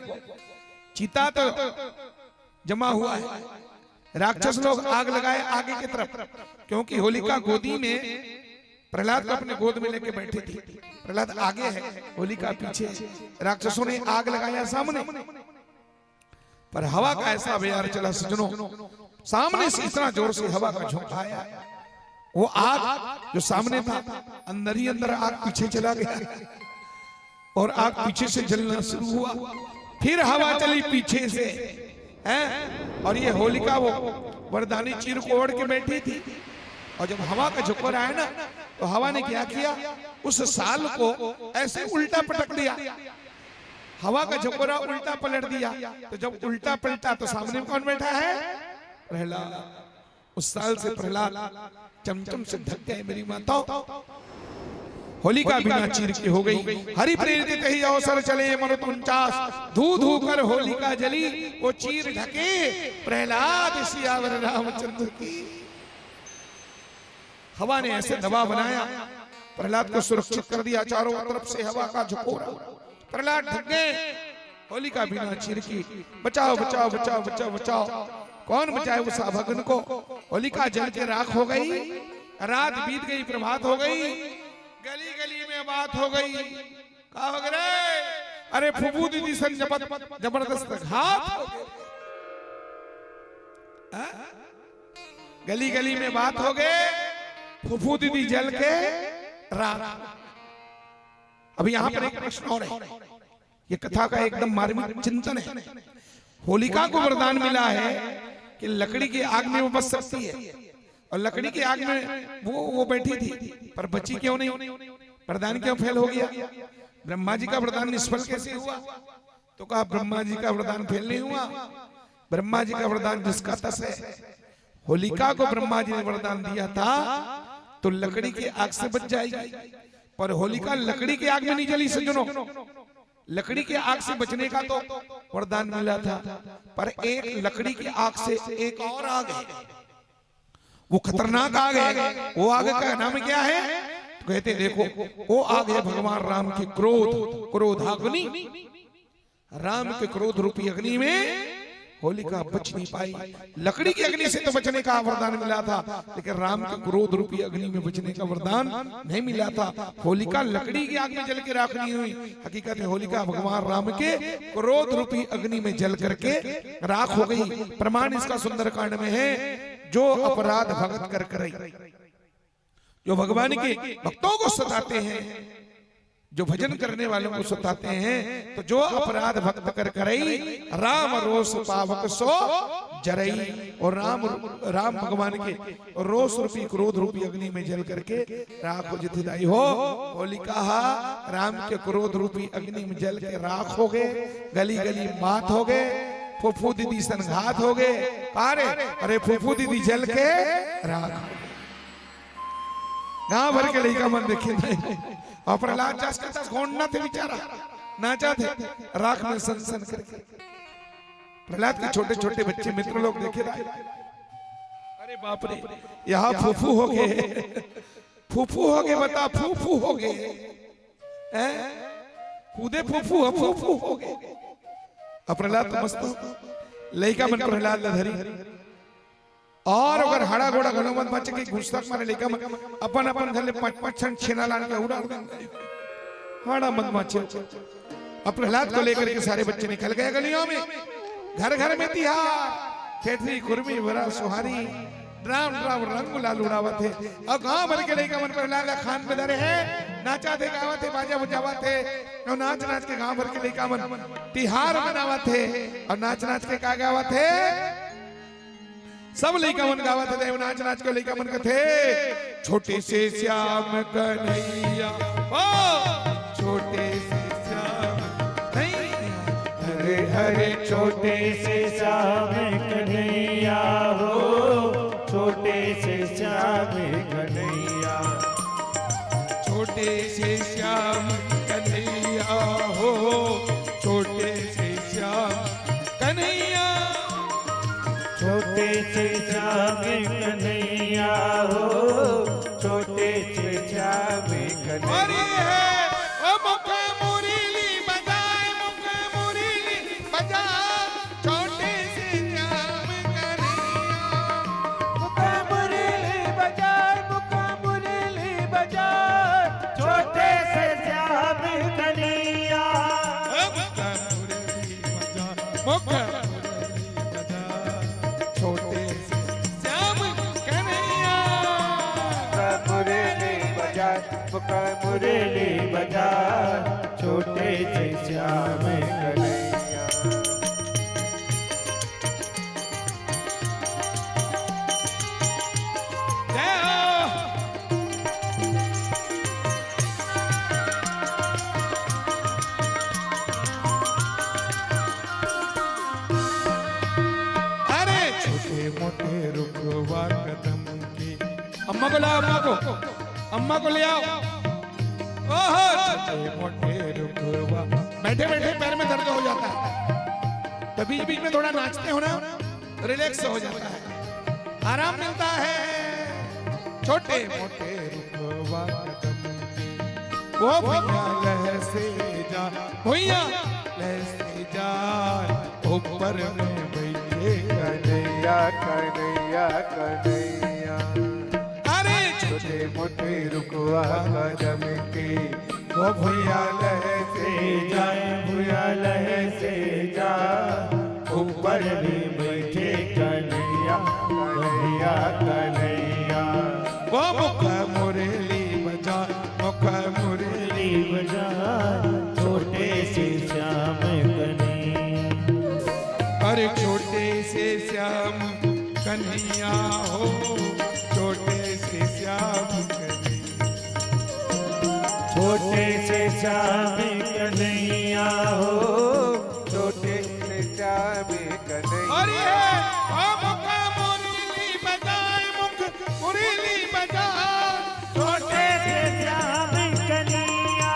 चिता तो जमा हुआ है, राक्षस लोग आग लगाए आगे की तरफ, क्योंकि होलिका गोदी में प्रहलाद को अपने गोद में लेके बैठी थी, प्रहलाद आगे है, होलिका पीछे, राक्षसों ने आग लगाया सामने। पर हवा का ऐसा बयार चला सज्जनों, सामने से इतना जोर से हवा का झोंका आया, वो आग जो सामने था अंदर ही अंदर आग पीछे चला गया, और आग पीछे से जलना शुरू हुआ। फिर हवा चली पीछे से, हैं? और ये होलिका वो वरदानी चीर को ओढ़ के बैठी थी, और जब हवा का झोंका आया ना, तो हवा ने क्या किया, उस साल को ऐसे उल्टा पटक दिया, हवा का झोंका उल्टा पलट दिया। तो जब उल्टा पलटा तो सामने कौन बैठा है? प्रहलाद। उस साल से प्रहलाद चमचम से ढक गए मेरी माता। होलिका बिना चीर की हो गई। हरि प्रेरित ही अवसर चले मरुत 49, धू धू कर होलिका जली, वो चीर ढके प्रहलाद सियावर रामचंद्र की। हवा ने ऐसे दबाव बनाया, प्रहलाद को सुरक्षित कर दिया, चारों तरफ से हवा का झकोरा, प्रहलाद ढक गए। होलिका बिना चीर की, बचाओ बचाओ बचाओ बचाओ बचाओ। कौन बचाए उस अभगन को? होलिका जल के राख हो गई, रात बीत गई, प्रभात हो गई, गली गली में बात हो गई। कहा हो गए? अरे फुफू दीदी सन जबरदस्त घात हो गए, गली गली में बात हो गए, फुफू दीदी जल के राख। अभी यहाँ पर एक प्रश्न और है, ये कथा का एकदम मार्मिक चिंतन है। होलिका को वरदान मिला है कि लकड़ी की आग में वो बच सकती है, और लकड़ी की आग में वो बैठी थी, पर बची क्यों नहीं? वरदान क्यों फेल हो गया? ब्रह्मा जी का वरदान निष्फल कैसे हुआ? तो कहा ब्रह्मा जी का वरदान फेल नहीं हुआ, ब्रह्मा जी का वरदान जिसका तस है, होलिका को ब्रह्मा जी ने वरदान दिया था तो लकड़ी की आग से बच जाएगी, पर होलिका लकड़ी की आग में नहीं जली सज्जनों। लकड़ी की आग से बचने का तो वरदान मिला था, पर एक लकड़ी की आग से एक और आग है, वो खतरनाक आग है। वो आग का नाम क्या है? तो कहते देखो, वो आग है भगवान राम के क्रोध, क्रोधाग्नि। राम के क्रोध रूपी अग्नि में होलिका बच नहीं पाई। लकड़ी की अग्नि से तो बचने का वरदान मिला था, लेकिन राम के क्रोध रूपी अग्नि में बचने का वरदान नहीं मिला था। होलिका लकड़ी की आग में जल के राख नहीं हुई, हकीकत में होलिका भगवान राम के क्रोध रूपी अग्नि में जल करके राख हो गई। प्रमाण इसका सुंदरकांड में है, जो अपराध भगत कर करई, जो भगवान के भक्तों को सताते हैं, जो भजन करने वालों को सताते हैं, तो जो अपराध भक्त कर करई, राम रोष पावक सो जरई। और राम भगवान के रोष रूपी क्रोध रूपी अग्नि में जल करके राख हो जितदाई हो। होलिका राम के क्रोध रूपी अग्नि में जल के राख हो गए, गली गली मात हो गए, फूफू दीदी संघात हो गए। अरे फूफू दीदी जल के राख, गांव भर के लड़का मन देखे। और प्रहलाद जास का घोड़ना थे बेचारा, नाचा थे राख में सन सन करके। प्रहलाद के छोटे छोटे बच्चे मित्र लोग देखे रहे, अरे बाप रे, यहाँ फूफू हो गए, फूफू हो गए, बता फूफू हो गए, खुदे फूफू हो गए। और प्रहलाद तो मस्त लड़का मन प्रहलाद धरी, और अगर हड़ा घोड़ा घनो मत बच के घुसक मारे लेका अपन अपन घर ले पांच छन छेना लान के उड़ा हड़ा मत माचे। अब प्रहलाद को लेकर के सारे बच्चे निकल गए गलियों में, घर घर में तिहार, ठेठरी खुरमी बरा सुहारी, राम राम रंग लाल उड़ावत है। और गांव भर के लेका मन प्रहलाद खान में धरे है, नाचा थे गावत है, बाजा बजावत है, और नाच नाच के गांव भर के लेका मन तिहार मनावत है। और नाच नाच के का गावत है, सब लइका मन गावत थे, नाच नाच के लइका मन कथे, छोटे से श्याम कन्हैया, ओ छोटे से श्याम कन्हैया, हरे हरे छोटे से श्याम कन्हैया हो, छोटे से श्याम कन्हैया, छोटे से श्याम कन्हैया हो, छोटे से श्याम कन्हैया, छोटे से श्याम कन्हैया हो, छोटे से श्याम कन्हैया। और ये है ओ मुक्का मुरली बजाए, मुक्का मुरली बजाए, छोटे से श्याम कन्हैया, मुक्का मुरली बजाए, मुक्का मुरली बजाए, छोटे से श्याम कन्हैया, मुक्का मुरली बजाए, मुक्का छोटे से श्याम कन्हैया, मुरली बजाए, मुक्का मुरली बजाए, छोटे से श्याम कन्हैया। जय हो। अरे छोटे मोटे रुखवा कदम की, अम्मा को लाओ, अम्मा को ले आओ। ओहो छोटे मोटे रुखवा, बैठे बैठे पैर में दर्द हो जाता है, तो बीच बीच में थोड़ा नाचते हो ना, रिलैक्स हो जाता है, आराम मिलता है। छोटे मोटे रुखवा कदम की, वो भैया लह से जा, भैया लह से जा, ऊपर में बैठे कन्हैया कन्हैया कन्हैया, अरे छोटे मोटे रुकवा कदम के, वो भैया लह से जाए भूया लह से जा, ऊपर भी बैठे कन्हैया, कन्हैया कन्हैया, वो मुख मुरली बजा, मुख मुरली बजा, छोटे से श्याम कन्हैया, अरे छोटे से श्याम कन्हैया हो, छोटे से श्याम कन्हैया, छोटे से श्याम कन्हैया हो, छोटे से श्याम कन्हैया। और ये मुख मुरली बजाए, मुख मुरली बजाए, छोटे से श्याम कन्हैया।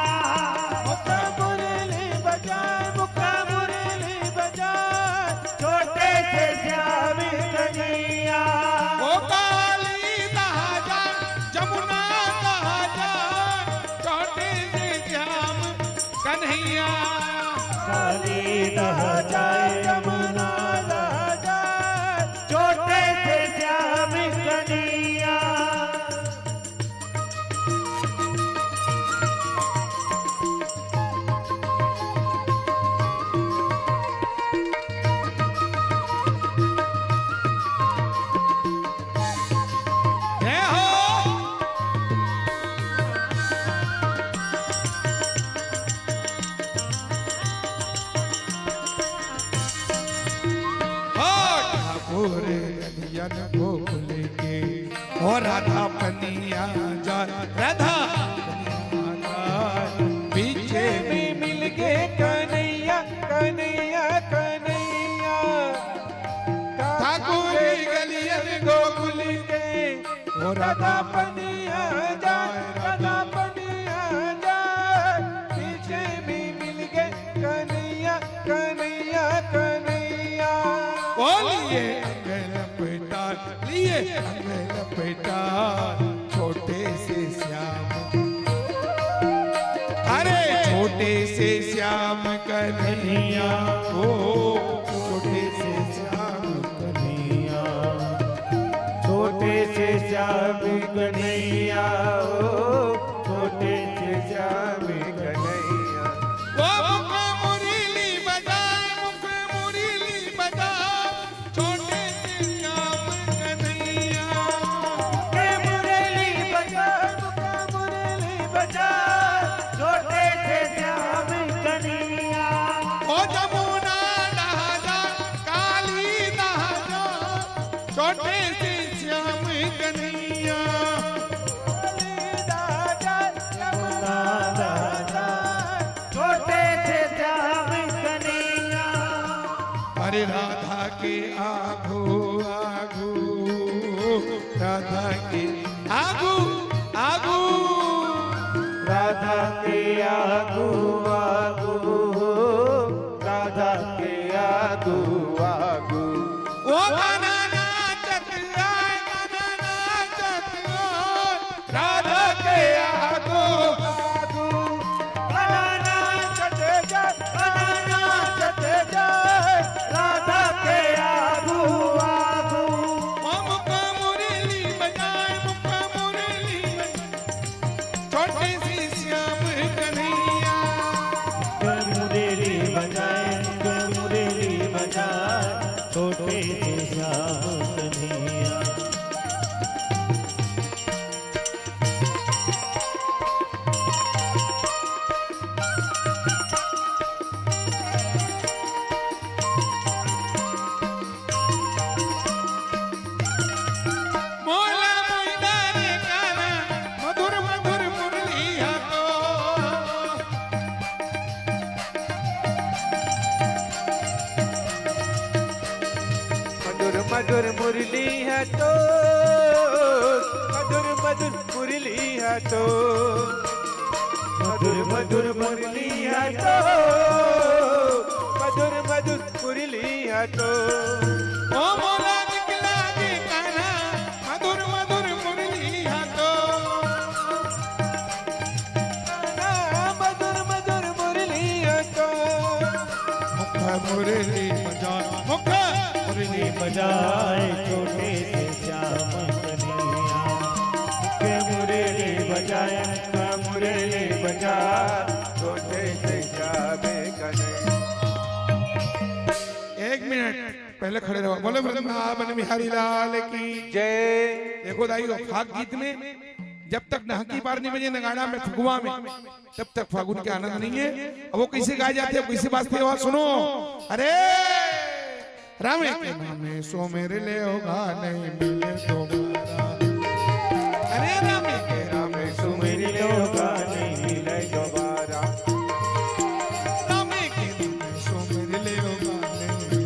मुख मुरली बजाए, मुख मुरली बजाए, छोटे से श्याम कन्हैया। ओ काली दहा जाए, जमुना दहा जाए, छोटे से श्याम कन्हैया। काली दह जाए यमुना दह जाए, छोटे से श्याम कन्हैया। जय हो। ठाकुर गलियन गोकुल के और राधा पनिया जा, राधा पनिया जा, पीछे में मिल गए कन्हैया कन्हैया कन्हैया। ठाकुर गलियन गोकुल के और राधा पनिया जाए, राधा पनिया जाए, पीछे में मिल गए कन्हैया कन्हैया कन्हैया। बोलिए अंगल लपेटा, लिए अंगल लपेटा, छोटे से श्याम, अरे छोटे से श्याम कन्हैया, ओ छोटे से श्याम कन्हैया। छोटे से श्याम कन्हैया। ओ छोटे से श्याम कन्हैया। वो मुख मुरली बजाए, मुख मुरली बजाए, छोटे से श्याम कन्हैया। के मुरली बजाए, मुरली बजाए, छोटे से श्याम कन्हैया। ओ जमुना दहा जाए, काली दहा जाए, छोटे से श्याम कन्हैया। यमुना दह जाए, छोटे से श्याम कन्हैया। अरे राधा के आगू आगू, राधा के आगू आगू, राधा के आगू आगू, राधा के आगू आगू। ओ गाना नाचत आए, गाना नाचत आए, राधा के आगू आगू बनाना चटे जाए, बनाना चटे जाए, राधा के आगू आगू। ओ मुख मुरली बजाए, मुख मुरली बजाए, छोटे से श्याम कन्हैया। मुरली बजाए, मुरली बजाए, छोटे से श्याम कन्हैया। मोला मोइना रे गाना, मधुर मधुर मुरली हाथो। मधुर मधुर मुरली है तो, मधुर मधुर मुरली है तो, मधुर मधुर मुरली है तो, मधुर मधुर मुरली है तो। ओ मोला निकला जे गाना, मधुर मधुर मुरली हाथो। मधुर मधुर मुरली है तो, मुख मुरली बजाए, मुख मुरली बजाए, छोटे से श्याम कन्हैया। के मुरली बजाए, मुरली बजाए, छोटे से श्याम कन्हैया। एक मिनट पहले खड़े रहो। बोले वृंदावन बिहारी लाल की। जय। देखो दाइयों, फाग गीत में जब तक नहकी बार नहीं बजे नगाड़ा में फगुआ में, तब तक फागुन के आनंद नहीं है। अब वो कैसे गाए जाते हैं, कैसे बाजते हैं, सुनो। अरे रामे के नामे सो मेरे ले होगा नहीं मिले दोबारा। अरे रामे के नामे सो मेरे ले होगा नहीं मिले दोबारा। रामे के नामे सो मेरे ले होगा नहीं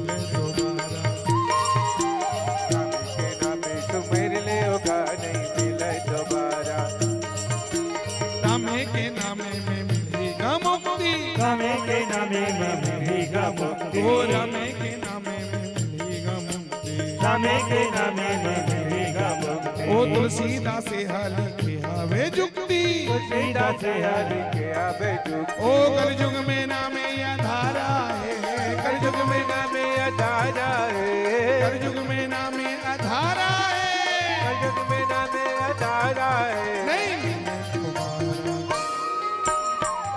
नामे के नामे में मिलेगा मुक्ति। ओ तुलसीदास हाली के आवे जुक्ति, तुलसीदास हाली के आवे जुक्ति। ओ कलयुग में नामे आधारा है, कलयुग में नामे अधारा है, कलयुग में नामे आधारा है, कलयुग में नामे अधारा है। नहीं मिले तुम्हारा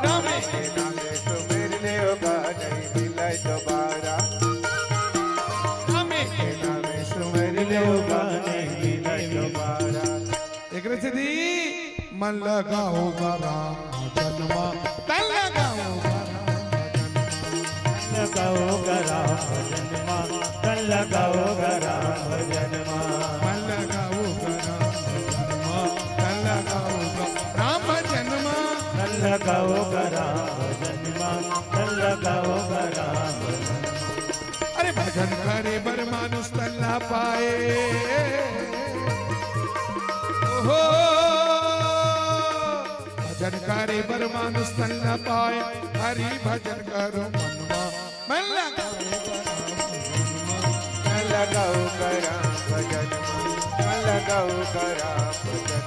नामे के नामे सुमिरने होगा नहीं मिले दोबारा। नामे के नामे सुमिरने होगा नहीं मिले दोबारा। एक रचदी मन लगाओगा राम जन्मा, तन लगाओगा लगाओगा राम जन्मा, तन लगाओगा राम जन्मा। मन लगाओगा राम जन्मा, तन लगाओगा राम जन्मा। तन लगाओगा राम जन्मा, तन लगाओगा राम जन्मा। अरे भजन करे बर मानुष तल्ला पाए, ओहो भजन करे बर मानुष तल्ला पाए। हरि भजन करो मनवा, मन लगाओगा लगाओगा राम भजन, मन लगाओगा राम भजन,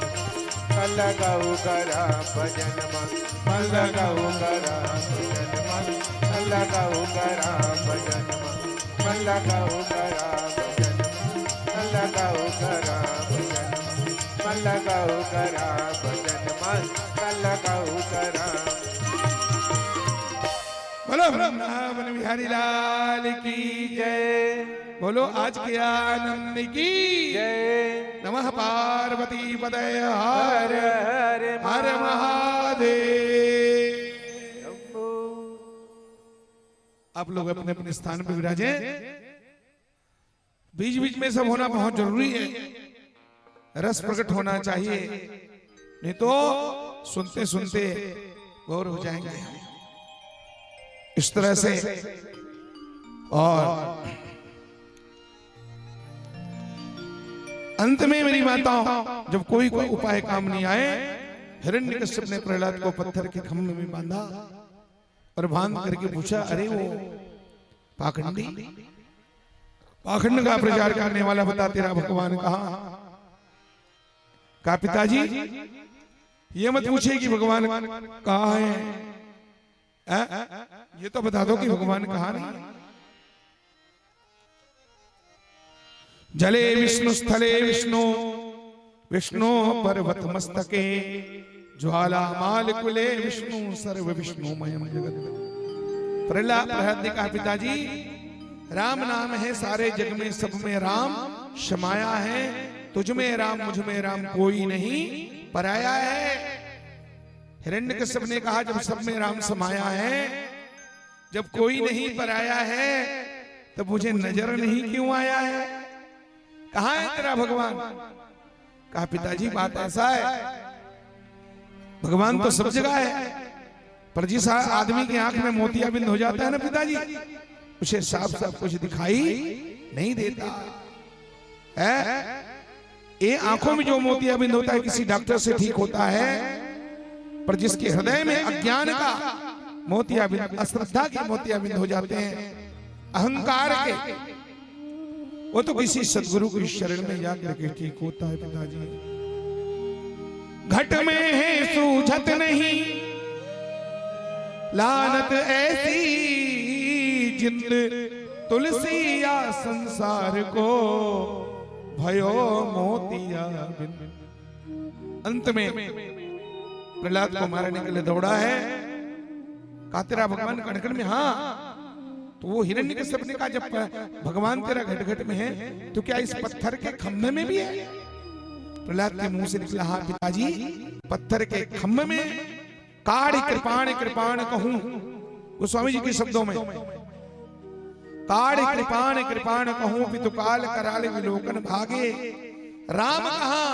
मन लगाओगा राम भजन, मन लगाओगा राम भजन, मन लगाओगा राम भजन, मन लगाओगा राम भजन, मन लगाओगा राम भजन, मन लगाओगा राम। बोलो वृंदावन बिहारी लाल की जय, बोलो आज के आनंद की जय। नमः पार्वती पदय हर हर हर हर महादेव। आप लोग अपने अपने स्थान पर विराजे। बीच बीच में सब होना बहुत जरूरी है, रस प्रकट होना चाहिए, नहीं तो सुनते सुनते बोर हो जाएंगे इस तरह से। और अंत में मेरी माताओं, जब कोई उपाय काम नहीं आए, हिरण्यकश्यप ने प्रहलाद को पत्थर के खम्भे में बांधा और बांध करके पूछा, अरे वो पाखंड का प्रचार करने वाला बता तेरा भगवान कहा पिताजी ये मत पूछे कि भगवान कहाँ है, ये तो बता दो कि भगवान कहाँ नहीं। जले विष्णु स्थले विष्णु, विष्णु पर्वत मस्तके, ज्वाला माल कुले विष्णु, सर्व विष्णुमयम जगत। प्रहलाद ने कहा पिताजी राम नाम है सारे जग में, सब में राम समाया है, तुझ में राम मुझ में राम कोई नहीं पराया है। हिरण्यकश्यप ने कहा जब सब में राम समाया है, जब कोई नहीं पराया है, तब मुझे नजर नहीं क्यों आया है, कहाँ है तेरा भगवान। कहा पिताजी बात ऐसा है, भगवान तो सब जगह है, पर जिस आदमी की आंख में मोतियाबिंद हो जाता है ना पिताजी, उसे साफ साफ कुछ दिखाई नहीं देता है। ये आंखों में जो मोतियाबिंद होता है किसी डॉक्टर से ठीक होता है, पर जिसके हृदय में अज्ञान का मोतियाबिंद, अश्रद्धा के मोतियाबिंद हो जाते हैं, अहंकार के, वो तो किसी सदगुरु की शरण में जाकर के ठीक होता है पिताजी। घट में है सूझत नहीं लानत ऐसी जिंद, तुलसी या संसार को भयो मोतिया बिंद। अंत में प्रहलाद को मारने के लिए दौड़ा है, कहा तेरा भगवान कण में, हाँ। तो वो हिरण्यकश्यप ने कहा जब भगवान तेरा घट घट में है तो क्या इस पत्थर के खम्भे में भी है। प्रहलाद के मुंह से निकला, हाँ पिताजी पत्थर के खम्भे में काढ़ कृपाण कृपाण कहूं, गोस्वामी जी के शब्दों में, काढ़ कृपाण कृपाण कहूं पितुकाल कराल विलोकन भागे। राम कहा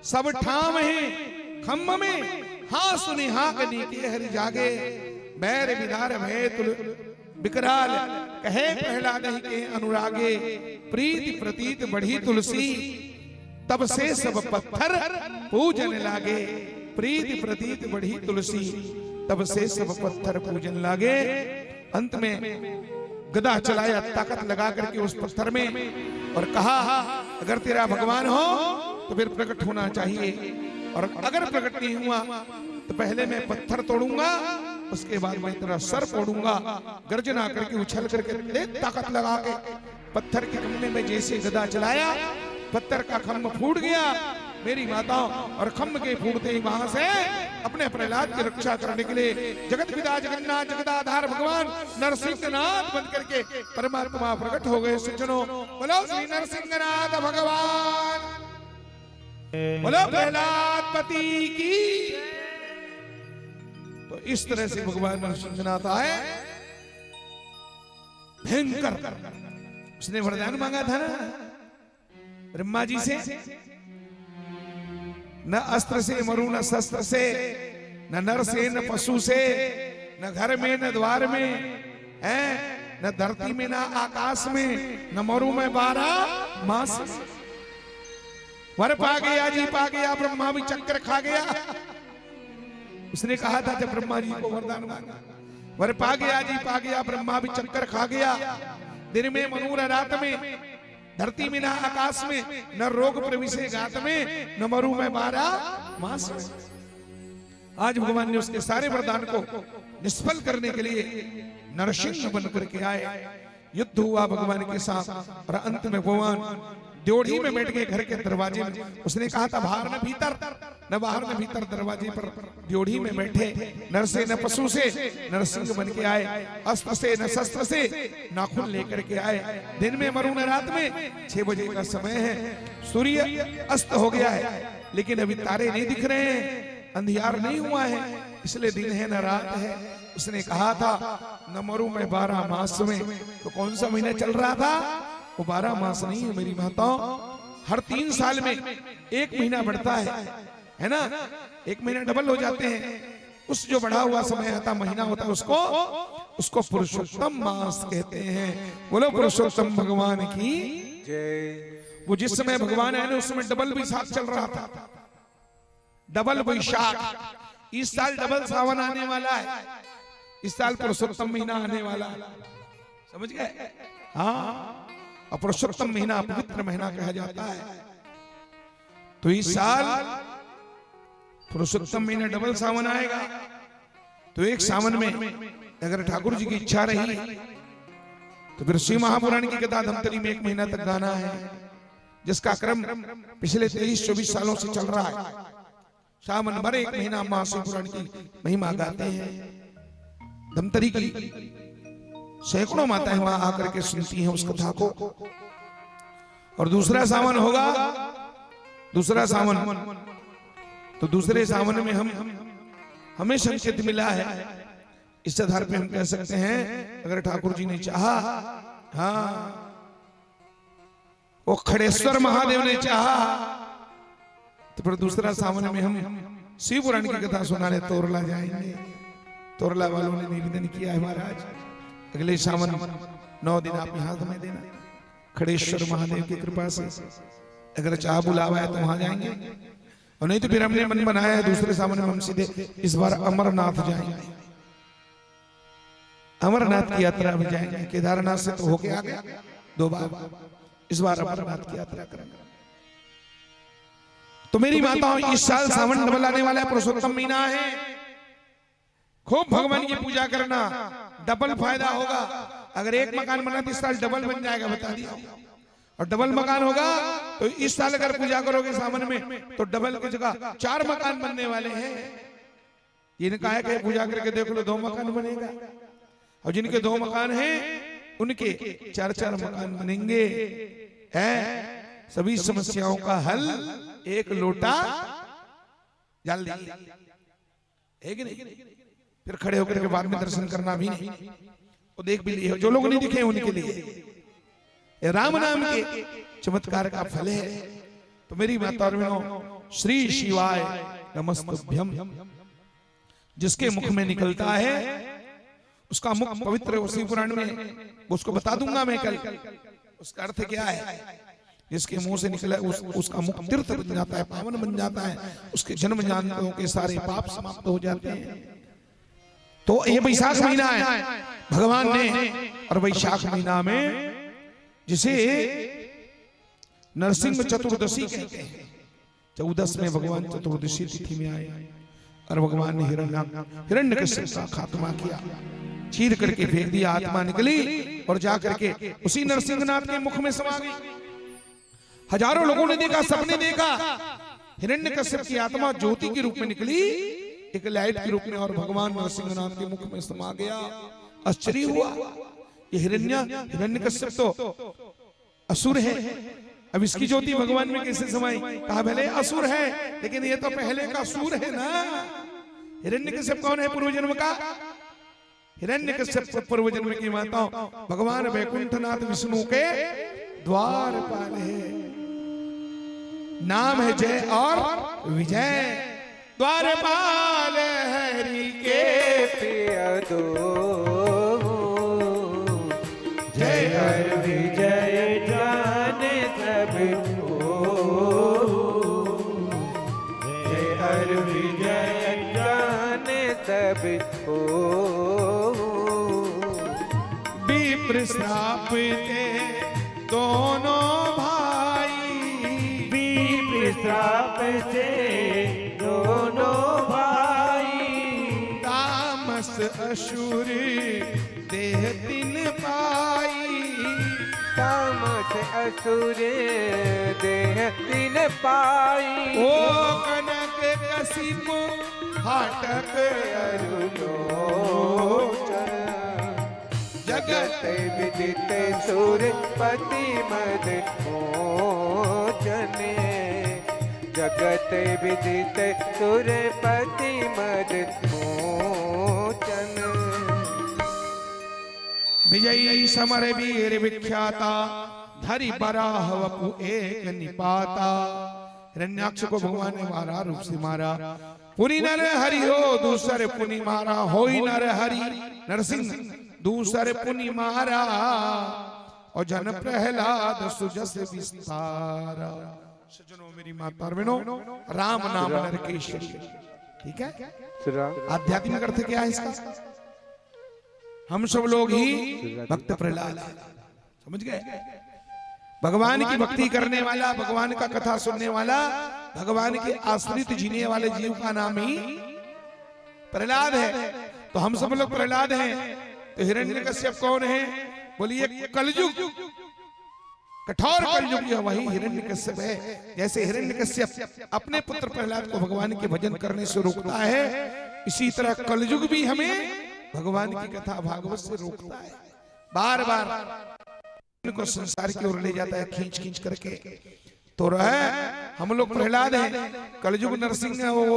सब ठाम है खम्भ में, हाँ सुनी हाँ कनी के हरि जागे। बैर बिदार भय तुल विकराल कहे प्रहलाद ही के अनुरागे। प्रीति प्रतीत बढ़ी तुलसी तब से सब पत्थर पूजन लागे। प्रीति प्रतीत बढ़ी तुलसी तब से सब पत्थर पूजन लागे। अंत में गदा चलाया ताकत लगा करके उस पत्थर में और कहा अगर तेरा भगवान हो तो फिर प्रकट होना चाहिए, और अगर प्रकट नहीं हुआ तो पहले मैं पत्थर तोड़ूंगा, उसके बाद मैं तेरा सर फोड़ूंगा। गर्जना करके उछल करके ताकत लगा के पत्थर के खम्भे में जैसे गदा चलाया, पत्थर का खम्भ फूट गया मेरी माताओं, और खम्भ के फूटते ही वहां से अपने प्रहलाद की रक्षा करने के लिए जगत पिता जगन्नाथ जगदाधार भगवान नरसिंहनाथ बन करके परमात्मा प्रकट हो गए। सज्जनों, बोलो श्री नरसिंहनाथ भगवान, बोलो प्रहलाद पति की। तो इस तरह से भगवान नरसिंहनाथ आए, भयंकर। उसने वरदान मांगा था ना ब्रह्मा जी से, न अस्त्र से मरू, न शस्त्र से, न नर से, न पशु से, न घर में, न द्वार में, है न धरती में, न आकाश में, न मरू में 12 मास। वर पा गया जी, पा गया, ब्रह्मा भी चक्कर खा गया। उसने कहा था जब ब्रह्मा जी को वरदान मांगा, वर पा गया जी, पा गया, ब्रह्मा भी चक्कर खा गया। दिन में मनु, रात में, धरती में, न आकाश में, न रोग प्रविशे गात में, न मरु में 12 मास में। आज भगवान ने उसके सारे वरदान को निष्फल करने के लिए नरसिंह बन करके आए। युद्ध हुआ भगवान के साथ और अंत में भगवान ड्योढ़ी में बैठ गए घर के दरवाजे में। उसने कहा था बाहर न भीतर, न बाहर न भीतर, दरवाजे पर ड्योढ़ी में बैठे। नर से न पशु से नरसिंह बन के आए, अस्त्र से न शस्त्र से नाखून लेकर के आए। दिन में मरू न रात में, 6 बजे का समय है, सूर्य अस्त हो गया है, लेकिन अभी तारे नहीं दिख रहे हैं, अंधियार नहीं हुआ है, इसलिए दिन है न रात है। उसने कहा था न मरू में 12 मास में, तो कौन सा महीना चल रहा था? वो 12 मास नहीं है मेरी माताओं, हर 3 साल में 1 महीना बढ़ता है ना, 1 महीना डबल हो जाते हैं। उस जो बढ़ा हुआ समय होता, महीना होता है, उसको पुरुषोत्तम मास कहते हैं। बोलो पुरुषोत्तम भगवान की जय। वो जिस समय भगवान आए ना उस समय डबल वैशाख चल रहा था, डबल वैशाख। इस साल डबल सावन आने वाला है, इस साल पुरुषोत्तम महीना आने वाला है, समझ गए? हाँ, और पुरुषोत्तम महीना पवित्र महीना कहा जाता है। तो इस साल पुरुषोत्तम महीना डबल सावन आएगा। तो एक सावन में अगर ठाकुर जी की इच्छा रही तो फिर शिव महापुराण की कथा धमतरी में 1 महीना तक गाना है, जिसका क्रम पिछले 23-24 सालों से चल रहा है। सावन भर 1 महीना मां शिवपुराण की महिमा गाते हैं। धमतरी की सैकड़ों माताएं वहां आकर के सुनती हैं उस कथा को। और दूसरा सावन होगा, दूसरा सावन, तो दूसरे सावन में हमें संकेत मिला है। इस आधार पे हम कह सकते हैं अगर ठाकुर जी ने चाहा, हाँ, वो खड़ेश्वर महादेव ने चाहा, तो फिर दूसरा सावन में हम शिव पुराण की कथा सुनाने तोरला जाएंगे। तोरला वालों ने निवेदन किया है महाराज अगले सावन 9 दिन आप यहाँ हमें देना, खड़ेश्वर महादेव की कृपा से। अगर चाह बुलावा है तो वहां जाएंगे, और नहीं तो फिर हमने मन बनाया है दूसरे सावन में हम सीधे इस बार अमरनाथ जाएंगे, अमरनाथ की यात्रा में जाएंगे। केदारनाथ से तो होके आ गया 2 बार, इस बार अमरनाथ की यात्रा करेंगे। तो मेरी माताओं, इस साल सावन डबल आने वाला है, पुरुषोत्तम महीना है। खूब भगवान की पूजा करना, डबल फायदा होगा। अगर 1 मकान बना तो इस साल डबल बन जाएगा, बता दिया। और डबल मकान होगा तो इस साल अगर पूजा करोगे सावन में तो डबल की जगह 4 मकान बनने वाले हैं। जिनका है कि पूजा करके देख लो 2 मकान बनेगा, और जिनके 2 मकान हैं उनके 4-4 मकान बनेंगे। है सभी समस्याओं का हल 1 लोटा जल देंगे, है कि नहीं? फिर खड़े होकर के बाद में दर्शन करना भी नहीं, वो देख भी लिए जो लोग नहीं दिखे उनके लिए राम नाम के चमत्कार का फल है। तो मेरी माता और बहनों, श्री शिवाय नमस्तुभ्यम जिसके मुख में निकलता है उसका मुख पवित्र शिव पुराण में उसको बता दूंगा मैं कल, उसका अर्थ क्या है। जिसके मुंह से निकला उसका मुख तीर्थ बन जाता है, पावन बन जाता है, उसके जन्म जन्मों के सारे पाप समाप्त हो जाते हैं। तो ये वैशाख महीना है, भगवान ने और वैशाख महीना में जिसे नरसिंह चतुर्दशी कहते हैं, 14 में भगवान चतुर्दशी तिथि में आए और भगवान ने हिरण्यकश्यप का खात्मा किया, चीर करके फेंक दिया, आत्मा निकली और जा करके उसी नरसिंहनाथ के मुख में समा गई। हजारों लोगों ने देखा, सबने देखा, हिरण्यकश्यप की आत्मा ज्योति के रूप में निकली, एक लाइट के रूप में, और भगवान नरसिंहनाथ के मुख में समा गया। आश्चर्य हुआ, ये हिरण्यकश्यप तो असुर है, अब इसकी ज्योति भगवान में कैसे समाई? कहा भले असुर है लेकिन ये तो पहले का सूर है ना। हिरण्यकश्यप कौन है? पूर्व जन्म का हिरण्यकश्यप पूर्व जन्म की माता भगवान वैकुंठनाथ विष्णु के द्वारपाल है। नाम है जय और विजय, द्वारपाल हरि के प्रिय दो, जय हर विजय जाने सब को, जय हर विजय जाने सब को। विप्र श्राप दे दोनों भाई, विप्र श्राप से दोनों भाई, तामस असुर देह तीन पाई, तामस असुर देह तीन पाई। ओ कनक कशिप हाटक अरुलोचन, जगत विदित सुरपति मद मोचन, जगत विदित सुरपति मद मोचन। विजयी समर वीर विख्याता, धरि बराह वपु एक निपाता। हिरण्याक्ष को भगवान ने मारा, रूप से मारा। पुनि नर हरि हो दूसरे पुनि मारा, होई नर हरि नरसिंह दूसरे पुनि मारा। और जन प्रहलाद सुजस विस्तारा। सज्जनों मेरी माता बहनों, राम नाम नरकेश्वरी, ठीक है। आध्यात्मिक अर्थ क्या है इसका? हम सब लोग ही भक्त प्रहलाद, समझ गए? भगवान की भक्ति करने वाला, भगवान का कथा सुनने वाला, भगवान के आश्रित जीने वाले जीव का नाम ही प्रहलाद है। तो हम सब लोग प्रहलाद हैं। तो हिरण्यकश्यप कौन है? बोलिए कलयुग, कठोर कलयुग यह वही हिरण्यकश्यप है। जैसे हिरण्यकश्यप अपने पुत्र प्रहलाद को भगवान के भजन करने से रोकता है, इसी तरह कलयुग भी हमें भगवान की कथा भागवत से रोकता है। बार बार इनको संसार की ओर ले जाता है, खींच खींच करके। तो हम लोग प्रहलाद हैं, कलयुग नरसिंह है, वो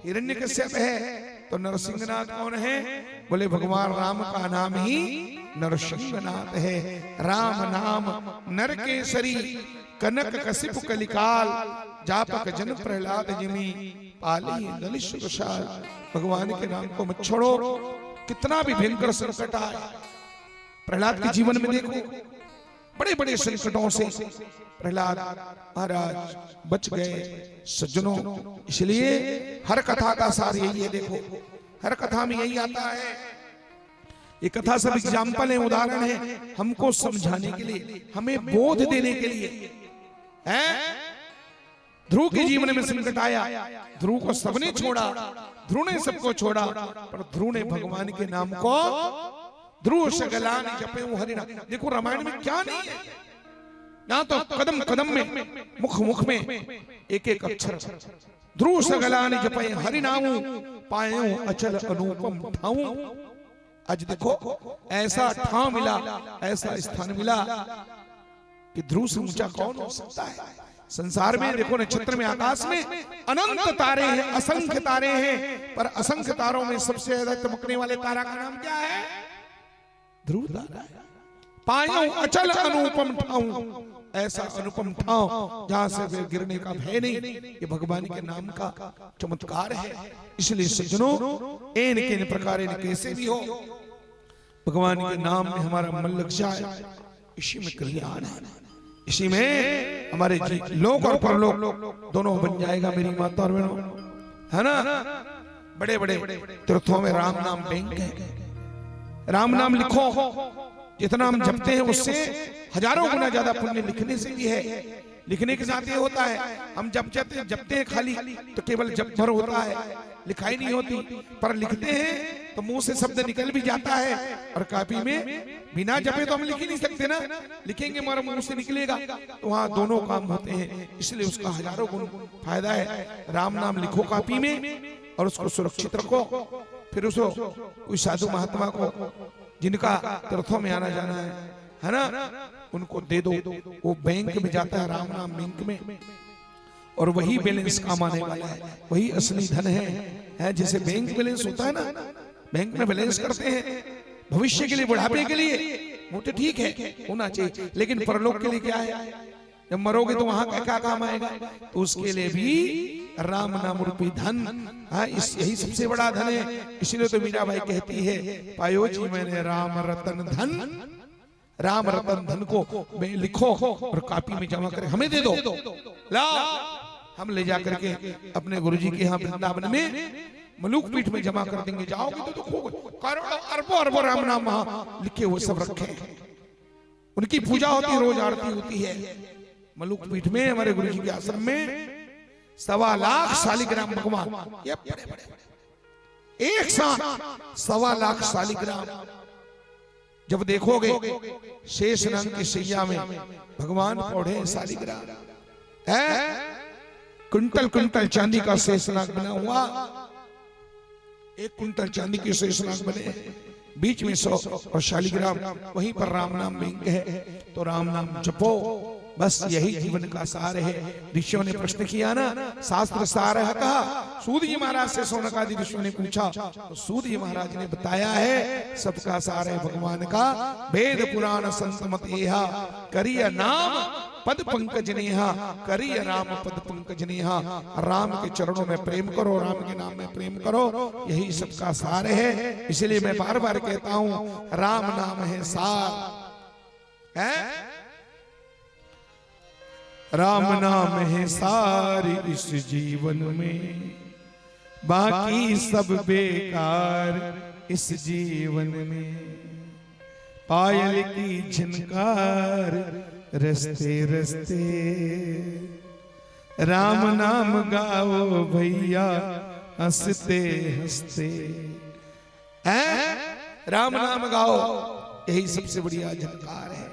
हिरण्यकश्यप है। तो नरसिंहनाथ कौन है? बोले भगवान राम का नाम ही नरसिंहनाथ है। राम नाम नरकेसरी, कनक कशिप कलिकाल, जापक जन प्रहलाद जिमी, पाली ललित विशाल। भगवान के नाम को मत छोड़ो, कितना भी भयंकर संकट आए। प्रहलाद के जीवन में देखो, बड़े बड़े संकटों से प्रहलाद महाराज बच गए। सज्जनों, इसलिए हर कथा का सार यही है। देखो, हर कथा में यही आता है। ये कथा सब एग्जाम्पल है, उदाहरण है, हमको समझाने के लिए, हमें बोध देने के लिए है। ध्रुव के जीवन में संकट आया, ध्रुव को सबने छोड़ा, ध्रुव ने सबको छोड़ा, पर ध्रुव ने भगवान के नाम को ध्रुव सगलान जपे हरि नाम। देखो रामायण में क्या नहीं है, यहाँ तो कदम कदम में, मुख मुख में एक एक अक्षर। ध्रुव सगलान जपे हरि नाम, पायो अचल अनुपम ठाऊ। आज देखो ऐसा ठाव मिला, ऐसा स्थान मिला कि ध्रुव से ऊंचा कौन हो सकता है संसार में। देखो नक्षत्र में, आकाश में अनंत तारे हैं, असंख्य तारे हैं, पर असंख्य तारों में सबसे ज्यादा चमकने वाले तारा का नाम क्या है? ध्रुव तारा। पायो अचल अनुपम ठाऊ, ऐसा अनुपम ठाव जहां से वे गिरने का भय नहीं। ये भगवान के नाम का चमत्कार है। इसलिए सज्जनों, इन के प्रकार कैसे भी हो, भगवान के नाम में हमारा मन लग जाए, इसी में कल्याण है, इसी में हमारे लोक और परलोक दोनों बन जाएगा। मेरी माता और बहनों, है ना? बड़े बड़े तीर्थों में राम नाम बैंक है। राम नाम लिखो, जितना हम जपते हैं उससे हजारों गुना ज्यादा पुण्य लिखने से भी है। लिखने के साथ ये होता है, हम जपते हैं खाली तो केवल जप भर होता है, लिखाई नहीं होती। पर लिखते हैं तो मुंह से शब्द निकल भी जाता है, और कापी में बिना जपे तो हम लिख ही नहीं सकते ना। लिखेंगे हमारा मुंह से निकलेगा, तो वहाँ दोनों काम होते हैं, इसलिए उसका हजारों गुण फायदा है। राम नाम लिखो कापी में और उसको सुरक्षित रखो। फिर उसको कोई साधु महात्मा को जिनका तीर्थों में आना जाना है ना, उनको दे दो। वो बैंक में जाता है, राम नाम बैंक में, और वही बैलेंस काम आने वाला है, वही असली धन है। जैसे बैंक बैलेंस होता है ना, बैंक में बैलेंस करते हैं भविष्य के लिए, बुढ़ापे के लिए, वो तो ठीक है होना चाहिए, लेकिन परलोक के लिए क्या है? जब मरोगे तो वहां क्या काम आएगा? तो उसके लिए भी राम नाम रूपी धन, हाँ, यही सबसे बड़ा धन है। इसलिए तो मीराबाई कहती है, पायो जी मैंने राम रतन धन, राम रतन धन को मैं लिखो और कापी में जमा कर हमें दे दो। ला हम ले जाकर के अपने गुरुजी के यहाँ वृंदावन में मलूक पीठ में जमा कर देंगे। जाओगे तो करोड़ों अरबों अरबों राम नाम वहां लिखे हुए सब रखे, उनकी पूजा होती है, रोज आरती होती है। मलूक पीठ में हमारे गुरुजी के आश्रम में 1.25 लाख शालिग्राम भगवान, ये बड़े बड़े एक साथ 1.25 लाख शालिग्राम। जब देखोगे शेष नाग की सैया में भगवान पौधे शालिग्राम है, कुंटल कुंटल चांदी का शेषनाग बना हुआ, 1 कुंटल चांदी के शेषनाग बने, बीच में 100 और शालिग्राम, वहीं पर राम नाम बैंक है। तो राम नाम जपो, बस यही जीवन का सार है। ऋषियों ने प्रश्न किया ना, शास्त्र सार है कहा। सूद जी महाराज से शौनक आदि ऋषियों ने पूछा, तो सूद जी महाराज ने बताया है, सबका सार है भगवान का। वेद पुराण संत मत एहा, करिय नाम पद पंकज नेहा, करिय राम पद पंकज नेहा। राम के चरणों में प्रेम करो, राम के नाम में प्रेम करो, यही सबका सार है। इसलिए मैं बार बार कहता हूं, राम नाम है सार है, राम नाम है सार इस जीवन में, बाकी सब बेकार इस जीवन में। पायल की झनकार रस्ते रस्ते, राम नाम गाओ भैया हंसते हंसते। राम नाम गाओ, यही सबसे बढ़िया झनकार है।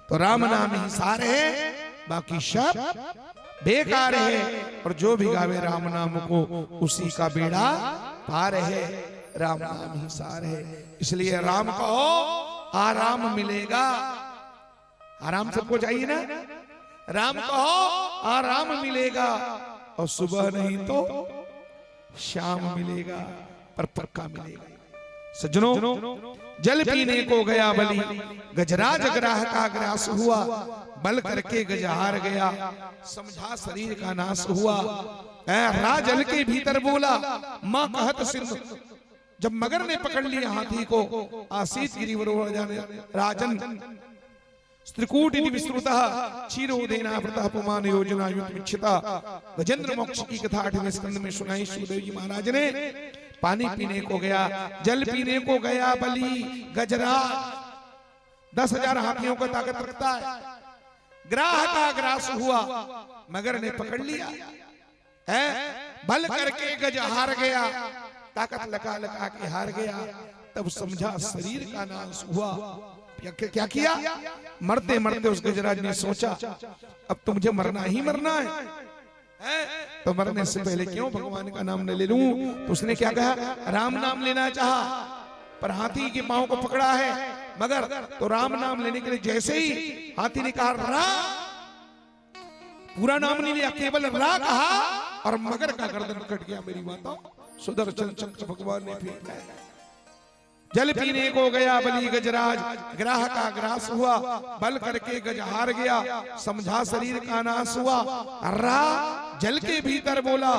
तो राम नाम ही सार है, बाकी सब बेकार है। और जो भी गावे राम नाम को, उसी का बेड़ा पार है। राम नाम ही सार है, इसलिए राम कहो आराम मिलेगा। आराम सबको चाहिए ना, राम कहो आराम मिलेगा, और सुबह नहीं तो शाम मिलेगा, पर पक्का मिलेगा। सज्जनों, जल पीने को गया बलि, गजराज ग्राह का ग्रास हुआ, बल करके गज हार गया, समझा शरीर का नाश हुआ। राजल के भीतर बोला मां कहत सिंधु, जब मगर ने पकड़ लिया हाथी को, आशीष गिरिवर राजन स्त्रिकूट विस्तृतः क्षीरोदेना प्रतापमान योजना युतमिच्छिता। गजेंद्र मोक्ष की कथा 8वें स्कंद में सुनाई। सुखदेव जी महाराज ने पानी पीने को गया, जल पीने को गया बलि, गजराज 10,000 हाथियों का ताकत रखता है, ग्राह का ग्रास हुआ, मगर ने पकड़ लिया है, बल करके गज हार गया, ताकत लगा लगा के हार गया। तब समझा शरीर का नाश हुआ। क्या किया? मरते मरते उस गजराज ने सोचा, अब तो मुझे मरना ही मरना है, तो मरने से पहले क्यों भगवान का नाम न ले लूं। तो उसने क्या कहा? राम नाम लेना चाहा, पर हाथी के पांव को पकड़ा है मगर, तो राम नाम लेने के लिए जैसे ही हाथी ने कहा रा, पूरा नाम नहीं लिया, केवल रा कहा, और मगर का गर्दन कट गया। मेरी माता सुदर्शन चक्र भगवान ने फेंका। जल पीने को गया बलि गजराज, ग्राह का ग्रास हुआ, बल करके गज हार गया, समझा शरीर का नाश हुआ। रा जल के भीतर बोला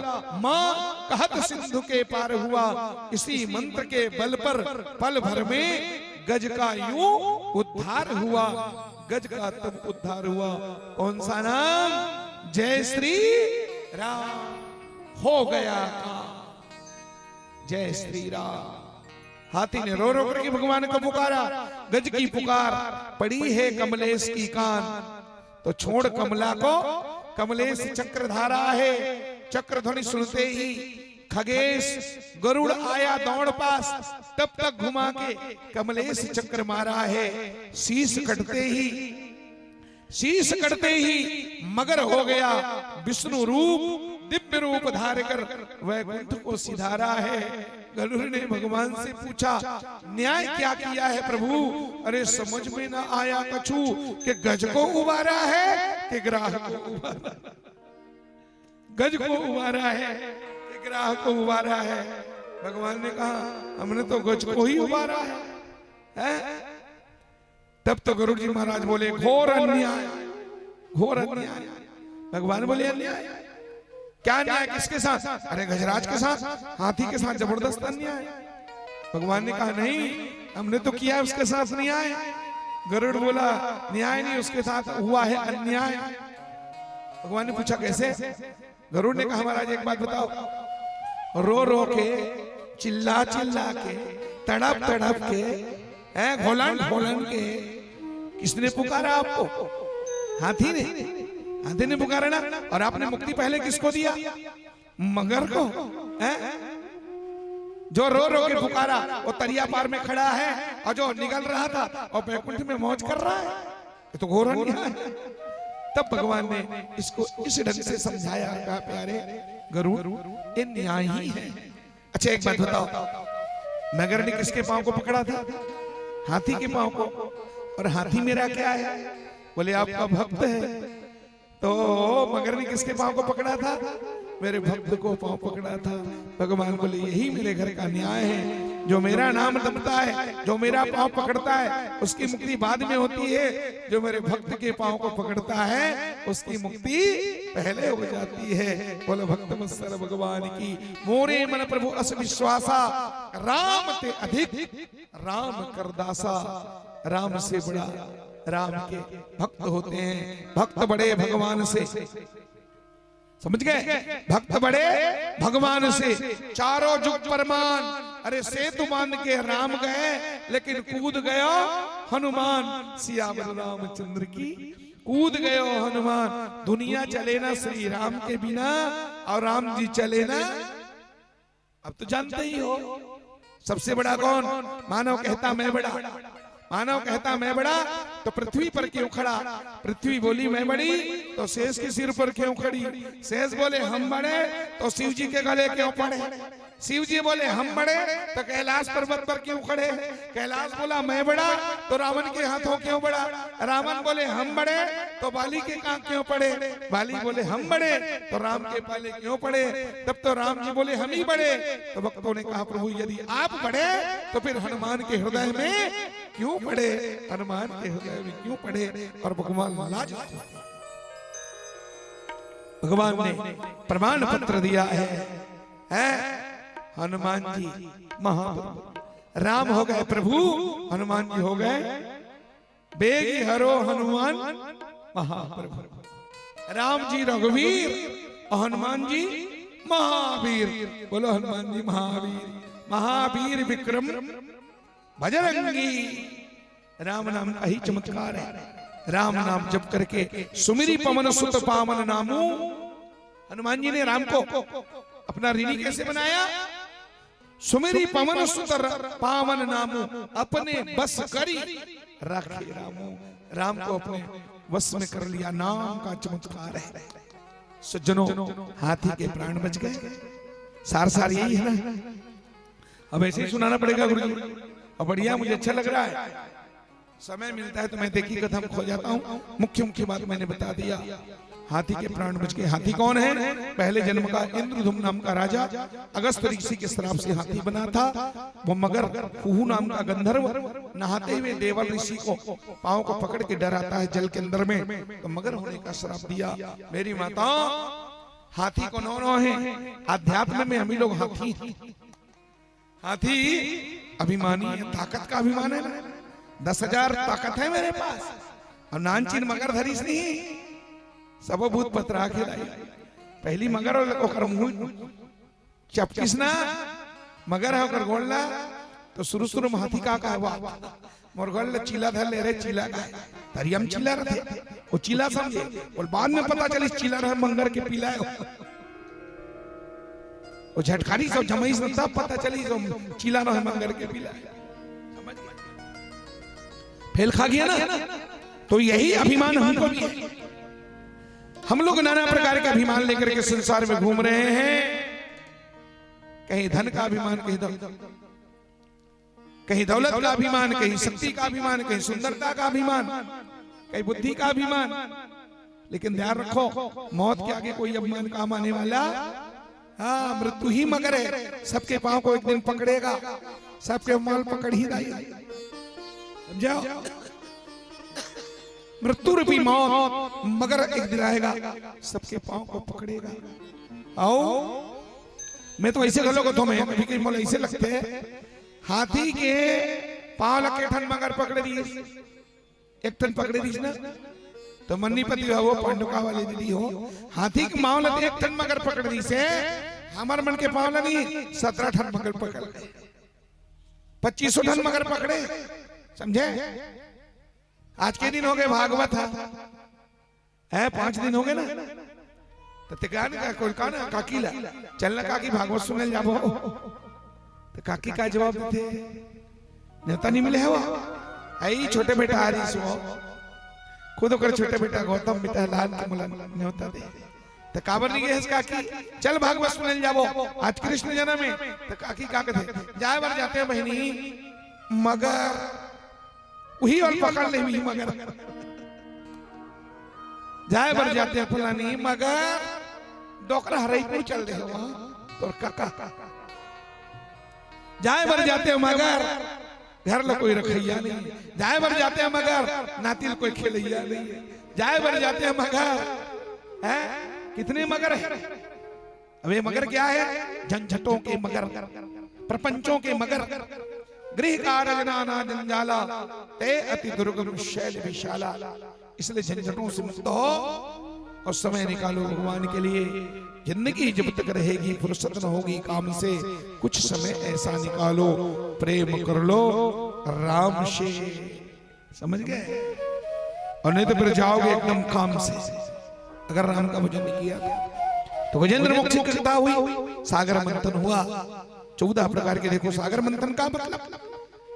मां कहत सिंधु के पार हुआ। इसी मंत्र के बल पर पल भर में गज का यूं उद्धार हुआ। गज का तब उद्धार हुआ। कौन सा नाम? जय श्री राम। हो गया काम, जय श्री राम। हाथी ने रो रो करके भगवान को पुकारा। गज की पुकार पड़ी है कमलेश की कान, तो छोड़ कमला को कमलेश चक्रधारा है। चक्र ध्वनि सुनते ही खगेश गरुड़ आया दौड़ पास, तब तक घुमा के कमलेश चक्र मारा है। शीश कटते ही मगर हो गया विष्णु रूप, दिव्य रूप धार कर वैकुंठ को सिधारा है। गरुड़ ने भगवान से पूछा न्याय क्या किया है प्रभु? अरे समझ में ना आया कछु कि गज को उबारा है कि ग्राह को उबारा, गज को उबारा है कि ग्राह को उबारा है। भगवान ने कहा हमने तो गज को ही उबारा है। तब तो गरुड़ जी महाराज बोले घोर अन्याय, घोर अन्याय। भगवान बोले अन्याय क्या? अन्याय किसके साथ? अरे गजराज के साथ, हाथी के साथ जबरदस्त अन्याय। भगवान ने कहा नहीं, हमने तो किया उसके साथ न्याय। गरुड़ बोला न्याय नहीं, उसके साथ हुआ है अन्याय। भगवान ने पूछा कैसे? गरुड़ ने कहा महाराज एक बात बताओ, रो रो के चिल्ला चिल्ला के तड़प तड़प के घोलन घोलन के किसने पुकारा आपको? हाथी ने, हाथी ने पुकारा ना। और आपने मुक्ति पहले किसको दिया? मगर को। जो रो रो के पुकारा वो तरिया पार में खड़ा है, और जो निकल रहा था और बैकुंठ में मौज कर रहा है, ये तो घोर अन्याय है। तब भगवान ने इसको इस ढंग से समझाया, कहा प्यारे गरुड़ ये न्याय ही है। अच्छा एक बात बताओ, मगर ने किसके पांव को पकड़ा था? हाथी के पांव को। और हाथी मेरा क्या है? बोले आपका भक्त है। तो मगर ने किसके पांव को पकड़ा था? मेरे भक्त को पांव पकड़ा था। भगवान बोले यही मेरे घर का न्याय है। जो मेरा नाम जपता है, जो मेरा पांव पकड़ता है, उसकी मुक्ति बाद में होती है। जो मेरे भक्त के पांव को पकड़ता है उसकी मुक्ति पहले हो जाती है। बोले भक्त वत्सल भगवान की। मोरे मन प्रभु अस विश्वासा, राम ते अधिक राम करदासा। राम से बड़ा राम के भक्त होते हैं, भक्त बड़े भगवान से। समझ गए? भक्त बड़े भगवान से। चारों जुग परमान, अरे सेतु बांध के राम गए लेकिन कूद गयो हनुमान। सियावर रामचंद्र की कूद गयो हनुमान। दुनिया चले ना श्री राम के बिना, और राम जी चले ना। अब तो जानते ही हो सबसे बड़ा कौन? मानव कहता मैं बड़ा, मानव कहता मैं बड़ा, तो पृथ्वी पर क्यों खड़ा? पृथ्वी बोली मैं बड़ी, तो शेष के सिर पर क्यों खड़ी? शेष बोले हम बड़े, तो शिव जी के गले क्यों पड़े? शिव जी बोले हम बड़े, तो कैलाश पर्वत पर क्यों खड़े? कैलाश बोला मैं बड़ा, तो रावण के हाथों क्यों बड़ा? रावण बोले हम बड़े, तो बाली के कान क्यों पड़े? बाली बोले हम बड़े, तो राम के पाले क्यों पड़े? तब तो राम जी बोले हम ही बड़े। तो भक्तों ने कहा प्रभु यदि आप बड़े तो फिर हनुमान के हृदय में क्यों पड़े? हनुमान के हृदय में क्यों पड़े? और भगवान लाज, भगवान ने प्रमाण पत्र दिया है। हनुमान जी महाप्रभु, राम हो गए प्रभु, हनुमान जी हो गए बेगी हरो हनुमान महाप्रभु। राम जी रघुवीर और हनुमान जी महावीर। बोलो हनुमान जी महावीर। महावीर विक्रम बजरंगी। राम नाम का ही चमत्कार है। राम नाम जप करके सुमिरी पवन सुत पावन नामू। हनुमान जी ने राम को अपना ऋणी कैसे बनाया? सुमिरी पवन सुत पावन नामू, अपने बस करी रखे रामू। राम को अपने वश में कर लिया, नाम का चमत्कार है। सज्जनों हाथी के प्राण बच गए। सार सार यही है ना। अब ऐसे ही सुनाना पड़ेगा गुरु जी। और बढ़िया, मुझे अच्छा लग रहा है। समय मिलता है तो मैं देखी कथा में खो जाता हूँ। मुख्य मुख्य बात मैंने बता दिया। हाथी के प्राण बच गए। हाथी कौन है? पहले जन्म का इंद्रधुम्न नाम का राजा अगस्त ऋषि के श्राप से हाथी बना था। वो मगर कुहू नाम का गंधर्व नहाते हुए देवल ऋषि को पांव को पकड़ के डराता है जल के अंदर में, तो मगर होने का श्राप दिया। मेरी माता, हाथी को नौ है। अध्यात्म में हम ही लोग हाथी। हाथी अभिमानी है, ताकत का अभिमान है ना। 10,000 ताकत है मेरे पास। और नानचीन मगर धरीस नहीं, सब भूत पत्रा खिलाई। पहली मगर होकर मुंह चपकिसना, मगर होकर गोलना, तो शुरू शुरू में हाथी का हुआ मोरगल चीला धर ले रहे चीला का तरी हम चिल्ला रहे वो चीला समझे और बाद में पता चली चीला रहे मंगर के पीला वो झटकारी सब जमई से तब पता चली जो चीला रहे मंगर के पीला समझ गए फेल खा गया ना। तो यही अभिमान हमको भी है। हम लोग नाना प्रकार का अभिमान लेकर के संसार में घूम रहे हैं। कहीं धन का अभिमान, कहीं दौलत का अभिमान, कहीं शक्ति का अभिमान, कहीं सुंदरता का अभिमान, कहीं बुद्धि का अभिमान। लेकिन ध्यान रखो मौत के आगे कोई अभिमान काम आने वाला हाँ मृत्यु ही मगर है। सबके पांव को एक दिन पकड़ेगा, सबके माल पकड़ ही जाएगा। समझाओ मृत्यु रूपी मौत मगर एक दिन आएगा, सबके पांव को पकड़ेगा। आओ मैं तो ऐसे गलों को तुम्हें अभी कहीं मोल ऐसे लगते हैं हाथी के पांव लगे ठन मगर पकड़ दी एक टन पकड़े दी ना तो मन्नीपति हो पांडुका वाली दीदी हो हाथी के पांव लगे एक टन मगर पकड़ दी से हमारे मन के पांव नहीं 17 टन मगर पकड़ 2500 टन मगर पकड़े। समझे आज के दिन हो गए भागवत है 5 दिन हो गए ना तो तिकान का कोई काना काकीला चलना काकी भागवत सुनने जाबो तो काकी का जवाब देते नेता नहीं मिले है वो आई छोटे बेटा आ रही सो खुद कर छोटे बेटा गौतम बेटा लाल के मुलान नेता दे तो काबर नहीं गए काकी चल भागवत सुनने जाबो आज कृष्ण जन्म में तो काकी का कहते जाए बार जाते हैं बहनी मगर वही और पकड़ ले हुई मगर जाए बर जाते हैं फलानी मगर डोकरा हरईपुर चल रहे हो तो काका जाए बर जाते हैं मगर घर ला कोई रखैया नहीं जाए बर जाते हैं मगर नातिल कोई खेलैया नहीं जाए बर जाते हैं मगर है कितने मगर है। अब ये मगर क्या है झंझटों के मगर प्रपंचों के मगर गृह कारजना जंजाला ते अति दुर्गम शैल विशाला। इसलिए झंझटों से मुक्त हो और समय निकालो भगवान के लिए। जिंदगी जब तक रहेगी फुर्सत न होगी काम से कुछ समय ऐसा निकालो प्रेम कर लो राम से। समझ गए और नहीं तो फिर जाओगे एकदम काम से अगर राम का भजन नहीं किया तो गजेंद्र मोक्ष की कथा हुई सागर मंथन हुआ 14 प्रकार के। देखो सागर मंथन का मतलब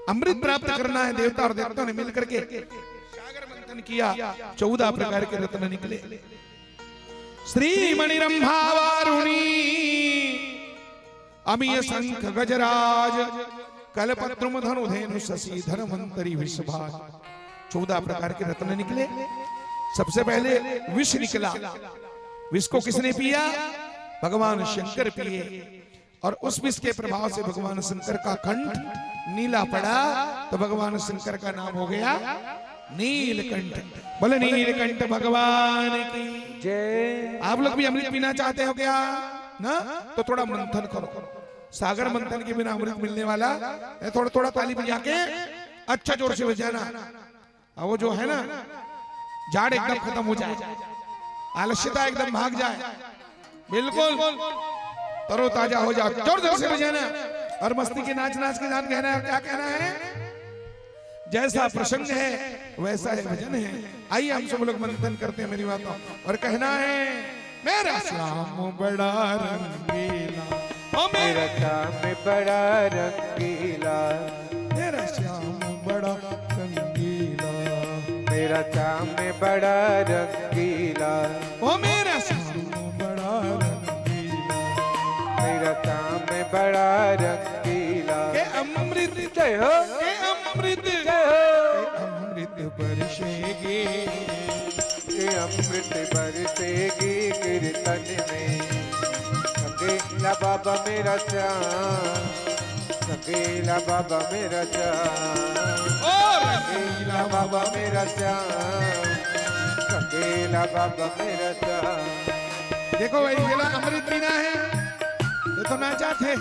अमृत प्राप्त करना है। देवता और देवताओं ने मिलकर के सागर मंथन किया 14 प्रकार के रत्न निकले। श्री मणिरंभा वारुणी अमीय शंख गजराज कलपद्रुम धनुधेनु शशि धनवंतरी विषभाज 14 प्रकार के रत्न निकले। सबसे पहले विष निकला। विष को किसने पिया भगवान शंकर पिए और उस विष के प्रभाव से भगवान शंकर का कंठ नीला पड़ा तो भगवान शंकर का नाम हो गया नीलकंठ। बोले नीलकंठ भगवान की जय। आप लोग भी अमृत पीना चाहते हो क्या ना तो थोड़ा मंथन करो। सागर मंथन के बिना अमृत मिलने वाला है। थोड़ा थोड़ा ताली बजा के अच्छा जोर से बजाना। वो जो है ना झाड़ एकदम खत्म हो जाए आलस्यता एकदम भाग जाए बिल्कुल तरोताजा हो जाओ जोर जोर से बजाना और मस्ती के नाच नाच के साथ कहना है। क्या कहना है जैसा प्रसंग है वैसा है भजन है। आइए हम सब लोग मंथन करते हैं मेरी बातों और कहना है मेरा श्याम बड़ा रंगीला ओ मेरा श्याम बड़ा रंगीला मेरा श्याम बड़ा रंगीला मेरा श्याम बड़ा रंगीला ओ मेरा श्याम बड़ा रंगीला मेरा श्याम बड़ा रंगीला। के अमृत जय हो के अमृत जय हो अमृत बरसेगी के अमृत बरसेगी कीर्तन में संगीला बाबा मेरा श्याम संगीला बाबा मेरा श्याम संगीला बाबा मेरा श्याम संगीला बाबा मेरा श्याम। देखो भाई मेरा अमृत पीना है ये तो नाचा थे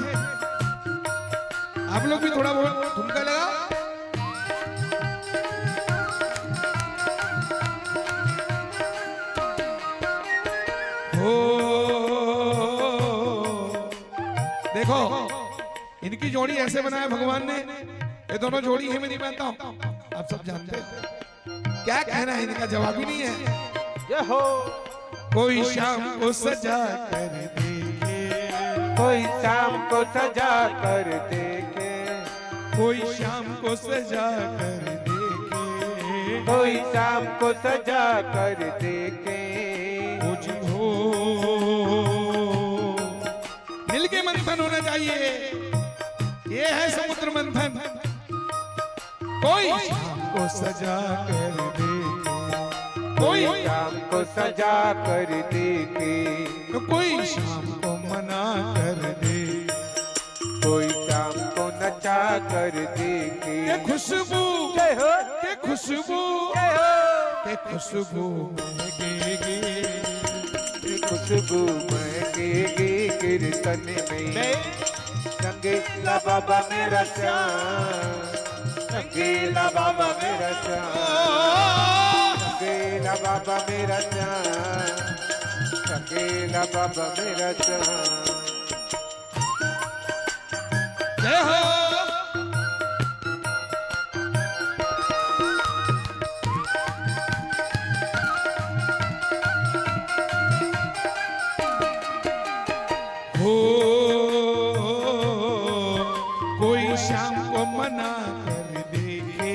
आप लोग भी थोड़ा बहुत ठुमका लगा। देखो इनकी जोड़ी ऐसे बनाया भगवान ने, ये दोनों जोड़ी है मेरी माता, आप सब जानते हैं। क्या कहना है इनका, जवाब ही नहीं है। जय हो। कोई शाम को सजा कर देखे, कोई शाम को सजा कर देखे, कोई शाम को सजा कर देखे, कोई शाम को सजा कर देखे। कुछ हो मिलके मंथन होना चाहिए, ये है समुद्र मंथन। कोई शाम को सजा कर देखे, कोई शाम को सजा कर देखे, तो कोई शाम को मना कर दे, कोई शाम को नचा कर देखे। के खुशबू जय हो। के खुशबू जय हो। के खुशबू महकेगी, खुशबू महकेगी कीर्तन में। रंगीला बाबा मेरा श्याम, रंगीला बाबा मेरा श्याम, रंगीला बाबा मेरा श्याम, रंगीला बाबा मेरा श्याम। जय हो। कोई शाम को मना कर देखे,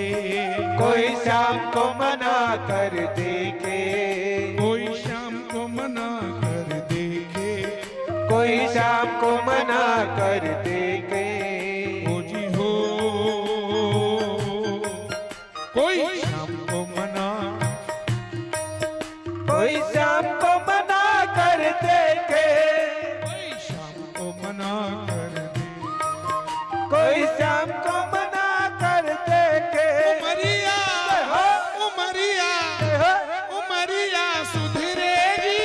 कोई शाम को मना कर देखे, कोई शाम को मना कर देखे, कोई शाम को मना कर देखे। ओ जी हो। कोई शाम को मना, कोई शाम को मना कर देखे, कोई शाम को मना कर दे, कोई शाम को मना कर देखे। उमरिया उमरिया उमरिया सुधरेगी,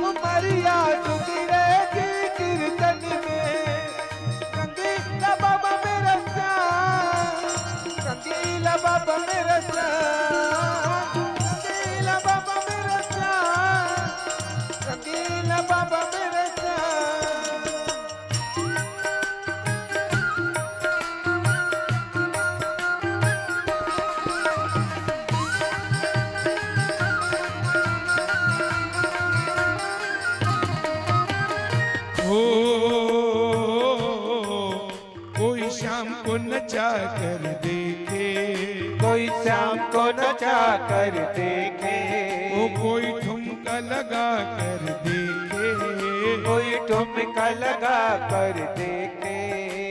उमरिया सुधरेगी कीर्तन में। रंगीला बाबा मेरा श्याम, रंगीला बाबा मेरा श्याम, रंगीला बाबा मेरा श्याम, रंगीला बाबा मेरा श्याम। हो कोई शाम को नचा कर देखे, कोई शाम को नचा कर देखे, ओ कोई ठुमका लगा कर देखे, कोई ठुमका लगा कर देखे,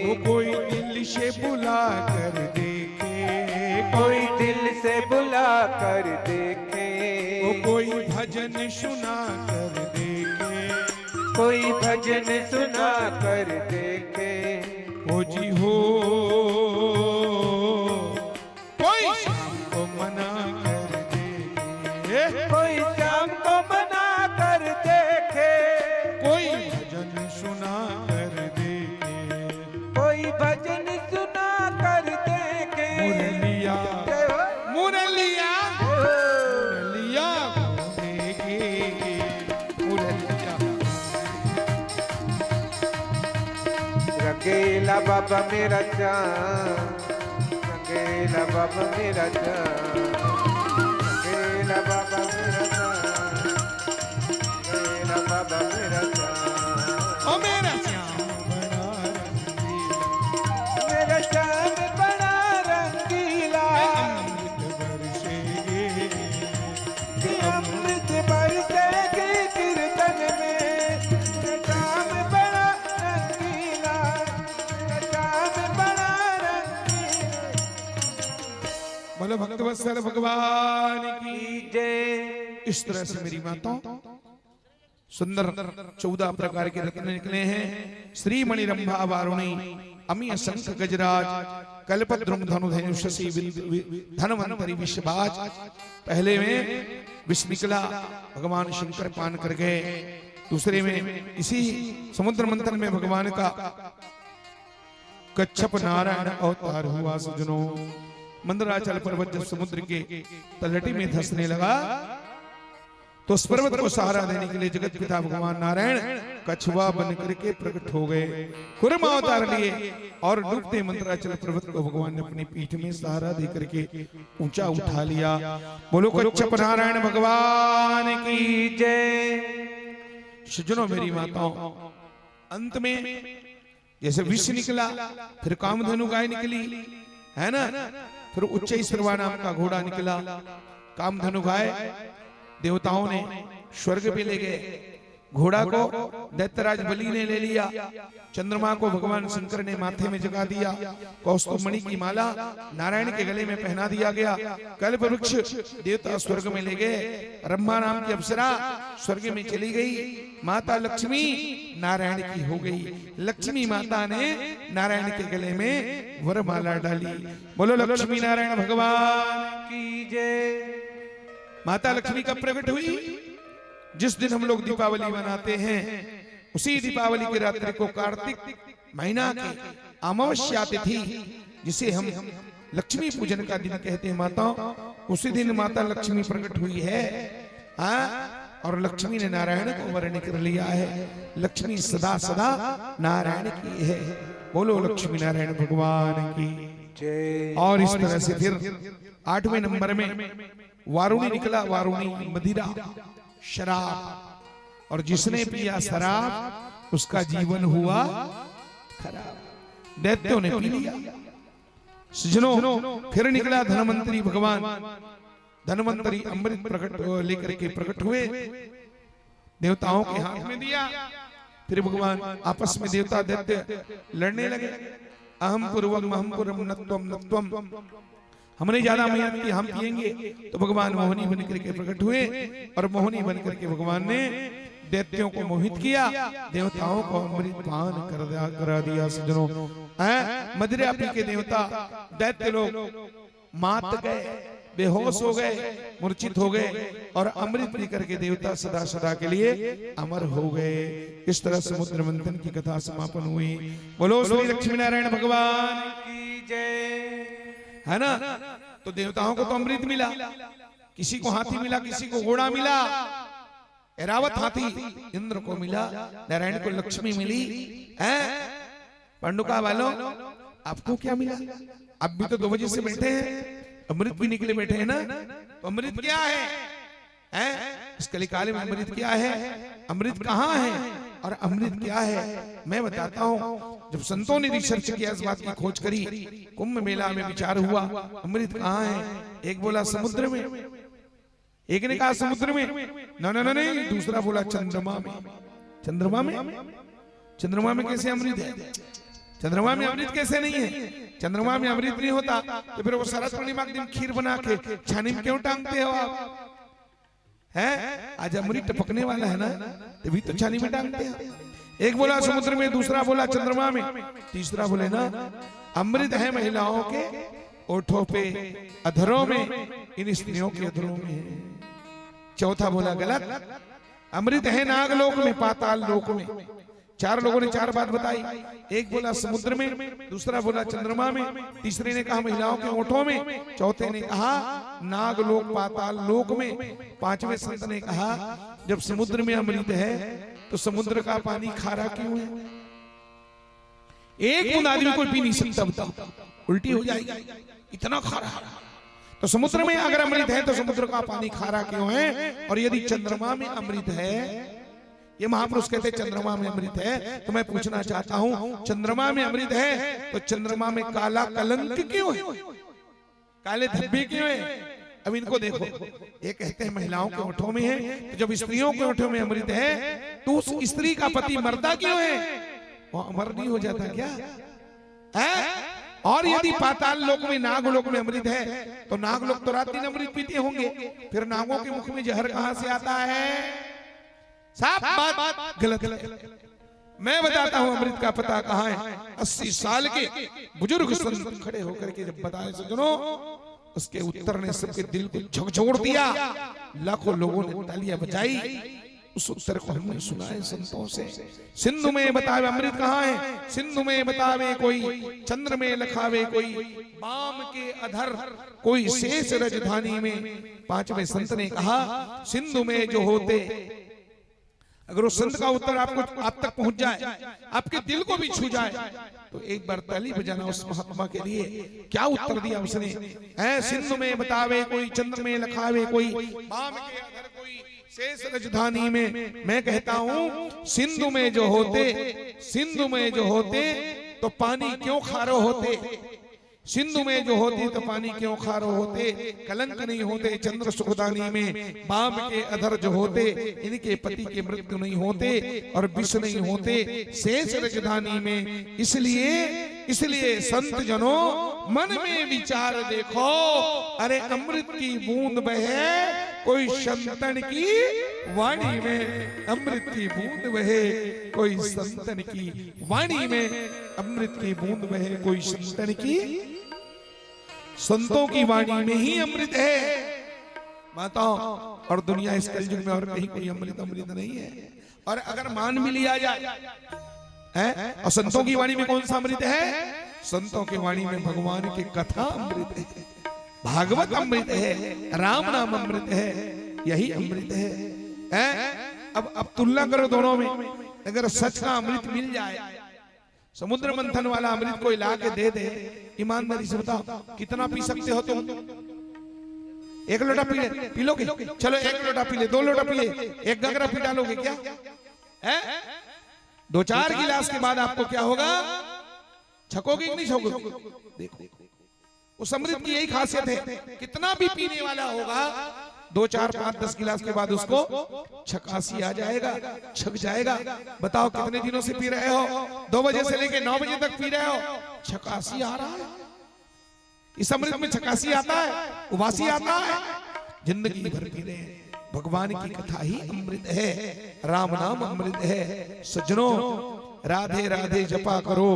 ओ कोई दिल से बुला कर देखे, कोई दिल से बुला कर देखे, ओ कोई भजन सुना कर देखे, कोई भजन सुना कर देखे। ओ जी हो। कोई शाम को मना कर देखे, कोई शाम को मना कर देखे, कोई भजन सुना कर देखे, कोई भजन सुना कर देखे। मुरलिया जय हो। मुरलिया मुरलिया घूमेगी, मुरलिया। रंगीला बाबा मेरा श्याम, रंगीला बाबा मेरा श्याम, रंगीला बाबा मेरा श्याम, रंगीला बाबा मेरा श्याम। ओ मेरा श्याम बड़ा रंगीला, मेरा श्याम बड़ा रंगीला, अमृत बरसेगी, कि अमृत बरसेगी कीर्तन में। मेरा श्याम बड़ा रंगीला, मेरा श्याम बड़ा रंगीला। बोलो भक्तवत्सल भगवान की। जय। इस तरह से मेरी माताओं सुंदर 14 प्रकार के रत्न निकले हैं। श्री मणिरंभा वारुणी, अमीय शंख गजराज, कल्पद्रुम धनुधेनु शशि धनवंतरी विश्वभाज। पहले में विष निकला, भगवान शंकर पान कर गए। दूसरे में इसी समुद्र मंथन में भगवान का कच्छप नारायण अवतार हुआ। सजनों, मंदराचल पर्वत जब समुद्र के तलहटी में धंसने लगा तो उस पर्वत को सहारा देने के लिए जगत पिता भगवान नारायण कछुआ बन करके प्रकट हो गए, कुर्म अवतार लिए और डूबते मंत्राचल पर्वत को भगवान ने अपनी पीठ में सहारा दे करके ऊंचा उठा लिया। बोलो कच्छप नारायण भगवान की जय। सज्जनों मेरी माताओं, अंत में जैसे विष निकला, फिर कामधेनु गाय निकली, है ना, फिर उच्चैश्रवा नाम का घोड़ा निकला। कामधेनु गाय देवताओं ने स्वर्ग पे ले गए, घोड़ा को दैत्यराज बलि ने ले लिया, चंद्रमा को भगवान शंकर ने माथे में जगा दिया, कौस्तुभ मणि की माला नारायण के गले में पहना दिया गया। कल्प वृक्ष देवता स्वर्ग में ले गए, ब्रह्मा नाम की अप्सरा स्वर्ग में चली गई, माता लक्ष्मी नारायण की हो गई। लक्ष्मी माता ने नारायण के गले में वरमाला डाली। बोलो लक्ष्मी नारायण भगवान की जय। माता लक्ष्मी कब प्रकट हुई? जिस दिन हम लोग दीपावली मनाते हैं, उसी दीपावली की रात्रि को कार्तिक महीना की अमावस्या तिथि, जिसे हम लक्ष्मी पूजन का दिन कहते हैं माताओं, उसी दिन माता लक्ष्मी प्रकट हुई है। और लक्ष्मी ने नारायण को वर्ण कर लिया है। लक्ष्मी सदा सदा नारायण की है। बोलो लक्ष्मी नारायण भगवान की जय। और इस तरह से फिर 8वें नंबर में वारुणी निकला। वारुणी मदिरा शराब, और जिसने पिया शराब उसका जीवन हुआ खराब। दैत्यों ने पी लिया। सज्जनों, फिर निकला धनवंतरी भगवान। धनवंतरी अमृत प्रकट लेकर के प्रकट हुए, देवताओं के हाथ में दिया। फिर भगवान आपस में देवता दैत्य लड़ने लगे। अहम पूर्वम अहम पूर्वम नत्वम नत्वम, हमने ज्यादा मेहनत की, हम पिएंगे। तो भगवान मोहिनी बन करके प्रकट हुए, और मोहिनी बन करके भगवान ने दैत्यों को मोहित किया, देवताओं को अमृत पान करा दिया। सज्जनों, मदिरा पी के देवता दैत्य लोग मात गए, बेहोश हो गए, मूर्छित हो गए, और अमृत पी करके देवता सदा सदा के लिए अमर हो गए। इस तरह समुद्र मंथन की कथा समापन हुई। बोलो श्री लक्ष्मी नारायण भगवान की जय। है ना, तो देवताओं को तो अमृत मिला, किसी को हाथी मिला, किसी को घोड़ा मिला, ऐरावत हाथी इंद्र को मिला, नारायण को लक्ष्मी मिली। पांडुका वालों, आपको क्या मिला? आप भी तो 2 बजे से बैठे हैं, अमृत भी निकले बैठे हैं ना। तो अमृत क्या है? इस कलिकाल में अमृत क्या है? अमृत कहाँ है और अमृत क्या है, मैं बताता हूँ। जब संतों ने रिसर्च किया, इस बात की खोज करी, कुंभ मेला में विचार हुआ अमृत कहाँ है। एक बोला समुद्र में, एक ने कहा समुद्र में, नहीं, दूसरा बोला चंद्रमा में। चंद्रमा में? चंद्रमा में कैसे अमृत है? चंद्रमा में अमृत कैसे नहीं है? चंद्रमा में अमृत नहीं होता तो फिर वो शरद पूर्णिमा के दिन खीर बना के छानी में क्यों टांगते हो आप? है आज अमृत टपकने वाला है ना, तभी तो छानी में टांगते हैं। एक बोला समुद्र में, दूसरा बोला चंद्रमा में, तीसरा बोले ना अमृत है महिलाओं के ओठों पे, अधरों में, इन स्त्रियों के अधरों में। चौथा बोला गलत, अमृत है नागलोक में, पाताल लोक में। 4 लोगों ने 4 बात बताई। एक बोला समुद्र में, दूसरा बोला चंद्रमा में, तीसरे ने कहा महिलाओं के ओठों में, चौथे ने कहा नागलोक पाताल लोक में, 5वें संत ने कहा जब समुद्र में अमृत है तो समुद्र का पानी खारा क्यों है? एक बूंद आदमी कोई पी नहीं सकता, बताओ, उल्टी हो जाएगी, इतना खारा। तो समुद्र में अगर अमृत है तो समुद्र का पानी खारा क्यों है? और यदि चंद्रमा में अमृत है, ये महापुरुष कहते चंद्रमा में अमृत है, तो मैं पूछना चाहता हूं चंद्रमा में अमृत है तो चंद्रमा में काला कलंक क्यों है? काले धब्बे क्यों है? अब इनको देखो, ये कहते हैं महिलाओं के ओठों में है, तो जब स्त्रियों के ओठों में अमृत है तो उस स्त्री का पति मरता क्यों है? वो अमर नहीं हो जाता क्या? और यदि पाताल लोक में, नागलोक में अमृत है तो नागलोक तो रात दिन अमृत पीते होंगे, फिर नागों के मुख में जहर कहां से आता है? सब बात गलत है। मैं बताता हूं अमृत का पता कहां है। 80 साल के बुजुर्ग संत खड़े होकर के जब बताए सज्जनों, उसके उत्तर ने सबके दिल को झकझोर दिया। लाखों लोगों ने तालियां बजाई। उस उत्तर को हमने सुना है संतों से। सिंधु में बतावे अमृत कहाँ है? सिंधु में बतावे कोई, चंद्र में लखावे कोई, बाम के अधर कोई, शेष राजधानी में। 5वें संत ने कहा सिंधु में जो होते अगर उस संत का उत्तर आपको आप तक पहुंच जाए, आपके दिल को भी छू जाए, तो एक बार ताली बजाना उस महात्मा के लिए। क्या उत्तर दिया उसने? है सिंधु में बतावे कोई, चंद्र में लखावे कोई, बाम के अधर कोई, शेष राजधानी में। मैं कहता हूं सिंधु में जो होते, सिंधु में जो होते तो पानी क्यों खारो होते, सिंधु में जो होते तो पानी क्यों खारो होते, कलंक नहीं होते चंद्र सुखदानी में, बाम के अधर जो होते इनके पति के मृत्यु नहीं होते और विष नहीं होते शेष राजधानी में। इसलिए संत जनों मन में विचार देखो, अरे अमृत की बूंद बहे कोई संतन की वाणी में, अमृत की बूंद बहे कोई संतन की वाणी में, अमृत की बूंद बहे कोई संतन की, संतों की वाणी में ही अमृत है माताओं। और दुनिया इस कलयुग में और कहीं कोई अमृत नहीं है। और अगर मान भी लिया जाए है, और संतों की वाणी में कौन सा अमृत है? संतों की वाणी में भगवान की कथा अमृत है, भागवत अमृत है, राम नाम अमृत है, यही अमृत है। अब तुलना करो दोनों में। अगर सच का अमृत मिल जाए, समुद्र मंथन वाला अमृत कोई ला के दे दे, ईमानदारी से बताओ कितना पी सकते हो तुम? एक लोटा पी लोगे? चलो एक लोटा पी ले, 2 लोटा पी ले, एक गगरा पी डालोगे क्या? है 2-4 गिलास के बाद आपको क्या होगा? छकोगे कि नहीं छकोगे? देखो उस अमृत की यही खासियत है, कितना भी पीने वाला होगा 2, 4, 5, 10 गिलास के बाद उसको छकासी आ जाएगा, छक जाएगा। बताओ कितने दिनों से पी रहे हो? 2 बजे से लेके 9 बजे तक पी रहे हो, छकासी आ रहा है। इस अमृत में छकासी आता है, उबासी आता है, जिंदगी भर पी रहे हैं। भगवान की कथा ही अमृत है, राम नाम अमृत है। सज्जनों राधे राधे जपा करो,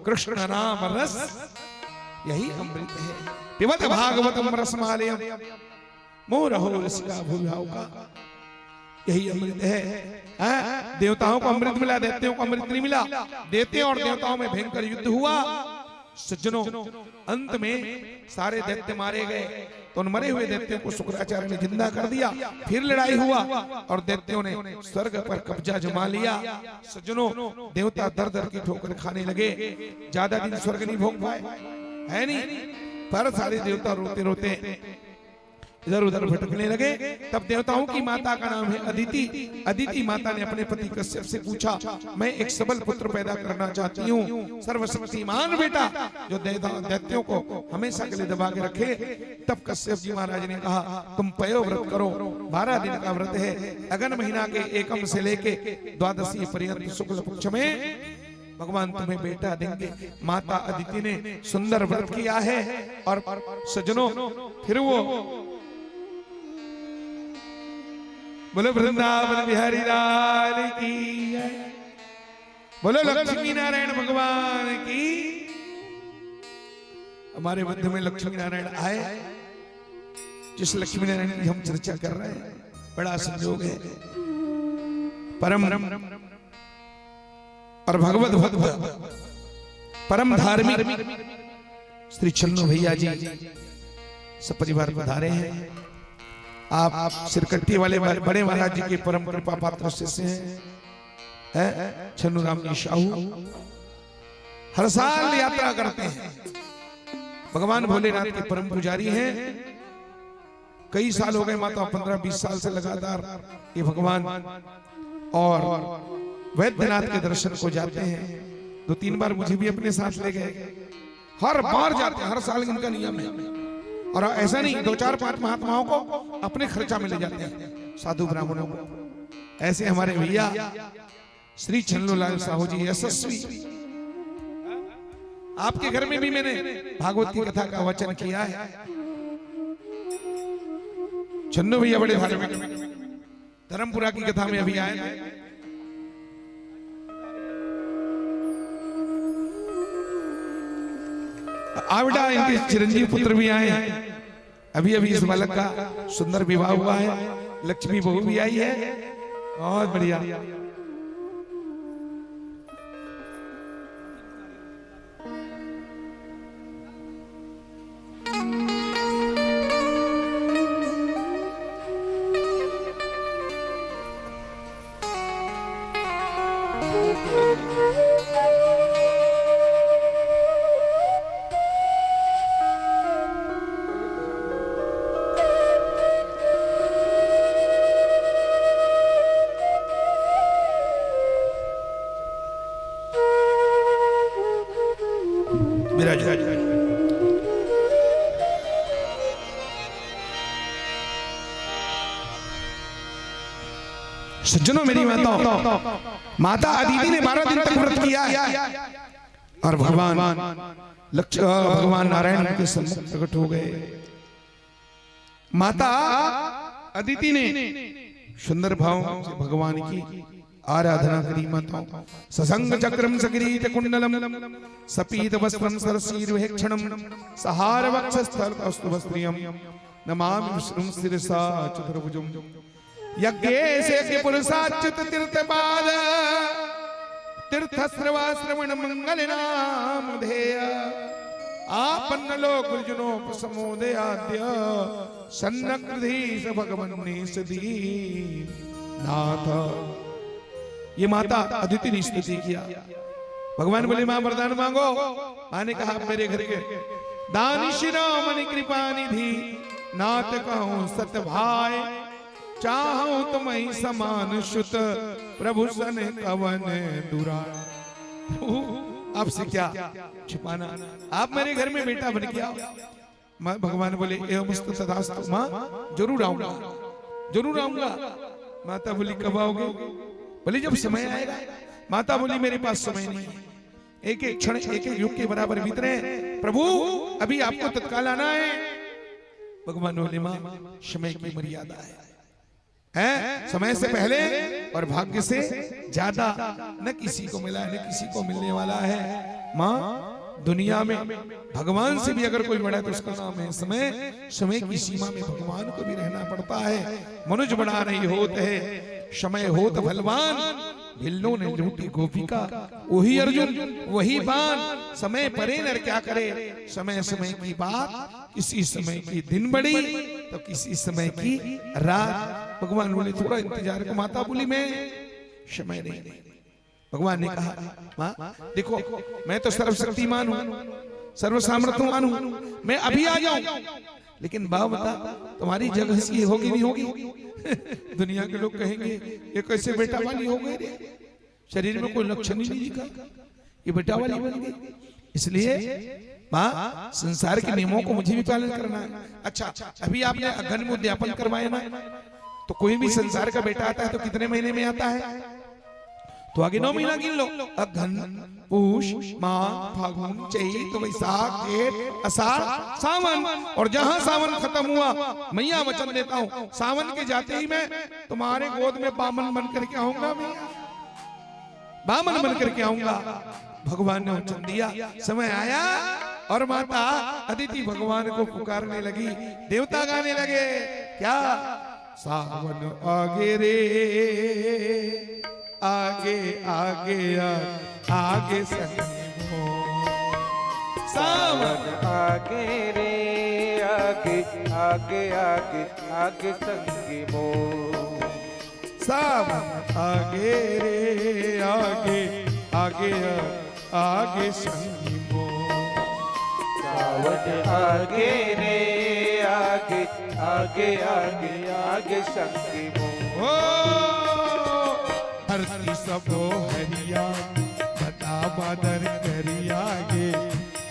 कृष्ण नाम रस यही अमृत है। पिबत भागवतम रसमालयम मोरहो रसिका भूभाव का, यही अमृत है। देवताओं को अमृत मिला, दैत्यों को अमृत नहीं मिला। दैत्यों और देवताओं में भयंकर युद्ध हुआ। सज्जनों अंत में सारे दैत्य मारे गए, तो उन मरे हुए दैत्यों को शुक्राचार्य ने जिंदा कर दिया। फिर लड़ाई हुआ और दैत्यों ने स्वर्ग पर कब्जा जमा लिया। सज्जनों देवता दर दर की ठोकर खाने लगे, ज्यादा दिन स्वर्ग नहीं भोग पाए, है नहीं। पर सारे देवता रोते रोते इधर उधर भटकने लगे। तब देवताओं की माता का नाम है अदिति। अदिति माता ने अपने पति कश्यप से पूछा, मैं एक सबल पुत्र पैदा करना चाहती हूँ, सर्वशक्तिमान बेटा जो दैत्यों को हमेशा के लिए दबा के रखे। तब कश्यप जी महाराज ने कहा, तुम पयो व्रत करो, 12 दिन का व्रत है। अगन महीना के एकम से लेके द्वादशी पर्यंत शुक्ल पक्ष में भगवान तुम्हें बेटा देंगे। माता अदिति ने सुंदर व्रत किया है। और सज्जनों फिर वो बोलो वृंदावन बिहारी लाल की जय, बोलो लक्ष्मी नारायण भगवान की। हमारे मध्य में लक्ष्मी नारायण आए। जिस लक्ष्मी नारायण की हम चर्चा कर रहे हैं, बड़ा संयोग है। परम और भगवत भक्त परम धार्मिक श्री चन्नू भैया जी सब परिवार पधारे हैं। आप सिरकट्टी वाले बड़े महाराज जी के परम कृपा पात्र शिष्य हैं, छन्नू राम जी साहू। हर साल यात्रा करते हैं, भगवान भोलेनाथ के परम पुजारी हैं। कई साल हो गए माता, 15-20 साल से लगातार ये भगवान और वैद्यनाथ के दर्शन को जाते हैं। 2-3 बार मुझे भी अपने साथ ले गए, हर बार जाते हैं, हर साल इनका नियम है। और ऐसा नहीं 2-4-5 महात्माओं को अपने खर्चा में ले जाते हैं, साधु ब्राह्मणों को। ऐसे हमारे भैया श्री छन्नूलाल साहू जी यशस्वी, आपके घर में भी मैंने भागवत की कथा का वचन किया है। छन्नू भैया बड़े धार्मिक, धर्मपुरा की कथा में अभी आए थे। आवड़ा इनके चिरंजीव पुत्र भी आए हैं। अभी अभी इस बालक का सुंदर विवाह हुआ है, लक्ष्मी बहू भी आई है, बहुत बढ़िया। जय जय। सज्जनों, मेरी माता अदिति ने 12 दिन तक व्रत किया और भगवान नारायण उनके सम्मुख प्रकट हो गए। माता अदिति ने सुंदर भाव से भगवान की आराधना करी। माता ससंग चक्रम सकिरीट कुंडलम सपीत वस्त्रम सरसीर्वेक्षणम सहार वक्षस्थल कौस्तुभस्त्रियम नमामि विष्णुं शिरसा चतुर्भुजं यज्ञेशे पुरुषाच्युत तीर्थपाद तीर्थस्रवा श्रवण मंगल नाम धेय आपन्न लोक गुरुजनोपसमोदयाद्य सन्नकृधीश भगवन्नीश नाथ। ये माता अदिति ने स्तुति किया। भगवान बोले मां वरदान मांगो। मां ने कहा मेरे घर के दानिशिरोमणि कृपा निधि नाथ कहूं सत्य भाई चाहूं तुम्हें समान शुत प्रभु सन कवन दुरा। आपसे क्या छिपाना, आप मेरे घर में बेटा बन गया। भगवान बोले एवं तथास्तु मां जरूर आऊंगा, जरूर आऊंगा। माता बोली कब आओगे? बोली जब समय आएगा। माता बोली मेरे पास समय नहीं है, एक एक क्षण एक एक युग के बराबर बीत रहे हैं प्रभु, अभी आपको तत्काल आना है। भगवान बोले मां समय की मर्यादा है, समय से पहले और भाग्य से ज्यादा न किसी को मिला न किसी को मिलने वाला है। मां दुनिया में भगवान से भी अगर कोई बड़ा है तो उसका नाम है समय। समय की सीमा में भगवान को भी रहना पड़ता है। मनुज बड़ा नहीं होते है समय होत बलवान, भिल्लों ने लूटी गोपिका वही अर्जुन वही बाण। समय परे नर क्या करे, समय समय की बात, किसी समय की दिन बड़ी तो किसी समय की रात। भगवान बोले थोड़ा इंतजार को। माता बोली मैं समय नहीं। भगवान ने कहा मां देखो मैं तो सर्वशक्तिमान हूं, सर्वसामर्थ्यवान हूं, मैं अभी आ जाऊं, लेकिन बाप बता तुम्हारी जगह सी होगी नहीं होगी? दुनिया के लोग कहेंगे ये कैसे बेटा वाली हो गई, शरीर में कोई लक्षण ही नहीं दिखा, ये बेटा वाली बन गई। इसलिए मां संसार के नियमों को मुझे भी पालन करना है। अच्छा अभी आपने अघन में उद्यापन करवाया ना, तो कोई भी संसार का बेटा आता है तो कितने महीने में आता है? तो आगे 9 महीना गिन लो, अघन पूष माघ फागुन चैत वैशाख जेठ आषाढ़ सावन। और जहां सावन खत्म हुआ मैया वचन देता हूं सावन के जाते ही मैं तुम्हारे गोद में बामन बन करके आऊंगा, बामन बन करके आऊंगा। भगवान ने वचन दिया, समय आया और माता अदिति भगवान को पुकारने लगी। देवता गाने लगे क्या? सावन आगे रे आगे आगे आगे संगमो, सावन आगे रे आगे आगे आगे आगे संगमो, सावन आगे रे आगे आगे आगे संगमो, सावन आगे रे आगे आगे आगे आगे संगमो। धरती सबो हरिया बता बादर करियागे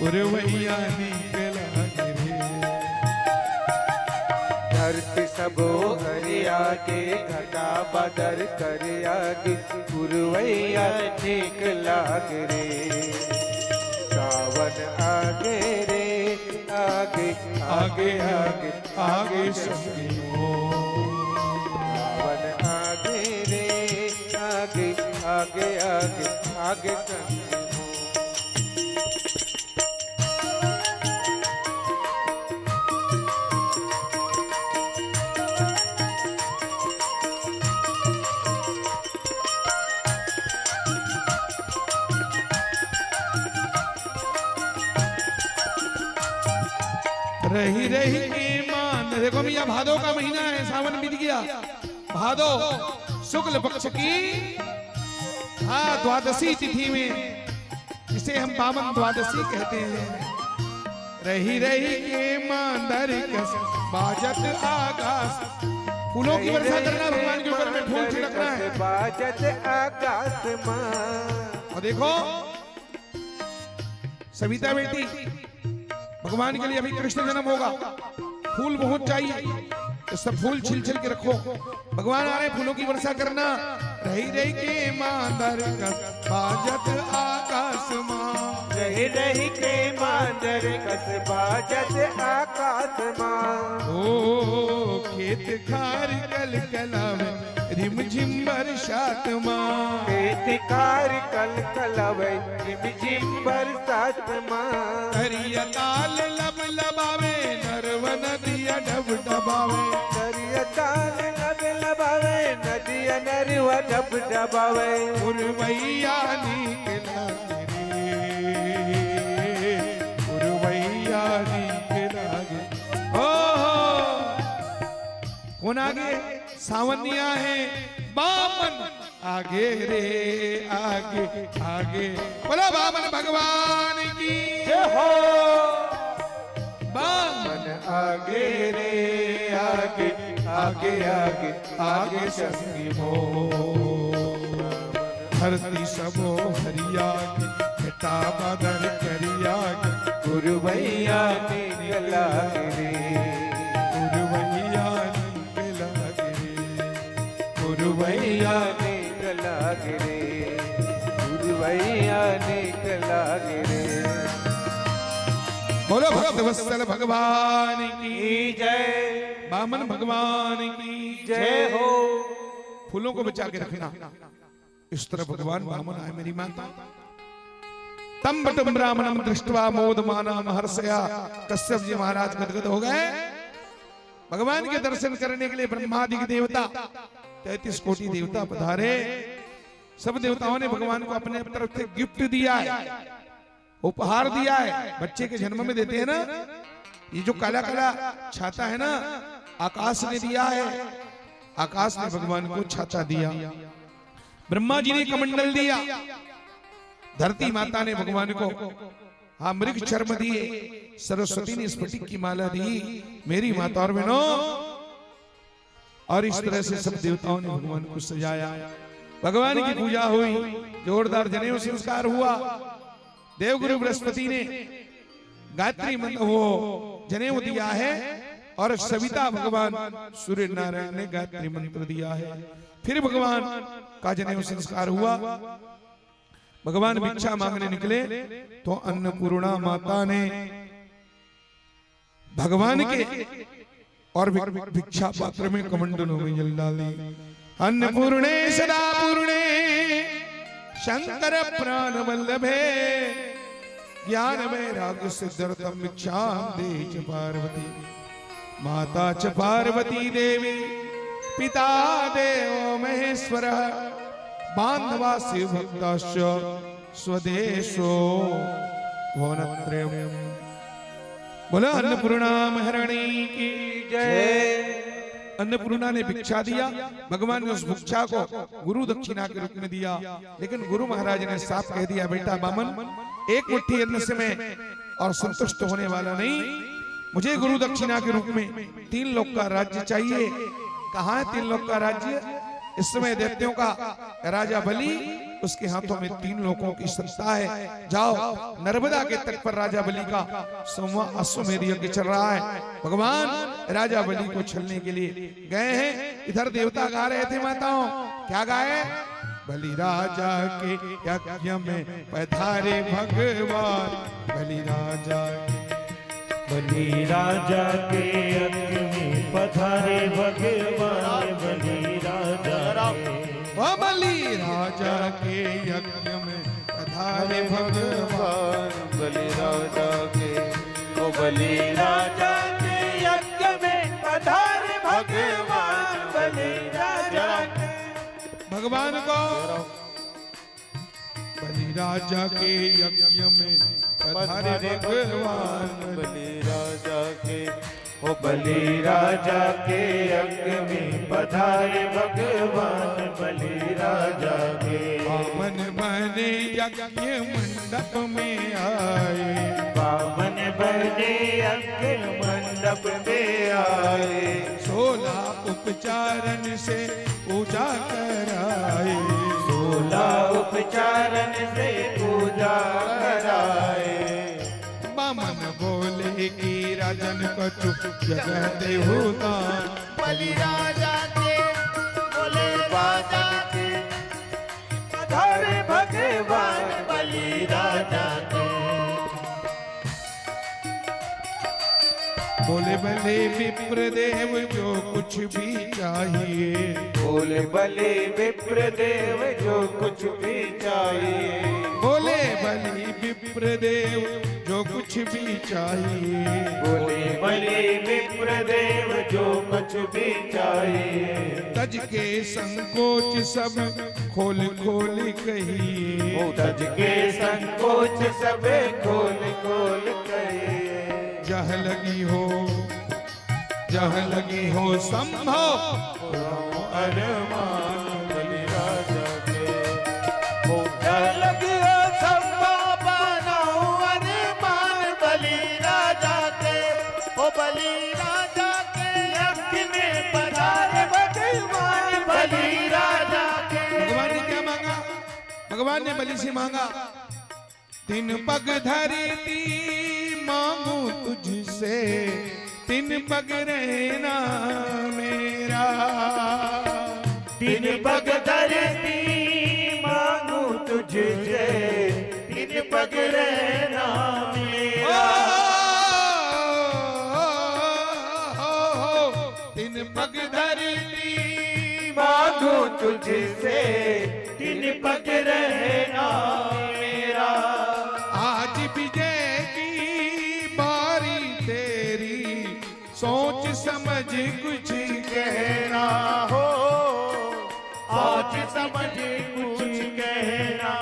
उर्वैया निकला रे। धरती सबो हरियागे घटा बदर करियागे उर्वैया निकला रे। सावन आगे रे आगे आगे आगे आगे संगमो, सावन आगे रे आगे आगे आगे आगे संगमो। रही रही के मान। देखो भैया भादो का महीना है, सावन बीत गया। भादो शुक्ल पक्ष की द्वादशी तिथि में, जिसे हम बामन द्वादशी कहते हैं। रही रही के मांदर कस बाजत आकाश, फूलों की वर्षा करना भगवान के ऊपर में, फूल छिड़कना है। बाजत आकाश मां। और देखो सविता बेटी, भगवान के लिए अभी कृष्ण जन्म होगा, फूल बहुत चाहिए, तो सब फूल छिल छिल के रखो। भगवान आ रहे, फूलों की वर्षा करना। रही रही के मांदर कस बाजत आकाश मां, रही रही के मांदर कस बाजत आकाश मां। ओ खेत खार कल कलावे रिम झिम बरसात मां, खेत खार कल कलावे रिम झिम बरसात मां। हरिया ताल लब लबावे नरव नदिया डब डबावे, हरिया ताल लब लबावे नदिया नरवा डब डबावे। उर्वैया नीक लागे रे, उर्वैया नीक लागे। ओ कौन आगे? सावनिया है बामन आगे रे, आगे आगे। बोला बामन भगवान की जय हो। बामन आगे रे आगे आगे आगे आगे संगी मो। धरती सबो हरिया के बेटा बदर करिया के, गुरुवैया नीक लागे रे, उर्वैया नीक लागे रे, गुरुवैया नीक लागे रे, गुरुवैया नीक लागे रे। बोलो भक्त वत्सल भगवान की जय, बामन भगवान की जय हो। फूलों को बचा के रखना। इस तरह भगवान बामन आए मेरी माता। तम बटम ब्राह्मणम दृष्टवा मोदमाना महर्षया, कश्यप जी महाराज गदगद हो गए। भगवान के दर्शन करने के लिए ब्रह्मादि देवता 33 कोटि देवता पधारे। सब देवताओं ने भगवान को अपने तरफ से गिफ्ट दिया है, उपहार दिया है। बच्चे के जन्म में देते हैं ना, ये जो काला काला छाता है ना, आकाश ने दिया है। आकाश ने भगवान को छाता दिया, ब्रह्मा जी ने कमंडल दिया, धरती माता ने भगवान को हाँ मृग चर्म दिए, सरस्वती ने स्फटिक की माला दी मेरी माता और बहनों। और इस तरह से सब देवताओं ने भगवान को सजाया। भगवान की पूजा हुई, जोरदार जनेऊ संस्कार हुआ। देवगुरु बृहस्पति ने गायत्री मंत्र वो जनेऊ दिया है, और सविता भगवान सूर्य नारायण ने गायत्री मंत्र दिया है। फिर भगवान का जनेऊ संस्कार हुआ। भगवान भिक्षा मांगने निकले तो अन्नपूर्णा माता ने भगवान के और भिक्षा पात्र में कमंडलों में जल डाली। अन्नपूर्णे सदा पूर्णे शंकर प्राण वल्लभे, ज्ञान वैराग्य सिद्ध्यर्थम भिक्षां देहि च पार्वती। माता च पार्वती देवी, पिता देवो महेश्वरः, बांधवा शिव भक्ताश्च स्वदेशो वनत्रयम्। बोला अन्नपूर्णा महारानी की जय। अन्नपूर्णा ने भिक्षा दिया। भगवान ने उस भिक्षा को गुरु दक्षिणा के रूप में दिया, लेकिन गुरु महाराज ने साफ कह दिया, बेटा बामन, एक मुट्ठी अन्न से मैं और संतुष्ट होने वाला नहीं, मुझे गुरु दक्षिणा के रूप में 3 लोक का राज्य चाहिए। कहाँ है 3 लोक का राज्य? इस समय दैत्यों का राजा बलि, उसके हाथों में 3 लोकों की सत्ता है। जाओ, नर्मदा के तट पर राजा बलि का 100वां अश्वमेध यज्ञ चल रहा है। भगवान राजा बलि को छलने के लिए गए हैं। इधर देवता गा रहे थे माताओं, क्या गाए? बलि राजा के यज्ञ में पधारे भगवान, बलि राजा बलि राजा के यज्ञ में पधारे भगवान, बलि राजा बलि राजा के यज्ञ में पधारे भगवान, बलि राजा के, ओ बलि राजा के यज्ञ में पधारे भगवान, बलि राजा के। भगवान को बलि राजा के यज्ञ में पधारे भगवान, बलि राजा के, ओ बलि राजा के यज्ञ में पधारे भगवान, बलि राजा के। बामन बने यज्ञ मंडप में आए, बामन बने यज्ञ मंडप में आए, 16 उपचारण से पूजा कराए, 16 उपचारण से पूजा कराए। राजन कछु जगह देहु दान। बलि राजा के बोले वादन के पधारे भगवान बलि राजा के। बोले भले विप्र देव जो कुछ भी चाहिए। बोले भले विप्र देव जो कुछ भी चाहिए। बोले भले विप्र देव जो कुछ भी चाहिए। बोले भले विप्र देव जो कुछ भी चाहिए। तज के संकोच सब खोल खोल कहिए। तज के संकोच सब खोल खोल कहिए। जह लगी हो संभव अरमान बलि राजा के। जह लगी हो संभव बनाओ अरमान बलि राजा के। ओ बलि राजा के यज्ञ में पधारे भगवान बलि राजा के। भगवान ने क्या मांगा? भगवान ने बलि से मांगा, 3 पग धरती मांगू तुझसे, 3 पग रहना मेरा। 3 पग धरती मांगू तुझसे, 3 पग रहना मेरा। 3 पग धरती मांगू तुझसे, 3 पग रहना मेरा। आज विजय की बारी तेरी, सोच समझ कुछ कहना हो। आज समझ कुछ कहना।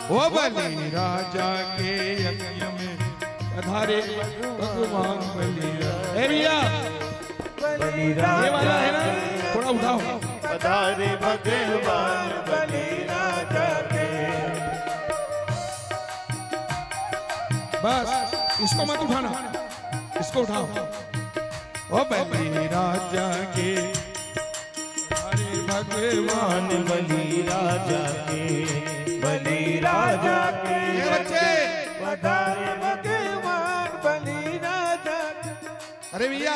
ओ बलि राजा के यज्ञ में पधारे भगवान बलि राजा। ए भैया बलि ये वाला है ना, थोड़ा उठाओ। पधारे भगवान बलि राजा के। बस इसको मत उठाना, इसको उठाओ। ओ बलि राजा के हरे भगवान बलि राजा के, बलि राजा के। ये बच्चे, पधारे भगवान बलि राजा के। अरे भैया,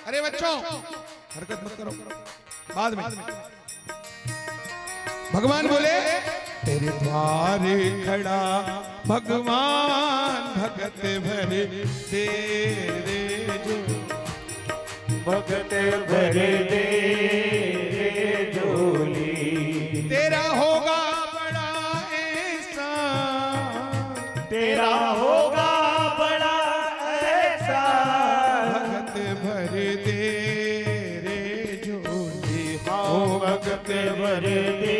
अरे बच्चों हरकत मत करो, बाद में। भगवान बोले, तेरे द्वारे खड़ा भगवान भगत भरे तेरे जो। भगत भर दे झोली। तेरा होगा बड़ा ऐसा, तेरा होगा बड़ा ऐसा। भगत भर दे रे झोली। ओ भगत भर दे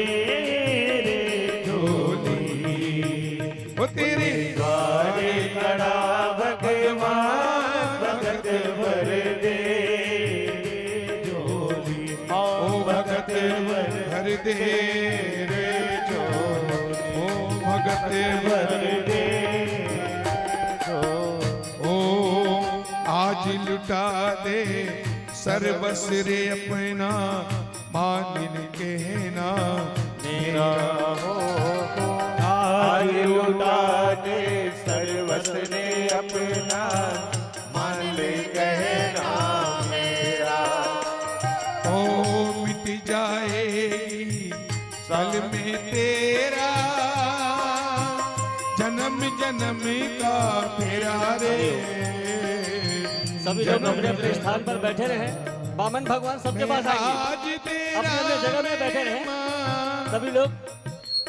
झोली। वो तेरे द्वारे खड़ा भगवान भगत भर दे झोली। ओ भगत भर दे रे झोली। ओ भगत भर दे ओ आज लुटा दे सर्वस रे अपना, मानिन कहना मेरा हो। आज लुटा दे सर्वस ने अपना, मान ले कहना मेरा। ओ मिट जाएगी साल में तेरा, जन्म जन्म का फेरा रे। सभी लोग अपने अपने स्थान पर बैठे रहे। वामन भगवान सबके पास आएंगे, आज तेरा अपने अपने जगह में बैठे रहे सभी लोग।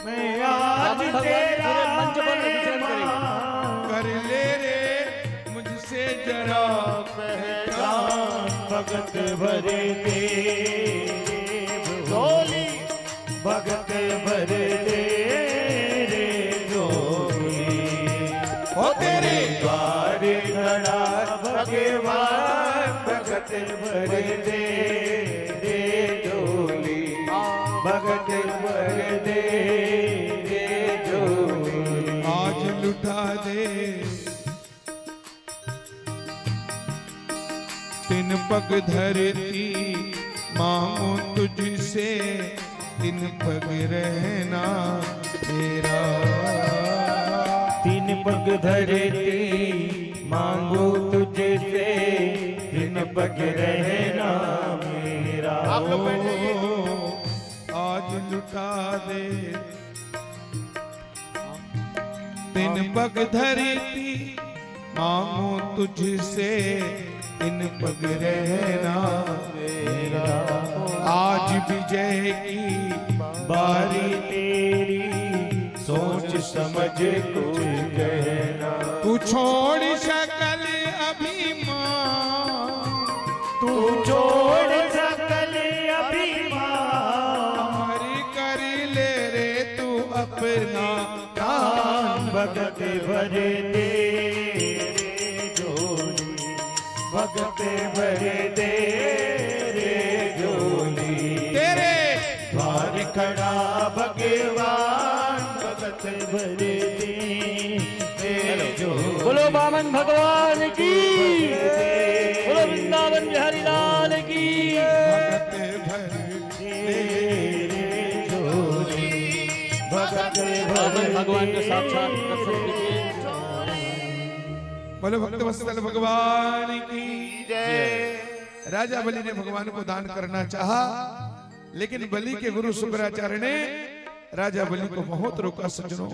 मैं आज वामन भगवान तेरा पूरे मंच पर विचरण करेंगे। कर ले रे मुझसे जरा पहचान। भगत भरे दे झोली, भगत भर दे झोली। हो तेरे द्वारे खड़ा भगवान भगत भर दे झोली। भगत भर दे झोली। आज लुटा दे 3 पग धरती, मांगू तुझसे 3 पग रहना मेरा। 3 पग धरती मांगू तुझसे दिन पग रहना मेरा। आप लोग बैठ जाइए। आज लुटा दे दिन पग धरती, मांगू तुझसे दिन पग रहना मेरा। आज विजय की बारी तेरी, सोच समझ कुछ कहना। तू छोड़ सकल अभिमान, तू छोड़ सकल अभिमान, हमारी कर ले रे तू अपना दान। भगत भरे तेरे झोली, भगत भरे तेरे झोली। तेरे द्वार खड़ा भगवान, भगत भरे तेरे झोली। बोलो बामन भगवान की, बोलो वृंदावन बिहारी लाल की। भगत भर तेरे झोली, भगत भरे भगवान के साक्षात दर्शन कीजिए। बोलो भक्त वत्सल भगवान की जय। राजा बलि ने भगवान को दान करना चाहा, लेकिन बलि के गुरु शुक्राचार्य ने राजा बलि को बहुत रोका। सज्जनों,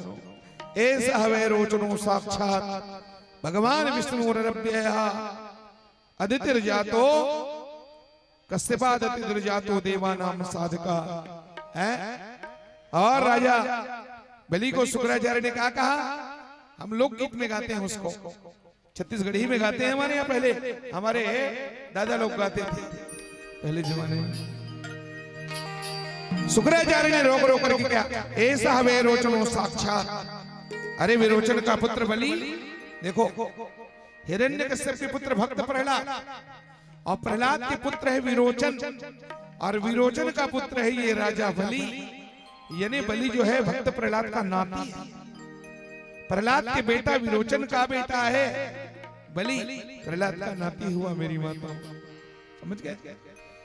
ऐसा हवे रोचनो साक्षात भगवान विष्णु अदितिर जातो कश्यपादितिर जातो देवानाम साधका है। और राजा बलि को शुक्राचार्य ने क्या कहा? हम लोग गीत में गाते हैं उसको, छत्तीसगढ़ी में गाते हैं। हमारे यहाँ पहले हमारे दादा लोग गाते थे पहले जमाने में। शुक्राचार्य ने रोक रोक करके क्या, ऐसा हवे रोचनो साक्षात। अरे विरोचन का पुत्र बलि, देखो हिरण्यकश्यप के पुत्र भक्त प्रहलाद, और प्रहलाद के पुत्र है विरोचन, और विरोचन का पुत्र है ये राजा बलि। यानी बलि जो है भक्त प्रहलाद का नाती है। प्रहलाद के बेटा विरोचन का बेटा है बलि, प्रहलाद का नाती हुआ मेरी माता। समझ गए?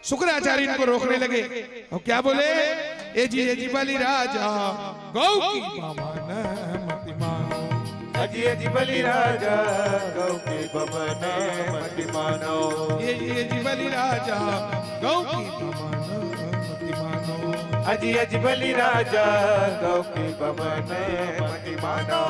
शुक्राचार्य इनको रोकने लगे और क्या बोले? ए जी बलि राजा गौ की बामन मति मानो। अजी अजी बलि राजा गौ के बमन मति मानो। ये जी बलि राजा गौ की बामन मति मानो। अजी अजी बलि राजा गौ के बमन मति मानो।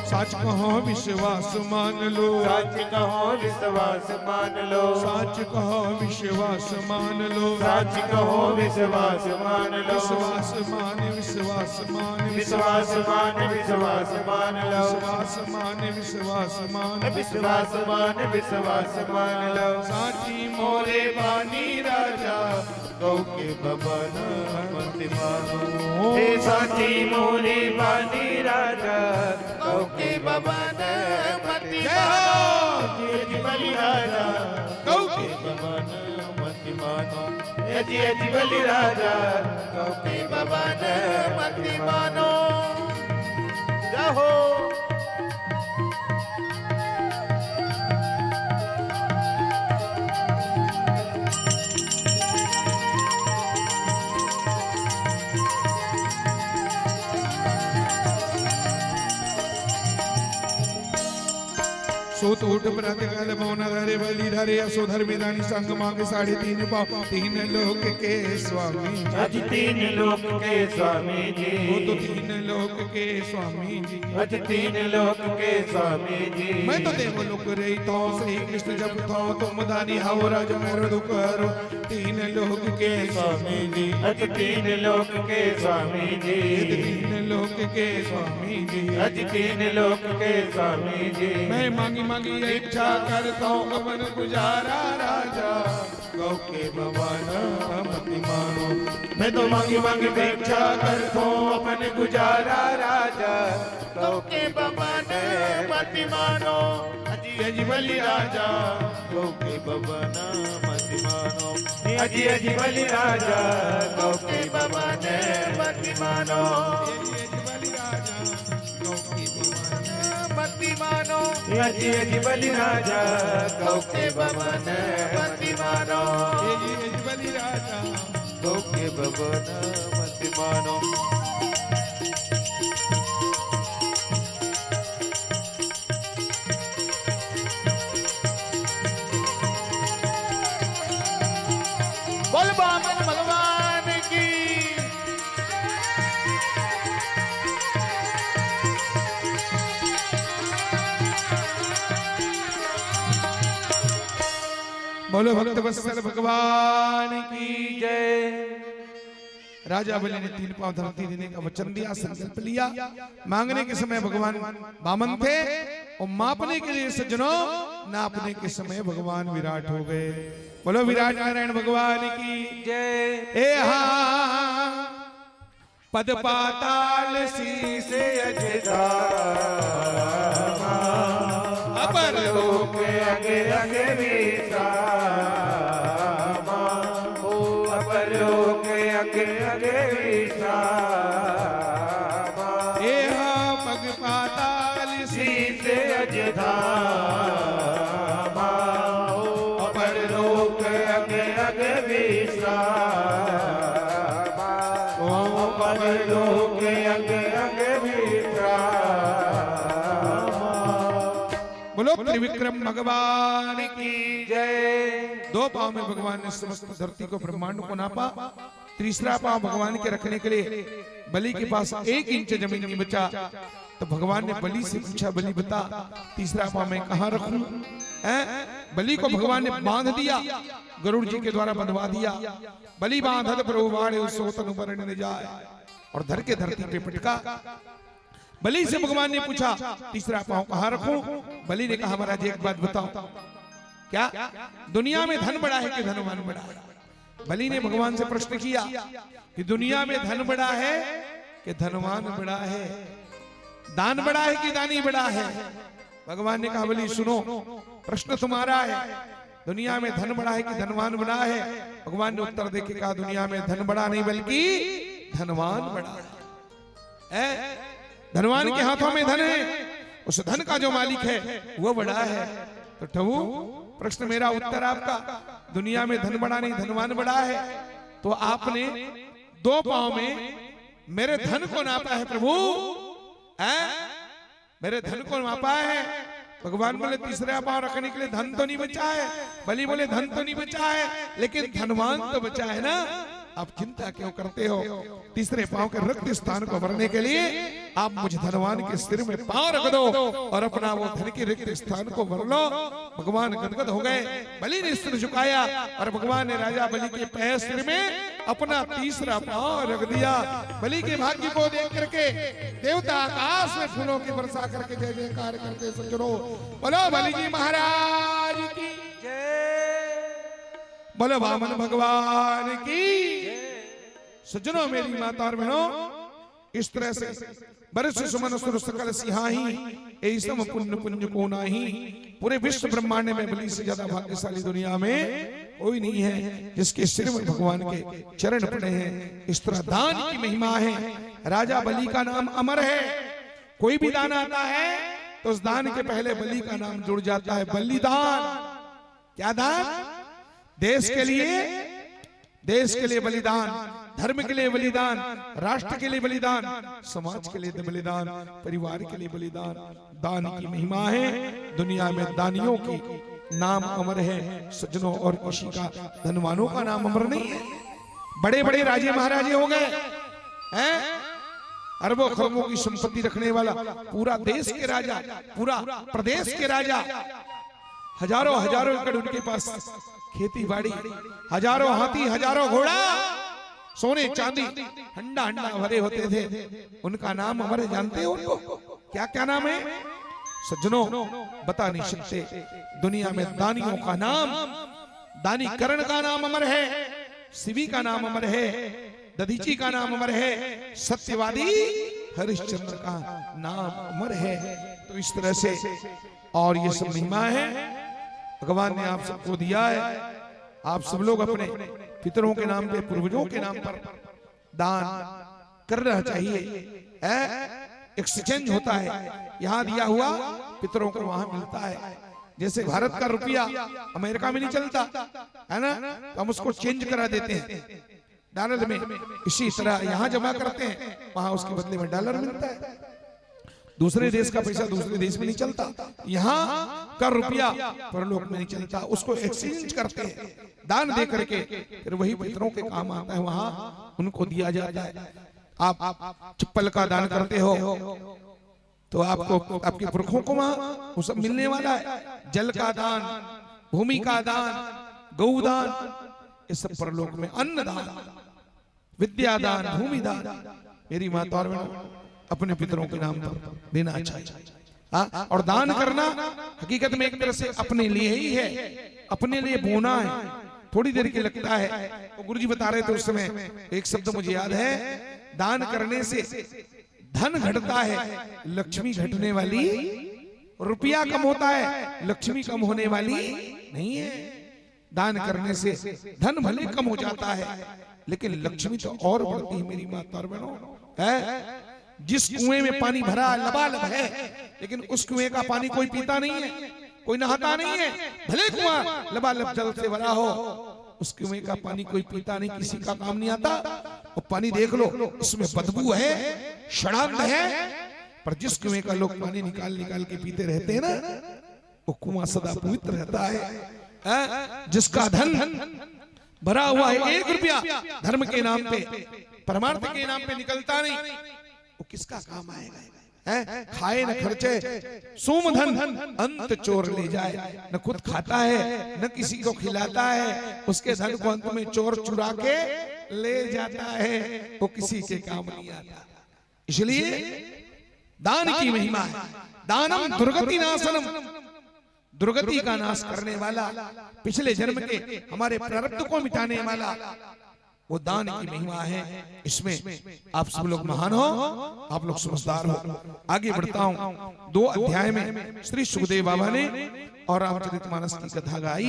सच कहो विश्वास मान लो, सच कहो विश्वास मान लो, सच कहो विश्वास मान लो, सच कहो विश्वास मान लो, विश्वास मान विश्वास मान विश्वास मान विश्वास मान लो, विश्वास मान विश्वास मान विश्वास मान विश्वास मान लो। साची मोरे बानी राजा गौ के बमन मति मानो। हे साची मोरी बानी राजा गौ के बमन मति मानो। अजी बलि राजा गौ के बमन मति मानो। अजी बलि राजा गौ के बमन मति मानो। जाहो सोत उठ प्रातकाल मौन धरे बलि धरे असोधर मैदानी संग मांगे 3.5 पाव। 3 लोक के स्वामी, अज 3 लोक के स्वामी जी। वो तो 3 लोक के स्वामी जी। अज 3 लोक के स्वामी जी। मैं तो देवलोक रही तो श्री कृष्ण जब था तुम दानी हाओ राज मेरो दुख हरो। 3 लोक के स्वामी जी। अज 3 लोक के स्वामी जी। 3 लोक के स्वामी जी। अज 3 लोक के स्वामी जी। मैं मांगी मांगी इच्छा करता हूँ अमन गुजारा राजा गौ के भवन मति मानो। मैं तो मांगी मांगी भिक्षा करता हूँ अपन गुजारा राजा गौ के बमन मति मानो। अजी बलि राजा गौ के बमन मति मानो। अजी बलि राजा गौ के बमन मति मानो। मति मानो। अजी बलि राजा गौ के बमन मति मानो। बलि राजा गौ के बमन मति मानो। बोलो भक्त वत्सल भगवान की जय। राजा बलि ने 3 पांव धरती देने का वचन दिया, संकल्प लिया। मांगने के समय भगवान वामन थे और मापने के लिए सज्जनों नापने के समय भगवान विराट हो गए। बोलो विराट नारायण भगवान की जय। ए हा पद पाताल शीस अजदा अपर लोक अगे अगे विश्रामा ओ अपर लोक अगे अगे विश्रामा ए हा पग पाताल शीस अजदा अपर लोक अगे अगे विश्रामा ओ अपर लोक अगे अगे विश्रामा। बोलो त्रिविक्रम भगवान की जय। 2 पांव में भगवान ने समस्त धरती को ब्रह्मांड को नापा। तीसरा पांव भगवान के रखने के लिए बलि के पास 1 इंच जमीन नहीं बचा, तो भगवान ने बलि से पूछा, बलि बता तीसरा पांव मैं कहां रखूं? बलि को भगवान ने बांध दिया, गरुड़ जी के द्वारा बंधवा दिया। बलि बांधत प्रभु बाणे सोतन वरण न जाए और धर के धरती पे पटका। बलि से भगवान ने पूछा तीसरा पांव कहां रखूं? बलि ने कहा महाराज एक बात बताओ, क्या दुनिया में धन बड़ा है कि धनवान बड़ा है? बलि ने भगवान से प्रश्न किया कि दुनिया में धन बड़ा है कि धनवान बड़ा है, दान बड़ा है कि दानी बड़ा है? भगवान ने कहा बलि सुनो, प्रश्न तुम्हारा है, दुनिया में धन बड़ा है कि धनवान बड़ा है? भगवान ने उत्तर देके कहा दुनिया में धन बड़ा नहीं बल्कि धनवान बड़ा है। धनवान के हाथों में धन है, उस धन का जो मालिक है वो बड़ा है। तो ठहू प्रश्न मेरा, उत्तर आपका, दुनिया में धन बड़ा नहीं धनवान बड़ा है। तो आपने 2 पांव में मेरे धन को नापा है प्रभु, मेरे धन को नापा है। भगवान बोले तीसरा पांव रखने के लिए धन तो नहीं बचा है। बलि बोले धन तो नहीं बचा है लेकिन धनवान तो बचा है ना, आप चिंता क्यों करते हो? तीसरे पांव के रिक्त स्थान को भरने के लिए आप मुझे धनवान के सिर में पांव रख दो और अपना वो धन के रिक्त स्थान को भर लो। भगवान गदगद हो गए, बलि ने सिर झुकाया और भगवान ने राजा बलि के पैर सिर में अपना तीसरा पांव रख दिया। बलि के भाग्य को देख करके देवता आकाश में फूलों की वर्षा करके जय जयकार करते सज्जनों बोलो बलि जी महाराज की जय, बोलो वामन भगवान की। सज्जनों मेरी माता और बहनों, इस तरह से बरस सुमन सुर सकल सिहाही ऐसम पुण्य पुण्य को नाही। पूरे विश्व ब्रह्मांड में बलि से ज्यादा भाग्यशाली दुनिया में कोई नहीं है जिसके सिर में भगवान के चरण पड़े हैं। इस तरह दान की महिमा है। राजा बलि का नाम अमर है। कोई भी दान आता है तो उस दान के पहले बलि का नाम जुड़ जाता है, बलिदान। क्या दान? देश के लिए बलिदान, धर्म के लिए बलिदान, राष्ट्र के लिए बलिदान, समाज के लिए बलिदान, परिवार के लिए बलिदान। दान की महिमा है। दुनिया में दानियों की नाम अमर है सज्जनों, और किसी का धनवानों का नाम अमर नहीं है। बड़े बड़े राजे महाराजे हो गए हैं, अरबों खरबों की संपत्ति रखने वाला, पूरा देश के राजा, पूरा प्रदेश के राजा, हजारों हजारों एकड़ उनके पास खेती बाड़ी, हजारों हाथी, हजारों घोड़ा, सोने चांदी हंडा हंडा भरे होते थे। उनका नाम अमर है। जानते हो उनको क्या क्या नाम है सज्जनों? बता नहीं सकते। दुनिया में दानियों का नाम, दानी करण का नाम अमर है, शिवी का नाम अमर है, दधीची का नाम अमर है, सत्यवादी हरिश्चंद्र का नाम अमर है। तो इस तरह से, और ये सब महिमा है भगवान ने आप सबको दिया है। आप सब लोग अपने पितरों के नाम पे, पूर्वजों के नाम पर दान करना चाहिए। एक्सचेंज होता है, यहाँ दिया हुआ पितरों को वहां मिलता है। जैसे भारत का रुपया अमेरिका में नहीं चलता है ना, तो हम उसको चेंज करा देते हैं डॉलर में। इसी तरह यहाँ जमा करते हैं, वहां उसके बदले में डॉलर मिलता है। दूसरे देश का पैसा दूसरे देश में नहीं चलता, यहाँ का रुपया परलोक में नहीं चलता, उसको एक्सचेंज करते हैं दान दे करके, फिर वही पितरों के काम आता है, वहां उनको दिया जाता है। आप चप्पल का दान करते हो तो आपको, आपके पुरखों को वहां वो सब मिलने वाला है। जल का दान, भूमि का दान, गौदान, इस सब परलोक में अन्नदान, विद्यादान, भूमिदान, मेरी माता और बहनों अपने पितरों के नाम पर देना चाहिए। हाँ, और दान करना हकीकत में एक तरह से अपने लिए ही है, अपने लिए बोना है। थोड़ी देर के लगता है, तो गुरुजी बता रहे थे उस समय, एक शब्द मुझे याद है, दान करने से धन घटता है, लक्ष्मी घटने वाली, रुपया कम होता है, लक्ष्मी कम होने वाली नहीं है। दान करने से धन भले कम हो जाता है, लेकिन लक्ष्मी तो और बढ़ती है मेरी माता और बहनों। है जिस कुएं में पानी भरा लबालब है, लेकिन उस कुएं का पानी कोई पीता नहीं है, कोई नहाता नहीं है, भले कुआं लबालब जल से भरा हो, उस कुएं का पानी कोई पीता नहीं, किसी का काम नहीं आता। और पानी देख लो, उसमें बदबू है, षडांत है, पर जिस कुएं का लोग पानी निकाल निकाल के पीते रहते हैं ना, वो कुआं सदा पवित्र रहता है। जिसका धन भरा हुआ है, 1 रुपया धर्म के नाम पे, परमार्थ के नाम पे निकलता नहीं, वो किसका काम आएगा? है खाए न खर्चे, सोम धन अंत चोर ले जाए, न खुद खाता है न किसी को खिलाता है, उसके धन को अंत में चोर चुरा के ले जाता है, वो किसी के काम नहीं आता। इसलिए दान की महिमा है। दानम दुर्गति नाशनम, दुर्गति का नाश करने वाला, पिछले जन्म के हमारे प्रारब्ध को मिटाने वाला, वो दान की महिमा है। इसमें आप सब लोग महान हो, आप लोग समझदार हो। आगे बढ़ता हूं। 2 अध्याय में श्री सुखदेव बाबा ने और रामचरितमानस की कथा गाई।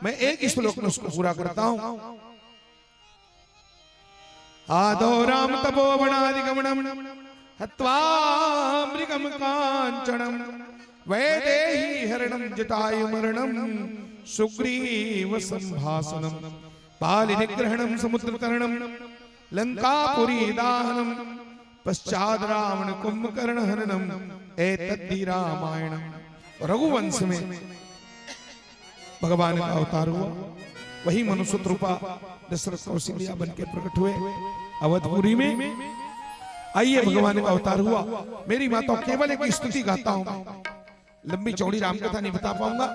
मैं एक श्लोक में उसको पूरा करता हूं। आदो राम तपो वनादिगमनम हत्वा मृगम कांचनम वैदेही हरणम जटायु मरणम सुग्रीव संभाषणम बाली निग्रहणम समुद्र तरणम लंकापुरी दाहनम पश्चात रावण कुंभकर्ण हननम एतद्धि रामायणम। रघुवंश में भगवान का अवतार हुआ, वही मनुष्य रूपा दशरथ कौशल्या बन के प्रकट हुए अवधपुरी में। आइए भगवान का अवतार हुआ। मेरी माता केवल एक स्तुति गाता हूं, लंबी चौड़ी रामकथा नहीं बता पाऊंगा,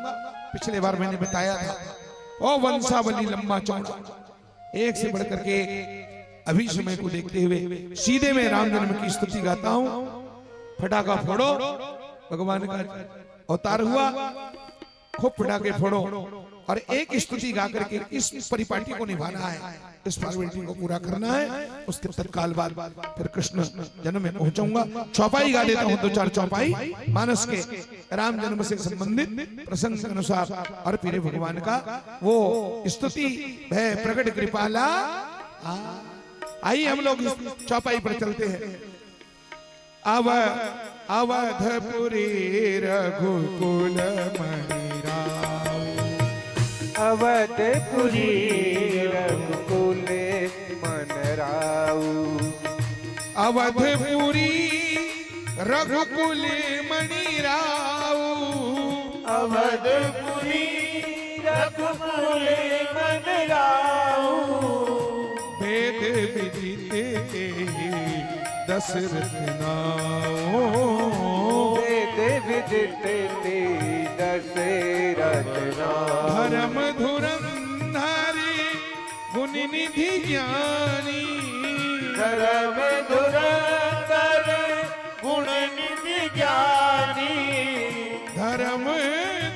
पिछले बार मैंने बताया था। ओ वंशावली लंबा चौड़ा, एक से बढ़कर के अभी समय को देखते हुए सीधे में राम जन्म की स्तुति गाता हूं। फटाका फोड़ो, भगवान का अवतार हुआ, खूब फटाके फोड़ो और एक स्तुति गा करके इस परिपाटी को निभाना है, इस फॉर्मेलिटी को पूरा करना है। उसके तत्काल बाद फिर कृष्ण जन्म में पहुंचाऊंगा। चौपाई गा देता हूं, 2-4 चौपाई मानस के राम जन्म से संबंधित प्रसंग के अनुसार, और फिर भगवान का वो स्तुति है प्रकट कृपाला। आइए हम लोग चौपाई पर चलते हैं। अवधपुरी रघुकुल मणि राम, अवधपुरी रघुकुल मन राऊ, अवधपुरी रघुकुल मणि राऊ, अवधपुरी रघुकुल मन राऊ, वेद विदित दशरथ नाऊ, वेद विदित दशरथ नाऊ, धर्म धुरंधरी गुण निधि ज्ञानी, धर्म धुरंधर गुण निधि ज्ञानी, धर्म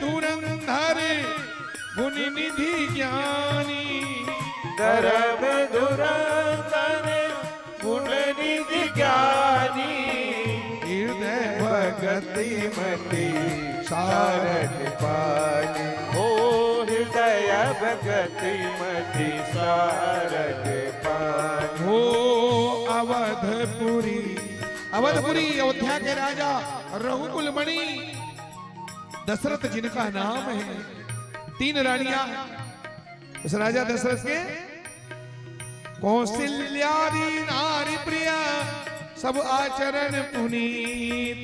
धुरंधर गुण निधि ज्ञानी, धर्म धुरंधर गुण निधि ज्ञानी, हृदय भगति मति शारद पानी, ओ हृदय भगति मति शारद पानी। हो अवधपुरी, अवधपुरी अयोध्या के राजा रघुकुल मणि दशरथ जिनका नाम है। 3 रानियां उस राजा दशरथ के, कौशल्यादि नारी प्रिया सब आचरण पुनीत,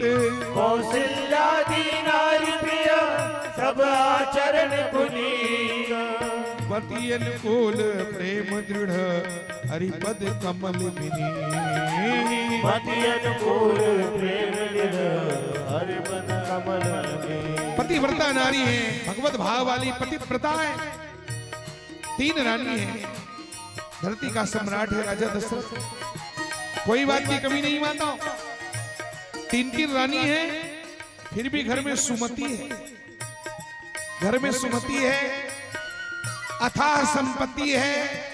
कौशल्यादि नारी प्रिय सब आचरण पुनीत, पति अनुकूल प्रेम दृढ़ हरिपद कमल विनीत, पति अनुकूल प्रेम दृढ़ हरिपद कमल विनीत। पतिव्रता नारी है, भगवत भाव वाली पतिव्रता है। 3 रानी है, धरती का सम्राट है राजा दशरथ। कोई बात की कमी नहीं मानता, 3 रानी है, फिर भी घर में सुमति है। घर में सुमति है, अथाह संपत्ति है?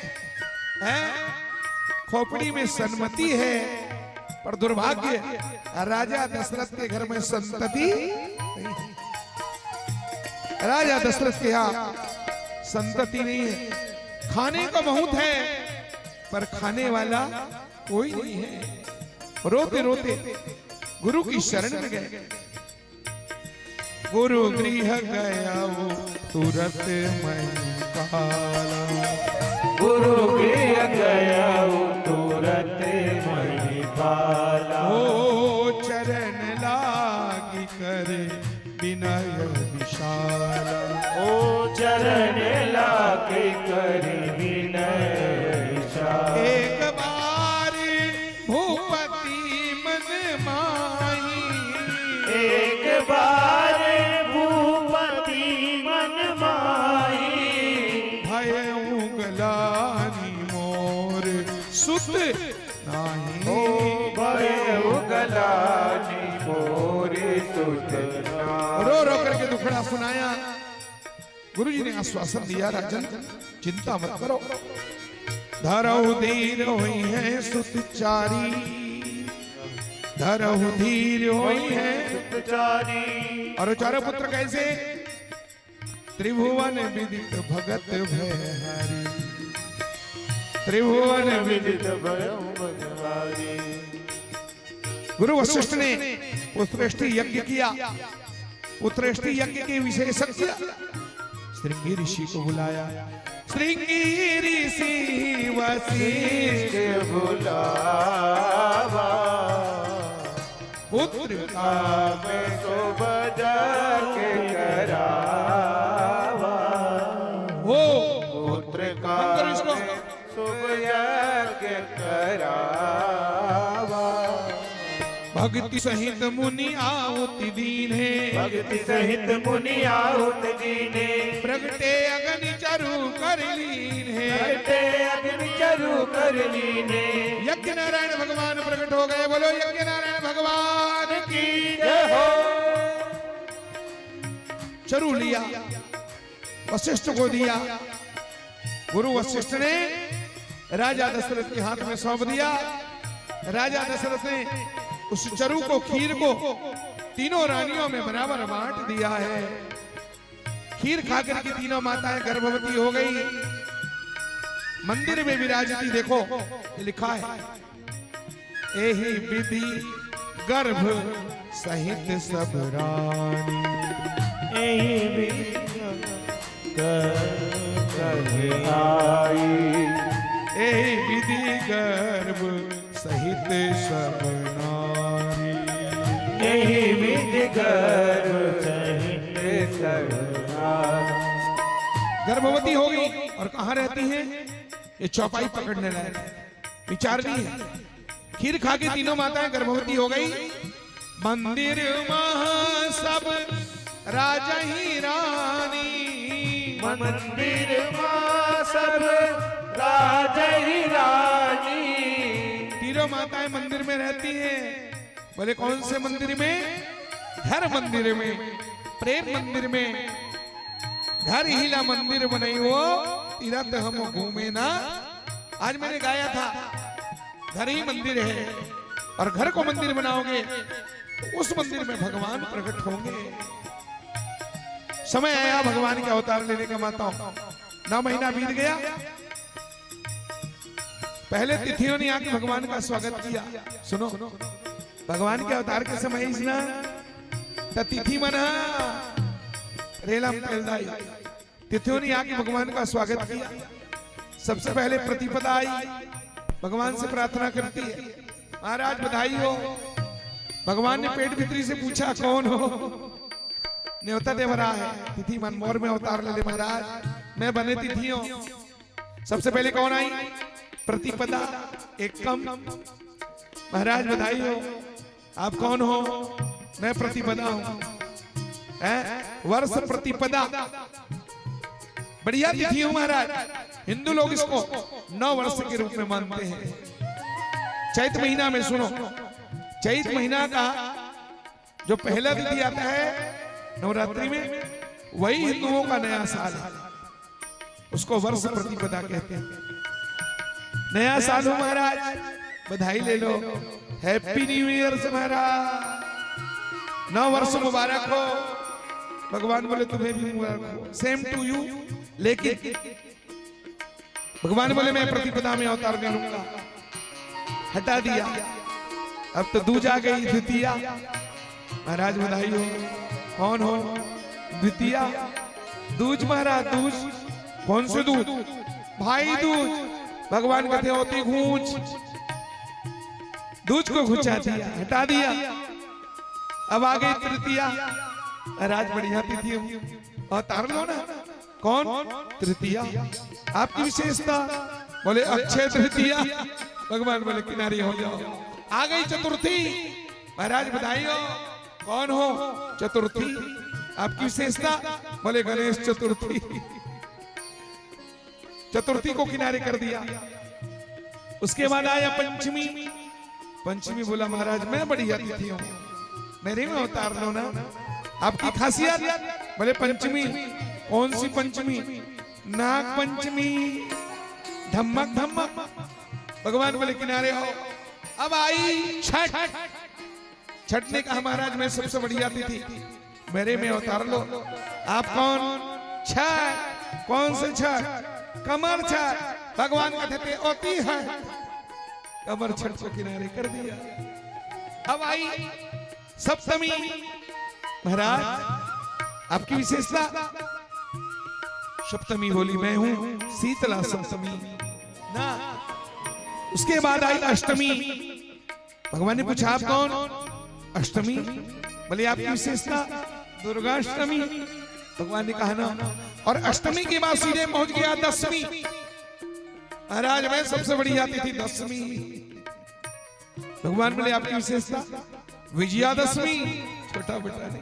खोपड़ी में सन्मति है, पर दुर्भाग्य राजा दशरथ के घर में संतति नहीं है। राजा दशरथ के यहाँ संतति नहीं है। खाने को बहुत है, पर खाने वाला कोई नहीं है। रोते रोते गुरु की शरण में गए। गुरु गृह गया वो तुरंत महिपाला। गुरु गृह गया वो तुरंत महिपाला। ओ चरण लागी करे विनय विशाला। ओ चरण लागे करी विनय विशाला। एक बार भूपति मन माही। एक बार भूपति मन माही। भय उगलानी मोर सुत नाही। ओ भय उगलानी मोर सुत नाही। रो रो करके दुखड़ा सुनाया। गुरुजी ने आश्वासन दिया, राजन चिंता मत करो, धरहु धीर होई है सुतचारी। धरहु धीर होई है सुतचारी। और चारों पुत्र कैसे? त्रिभुवन विदित भगत भयहारी। त्रिभुवन विदित भगवारी। गुरु वशिष्ठ ने पुत्रेष्टि यज्ञ किया। पुत्रेष्टि यज्ञ के विशेषज्ञ श्रृंगी ऋषि को बुलाया। श्रृंगी ऋषि वशिष्ठ बुलावा। पुत्र का मैं सो बजा के करावा। हो पुत्र का करो इसको। मैं सो बजा के करावा। भक्ति सहित मुनि आहुति दीने। भक्ति सहित मुनि आहुत दीने। प्रगटे अग्नि चरु कर लीन है। प्रगटे अग्नि चरु कर लीने। यज्ञ नारायण भगवान प्रकट हो गए। बोलो यज्ञ नारायण भगवान की जय हो। चरु लिया, वशिष्ठ को दिया। गुरु वशिष्ठ ने राजा दशरथ के हाथ में सौंप दिया। राजा दशरथ ने उस चरु को, खीर को 3 रानियों में बराबर बांट दिया है। खीर खाकर के 3 माताएं गर्भवती हो गई। मंदिर में विराजती, देखो ये लिखा है, एहि विधि गर्भ सहित सब रानी। एहि विधि गर्भ आई। एहि विधि गर्भ सहित सब नारी। यही विधि गर्भ सहित सब नारी। गर्भवती हो गई और कहाँ रहती है? ये चौपाई पकड़ने लायक विचारनी है। खीर खा के 3 माताएं गर्भवती हो गई। मंदिर महा सब राजा ही रानी। मंदिर मां सब राजा ही रानी। 3 माताएं मंदिर में रहती हैं। बोले कौन से मंदिर में? घर मंदिर में, प्रेम मंदिर में। घर हिला मंदिर बनाई वो तीरथ हम घूमे ना। आज मैंने गाया था, घर ही मंदिर है और घर को मंदिर बनाओगे तो उस मंदिर में भगवान प्रकट होंगे। समय आया भगवान के अवतार लेने का। माताओं 9 महीना बीत गया। पहले तिथियों ने आके भगवान का स्वागत किया। सुनो, भगवान के अवतार के समय इसना तिथि मना रेलम पेलदाई। तिथियों ने आके भगवान का स्वागत किया। सबसे पहले प्रतिपदा आई, भगवान से प्रार्थना करती है, महाराज बधाई हो। भगवान ने पेट भीतरी से पूछा कौन हो? न्योता दे रहा है। तिथि मन मोर में अवतार ले ले महाराज, मैं बने तिथियों। सबसे पहले कौन आई? प्रतिपदा एकम। महाराज बधाई हो। आप कौन हो? मैं प्रतिपदा हूं। वर्ष प्रतिपदा बढ़िया तिथि है महाराज। हिंदू लोग इसको 9 वर्ष के रूप में मानते हैं। चैत महीना में सुनो, चैत महीना का जो पहला तिथि आता है नवरात्रि में, वही हिंदुओं का नया साल है। उसको वर्ष प्रतिपदा कहते हैं। नया साल हो महाराज, बधाई ले लो, हैप्पी न्यू ईयर से महाराज। 9 वर्ष मुबारक हो। भगवान बोले तुम्हें भी मुबारक हो, सेम टू यू। लेकिन भगवान बोले मैं प्रतिपदा में अवतार नहीं लूंगा, हटा दिया। अब तो दूज आ गई, द्वितीया। महाराज बधाई हो। कौन हो? द्वितीया दूज महाराज। दूज कौन से दूज? भाई दूज। भगवान कहते होती घूंच, दूज को घुचा दिया, हटा दिया। अब आ गई तृतीया। महाराज बढ़िया तिथि अवतार लो ना। कौन? तृतीया। आपकी विशेषता? बोले अक्षय तृतीया। भगवान बोले किनारे हो जाओ। आ गई चतुर्थी। महाराज बधाई हो। कौन हो? चतुर्थी। आपकी विशेषता? बोले गणेश चतुर्थी। चतुर्थी को किनारे कर दिया। उसके बाद आया पंचमी। पंचमी बोला महाराज मैं बढ़िया तिथि हूं, मेरे में अवतार लो ना। आपकी खासियत? बोले पंचमी। कौन सी पंचमी? नाग पंचमी। धम्मक धम्मक। भगवान बोले किनारे हो। अब आई छठ। छठ ने कहा महाराज मैं सबसे बढ़िया तिथि, मेरे में अवतार लो। आप कौन? छठ। कौन से छठ? कमर छठ। भगवान कहते होती है। कमर छठ को किनारे कर दिया। अब आई सप्तमी। महाराज आपकी विशेषता? सप्तमी बोली मैं हूं शीतला सप्तमी ना। उसके बाद आई अष्टमी। भगवान ने पूछा आप कौन? अष्टमी। बोले आपकी विशेषता? दुर्गाष्टमी। भगवान ने कहा ना। और अष्टमी के बाद सीधे पहुंच गया दशमी। महाराज मैं सबसे बढ़िया तिथि दशमी। भगवान बोले आपकी विशेषता? विजयादशमी। छोटा बेटा नहीं।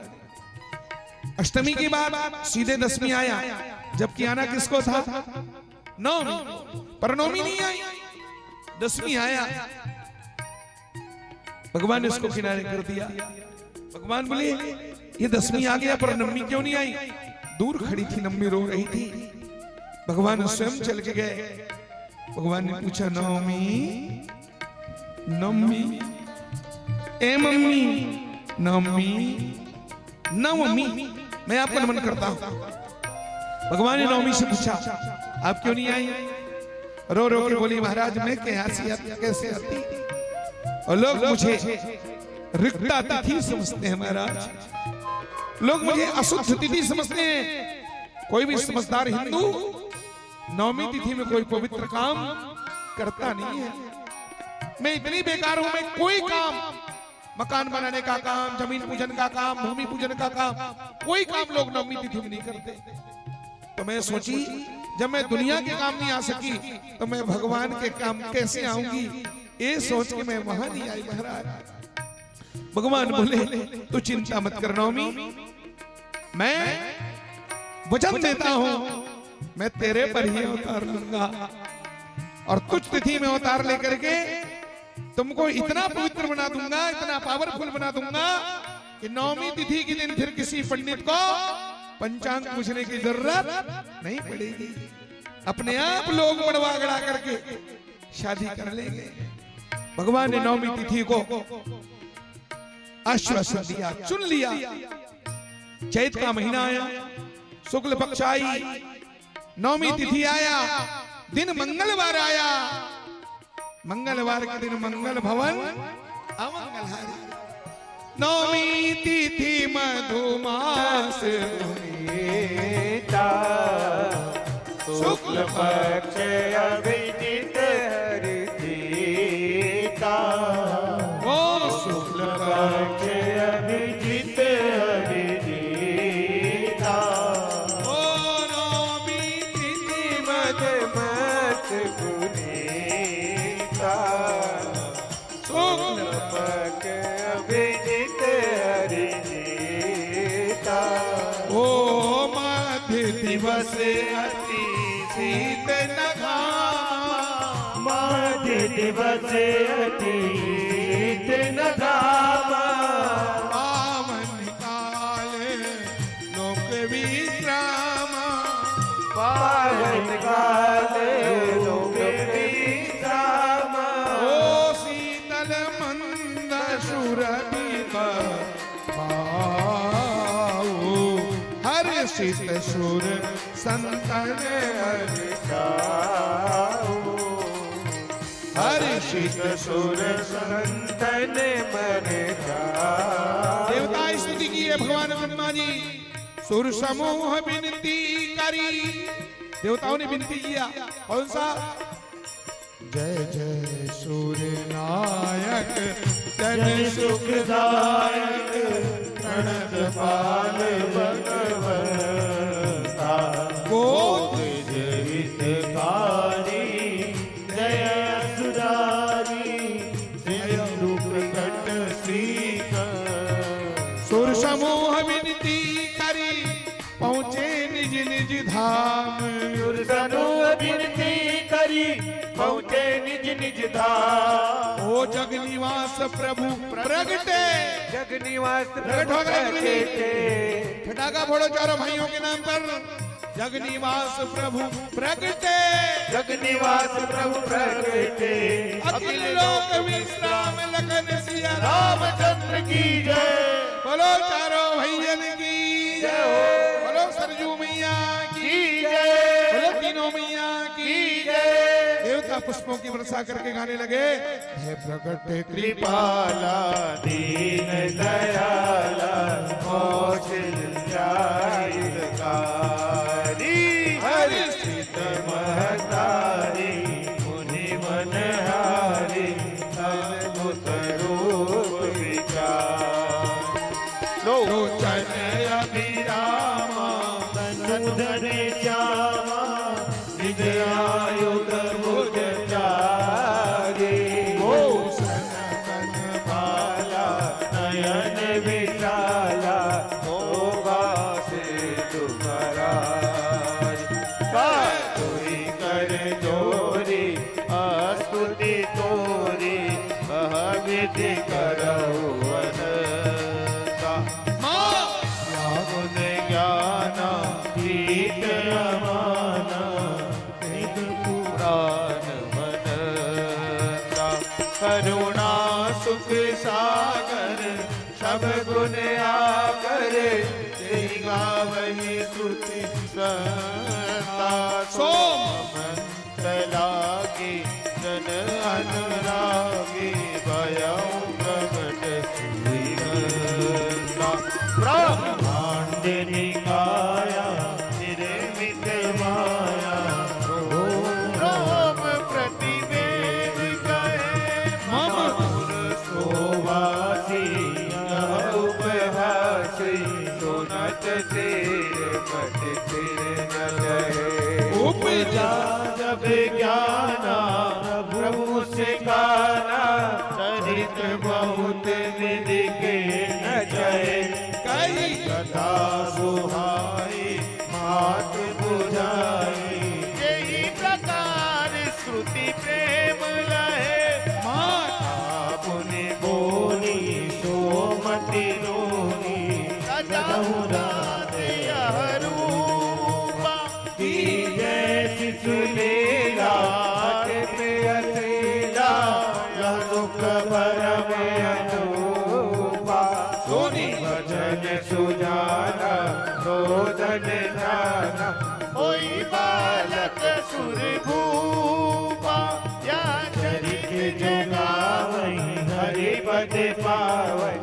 अष्टमी के बाद सीधे दशमी आया, जबकि आना किसको था? नवमी, पर नवमी नहीं आई, दशमी आया। भगवान ने इसको किनारे कर दिया। भगवान बोले ये दशमी आ गया पर नवमी क्यों नहीं आई? दूर खड़ी थी नवमी, रो रही थी। भगवान स्वयं चल के गए। भगवान ने पूछा नवमी नवमी, ए मम्मी नवमी नवमी, मैं आपका नमन करता हूं। भगवान ने नवमी से पूछा आप क्यों नहीं आई? रो रो के बोली महाराज मैं कैसे आती, और लोग मुझे रिक्ता तिथि समझते हैं महाराज, लोग मुझे अशुद्ध तिथि समझते हैं। कोई भी समझदार हिंदू नवमी तिथि में कोई पवित्र काम करता नहीं है। मैं इतनी बेकार हूं, मैं कोई काम, मकान बनाने का काम, जमीन पूजन का काम, भूमि पूजन का काम, कोई काम लोग नवमी तिथि में नहीं करते। तो मैं सोची जब मैं दुनिया के काम नहीं आ सकी तो मैं भगवान के काम कैसे आऊंगी, ये सोच के मैं वहां नहीं आई महाराज। भगवान बोले तू चिंता मत कर नवमी, मैं वचन देता हूं मैं तेरे पर ही अवतार लूंगा, और कुछ तिथि में अवतार लेकर के तुमको इतना पवित्र बना दूंगा, इतना पावरफुल बना दूंगा कि नवमी तिथि के दिन फिर किसी पंडित को पंचांग पूछने की जरूरत नहीं पड़ेगी। अपने आप लोग मड़वा गड़ा करके शादी कर लेंगे। भगवान ने नवमी तिथि को आश्वासन दिया, चुन लिया। चैत का महीना आया, शुक्ल पक्ष आई, नवमी तिथि आया, दिन मंगलवार आया। मंगलवार के दिन मंगल भवन अमंगलहारी। नवमी तिथि मधुमास शुक्ल पक्ष अभिजित हरिता, ओ शुक्ल पक्ष अभिजित हरिता, ओ नवमी तिथि मधुमत गुनीता, शुक्ल पक्ष अभिजित हरिता, ओ दिवस अति शीत न घामा माझ दिवस अति शीत न घामा पावन काले लोक विश्रामा पावन काले लोक विश्रामा ओ शीतल मंद सुरभि हर्षित सुर संतन हर्षित सुर संतन मन जाओ। देवता स्तुति की है भगवान ब्रह्मा जी। सुर समूह विनती करी, देवताओं ने विनती किया। कौन सा? जय जय सूर्य नायक जन सुखदायक प्रणत पाल भगवंता गोद हितकारी जय सुधारी सिंधु प्रकट श्रीकर। सुर समूह विनती करी, पहुँचे निज निज धाम। सुर समूह विनती करी, पहुँचे निज निज धाम। ओ जग निवास प्रभु प्रगटे, जग निवास प्रकट हो गए कि नहीं? प्रगटे। फटाका फोड़ो चारों भाइयों के नाम पर। जग निवास प्रभु प्रगटे, जग निवास प्रभु प्रगटे। अखिल लोक विश्राम लखन सिया रामचंद्र की जय। बोलो चारों भैयन की जय हो। बोलो सरजू मैया की जय, बोलो तीनों मैया की जय। देवता पुष्पों की वर्षा करके गाने लगे, हे प्रकट कृपाला दीन दयाला कौशल जाहिलकारी हर्षित महतारी मुनि मनहारी अद्भुत रूप विचार। लोचन अभिरामा तनुधर श्यामा निज आयुध भुज चारे। भूषण कन बाला नयन विशाला शोभा से तुम्हारी। कोई कर जोरी स्तुति तोरी विधि करो अनंता। गुण ज्ञाना गीत अमाना निज पुराण मनता। करुणा सुख सागर सब गुण आकर गावही स्तुति संता। सोम मंत्र लागे जन अनुरागी भयं प्रगट श्रीगंगा। ब्रह्मांड निकाया निर्मित माया राम प्रतिवेद कहे मम शोभासी उपहासी। सुनत तेरे पट तेरे न रहे उपजा जब ज्ञाना प्रभु से गाना। चरित बहुत निधि के न जय कई कथा सुहाई मात बुझाई। यही प्रकार श्रुति प्रेम लहे माता पुनि बोली सोमति रोनी। रूपा की जय शिशु लीला प्रियशीला यह दुख भरम अनूपा। सुनी भजन सुजाना रोदन जाना होई बालक सुर भूपा। या चरित जगावई हरि पद पावई।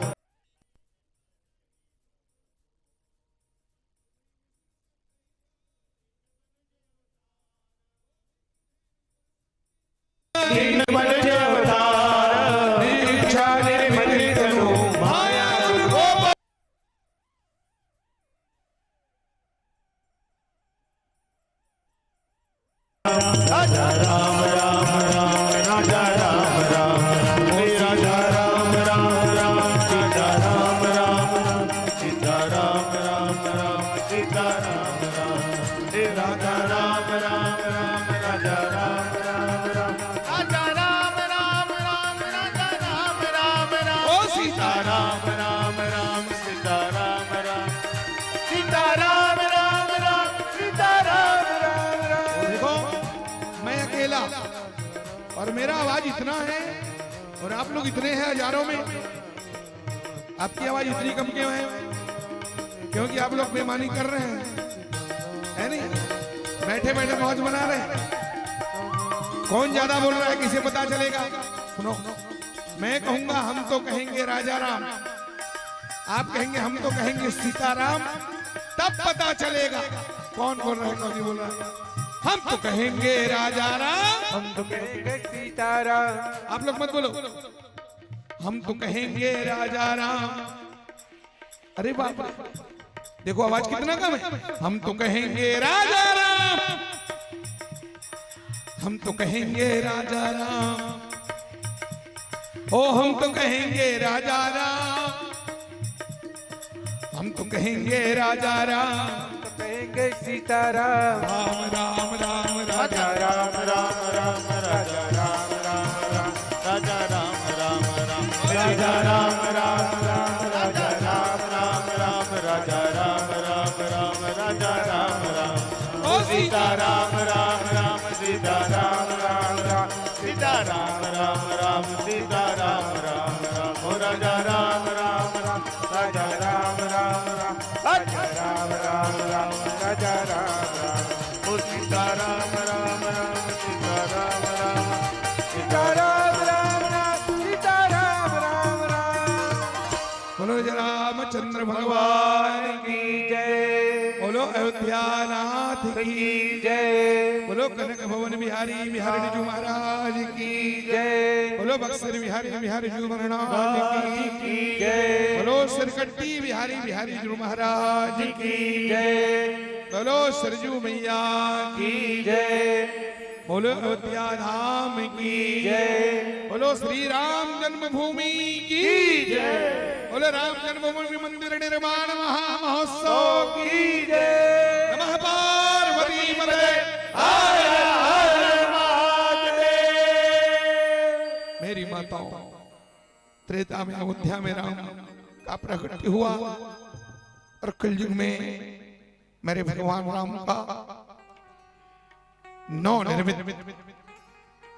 राजा राम राम राम राजा राम राम राम राजा राम राम राम और आप लोग इतने हैं हजारों में, आपकी आवाज इतनी कम क्यों है? क्योंकि आप लोग बेईमानी कर रहे हैं, है नहीं? बैठे बैठे मौज बना रहे हैं। कौन ज्यादा बोल रहा है किसे पता चलेगा? सुनो, मैं कहूंगा हम तो कहेंगे राजा राम, आप कहेंगे हम तो कहेंगे सीताराम, तब पता चलेगा कौन बोल रहा है कौन नहीं बोल रहा है। हम तो कहेंगे राजा राम, हम तो कहेंगे सीताराम। आप लोग मत बोलो, हम तो कहेंगे राजा राम। अरे बाप रे, देखो आवाज कितना कम है। हम तो कहेंगे राजा राम, हम तो कहेंगे राजा राम, ओ हम तो कहेंगे राजा राम, हम तो कहेंगे राजा राम, तो कहेंगे सीताराम। राम राम राम राजा राजा राम राम राम राजा राम राम राम राजा राम राम राम राजा राम राम राम राजा राम राम राम राजा राम राम राम राजा राम राम ओ सीता राम राम राम सीता राम राम राम सीता राम राम राम सीता राम राम राम ओ राजा राम राम राम राजा राम राम राम राजा राम राम राम राजा राम राम ओ सीता राम राम राम सीता राम राम सीताराम राम राम सीताराम राम राम। बोलो जय रामचंद्र भगवान की, की जय, बोलो अयोध्या नाथ की, की जय, बोलो कनक भवन बिहारी बिहारी जी महाराज की, जय, बोलो बक्सर बिहारी बिहारी जी महाराज की, जय, बोलो सिरकट्टी बिहारी बिहारी जी महाराज की, जय, बोलो सरजू मैया की, जय, बोलो अयोध्या धाम की, जय, बोलो श्री राम जन्मभूमि की जय, बोलो राम जन्मभूमि मंदिर निर्माण महामहोत्सव की जय। नमः पार्वती पतये हर हर महादेव। मेरी माताओं, त्रेता में अयोध्या में राम का प्रकट हुआ और कलयुग में मेरे भगवान राम का नौ निर्मित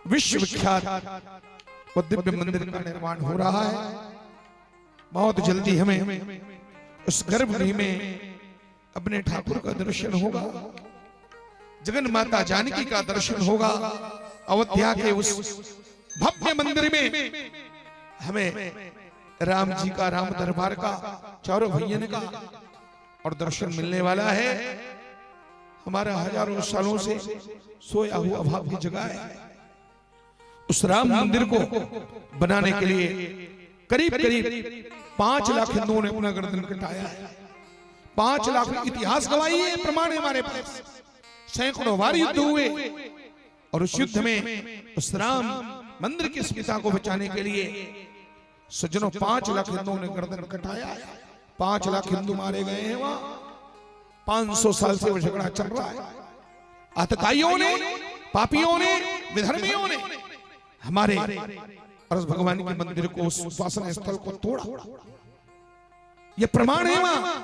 विश्व विख्यात वो दिव्य मंदिर का निर्माण हो रहा है। बहुत जल्दी हमें उस गर्भगृह में अपने ठाकुर का दर्शन होगा, जगन माता जानकी का दर्शन होगा। अयोध्या के उस भव्य मंदिर में हमें राम जी का, राम दरबार का, चारों भैयन का और दर्शन मिलने वाला है। हमारा हजारों सालों से सोया हुआ अभाव की जगह है। उस राम मंदिर को बनाने के लिए करीब करीब 5 लाख हिंदुओं ने अपना गर्दन कटाया है। 5 लाख इतिहास गवाही है, प्रमाण है हमारे पास। सैकड़ों बार युद्ध हुए और उस युद्ध में उस राम मंदिर की स्मिता को बचाने के लिए सज्जनों 5 लाख हिंदुओं ने गर्दन कटाया है। 5 लाख हिंदू मारे गए हैं वहां। 500 साल से वो झगड़ा चल रहा है। आतताइयों ने, पापियों ने, विधर्मियों ने हमारे और उस भगवान के मंदिर को, उस उपासना स्थल को तोड़ा। ये प्रमाण है वहां।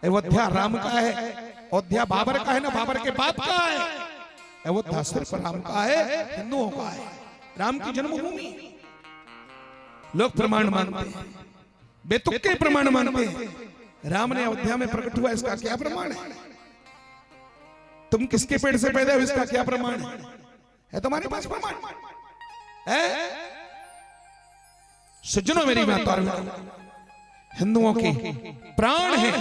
अयोध्या राम का है, अयोध्या बाबर का है ना, बाबर के बाप का है। अयोध्या सिर्फ राम का है, हिंदुओं का है, राम की जन्मभूमि। लोग प्रमाण मानते हैं, बेतुके प्रमाण मानते हैं। राम ने अयोध्या में प्रकट हुआ, इसका क्या प्रमाण है? तुम किसके पेट से पैदा हो, इसका क्या प्रमाण है? तुम्हारे पास प्रमाण है? सज्जनों, मेरी बात और हिंदुओं के प्राण है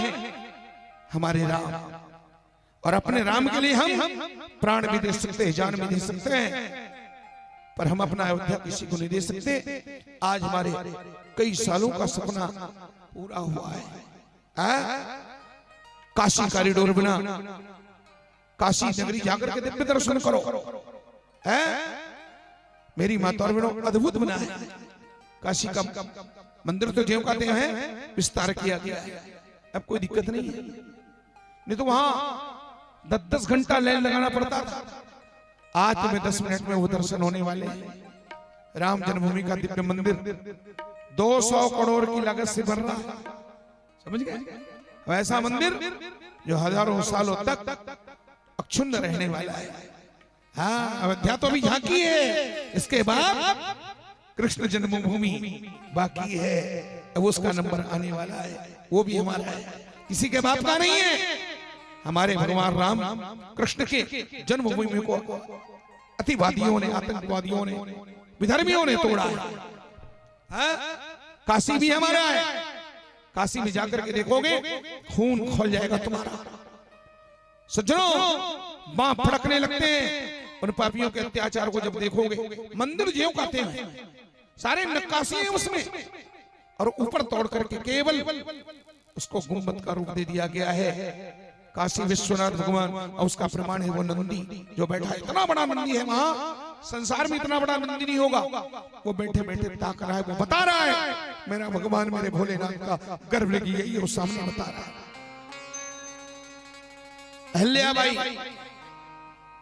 हमारे राम, और अपने राम के लिए हम प्राण भी दे सकते हैं, जान भी दे सकते हैं, पर हम अपना अयोध्या किसी को नहीं दे सकते। आज हमारे कई सालों का सपना पूरा हुआ है। काशी कॉरिडोर बना, काशी नगरी जाकर के दिव्य दर्शन करो। मेरी माता और बहनों, अद्भुत बना है काशी का मंदिर। तो ज्यों कहते हैं विस्तार किया गया है, अब कोई दिक्कत नहीं है। नहीं तो वहां 10-10 घंटा लाइन लगाना पड़ता था। आज तुम्हें 10 मिनट में वो दर्शन होने वाले हैं। राम जन्मभूमि का दिव्य मंदिर 200 करोड़ की लागत से बन रहा है, समझ गए? वैसा मंदिर जो हजारों सालों तक अक्षुण्ण रहने वाला है। हाँ, अयोध्या तो अभी झांकी है, इसके बाद कृष्ण जन्मभूमि बाकी है, अब उसका नंबर आने वाला है, वो भी हमारा है, किसी के बाप का नहीं है। हमारे भगवान राम कृष्ण के जन्मभूमि को अतिवादियों ने, आतंकवादियों ने, विधर्मियों ने तोड़ा है। काशी भी हमारा है, काशी में जाकर के देखोगे खून खोल जाएगा तुम्हारा। सज्जनों, बाप फड़कने लगते हैं उन पापियों के अत्याचार को जब देखोगे। मंदिर ज्यों कहते हैं, सारे नक्काशी है उसमें, और ऊपर तोड़ करके केवल उसको गुंबद का रूप दे दिया गया है। काशी विश्वनाथ भगवान, और उसका प्रमाण है वो नंदी जो बैठा है, इतना बड़ा नंदी है वहां, संसार में इतना बड़ा नंदी नहीं होगा। वो बैठे बैठे ताक रहा है, वो बता रहा है मेरा भगवान, मेरे भोलेनाथ का गर्भ लगी है, ये वो सामने बता रहा है। अहल्याबाई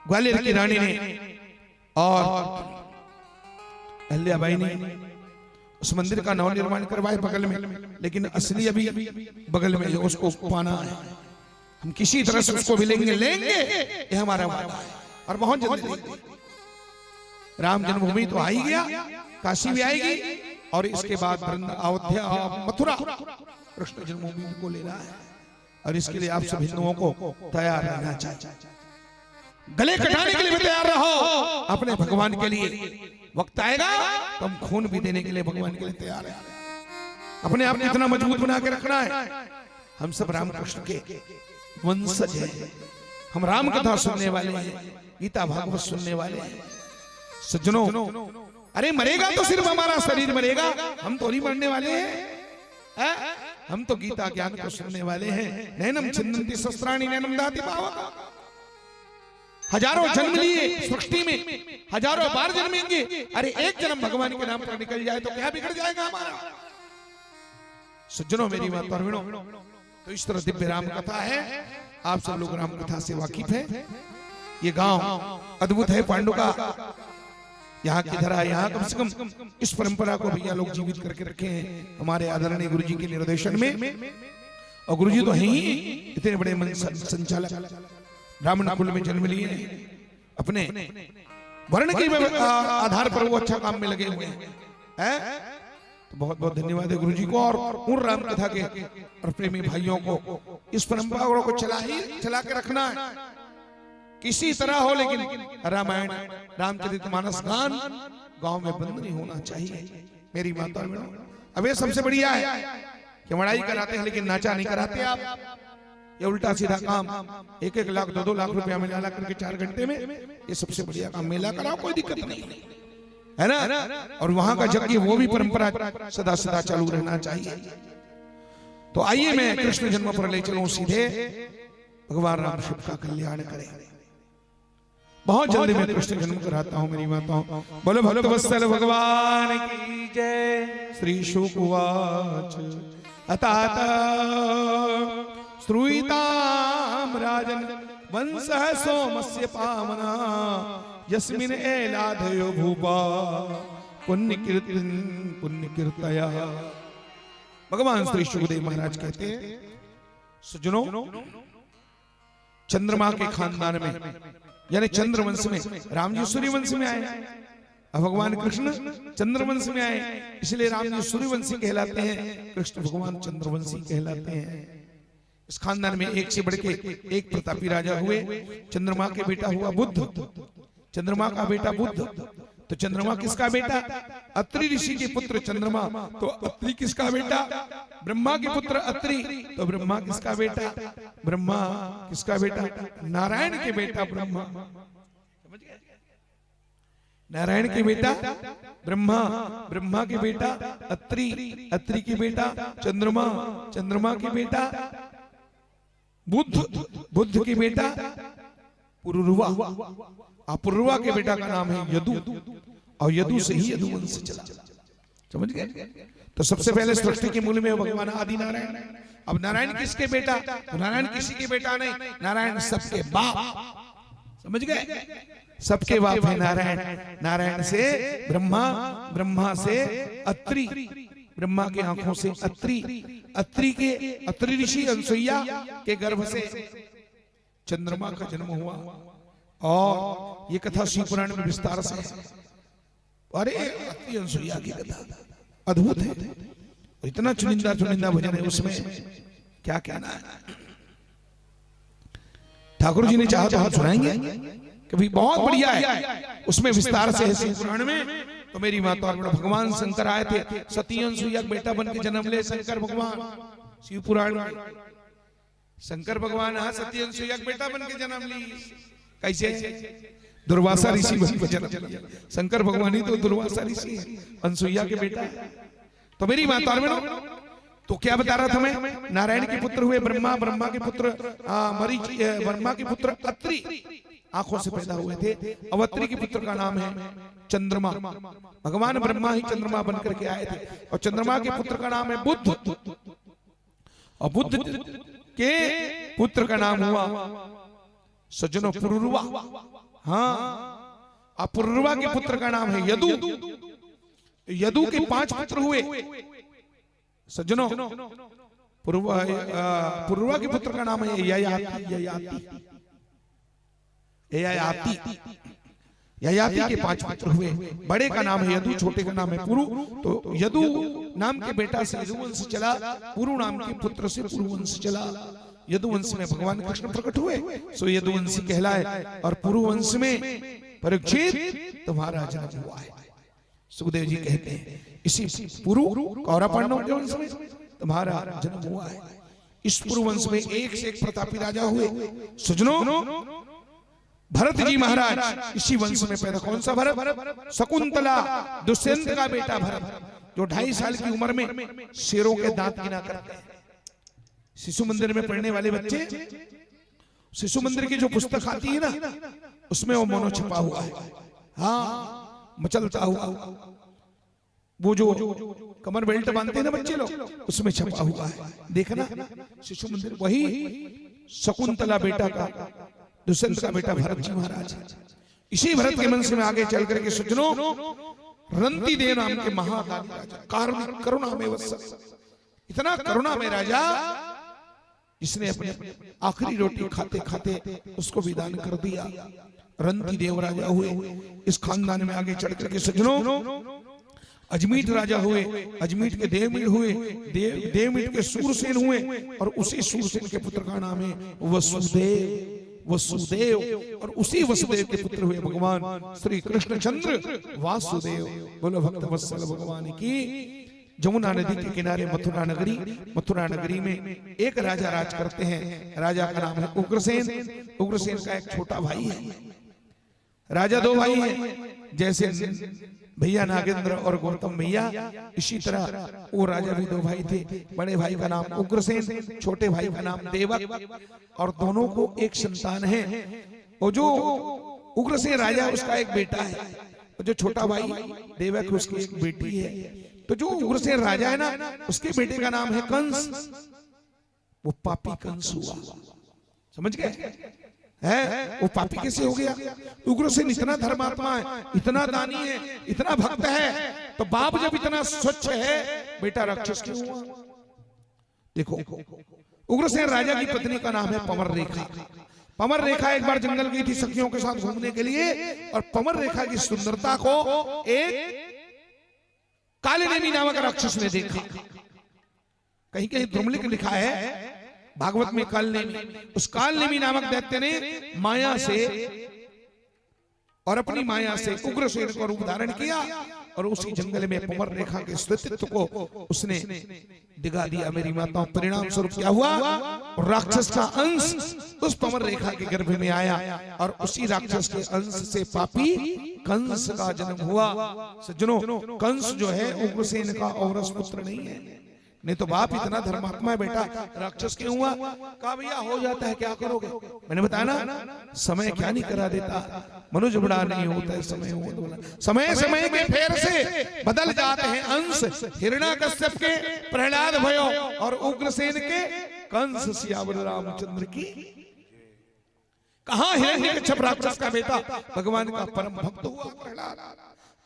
ग्वालियर की रानी ने, और अहल्याबाई ने उस मंदिर का नवनिर्माण करवाए बगल में, लेकिन असली अभी बगल में है, उसको पाना है। हम किसी तरह से उसको भी लेंगे, ये हमारा वादा है, और बहुत जल्दी लेंगे। राम जन्मभूमि तो आ ही गया, काशी भी आएगी, और इसके बाद अयोध्या, मथुरा, कृष्ण जन्मभूमि को लेना है। और इसके लिए आप सब हिंदुओं को तैयार रहना चाहिए, गले कटाने के लिए भी तैयार रहो अपने भगवान के लिए। वक्त आएगा तो हम खून भी देने के लिए भगवान के लिए तैयार हैं। अपने आप को इतना मजबूत बना के रखना है। हम सब रामकृष्ण के वंशज हैं, हम राम कथा सुनने वाले हैं, गीता भागवत सुनने वाले हैं। सज्जनों, अरे मरेगा तो सिर्फ हमारा शरीर मरेगा, हम तो नहीं मरने वाले हैं। हम तो गीता ज्ञान को सुनने वाले हैं। नैनम छिन्नन्ति शस्त्राणि नैनम दाति पावक। हजारों जन्म लिए सृष्टि में, हजारों बार जन्मेंगे, अरे एक जन्म भगवान के नाम पर निकल जाए तो क्या बिगड़ जाएगा हमारा। सज्जनों, मेरी बात परवीणों, तो इस तरह दिव्य राम कथा है। आप सब लोग राम कथा से वाकिफ हैं। ये गांव अद्भुत है, पांडुका यहाँ की धरा, यहाँ कम से कम इस परंपरा को भैया लोग जीवित करके रखे हैं हमारे आदरणीय गुरुजी के निर्देशन में। और गुरुजी तो है ही इतने बड़े मन संचालक, ब्राह्मण कुल में जन्म लिए, अपने वर्ण के आधार पर वो अच्छा काम में लगे हुए हैं। तो बहुत बहुत धन्यवाद है गुरुजी को, और उन राम कथा के और प्रेमी भाइयों को इस परंपरा को चला के रखना है। किसी तरह हो, लेकिन रामायण, रामचरितमानस गान गांव में बंद नहीं होना चाहिए। मेरी माता बहनों, अब ये सबसे बढ़िया है कि लड़ाई कराते हैं लेकिन नाचा नहीं कराते आप। ये उल्टा सीधा काम, 1-1 लाख 2-2 लाख रुपया में ला करके 4 घंटे में, ये सबसे बढ़िया काम। मेला कराओ, कोई दिक्कत नहीं है ना। और वहां का यज्ञ, वो भी परंपरा सदा सदा चालू रहना चाहिए। तो आइए मैं कृष्ण जन्म पर ले चलूं सीधे। भगवान राम शिव का कल्याण करें। बहुत जल्दी मैं कृष्ण जन्म कराता हूं मेरी माताओं। बोलो भक्त वत्सल भगवान की जय। श्री शुक उवाच अतात श्रूयताम राजन वंशः सोमस्य पावना यस्मिन् एलाधयो भूपा पुण्य कीर्तया। भगवान श्री शुकदेव महाराज कहते हैं, सज्जनों, चंद्रमा के खानदान में, यानी चंद्रवंश में, राम जी सूर्यवंश में आए, अब भगवान कृष्ण चंद्रवंश में आए, इसलिए राम जी सूर्यवंशी कहलाते हैं, कृष्ण भगवान चंद्रवंशी कहलाते हैं। इस खानदान में एक से बढ़ के एक प्रतापी राजा हुए। चंद्रमा के बेटा हुआ बुद्ध, चंद्रमा का बेटा बुद्ध। तो चंद्रमा किसका बेटा? अत्रि ऋषि के पुत्र चंद्रमा। तो अत्रि किसका बेटा? ब्रह्मा के पुत्र अत्रि। तो ब्रह्मा किसका बेटा? ब्रह्मा किसका बेटा? नारायण के बेटा ब्रह्मा। नारायण के बेटा ब्रह्मा, ब्रह्मा के बेटा अत्रि, अत्रि के बेटा चंद्रमा, चंद्रमा के बेटा बुद्ध, बुद्ध के बेटा पुरुरवा, पुरुरवा के बेटा का नाम है यदु, और यदु से ही यदुवंश चला। समझ गए? तो सबसे पहले सृष्टि के मूल में भगवान आदि नारायण। अब नारायण किसके बेटा? तो नारायण किसी के बेटा नहीं, नारायण सबके बाप। समझ गए? सबके बाप है नारायण। नारायण से ब्रह्मा, ब्रह्मा से अत्रि, ब्रह्मा के आंखों से अत्रि, अत्रि के अत्रि ऋषि अनसुईया के गर्भ से चंद्रमा का जन्म हुआ। और ये कथा शिव पुराण में विस्तार से अरे अति अनसुईया की कथा अद्भुत है, इतना चुनिंदा चुनिंदा भजन है उसमें, क्या कहना है। ठाकुर जी ने चाहा तो हम सुनाएंगे कभी, बहुत बढ़िया है, उसमें विस्तार से है शिव पुराण में। तो मेरी माता और भगवान शंकर आए थे, सती अनसुईया बेटा बन के जन्म ले शंकर भगवान, शिव पुराण में शंकर भगवान सती अनसुईया बेटा बन के जन्म ली। कैसे? दुर्वासा ऋषि बन के जन्म लिया। शंकर भगवान ही तो दुर्वासा ऋषि है, अनसुईया के बेटा है। तो मेरी माता और बहनों, तो क्या बता रहा था मैं, नारायण के पुत्र हुए ब्रह्मा, ब्रह्मा के पुत्र मरीच, ब्रह्मा के पुत्र अत्रि आंखों से पैदा हुए थे। अवत्री के पुत्र का नाम है चंद्रमा। भगवान ब्रह्मा ही चंद्रमा बनकर के आए थे। और चंद्रमा के पुत्र का नाम है बुद्ध, और बुद्ध के पुत्र का नाम हुआ सज्जनों पुरुरवा। हाँ, अब पुरुरवा के पुत्र का नाम है यदु। यदु के 5 पुत्र हुए सज्जनों। पुरुरवा के पुत्र का नाम है ययाति के 5 पुत्र हुए। बड़े का नाम है यदु, छोटे का नाम है पुरु। तो यदु नाम के बेटा से यदुवंश चला, पुरु नाम के पुत्र से पुरुवंश चला। यदुवंश में भगवान कृष्ण प्रकट हुए, सो यदुवंशी कहलाए। और पुरुवंश में परीक्षित तुम्हारा जन्म हुआ है। सुखदेव जी कहते हैं इसी पुरु कौरव पांडवों के वंश में तुम्हारा जन्म हुआ है। इस पुरुवंश में एक से एक प्रतापी राजा हुए। सुजनों, भरत जी महाराज इसी वंश में पैदा। कौन सा भरत? शकुंतला, दुष्यंत का बेटा भरत, जो 2.5 साल की उम्र में शेरों के दांत गिना करते हैं। शिशु मंदिर में पढ़ने वाले बच्चे, शिशु मंदिर की जो पुस्तक आती है ना, उसमें वो मोनो छपा हुआ है। हाँ, मचलता हुआ, वो जो कमर बेल्ट बांधते हैं ना बच्चे लोग, उसमें छपा हुआ है, देखना शिशु मंदिर। वही शकुंतला बेटा का, दुष्यंत का बेटा भरत जी महाराज। इसी भरत के वंश में आगे चल करके सुजनों, रंती देव नाम के महादानी राजा, करुणा में वत्सल, इतना करुणा में राजा, इसने अपने आखिरी रोटी खाते खाते उसको विदान कर दिया। रंती देव राजा हुए। इस खानदान में आगे चढ़ करके सज्जनों, अजमीत राजा हुए, अजमीत के देवमीट हुए, देवमीट के सूरसेन हुए, और उसी सूरसेन के पुत्र का नाम है वसुदेव। वसुदेव, और उसी वसुदेव के पुत्र हुए भगवान श्री कृष्णचंद्र वासुदेव। बोलो भक्त वत्सल भगवान की। जमुना नदी के किनारे मथुरा नगरी, मथुरा नगरी में एक राजा राज करते हैं। राजा का नाम है उग्रसेन। उग्रसेन का एक छोटा भाई है। राजा 2 भाई हैं, जैसे भैया नागेंद्र और गौतम भैया, इसी तरह वो राजा भी 2 भाई थे। बड़े भाई का नाम उग्रसेन, छोटे भाई का नाम देवक, और दोनों को एक संतान है। और जो उग्रसेन राजा, उसका एक बेटा है, और जो छोटा भाई देवक, उसकी एक बेटी है। तो जो उग्रसेन राजा है ना, उसके बेटे का नाम है कंस। वो पापी कंस हुआ, समझ गए है? वो पापी कैसे हो गया? उग्रसेन इतना धर्मात्मा है, इतना दानी है, इतना भक्त है, तो बाप जब इतना स्वच्छ है, बेटा राक्षस क्यों हुआ? देखो, उग्रसेन राजा की पत्नी का नाम है पमर रेखा। पमर रेखा एक बार जंगल गई थी सखियों के साथ घूमने के लिए, और पमर रेखा की सुंदरता को एक कालनेमी नामक राक्षस ने देखा। कहीं कहीं द्रुमलिक लिखा है भागवत में कालनेमी। उस कालनेमी नामक दैत्य ने माया से, और अपनी माया से उग्रसेन को रूप धारण किया, और उसी जंगल में पमर रेखा के अस्तित्व को उसने दिखा दिया। मेरी माताओं, परिणाम स्वरूप क्या हुआ? राक्षस का अंश उस पमर रेखा के गर्भ में आया, और उसी राक्षस के अंश से पापी कंस का जन्म हुआ। सज्जनों, कंस जो है उग्रसेन का औरस पुत्र नहीं है। नहीं तो बाप इतना धर्मात्मा है, बेटा राक्षस क्यों हुआ? कहा भैया हो जाता है, क्या करोगे? मैंने बताया ना, समय क्या नहीं करा देता, मनुष्य बड़ा नहीं होता है, समय हो। समय समय के फेर से बदल जाते हैं अंश। हिरण्याकश्यप के प्रहलाद भयो, और उग्रसेन के कंस सियावर रामचंद्र की। कहा हिरण्यकश्यप राक्षस का बेटा भगवान का परम भक्त हुआ प्रहलाद,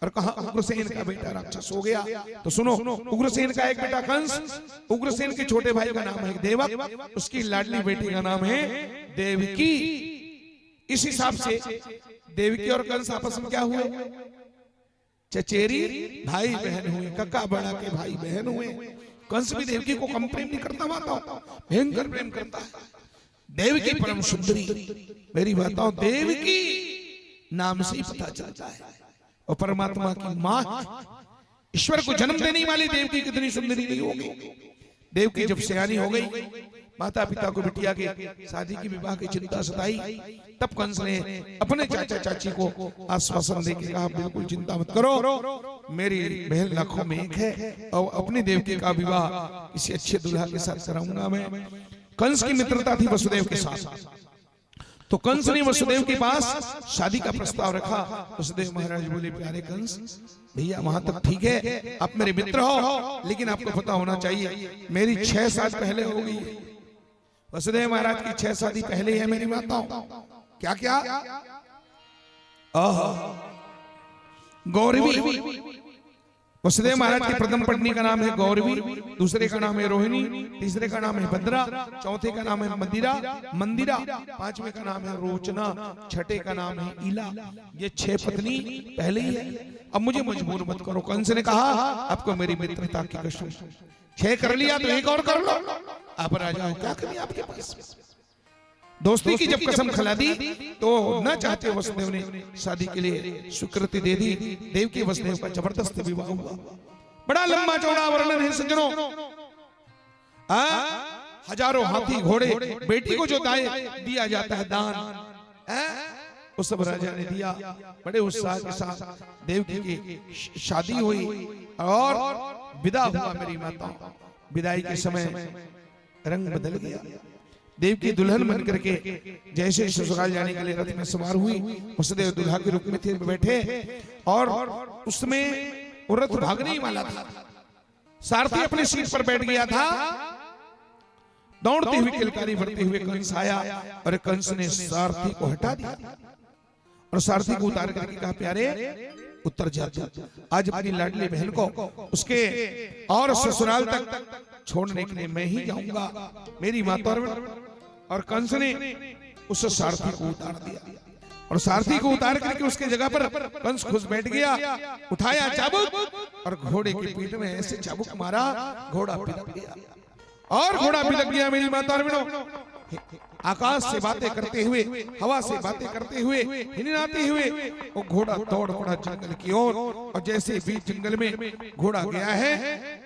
और कहा उग्रसेन का बेटा राक्षस हो गया। तो सुनो, उग्रसेन का एक बेटा कंस, उग्रसेन के छोटे भाई का नाम है देवक, उसकी लाडली बेटी का नाम है देवकी। इस हिसाब से देवकी और कंस आपस में क्या हुए? चचेरी भाई बहन हुए, कक्का बड़ा के भाई बहन हुए। कंस भी देवकी को कम प्रेम नहीं करता, माताओं भयंकर प्रेम करता है। देवकी परम सुंदरी, मेरी माताओं देवकी नाम से ही पता चलता है और परमात्मा की मां, ईश्वर को जन्म देने वाली देवकी कितनी सुंदरी नहीं होगी। देवकी जब सयानी हो गई, माता पिता को बिटिया के शादी की विवाह की चिंता सताई, तब कंस ने अपने चाचा चाची को आश्वासन देके कहा बिल्कुल चिंता मत करो, मेरी बहन लाखों में एक है और अपनी देवकी का विवाह किसी अच्छे दूल्हा के साथ कराऊंगा मैं। कंस की मित्रता थी वसुदेव के साथ, तो कंस ने वसुदेव के पास शादी का प्रस्ताव रखा। वसुदेव महाराज बोले प्यारे कंस भैया वहां तक ठीक है, आप मेरे मित्र हो, लेकिन आपको पता होना चाहिए मेरी 6 साल पहले हो गई। वसुदेव महाराज की 6 शादी पहले है मेरी माताओं। क्या क्या? गौरवी, वसुदेव महाराज की प्रथम पत्नी का नाम है गौरवी, दूसरे का नाम है रोहिणी, तीसरे का नाम है भद्रा, चौथे का नाम है मंदिरा, पांचवे का नाम है रोचना, छठे का नाम है ईला। ये 6 पत्नी पहले ही है। अब मुझे मजबूर मत करो। कंस ने कहा आपको मेरी मित्रता की कसम, 6 कर लिया तो एक और कर लो, आप राजा हो, क्या करिए आपके पास। दोस्ती की जब कसम खिला दी तो न चाहते वसुदेव ने शादी के लिए स्वीकृति दे दी। देवकी वसुदेव का जबरदस्त विवाह हुआ। बड़ा लंबा चौड़ा वर्णन है सज्जनों। हजारों हाथी घोड़े बेटी को जो दिया जाता है दान, वो सब राजा ने दिया। बड़े उत्साह के साथ देवकी की शादी हुई और विदा हुआ। मेरी माता विदाई के समय रंग बदल गया। देवकी दुल्हन बन करके जैसे ससुराल जाने के लिए रथ में सवार हुई, वसुदेव दुल्हा के रूप में थे बैठे और उसमें वो रथ भागने ही वाला था। सारथी अपनी सीट पर बैठ गया था। दौड़ते हुए किलकारी भरते हुए कंस आया और कंस ने सारथी को हटा दिया और सारथी को उतार करके कहा प्यारे उतर जा, आज अपनी लाडली बहन को उसके और ससुराल तक छोड़ने के लिए मैं ही जाऊंगा। मेरी माता और कंस ने उस सारथी को उतार दिया और सारथी को उतार करके उसके जगह पर कंस खुश बैठ गया। उठाया चाबुक और घोड़े की पीठ में ऐसे चाबुक मारा, घोड़ा पिलक गया और घोड़ा पिलक गया। मेरी माता और आकाश से बातें करते हुए, हवा से बातें करते हुए, हिननाते हुए वो घोड़ा दौड़ पड़ा जंगल की ओर और जैसे बीच जंगल में घोड़ा गया है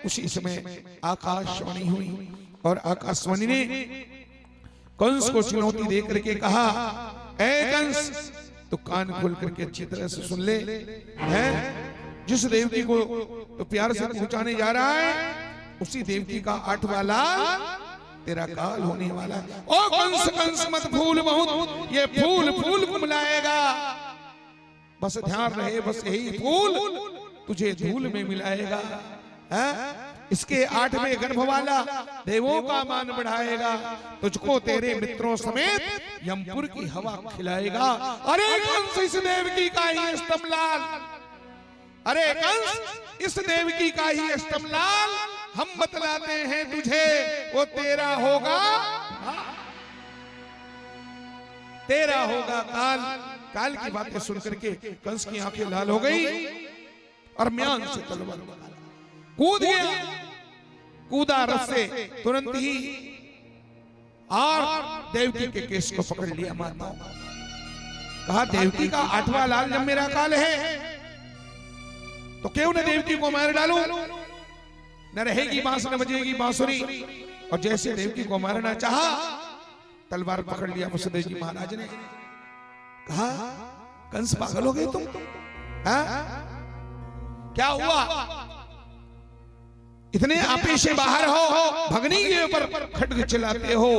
उसी समय आकाशवाणी हुई और आकाशवाणी ने कंस को चुनौती दे करके कहा ऐ कंस तो कान खोल करके अच्छी तरह से सुन ले, है जिस देवकी को तो प्यार से पहुंचाने जा रहा है उसी देवकी का 8वां लाल तेरा काल होने वाला है। ओ कंस कंस मत भूल बहुत, ये फूल फूल को मिलाएगा। बस ध्यान रहे, बस यही फूल तुझे धूल में मिलाएगा। इसके 8वें गर्भ वाला देवों का मान बढ़ाएगा, तुझको तेरे मित्रों समेत यमपुर की हवा खिलाएगा। अरे कंस इस देवकी का ही स्तंभलाल, अरे कंस इस देवकी का ही स्तंभलाल, हम बतलाते हैं तुझे वो तेरा होगा, तेरा होगा काल। काल की बातें सुन करके कंस की आंखें लाल हो गई और म्यान से तलवार कूद गया। कूदा रथ से तुरंत ही और देवकी के केस को पकड़ लिया। माता कहा देवकी का 8वां लाल जब मेरा काल है तो क्यों न देवकी को मार डालूं, न रहेगी बांस न बजेगी बांसुरी। और जैसे देवकी को मारना चाहा तलवार पकड़ लिया वसुदेव जी महाराज ने। कहा कंस पागल हो गए तुम, क्या हुआ, इतने आपे से बाहर हो, भगनी के ऊपर खड्ग चलाते हो,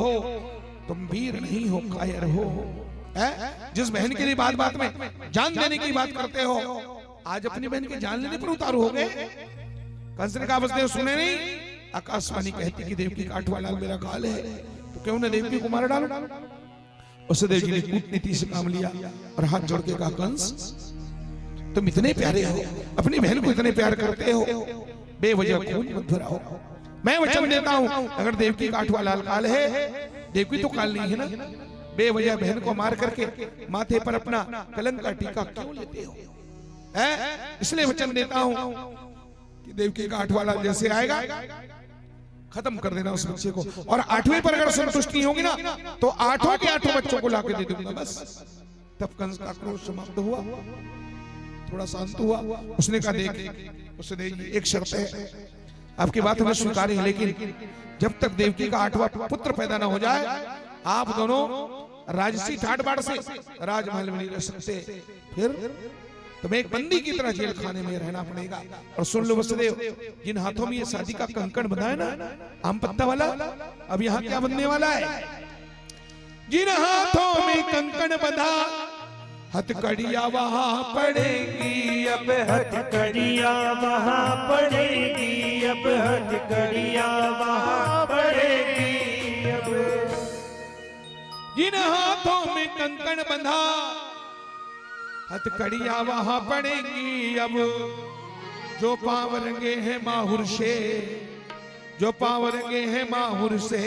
तुम वीर नहीं हो कायर हो। जिस बहन के लिए बात बात में जान देने की बात करते हो, आज अपनी बहन के जान लेने पर उतारू हो गए। कंस ने कहा वसुदेव सुने नहीं, आकाशवाणी कहती कि देवकी का 8वां लाल मेरा काल है तो क्यों न देवकी को मार डालो। वसुदेव जी ने कूटनीति से काम लिया और हाथ जोड़ के कहा कंस तुम इतने प्यारे हो, अपनी बहन को इतने प्यार करते हो, बेवजह खून मत भराओ। मैं वचन देता हूं अगर देवकी का 8वां लाल काल है, देवकी तो काल नहीं है ना, बेवजह बहन को मार करके माथे पर अपना कलंक का टीका क्यों लेते हो। है, इसलिए वचन देता हूं कि देवकी का 8वां लाल जैसे आएगा खत्म कर देना उस बच्चे को, और 8वें पर अगर संतुष्ट नहीं होगी ना तो 8 के 8 बच्चों को लाके दे दूंगा बस। तब कंस का क्रोध समाप्त हुआ, थोड़ा शांत हुआ। उसने कहा देख उसने एक शर्त है, आपकी बात हमें स्वीकार है, लेकिन जब तक देवकी का 8वां पुत्र पैदा ना हो जाए आप दोनों राजसी ठाट बाट से राजमहल में नहीं रह सकते, फिर तुम्हें एक बंदी की तरह जेल खाने में रहना पड़ेगा। और सुन लो वसुदेव, जिन हाथों में ये शादी का कंकण बंधा है ना आम पत्ता वाला, अब यहाँ क्या बनने वाला है? जिन हाथों में कंकण बंधा हथकड़िया वहां पड़ेगी, अब हथकड़िया वहाँ पड़ेगी, अब हथकड़िया वहाँ पड़ेगी। अब जिन हाथों में कंकण बंधा हथकड़िया वहां पड़ेगी। अब जो पांव रंगे हैं माहुर से, जो पांव रंगे हैं माहुर से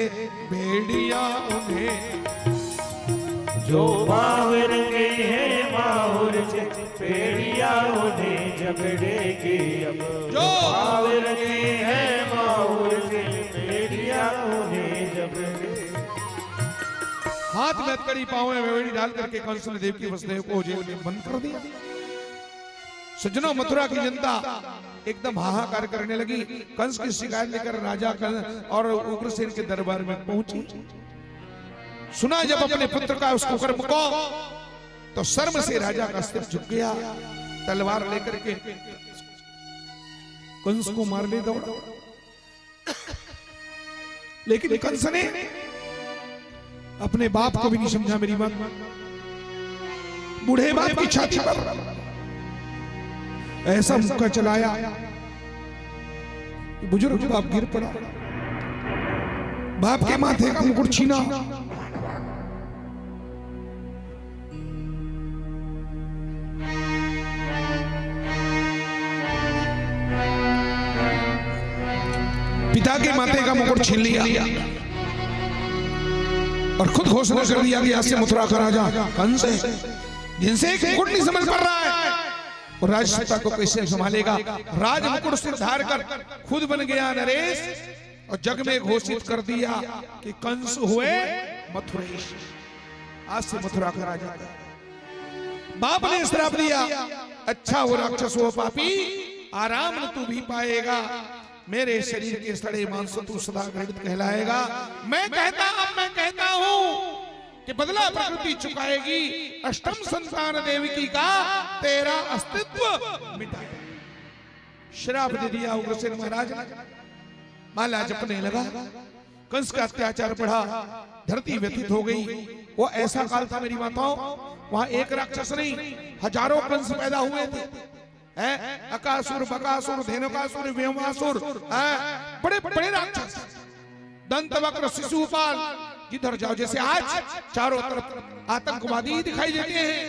भेड़िया उन्हें, जो पाँव रंगे हैं माहुर से भेड़िया उन्हें झगड़ेगी। अब जो पाँव रंगे हैं माहुर से भेड़िया उन्हें झगड़ेगी। हाथ में हथकड़ी पांव में भेड़ी डाल करके कंस ने देवकी वसुदेव को जेल में बंद कर दिया। सज्जनों, मथुरा की जनता एकदम हाहाकार करने लगी। कंस की शिकायत लेकर राजा और उग्रसेन के दरबार में पहुंची। सुना जब अपने पुत्र का उसको कर्म को, तो शर्म से राजा का सिर झुक गया। तलवार लेकर के कंस को मारने दौड़ा, लेकिन कंस ने अपने बाप को भी नहीं समझा। मेरी बात, बूढ़े बाप की छाती पर ऐसा मुक्का चलाया, बुजुर्ग बाप गिर पड़ा, बाप के माथे का मुकुट छीना। पिता के माथे का मुकुट छीन लिया और खुद घोषणा कर दिया कि आज से मथुरा का राजा कंस है, जिनसे एक मुकुट नहीं समझ पा रहा है और राजसत्ता को कैसे संभालेगा। राज मुकुट से धार कर खुद बन गया नरेश और जग में घोषित कर दिया कि कंस हुए मथुरेश, आज से मथुरा का राजा। बाप ने श्राप दिया, अच्छा वो राक्षस हो पापी, आराम न तू भी पाएगा, मेरे शरीर के सड़े मांस तू सदा घृणित कहलाएगा। मैं कहता हूं कि बदला प्रकृति चुकाएगी, अष्टम संतान देवकी का तेरा अस्तित्व मिटाएगा। श्राप दे दिया उग्रसेन महाराज ने। माला जपने लगा, कंस का अत्याचार बढ़ा, धरती व्यथित हो गई। वो ऐसा काल था मेरी माताओं, वहां एक राक्षस नहीं हजारों कंस पैदा हुए थे। अकासुर, बकासुर, धेनुकासुर, व्योमासुर, बड़े बड़े राक्षस, दंतवक्र, शिशुपाल, जिधर जाओ जैसे आज चारों तरफ आतंकवादी दिखाई देते हैं।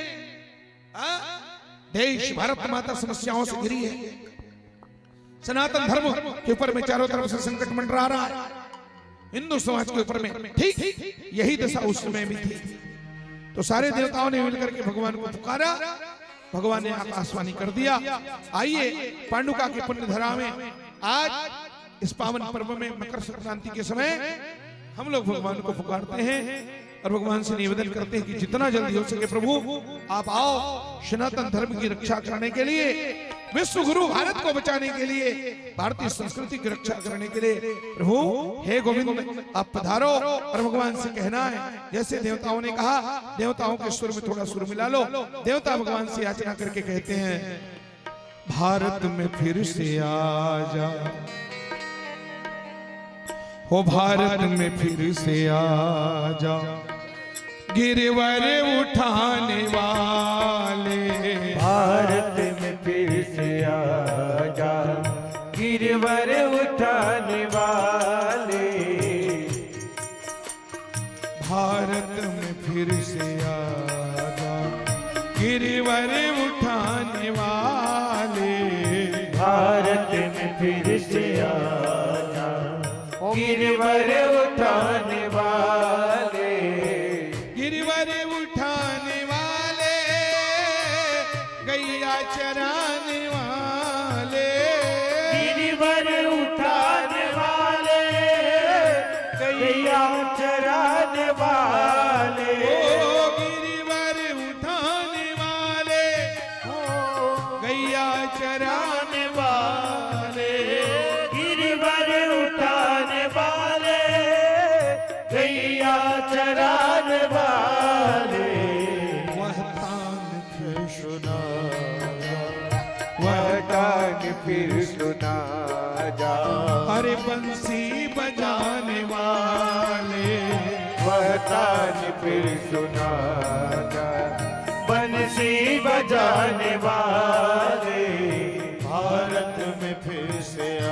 देश भारत माता समस्याओं से घिरी है, सनातन धर्म के ऊपर में चारों तरफ से संकट मंडरा रहा है, हिंदू समाज के ऊपर में ठीक यही दशा उस समय भी थी। तो सारे देवताओं ने मिलकर के भगवान को पुकारा, भगवान ने आकाशवाणी कर दिया। आइए पांडुका की पुण्य धरा में आज इस पावन पर्व में मकर संक्रांति के समय हम लोग भगवान को पुकारते हैं और भगवान से निवेदन करते हैं कि जितना जल्दी हो सके प्रभु आप आओ, सनातन धर्म की रक्षा करने के लिए, विश्व गुरु भारत को बचाने के लिए, भारतीय संस्कृति की रक्षा करने के लिए प्रभु हे गोविंद आप पधारो। और भगवान से कहना है जैसे देवताओं ने कहा, देवताओं के सुर में थोड़ा सुर मिला लो। देवता भगवान से याचना करके कहते हैं, भारत में फिर से आ जा, हो भारत में फिर से आ जा, गिरवर उठाने वाले, भारत में फिर से आ जा, गिरवर उठाने वाले, भारत में फिर से आ जा, गिरवर उठाने वाले, भारत में फिर से आ जा, गिरवर उठाने वाले, गिरवर उठाने वाले, गैया चराने अरे बंसी बजाने वाले वह तान फिर सुना जा। बंसी बजाने वाले भारत में फिर से आ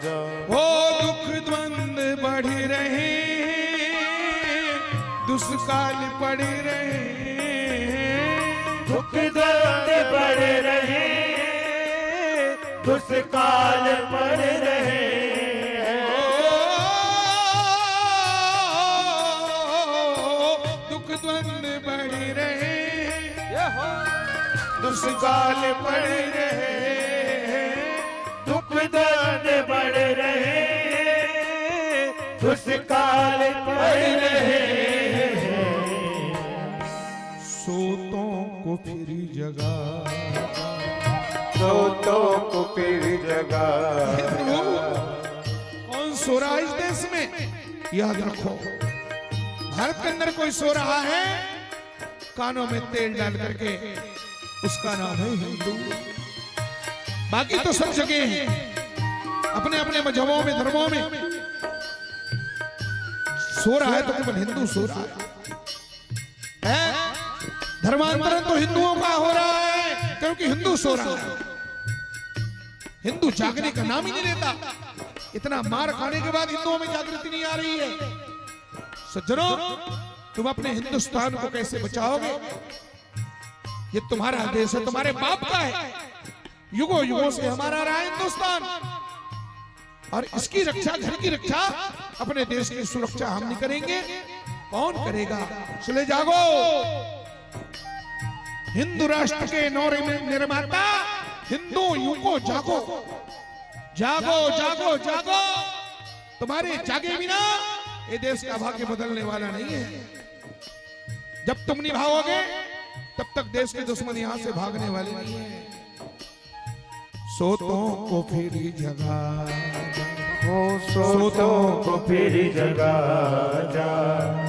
जाओ। वो दुख द्वंद बढ़ रहे दुष्काल पड़ रहे दुख दर्द बढ़ रहे दुष्काल पड़ रहे दुख द्वंद बढ़ रहे दुष्काल पड़ रहे दुख दर्द बढ़ रहे दुष्काल पड़ रहे सोतों को फिर जगा सोतों को फिर जगा। हे प्रभु कौन सो रहा है इस देश में? याद रखो भारत के अंदर कोई सो रहा है कानों में तेल डाल करके उसका नाम है हिंदू। बाकी तो सब जगह हैं अपने अपने मजहबों में धर्मों में सो रहा है तो केवल हिंदू सो रहा है। धर्मांतरण तो हिंदुओं का हो रहा है क्योंकि हिंदू सो रहा है। हिंदू जागने का नाम ही नहीं लेता। इतना मार खाने के बाद हिंदुओं में जागृति नहीं आ रही है। सज्जनों तुम अपने हिंदुस्तान को कैसे बचाओगे? ये तुम्हारा देश है, तुम्हारे बाप का है। युगों युगों से हमारा रहा है हिंदुस्तान और इसकी रक्षा घर की रक्षा अपने देश की सुरक्षा हम नहीं करेंगे कौन करेगा? चले जागो हिंदू राष्ट्र के निर्माता हिंदू युगों जागो जागो जागो जागो। तुम्हारे जागे बिना ये देश का भाग्य बदलने वाला नहीं है। जब तुम निभाओगे तब तक देश के दुश्मन यहां से भागने वाले नहीं है। सोतों को फिर जगा सोतों को फिर जगा जा।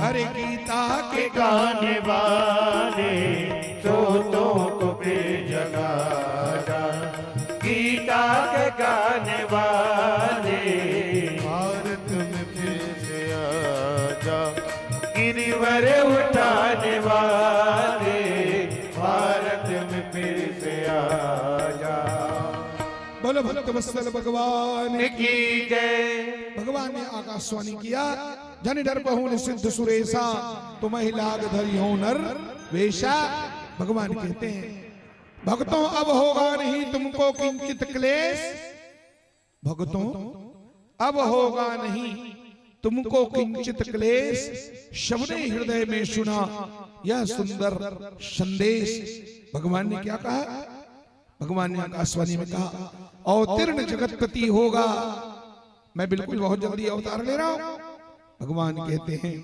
अरे गीता के गाने वाले सोतों को फिर जगा जा। गीता के गाने वाले भारत में फिर से आ जा। गिरिवर उठाने वाले भारत में फिर से आ जा। बोलो भक्त वत्सल भगवान की जय। भगवान ने आकाशवाणी किया जन डर बहु सिद्ध सुरेशा तुम्हें लाग धरी हो नर वेशा। भगवान कहते हैं भक्तों अब होगा नहीं तुमको किंचित क्लेश। भक्तों अब होगा नहीं तुमको किंचित क्लेश। शब्द हृदय में सुना यह सुंदर संदेश। भगवान ने क्या कहा? भगवान ने आकाशवाणी में कहा अवतीर्ण जगतपति होगा। मैं बिल्कुल बहुत जल्दी अवतार ले रहा हूं। भगवान कहते हैं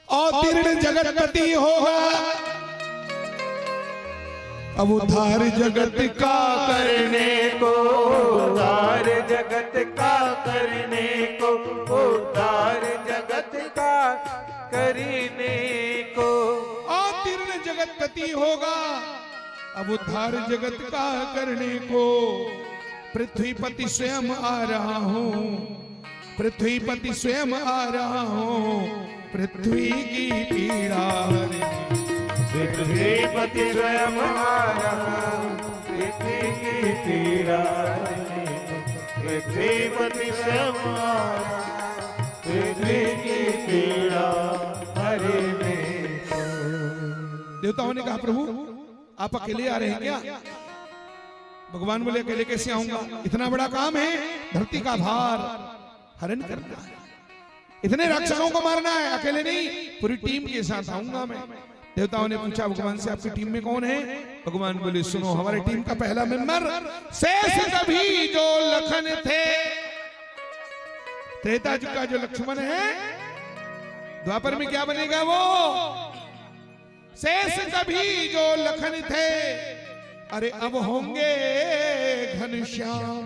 अवतीर्ण जगतपति होगा अब उद्धार जगत का करने को उद्धार जगत का करने को उद्धार जगत का करने को। अवतीर्ण जगतपति होगा अब उद्धार जगत का करने को। पृथ्वीपति स्वयं आ रहा हूं पृथ्वीपति स्वयं आ रहा हूं पृथ्वी की पीड़ा हरे। पृथ्वीपति स्वयं आ रहा पृथ्वी की पीड़ा हरने को। पृथ्वीपति स्वयं आ रहा पृथ्वी की पीड़ा हरने को। देवताओं ने कहा प्रभु आप अकेले आ रहे हैं क्या? भगवान बोले अकेले कैसे आऊंगा? इतना बड़ा काम है धरती का भार हरण करना है। इतने राक्षसों को मारना है। अकेले नहीं पूरी टीम के साथ आऊंगा मैं। देवताओं ने पूछा भगवान से आपकी टीम में कौन है? भगवान बोले सुनो हमारी टीम का पहला मेंबर शेष कभी जो लखन थे। त्रेता युग का जो लक्ष्मण है द्वापर में क्या बनेगा वो? शेष कभी जो लखन थे अरे अब होंगे घनश्याम।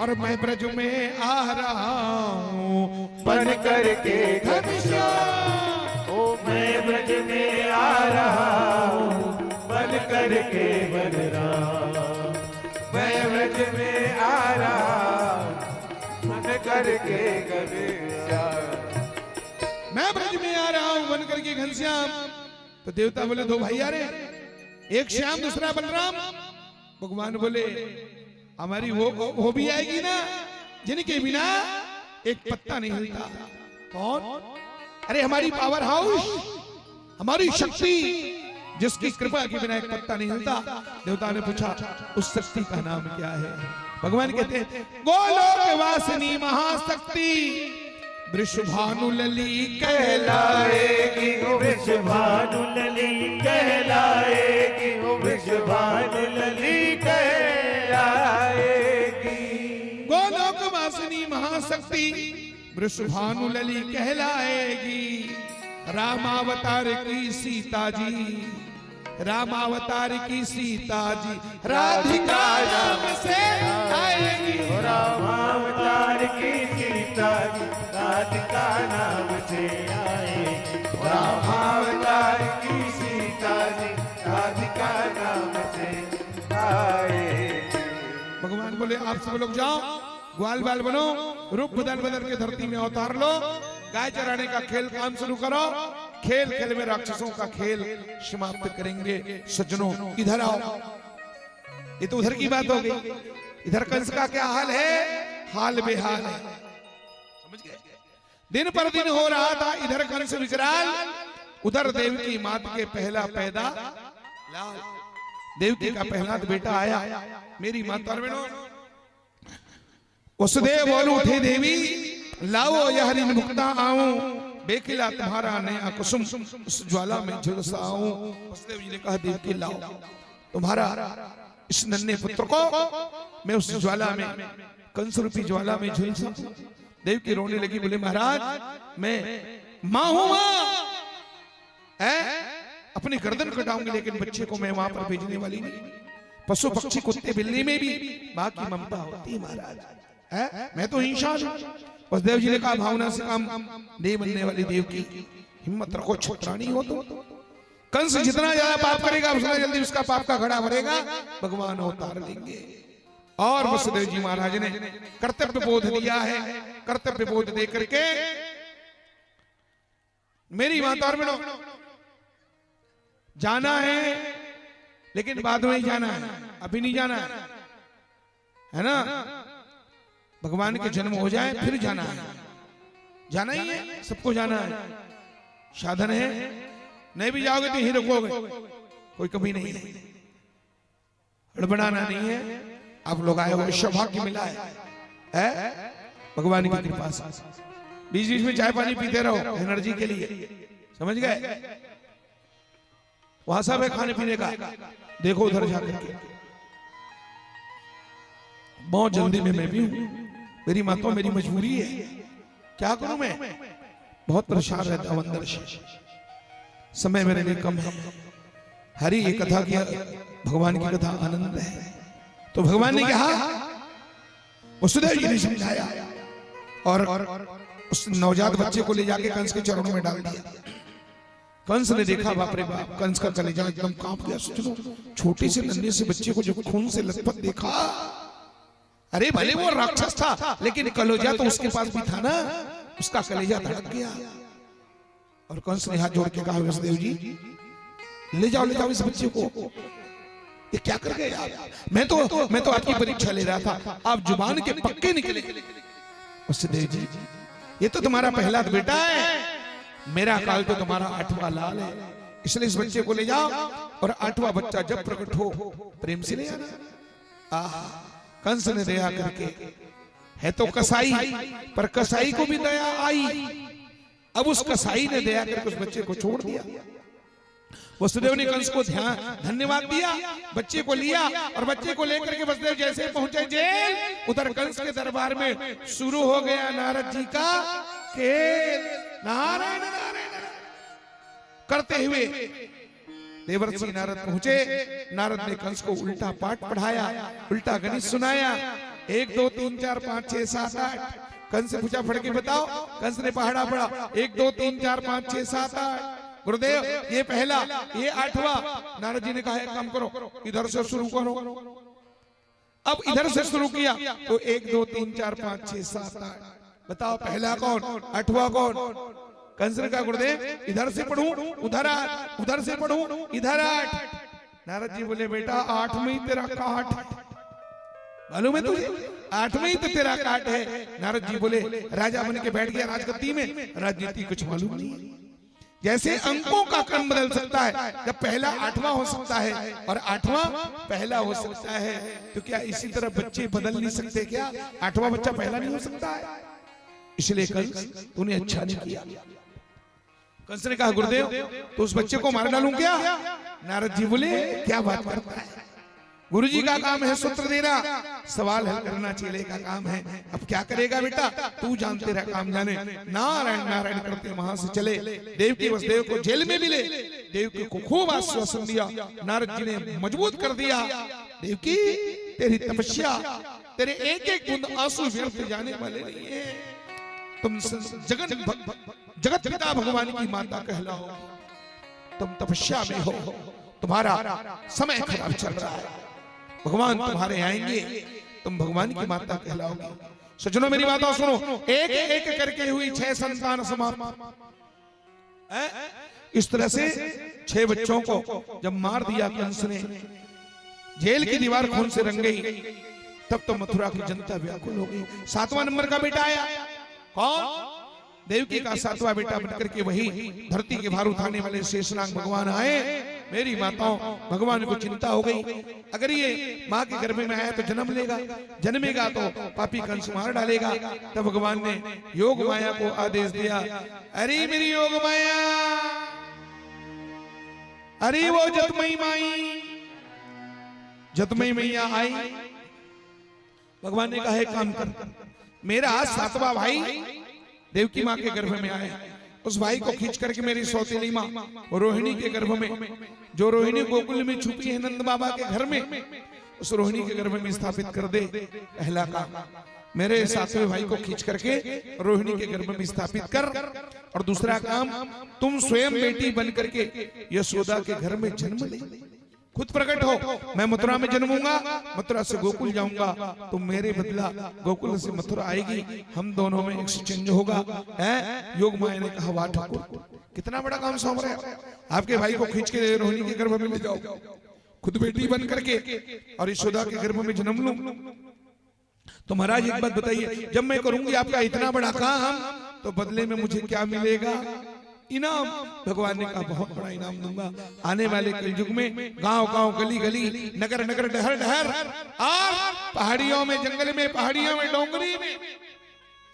और मैं ब्रज में आ रहा हूं बन करके घनश्याम। ओ मैं ब्रज में आ रहा हूँ बन करके बलराम। मैं ब्रज में आ रहा करके घनश्याम। मैं ब्रज में आ रहा हूं बन करके घनश्याम। तो देवता बोले दो भाई आ रहे, एक श्याम दूसरा बलराम। भगवान बोले हमारी वो भी आएगी ना जिनके बिना एक पत्ता नहीं हिलता। कौन? अरे हमारी पावर हाउस, हमारी शक्ति, जिसकी कृपा के बिना एक पत्ता नहीं हिलता। देवता ने पूछा उस शक्ति का नाम क्या है? भगवान कहते हैं गोलोक वासिनी महाशक्ति वृषभानु लली कहलाएगी, वृषभानु लली कहलाएगी, वृषभानु लली कहलाएगी। गोलोक वासिनी महाशक्ति वृषभानु लली कहलाएगी। रामावतार की सीता जी, रामावतार की सीता जी राधिका नाम से आएगी। रामावतार की सीता जी राधिका नाम से आएगी। रामावतार की सीता जी राधिका नाम से आएगी। भगवान बोले आप सब लोग जाओ, ग्वाल बाल बनो, रूप बदल बदल के धरती में अवतार लो, गाय चराने का खेल काम शुरू करो। खेल खेल में राक्षसों का खेल समाप्त करेंगे। सज्जनों इधर आओ। ये तो उधर की बात हो गई, इधर कंस का क्या हाल है? हाल बेहाल है, समझ गए? दिन पर दिन हो रहा था, इधर कंस विकराल, उधर देवकी मात के पहला पैदा लाल। देवकी का पहला बेटा आया। मेरी माता बहनों, वसुदेव बोल उठे देवी लाओ यह हरिन मुक्ता आऊं, बेखिला तुम्हारा नया कुसुम उस ज्वाला में झुलसाऊं। वसुदेव जी ने कहा देवकी लाओ तुम्हारा इस नन्हे पुत्र को मैं उस ज्वाला में, कंस रूपी ज्वाला में झुलसाऊं। देवकी रोने लगी, बोले महाराज मैं मां हूं, मां है, अपनी गर्दन कटाऊंगी लेकिन बच्चे को मैं वहां पर भेजने वाली नहीं। पशु पक्षी कुत्ते बिल्ली में भी मां की ममता होती है महाराज, है? मैं तो इंसान हूं। वसुदेव जी ने कहा भावना से काम नहीं बनने वाली देवकी, हिम्मत रखो, छत्रानी हो तो। कंस जितना ज्यादा पाप करेगा उतना जल्दी उसका पाप का घड़ा भरेगा, भगवान अवतार लेंगे। और वसुदेव जी महाराज ने कर्तव्य बोध दिया है। कर्तव्य बोध दे करके मेरी माता और बहनों जाना है, लेकिन बाद में ही जाना है, अभी नहीं जाना है ना? भगवान के जन्म हो जाए फिर जाना है, जाना ही है, सबको जाना है। साधन है, नहीं भी जाओगे तो यहीं रुकोगे, कोई कभी नहीं है, हड़बड़ाना नहीं है। आप लोग आए हो, सौभाग्य मिला है भगवान की कृपा से। बीच बीच में चाय पानी पीते रहो एनर्जी के लिए, समझ गए? वहां सब है खाने पीने का, देखो उधर जाकर के। बहुत जल्दी में मैं भी हूं, मेरी माता मेरी मजबूरी है, क्या करूं मैं? बहुत परेशान रहता हूं अंदर से, समय मेरे लिए कम है। हरि ये कथा की, भगवान की कथा आनंद है। तो भगवान ने कहा, वसुदेव जी ने समझाया और उस नवजात बच्चे को ले जाके कंस के चरणों में डाल दिया। कंस ने देखा, बाप रे बाप, कंस का कलेजा एकदम कांप गया। सोचो, छोटे से नन्हे से बच्चे को जब खून से लथपथ देखा, अरे भले वो राक्षस था लेकिन कलेजा तो उसके पास भी था ना, उसका कलेजा धड़क गया। और कंस ने हाथ जोड़ के कहा, वसुदेव जी ले जाओ इस बच्चे को। ये क्या कर गए आप? मैं तो आपकी परीक्षा ले रहा था, आप जुबान के पक्के निकले। वसुदेव जी ये तो तुम्हारा पहला बेटा है, मेरा काल तो तुम्हारा 8वां लाल है, इसलिए इस बच्चे को ले जाओ और 8वां बच्चा जब प्रकट हो प्रेम से ले आना। कंस ने दया करके, है तो कसाई, पर कसाई को भी दया आई। अब उस कसाई ने दया करके उस बच्चे को छोड़ दिया। वसुदेव ने कंस को धन्यवाद दिया, बच्चे को लिया और बच्चे को लेकर के वसुदेव जैसे पहुंचे जेल, उधर कंस के दरबार में शुरू हो गया नारद जी का खेल। नारायण नारायण करते हुए देवर्षि नारद पहुंचे। नारद ने कंस को उल्टा पाठ पढ़ाया, उल्टा गणित सुनाया। 1 2 3 4 5 6 7 8। कंस से पूछा, फड़ के बताओ। कंस ने पहाड़ा पढ़ा, 1 2 3 4 5 6 7 8। गुरुदेव ये पहला, ये 8वां। नारद जी ने कहा एक काम करो, इधर से शुरू करो। अब इधर से शुरू किया तो 1 2 3 4 5 6 7 8, बताओ पहला कौन, 8वां कौन? कंस ने कहा गुरुदेव इधर से पढ़ूं उधर 8, उधर से पढ़ूं इधर 8। नारद जी बोले बेटा 8 में ही तेरा काट, मालूम है तुझे 8 में ही तो तेरा काट है। नारद जी बोले राजा बन के बैठ गया राजगद्दी में, राजनीति कुछ मालूम नहीं है। जैसे अंकों का क्रम बदल सकता है, जब पहला 8वां हो सकता है और 8वां पहला हो सकता है, तो क्या इसी तरह बच्चे बदल नहीं सकते क्या? 8वां बच्चा पहला नहीं हो सकता है? इसलिए कंस तूने अच्छा नहीं किया। कंस ने कहा गुरुदेव तो उस बच्चे को मार डालूं क्या? नारद जी बोले क्या बात करता है, गुरुजी का काम है सूत्र देना, सवाल हल करना चेले का काम है। अब क्या करेगा बेटा, तू जान, तेरा काम जाने। नारायण नारायण करते वहां से चले। देवकी वसुदेव को जेल में मिले, देवकी को खूब आश्वासन दिया, नारद जी ने मजबूत कर दिया। देवकी तेरी तपस्या, तेरे एक एक बूंद आंसू व्यर्थ जाने वाले नहीं है। तुम जगत पिता भगवान की माता कहलाओ, तुम तपस्या में हो, तुम्हारा समय खराब चल रहा है, भगवान तुम्हारे आएंगे, तुम भगवान की माता कहलाओगे। सज्जनों मेरी बातों सुनो, एक एक करके हुई 6 संतान समाप्त। इस तरह से 6 बच्चों को जब मार दिया कंस ने, जेल की दीवार खून से रंग गई, तब तो मथुरा की जनता व्याकुल हो गई। 7वां नंबर का बेटा आया, कौन? देवकी का 7वां बेटा बनकर के वही धरती के भार उठाने वाले शेषनाग भगवान आए। मेरी माताओं, भगवान को चिंता हो गई, अगर ये माँ के गर्भ में आया तो जन्म लेगा, जन्मेगा तो पापी कंस मार डालेगा। तब भगवान ने योग माया को आदेश दिया, अरे मेरी योग माया, अरे वो जतमई माई, जतमई मैया आई। भगवान ने कहा है काम कर, मेरा 7वां भाई देवकी माँ के गर्भ में आया, उस भाई को खींच करके मेरी सौतेली माँ रोहिणी के गर्भ में, जो रोहिणी गोकुल में छुपी है नंद बाबा के घर में, उस रोहिणी के गर्भ में स्थापित कर दे। पहला काम, मेरे 7वें भाई को खींच करके रोहिणी के गर्भ में स्थापित कर। और दूसरा काम, तुम स्वयं बेटी बन करके यशोदा के घर में जन्म ले, खुद प्रकट हो। मैं मथुरा में जन्मूंगा, मथुरा से गोकुल जाऊंगा, तो मेरे बदला गोकुल से मथुरा आएगी, हम दोनों में एक्सचेंज होगा। योग माया ने कहा वाह ठाकुर, कितना बड़ा काम सौंप रहे हो, आपके भाई को खींच के रोहिणी के गर्भ में ले जाओ, खुद बेटी बन करके और यशोदा के गर्भ में जन्म लूं। तो महाराज एक बात बताइए, जब मैं करूंगी आपका इतना बड़ा काम, तो बदले में मुझे क्या मिलेगा? इनाम। भगवान ने कहा बहुत बड़ा इनाम दूंगा। आने वाले कलयुग में गांव गांव, गली गली, नगर नगर, डहर डहर, और पहाड़ियों में, जंगल में, पहाड़ियों में, डोंगरी में,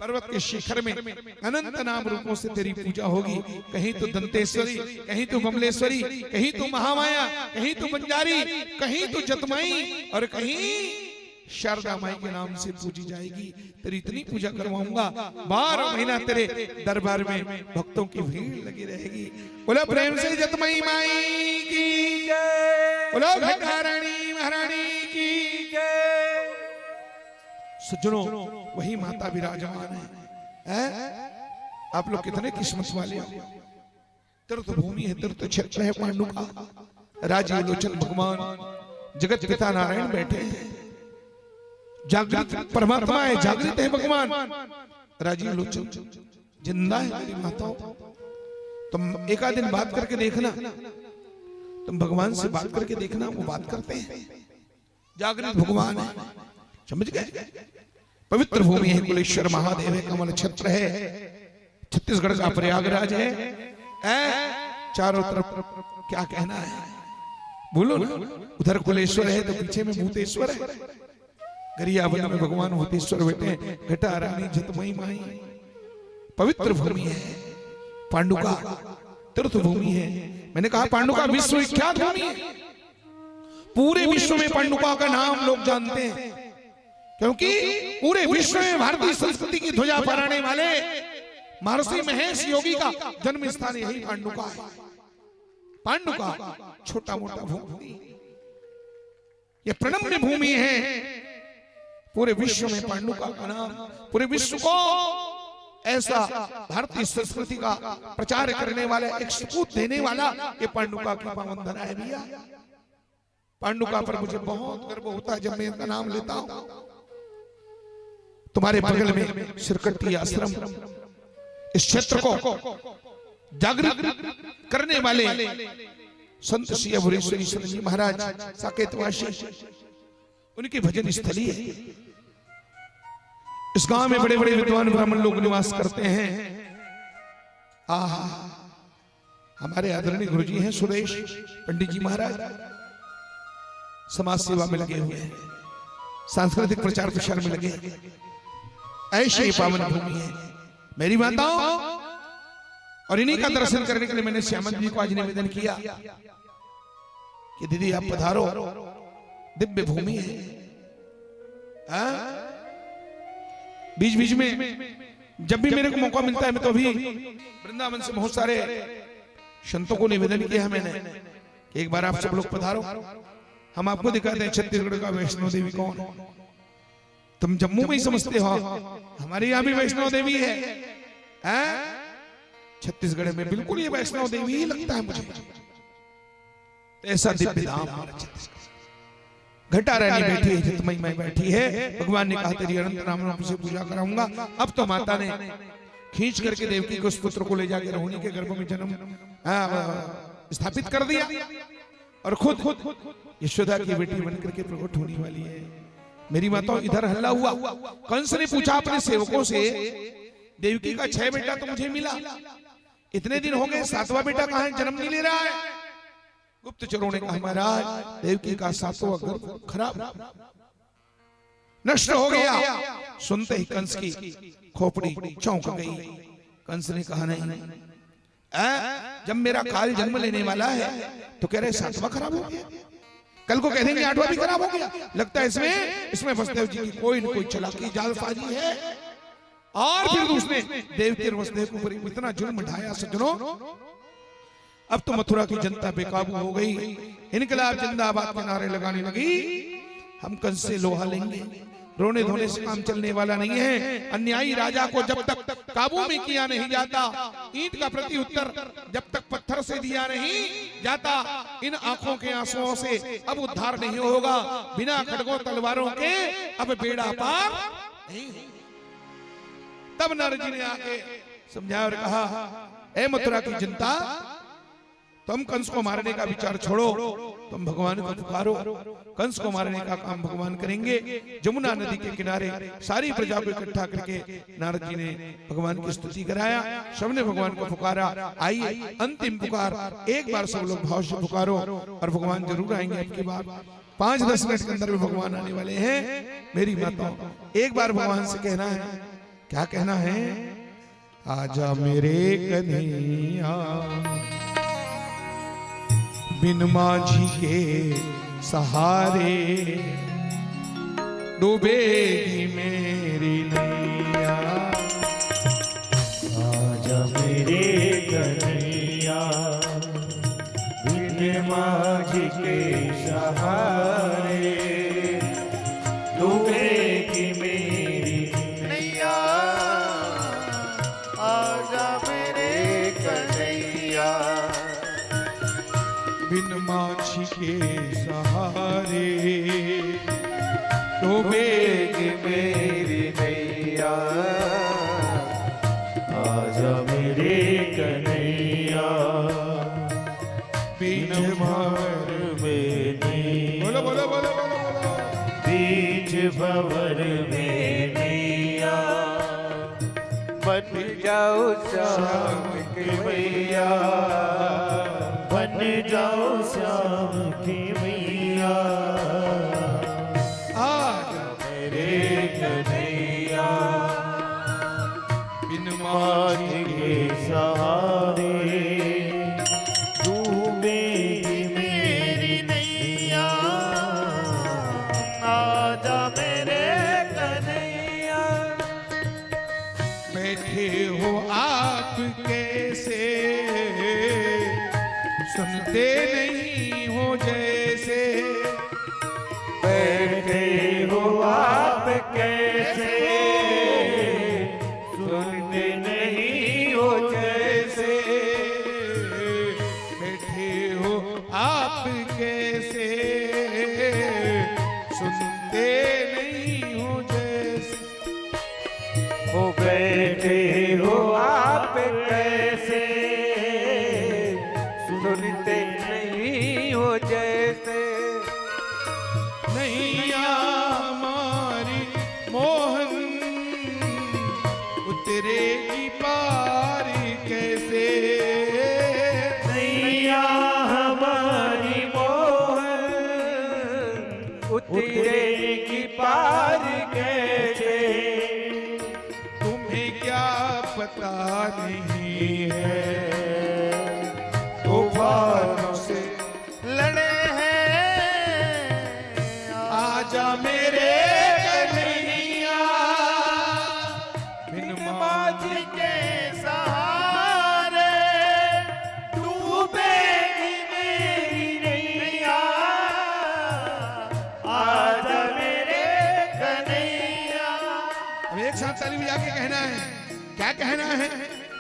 पर्वत के शिखर में अनंत नाम रूपों से तेरी पूजा होगी। कहीं तो दंतेश्वरी, कहीं तो कमलेश्वरी, कहीं तो महामाया, कहीं तो बंजारी, कहीं तो जतमई, और कहीं शारदा माई के नाम से पूजी जाएगी। तेरी इतनी पूजा करवाऊंगा, 12 महीना तेरे दरबार में भक्तों की भीड़ लगी रहेगी। बोलो प्रेम से जतमई माई की जय, बोलो घटारानी महारानी की जय। सज्जनों, वही माता विराजमान है। आप लोग कितने किस्मत वाले हो। तीर्थ भूमि है, तीर्थ क्षेत्र है पांडु का। राजीव लोचन भगवान जगत पिता नारायण बैठे हैं, जागृत परमात्मा है, जागृत है भगवान। राजीव लोचन जिंदा है मेरी माताओं। तुम एक आध दिन बात करके देखना, तुम भगवान से बात करके देखना, वो बात करते हैं, जागृत भगवान है, समझ गए। पवित्र भूमि है, कुलेश्वर महादेव है, कमल छत्र है, छत्तीसगढ़ का प्रयागराज है। चारों तरफ क्या कहना है, बोलो ना। उधर कुलेश्वर है तो पीछे में भूतेश्वर है, गरियाबंद में भगवान भूतेश्वर बैठे, घटा रानी जतमई माई। पवित्र भूमि है, पांडु का तीर्थ भूमि है। मैंने कहा पांडु का विश्व विख्यात भूमि है, पूरे विश्व में पांडुका का नाम लोग जानते हैं, क्योंकि पूरे विश्व में भारतीय संस्कृति की ध्वजा फहराने वाले महर्षि महेश योगी का जन्म स्थान यही पांडुका है। पांडुका छोटा मोटा भूमि, ये प्रणम्य भूमि है। पूरे विश्व में पांडुका का नाम, पूरे विश्व को ऐसा भारतीय संस्कृति का प्रचार करने वाला, एक सपूत देने वाला, ये पांडुका की पावन धरा है भैया। पांडुका पर मुझे बहुत गर्व होता है जब मैं इनका नाम लेता हूं। तुम्हारे बगल में सिरकट्टी आश्रम इस क्षेत्र को जागृत करने वाले संत श्री अभुरेश्वरी जी महाराज साकेतवासी, उनकी भजन स्थली है। इस गांव में बड़े बड़े विद्वान ब्राह्मण लोग निवास करते हैं। हमारे आदरणीय गुरुजी हैं सुरेश पंडित जी महाराज, समाज सेवा में लगे हुए हैं, सांस्कृतिक प्रचार प्रसार में लगे हैं। ऐसी पावन भूमि है मेरी माताओं, और इन्हीं का दर्शन करने के लिए मैंने श्यामंत जी को आज निवेदन किया कि दीदी आप पधारो, दिव्य भूमि है। बीच बीच में जब भी मेरे को मौका मिलता है, मैं तो अभी वृंदावन से बहुत सारे संतों को निवेदन किया है मैंने कि एक बार आप सब लोग पधारो, हम आपको दिखाते हैं छत्तीसगढ़ का वैष्णो देवी कौन। तुम जम्मू में ही समझते हो, हमारे यहाँ भी वैष्णो देवी है। छत्तीसगढ़ में बिल्कुल ये वैष्णो देवी ही लगता है मुझे। ऐसा दिव्य धाम हमारा छत्तीसगढ़। घटा रानी बैठी है, जितमई में बैठी है। भगवान ने कहा तेरी अनंत नाम से पूजा कराऊंगा। अब तो माता ने खींच करके देवकी को उस पुत्र को ले जाकर रोहिणी के गर्भ में जन्म स्थापित कर दिया, और खुद यशोदा की बेटी बनकर के प्रकट होने वाली है। मेरी माता इधर हल्ला हुआ। कंस ने पूछा अपने सेवकों से, देवकी का 6 बेटा तो मुझे मिला, इतने दिन हो गए 7वां बेटा कहां है, जन्म नहीं ले रहा है। गुप्तचरों ने कहा महाराज देवकी का 7वां गर्भ खराब नष्ट हो गया। सुनते ही कंस की खोपड़ी चौंक गई। कंस ने कहा नहीं, जब मेरा काल जन्म लेने वाला है तो कह रहे 7वां खराब हो गया, कल को कह देंगे 8वां भी खराब हो गया। लगता है इसमें वसुदेव जी की कोई न कोई चालाकी जालसाजी है। और फिर उसने देवकी और वसुदेव के ऊपर इतना जुल्म ढाया। सज्जनों, अब तो मथुरा की जनता बेकाबू हो गई, इनकलाब जिंदाबाद के नारे लगाने लगी। हम कंस से लोहा लेंगे, रोने धोने से काम चलने वाला नहीं है। अन्यायी राजा को जब तक काबू में किया नहीं जाता, ईंट का प्रति उत्तर जब तक पत्थर से दिया नहीं जाता, इन आंखों के आंसुओं से अब उद्धार नहीं होगा। बिना खड़गों तलवारों के अब बेड़ा पार नहीं। तब नारद जी ने आके समझाया और कहा, ए मथुरा की जनता, तुम कंस को मारने का विचार छोड़ो, तुम भगवान को पुकारो। कंस को मारने का काम भगवान करेंगे। जमुना नदी के किनारे सारी प्रजा को इकट्ठा करके नारद जी ने भगवान की स्तुति कराया। सबने भगवान को पुकारा। आइए अंतिम पुकार, एक बार सब लोग भाव से पुकारो और भगवान जरूर आएंगे। अब की बार 5-10 मिनट के अंदर में भगवान आने वाले हैं। मेरी माताओं, एक बार भगवान से कहना है, क्या कहना है? आजा मेरे कन्हैया, बिन माझी के सहारे डूबेगी मेरी नैया। आजा मेरे कन्हैया, बिन माझी के सहारे डूबेगी मेरी नैया। आजा मेरे कन्हैया, बिन माझी के सहारे डूबेगी मेरी नैया। आजा मेरे कन्हैया, बीच भंवर में बोलो बोलो बोलो बोलो बोलो, बीच भंवर में नैया। बन जाओ श्याम की मैया, बन जाओ श्याम की मैया। आजा मेरे कन्हैया, बिन माझी के सहारे डूबेगी मेरी नैया। आजा मेरे कन्हैया, बैठे हो आप कैसे, सुनते नहीं हो जैसे। बैठे हो आप कैसे, सुनते नहीं हो जैसे। बैठे हो आप कैसे, हो बैठे हो आप कैसे, सुनते नहीं हो जैसे। नैया हमारी मोहन उतरेगी पार कैसे, नैया हमारी मोहन उतरेगी पार कैसे। तुम्हें क्या पता नहीं है तूफानों से लड़े हैं आजा मेरे कन्हैया, बिन माझी के सहारे डूबेगी मेरी नैया, आजा मेरे कन्हैया। अब एक साथ ताली बजा के कहना है, क्या कहना है?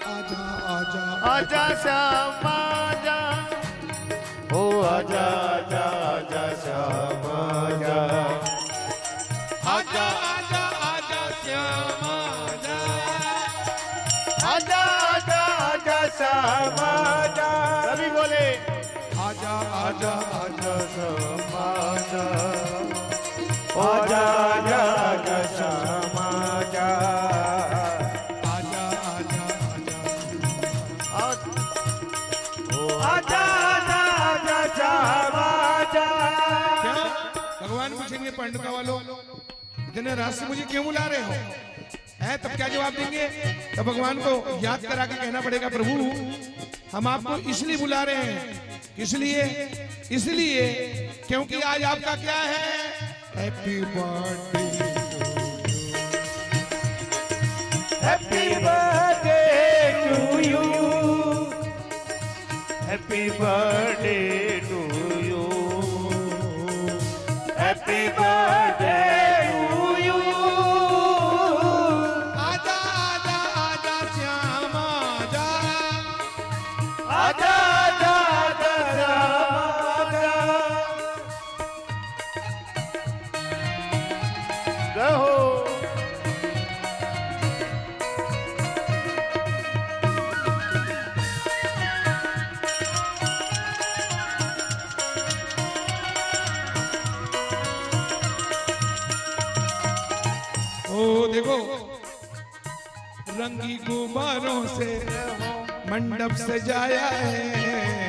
आजा आजा आजा श्याम आजा, ओ आजा आजा आजा श्याम आजा, आजा आजा आजा श्याम आजा, आजा आजा आजा श्याम आजा। सभी बोले आजा आजा आजा श्याम आजा, आजा आजा आजा श्याम आजा, आजा आजा आजा आजा आजा आजा श्याम आजा। क्या भगवान पूछेंगे पांडुका वालों, इतने रात से मुझे क्यों बुला रहे हो? है तब क्या जवाब देंगे? तब भगवान को याद करा के कहना पड़ेगा, प्रभु हम आपको इसलिए बुला रहे हैं। किस लिए? इसलिए क्योंकि आज आपका क्या है? Happy birthday, happy birthday to you, happy birthday to you, happy birthday to you. आजा आजा आजा श्याम आजा, आजा आजा आजा श्याम आजा। रहो ओ देखो रंगी गुब्बारों से मंडप सजाया है,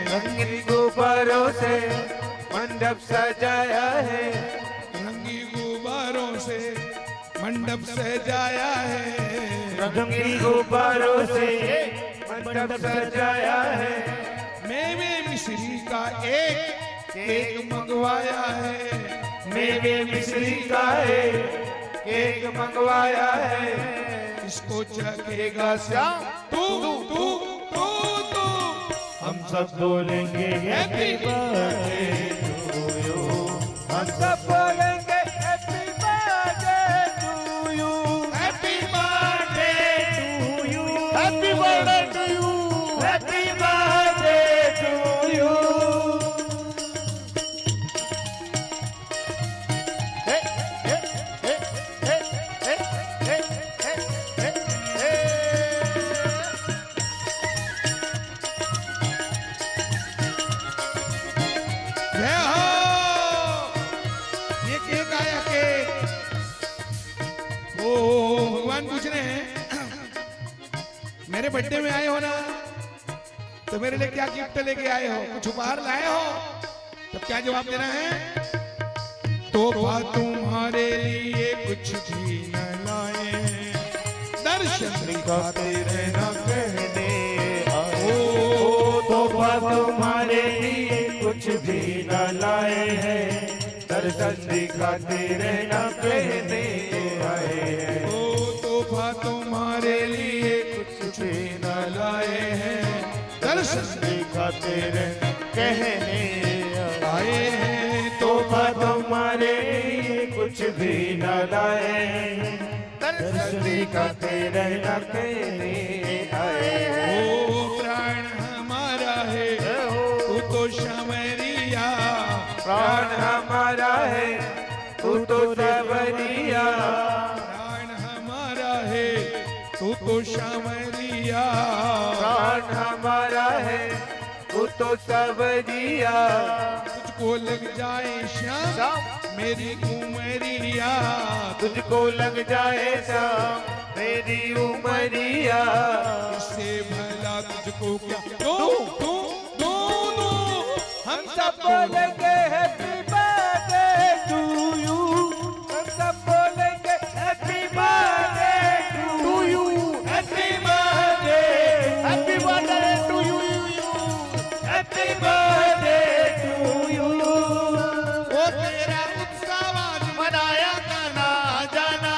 रंगीन गुब्बारों से मंडप सजाया है, रंगी गुब्बारों से मंडप सजाया है, रंगीन गुब्बारों से मंडप सजाया है। मेवे मिश्री का एक केक मंगवाया है, मेवे मिश्री का है केक मंगवाया है, इसको चखेगा श्याम तू तू तू तू, हम सब बोलेंगे हैप्पी बर्थडे टू यू, हम सब बोलेंगे happy birthday to you, happy birthday to you, happy birthday to you, happy birthday to you. हे हे हे हे हे हे हे हे हे। जय हो। ये केक आया केक। ओ भगवान पूछ रहे हैं मेरे बर्थडे में आए हो ना, तो मेरे लिए क्या गिफ्ट लेके आए हो? कुछ उपहार लाए हो? तब क्या जवाब देना है? तोहफा तुम्हारे लिए कुछ भी न लाए हैं, दर्शन दिखाते रहना कहने ओ तोहफा तुम्हारे लिए कुछ भी न लाए हैं, दर्शन दिखाते रहना कहने आए हैं। ओ तोहफा तुम्हारे लिए कुछ भी न लाए हैं, दर्शन दिखाते रहे कहने आए हैं। तोहफा तुम्हारे लिए कुछ भी न लाए हैं, दर्शन दिखाते रहना कहने आए हैं। ओ प्राण हमारा है तू तो शमरिया, प्राण हमारा है तू तो सबरिया, प्राण हमारा है तू तो सांवरिया, प्राण हमारा है वो तो सवरिया, तुझको लग जाए श्याम मेरी उमरिया, तुझको लग जाए श्याम मेरी उमरिया, इससे भला तुझको क्या दोनों हम सब बोलेंगे हैप्पी बर्थडे टू यू, हम सब बोलेंगे happy birthday to you, happy birthday, happy birthday to you, happy birthday to you. वो तेरा उत्सव आज मनाया करना जाना,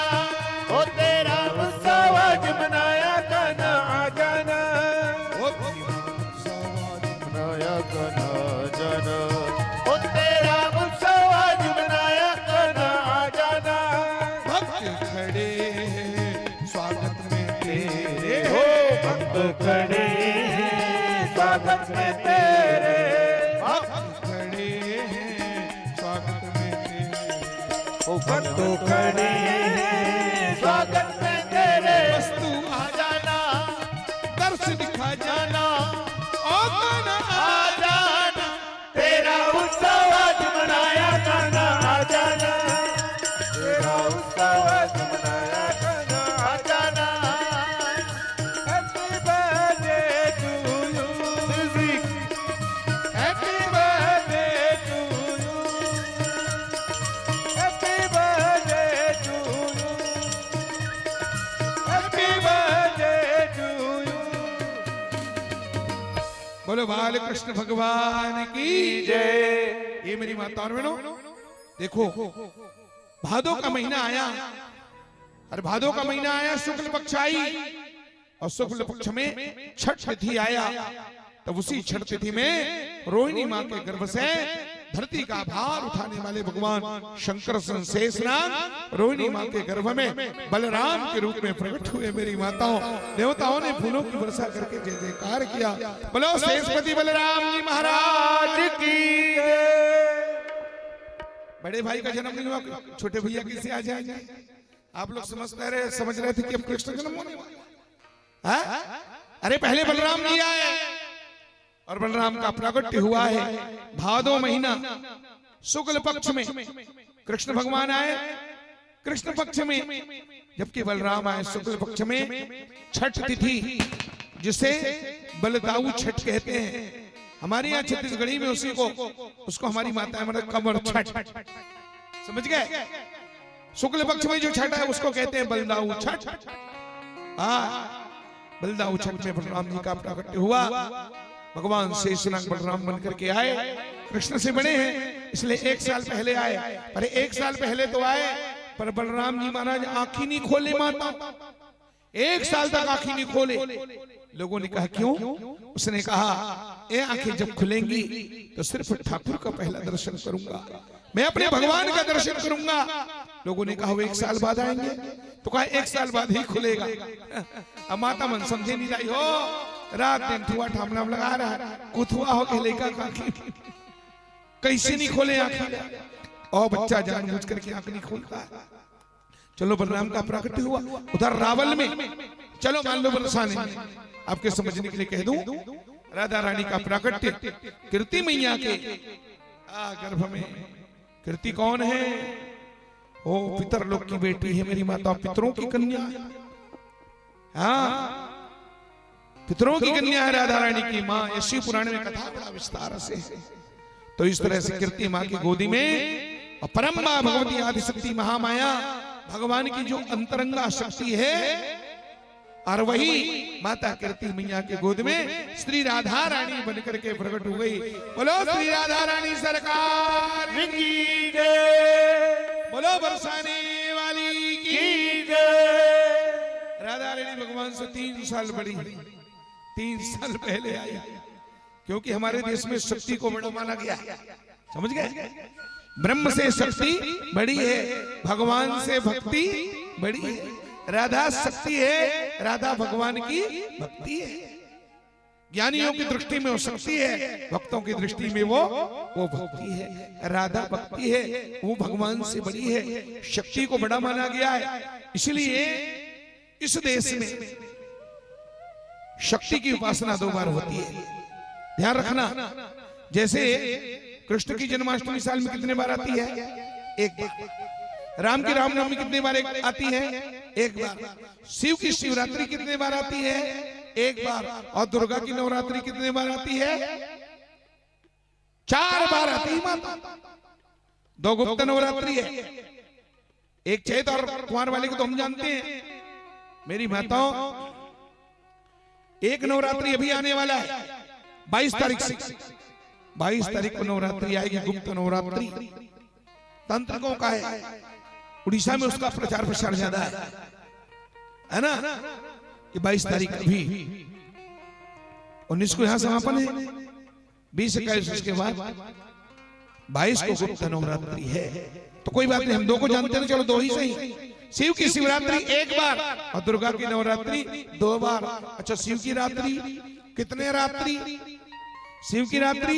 ओ तेरा उत्सव आज मनाया करना जाना, वो तेरा उत्सव आज मनाया करना जाना, ओ तेरा उत्सव आज मनाया करना जाना। भक्त खड़े हैं स्वागत में तेरे, हो भक्त खड़े हैं स्वागत में तेरे, भक्त खड़े हैं स्वागत में तेरे, ओ भक्त खड़े हैं स्वागत में तेरे। बस तू आ जाना दर्श दिखा जाना, ओ कौन आ जाना तेरा उत्सव आज मनाया करना आ जाना, तेरा उत्सव आज मनाया करना आ जाना। Happy birthday to you, happy birthday to you, happy birthday to you, happy birthday to you. बोलो बाल कृष्ण भगवान की जय। ये मेरी माता और बहनों देखो, भादो का महीना आया, और भादो का महीना आया, शुक्ल पक्ष आई, और शुक्ल पक्ष में छठ तिथि आया, तब उसी छठ तिथि में रोहिणी मां के गर्भ से धरती का भार उठाने वाले भगवान शंकर शेषनाग रोहिणी मां के गर्भ में बलराम के रूप में प्रकट हुए। मेरी माताओं देवताओं ने फूलों की वर्षा करके जय जयकार किया। बोलो शेषपति बलराम जी महाराज की। बड़े भाई का जन्म नहीं हुआ, छोटे भैया किसे आ जाएंगे? आप लोग समझ रहे थे कि अब कृष्ण जन्म होने वाला है? अरे पहले बलराम जी आए और बलराम का प्रागट्य हुआ है भादो महीना शुक्ल पक्ष में। कृष्ण भगवान आए कृष्ण पक्ष में, जबकि बलराम आए शुक्ल पक्ष में। छठ तिथि जिसे बलदाऊ छठ कहते हैं, हमारे यहाँ छत्तीसगढ़ी में उसको हमारी माता है कमर छठ, समझ गए? शुक्ल पक्ष में जो छठ है उसको कहते हैं बलदाऊ छठ। बलदाऊ छठ में बलराम जी का प्रागट्य हुआ। भगवान शेषनाग बलराम बनकर के आए, कृष्ण से बने हैं इसलिए 1 साल पहले आए। पर 1 साल पहले तो आए, पर बलराम जी महाराज आंखी नहीं खोले माता, 1 साल तक आंखी नहीं खोले। लोगों ने कहा क्यों? उसने कहा ये आंखें जब खुलेंगी तो सिर्फ ठाकुर का पहला दर्शन करूंगा, मैं अपने भगवान का दर्शन करूंगा। लोगों ने कहा वो 1 साल बाद आएंगे, तो कहा 1 साल बाद ही खुलेगा। अब माता मन समझे नहीं लाई हो, रात दिन थुआ ठामला लगा रहा है, कुथुआ हो के लेकर कैसे नहीं खोले आंखें? और बच्चा जानबूझ करके आंख नहीं खोलता है। चलो बलराम का प्राकट्य हुआ उधर रावल में, चलो मान लो बरसाने में, आपके समझने के लिए कह दूं, राधा रानी का प्राकट्य कीर्ति मैया के गर्भ में। कीर्ति कौन है? ओ पितर लोक की बेटी है मेरी माता, पितरों की कन्या है। हाँ, पितरों की कन्या है राधा रानी की माँ। यशी पुराण में कथा बड़ा विस्तार से है। तो इस तरह से कीर्ति माँ की गोदी में परम माँ भगवती आदिशक्ति महामाया भगवान की जो अंतरंगा शक्ति है, और वही माता कीर्ति मैया के गोद में श्री राधा रानी बनकर के प्रकट हो गई। बोलो श्री राधा रानी सरकार की जय, बोलो बरसाने वाली की जय। राधा रानी भगवान से 3 साल बड़ी, 3 साल पहले आई, क्योंकि हमारे देश में शक्ति को बड़ा माना गया, समझ गए? ब्रह्म से शक्ति बड़ी है, भगवान से भक्ति बड़ी है। राधा शक्ति है, राधा भगवान की भक्ति है। ज्ञानियों की दृष्टि में वो शक्ति है, भक्तों की दृष्टि में वो भक्ति है। राधा भक्ति है, वो भगवान से बड़ी है, शक्ति को बड़ा माना गया है। इसलिए इस देश में शक्ति की उपासना 2 बार होती है। ध्यान रखना, जैसे कृष्ण की जन्माष्टमी साल में कितने बार आती है? 1 बार। राम की रामनवमी कितने बार आती है? 1 बार। शिव की शिवरात्रि कितने बार आती है? 1 बार। और दुर्गा की नवरात्रि कितने बार आती है? 4 बार आती है माता। 2 गुप्त नवरात्रि है, एक चैत और कुंवर वाले को तो हम जानते हैं। मेरी माताओं, एक नवरात्रि अभी आने वाला है 22 तारीख से। 22 तारीख को नवरात्रि आएगी, गुप्त नवरात्रि। तंत्रिकों का है, उड़ीसा में उसका प्रचार प्रसार ज्यादा है ना। ये 22 तारीख अभी, 19 को यहां समापन है, 20-21 के बाद 22 को गुप्त नवरात्रि है। तो कोई बात नहीं, हम 2 को जानते हैं, चलो 2 ही सही। शिव की शिवरात्रि 1 बार और दुर्गा की नवरात्रि 2 बार। अच्छा, शिव की रात्रि कितने रात्रि? शिव की रात्रि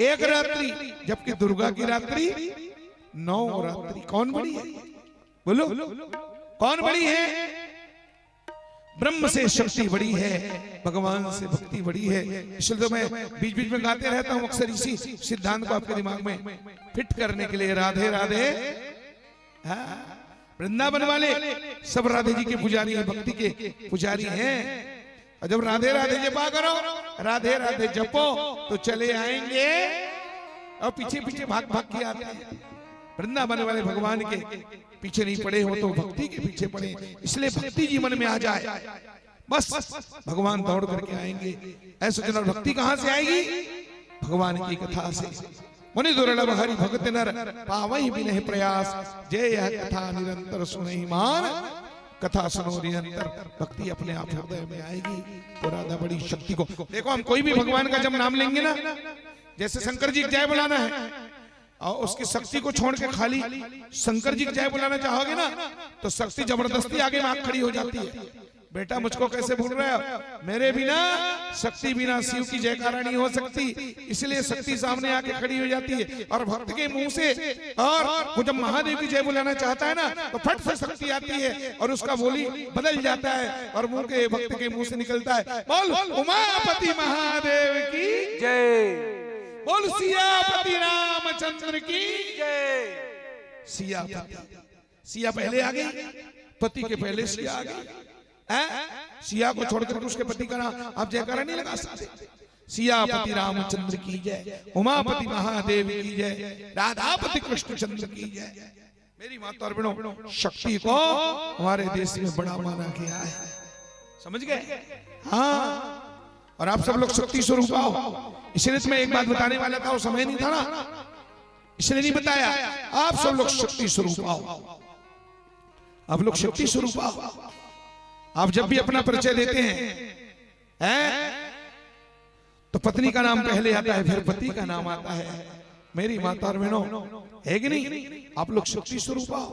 1 रात्रि, जबकि दुर्गा की रात्रि 9 रात्रि। कौन बड़ी है? बोलो, कौन बड़ी है? ब्रह्म से शक्ति बड़ी है, भगवान से भक्ति बड़ी है। इसलिए तो मैं बीच बीच में गाते रहता हूं अक्सर इसी सिद्धांत को आपके दिमाग में फिट करने के लिए। राधे राधे। वृंदावन वाले सब राधे जी के पुजारी हैं, भक्ति के पुजारी हैं। और जब राधे राधे जपा करो, राधे राधे जपो, तो चले आएंगे और पीछे पीछे भाग भाग के आते हैं। वृंदावन वाले भगवान के पीछे नहीं पड़े हो तो भक्ति के पीछे पड़े। इसलिए भक्ति जीवन में आ जाए, बस भगवान दौड़ करके आएंगे। ऐसे जन भक्ति कहां से आएगी? भगवान की कथा से। मुनि दुर्लभ हरि भगत नर पावहि बिनहि प्रयास, जय यह कथा निरंतर सुनहि मान, कथा सुनो निरंतर। भक्ति अपने आप हृदय में आएगी तो राधा बड़ी शक्ति को देखो। हम कोई भी भगवान का जब नाम लेंगे ना, जैसे शंकर जी की जय बुलाना है और उसकी शक्ति को छोड़ के खाली शंकर जी की जय बुलाना चाहोगे ना, तो शक्ति जबरदस्ती आगे में खड़ी हो जाती है। बेटा मुझको कैसे भूल रहे हो? मेरे बिना, शक्ति बिना शिव की जयकारा नहीं हो सकती। इसलिए शक्ति सामने आके खड़ी हो जाती है और भक्त के मुंह से, और वो जब महादेव की जय बुलाना चाहता है ना, तो फट से शक्ति आती है और उसका बोली बदल जाता है और मुंह के भक्त के मुंह से निकलता है, बोल उमापति महादेव की जय, बोल सियापति रामचंद्र की जय। सियापति, सिया पहले आ गई, पति के पहले सिया आ गई। सिया को छोड़कर उसके पति का नाम आप जयकारा नहीं लगा सकते। सियापति रामचंद्र की जय, उमापति महादेव की जय, राधापति कृष्णचंद्र की जय। मेरी माता और बहनों, शक्ति को हमारे देश में बड़ा माना गया है, समझ गए? हाँ, और आप सब लोग शक्ति स्वरूप आओ। इसलिए मैं एक बात बताने वाला था, वो समय नहीं था ना, इसलिए नहीं बताया। आप सब लोग शक्ति स्वरूप आओ, आप लोग शक्ति स्वरूप आओ। आप जब भी अपना परिचय देते हैं तो पत्नी का नाम पहले आता है, फिर पति का नाम आता है। मेरी माता और बहनों, है कि नहीं? आप लोग शक्ति स्वरूप आओ।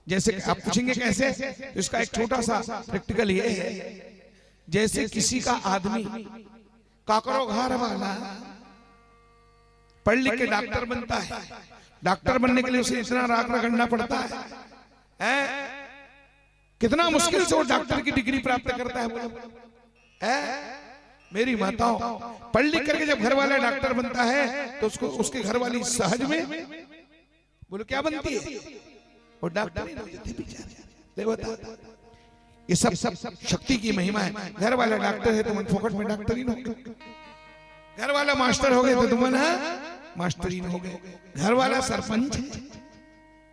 जैसे आप पूछेंगे कैसे, तो इसका एक छोटा सा प्रैक्टिकल ये है, जैसे किसी का आदमी काकरो घर वाला पढ़ लिख के डॉक्टर बनता है, डॉक्टर बनने के लिए उसे इतना राग रगड़ना पड़ता है, कितना मुश्किल से वो डॉक्टर की डिग्री प्राप्त करता है, बोलो। मेरी माताओं, पढ़ लिख करके जब घर वाला डॉक्टर बनता है तो उसको उसके घर वाली सहज में बोलो क्या बनती है? वो डॉक्टर ही नहीं देवता। ये सब शक्ति की महिमा है। घर वाला डॉक्टर है तो मन फोकट में डॉक्टर ही न हो गए, घर वाला मास्टर हो गए तो तुम मास्टर ही न हो गए, घर वाला सरपंच है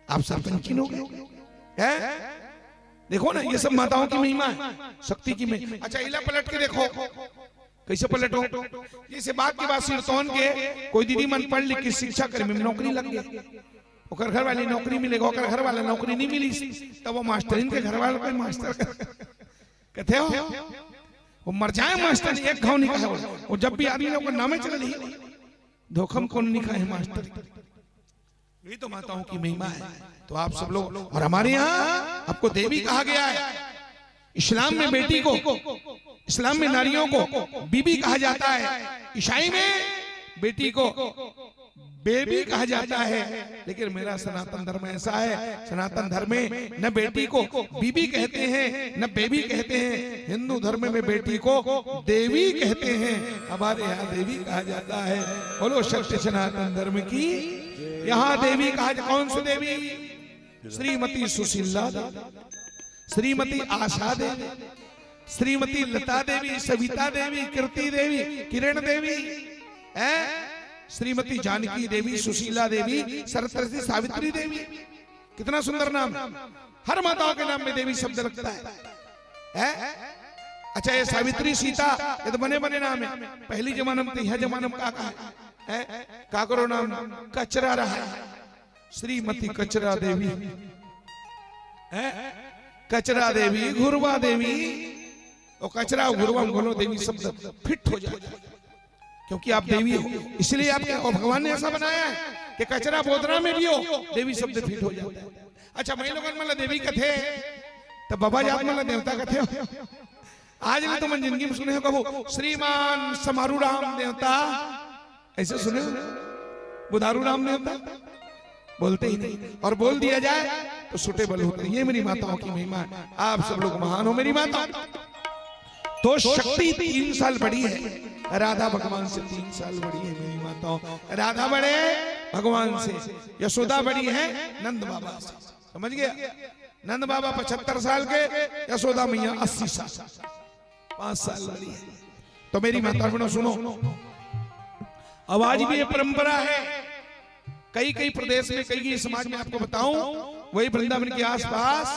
आप सरपंच ही न हो गए। देखो ना, ये सब माताओं की महिमा है, शक्ति की महिमा। अच्छा, इला पलट के देखो, कैसे पलटो? जैसे बात की बात सिरतौन के कोई दीदी मन पढ़ लिख के शिक्षा करे में नौकरी लग गई, ओकर घर वाली नौकरी मिलेगा, ओकर घर वाला नौकरी नहीं मिली, तब वो मास्टरीन के घर वाला कोई मास्टर कहते हो वो मर जाए मास्टर, एक घाव नहीं कहा वो। जब भी आदमी लोग नामे चल रही धोखम कौन नहीं कहा है मास्टर। ये तो माताओं की महिमा है। तो आप सब लोग, और हमारे यहाँ आपको देवी कहा गया है। इस्लाम में बेटी को, इस्लाम में नारियों को बीबी कहा जाता है, ईसाई में बेटी को बेबी कहा जाता है, लेकिन मेरा सनातन धर्म ऐसा है, सनातन धर्म में न बेटी को बीबी कहते हैं न बेबी कहते हैं। हिंदू धर्म में बेटी को देवी कहते हैं, हमारे यहाँ देवी कहा जाता है। बोलो सत्य सनातन धर्म की। यहाँ देवी कहा, कौन सी देवी? श्रीमती सुशीला देवी, श्रीमती आशा देवी, श्रीमती लता देवी, सविता देवी, कीर्ति देवी, किरण देवी, श्रीमती जानकी देवी, सुशीला देवी, सरस्वती, सावित्री देवी। कितना सुंदर नाम। हर माताओं के नाम में देवी शब्द लगता है। अच्छा, ये सावित्री, सीता, ये तो बने बने नाम है। पहली जमानम थी, यह जमानम काका है, काकरो नाम कचरा रहा है। श्रीमती कचरा देवी, कचरा देवी, घुरवा देवी। और कचरा घुरवा घोलो देवी शब्द फिट हो जाए, क्योंकि आप देवी हो, इसलिए आपके भगवान ने ऐसा बनाया है कि कचरा बोधरा में भी हो, देवी शब्द फिट हो जाता है। अच्छा, मैं लोगन मतलब देवी कथे तो बाबा जात मतलब देवता कथे हो। आज भी तुम जिंदगी में सुने हो कहो श्रीमान समारू राम देवता, ऐसे सुने हो? बुधारू राम देवता बोलते ही नहीं, और बोल दिया जाए तो सुटेबल होते। ये मेरी माताओं की महिमा है। आप सब लोग महान हो मेरी माता। तो शक्ति 3 साल बड़ी है, राधा भगवान से 3 साल बड़ी है मेरी माताओं। राधा बड़े भगवान से, यशोदा बड़ी है नंद बाबा से। समझ गया? नंद बाबा 75 साल के, यशोदा मैया 80 साल, 5 साल बड़ी है। तो मेरी माता बहनों सुनो, आवाज भी ये परंपरा है। कई कई प्रदेश में, कई समाज में आपको बताऊं, वही वृंदावन के आसपास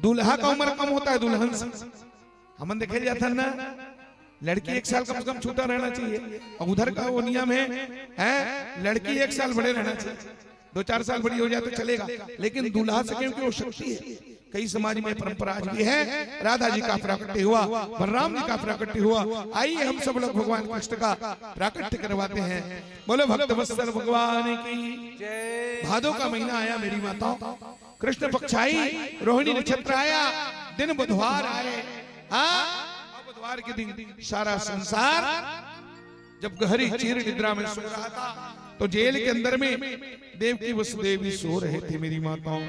दूल्हा का उम्र कम होता है दुल्हन से। हम देखे जाता ना, लड़की 1 साल कम से कम छोटा रहना चाहिए, और उधर का वो नियम है लड़की 1 साल बड़े रहना चाहिए। 2-4 साल बड़ी हो जाए तो चलेगा, लेकिन दूल्हा से क्योंकि वो शक्ति है। कई समाज में परंपरा आज भी है। राधा जी का प्राकट्य हुआ, बलराम जी का प्राकट्य हुआ, आइए हम सब लोग भगवान कृष्ण का प्राकट्य करवाते हैं। बोलो भक्त वत्सल भगवान की जय। भादो का महीना आया मेरी माताओं, कृष्ण पक्ष आई, रोहिणी नक्षत्र आया, दिन बुधवार आए। बुधवार के दिन सारा संसार जब गहरी चीर निद्रा में सो रहा था, तो जेल के अंदर में देवकी वसुदेव सो रहे थे मेरी माताओं।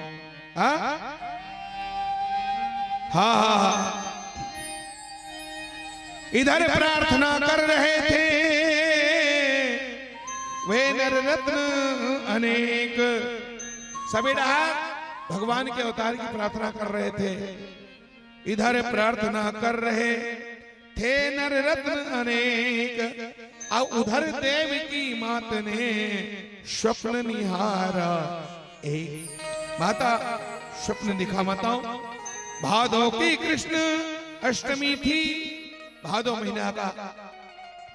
हाँ, इधर प्रार्थना कर रहे थे वे नर रत्न अनेक। सवेरा भगवान के अवतार की प्रार्थना कर रहे थे, इधर प्रार्थना कर रहे थे नर रत्न अनेक, और उधर देव की मात ने स्वप्न निहारा एक। माता स्वप्न दिखा माताओं। भादो की कृष्ण अष्टमी थी, भादो महीना का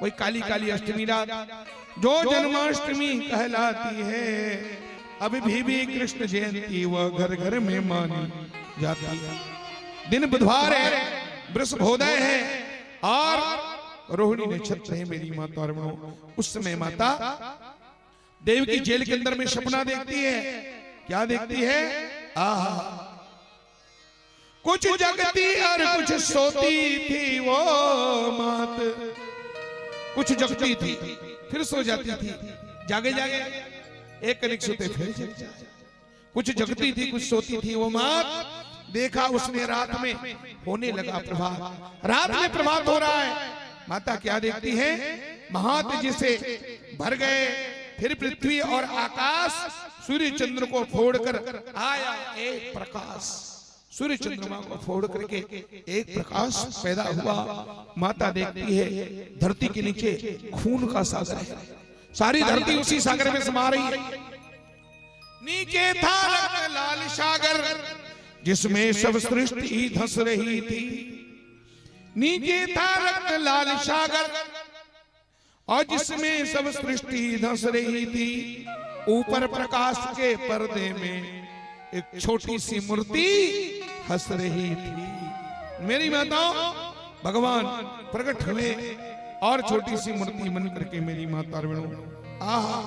वही काली काली अष्टमी रात, जो जन्माष्टमी कहलाती है। अभी भी कृष्ण जयंती वह घर घर में मानी जाती है। दिन बुधवार है, बृहस्पतिोदय है, और रोहिणी नक्षत्र है मेरी माता। और उस समय माता देव की जेल के अंदर में सपना देखती है। क्या देखती है? आहा, कुछ जगती और कुछ सोती थी वो मात। कुछ जगती थी फिर सो जाती थी, जागे जागे एक कनिक सोते फिर जग जाए। कुछ जगती थी कुछ सोती थी वो मात। देखा उसने रात में होने लगा प्रभात, रात में प्रभात हो रहा है। माता क्या देखती है? महातेज से भर गए, फिर पृथ्वी और आकाश सूर्य चंद्र को फोड़कर आया एक प्रकाश। सूर्य चंद्रमा को फोड़ करके एक प्रकाश पैदा हुआ। माता देखती है धरती के नीचे खून का सागर है, सारी धरती उसी सागर में समा रही है। नीचे था रक्त लाल सागर जिसमें सब सृष्टि धंस रही थी। नीचे था रक्त लाल सागर और जिसमें सब सृष्टि धंस रही थी। ऊपर प्रकाश के पर्दे में एक छोटी सी मूर्ति हंस रही थी। मेरी माताओं, भगवान प्रकट हुए और छोटी सी मूर्ति बन करके मेरी माता आहा,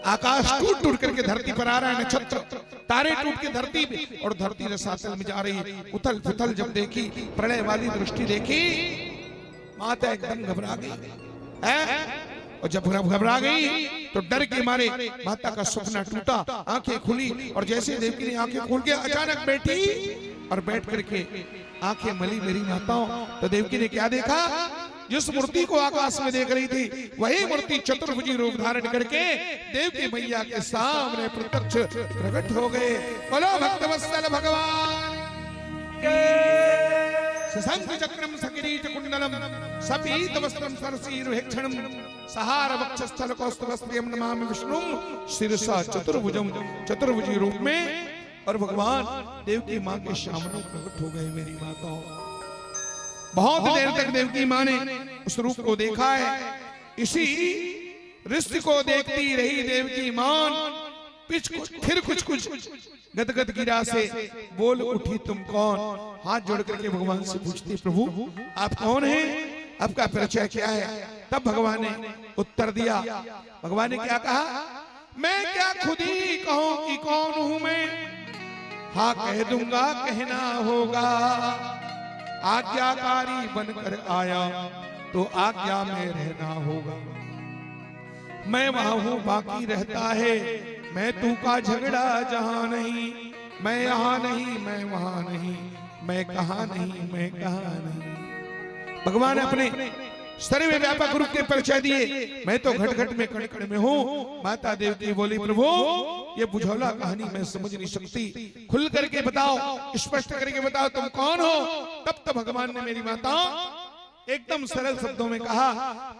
आकाश टूट टूट करके धरती पर आ रहा है, नक्षत्र तारे टूट के धरती पे, और धरती रसातल में जा रही। उथल पुथल जब देखी, प्रलय वाली दृष्टि देखी, माता एकदम घबरा गई। और जब घबरा गई तो डर के मारे माता का सपना टूटा, आंखें खुली और जैसे देवकी ने आंखें खोल के अचानक बैठी और बैठ करके आंखें मली मेरी माताओं, तो देवकी ने क्या देखा? जिस मूर्ति को आकाश में देख रही थी वही मूर्ति चतुर्भुजी रूप धारण करके देवकी मैया के सामने प्रत्यक्ष प्रकट हो गए। बोलो भक्तवत्सल भगवान के। सशंख चक्रम सकिरीट कुंडलम सपीत वस्त्रम सरसीरुहेक्षणम सहार वक्षस्थल कौस्तुभस्त्रियम नमामि विष्णुम शिरसा चतुर्भुजम, चतुर्भुजी रूप में और भगवान देवकी मां के सामने प्रकट हो गए मेरी माताओं। बहुत देर तक देवकी मां ने उस रूप को देखा है। इसी रिश्ते को देखती रही देवकी मां फिर कुछ गदगद गिरा से बोल उठी, तुम कौन? हाथ जोड़ करके भगवान से पूछती, प्रभु आप कौन हैं? आपका परिचय क्या है? तब भगवान ने उत्तर दिया। भगवान ने क्या कहा? मैं क्या खुद ही कहूं कि कौन हूं मैं? हाँ कह दूंगा, कहना होगा। आज्ञाकारी बनकर आया तो आज्ञा में रहना होगा। मैं वहां हूं बाकी रहता है, मैं तू का झगड़ा जहां नहीं। मैं यहाँ नहीं, मैं वहां नहीं, मैं कहां नहीं, मैं कहां नहीं। भगवान अपने सर्व व्यापक रूप के परिचय दिए। मैं तो घट घट में कण कण में हूँ। माता देवकी बोली, प्रभु ये बुझौला कहानी मैं समझ नहीं सकती, खुल करके बताओ, स्पष्ट करके बताओ तुम कौन हो। तब तो भगवान ने मेरी माता एकदम सरल शब्दों में कहा,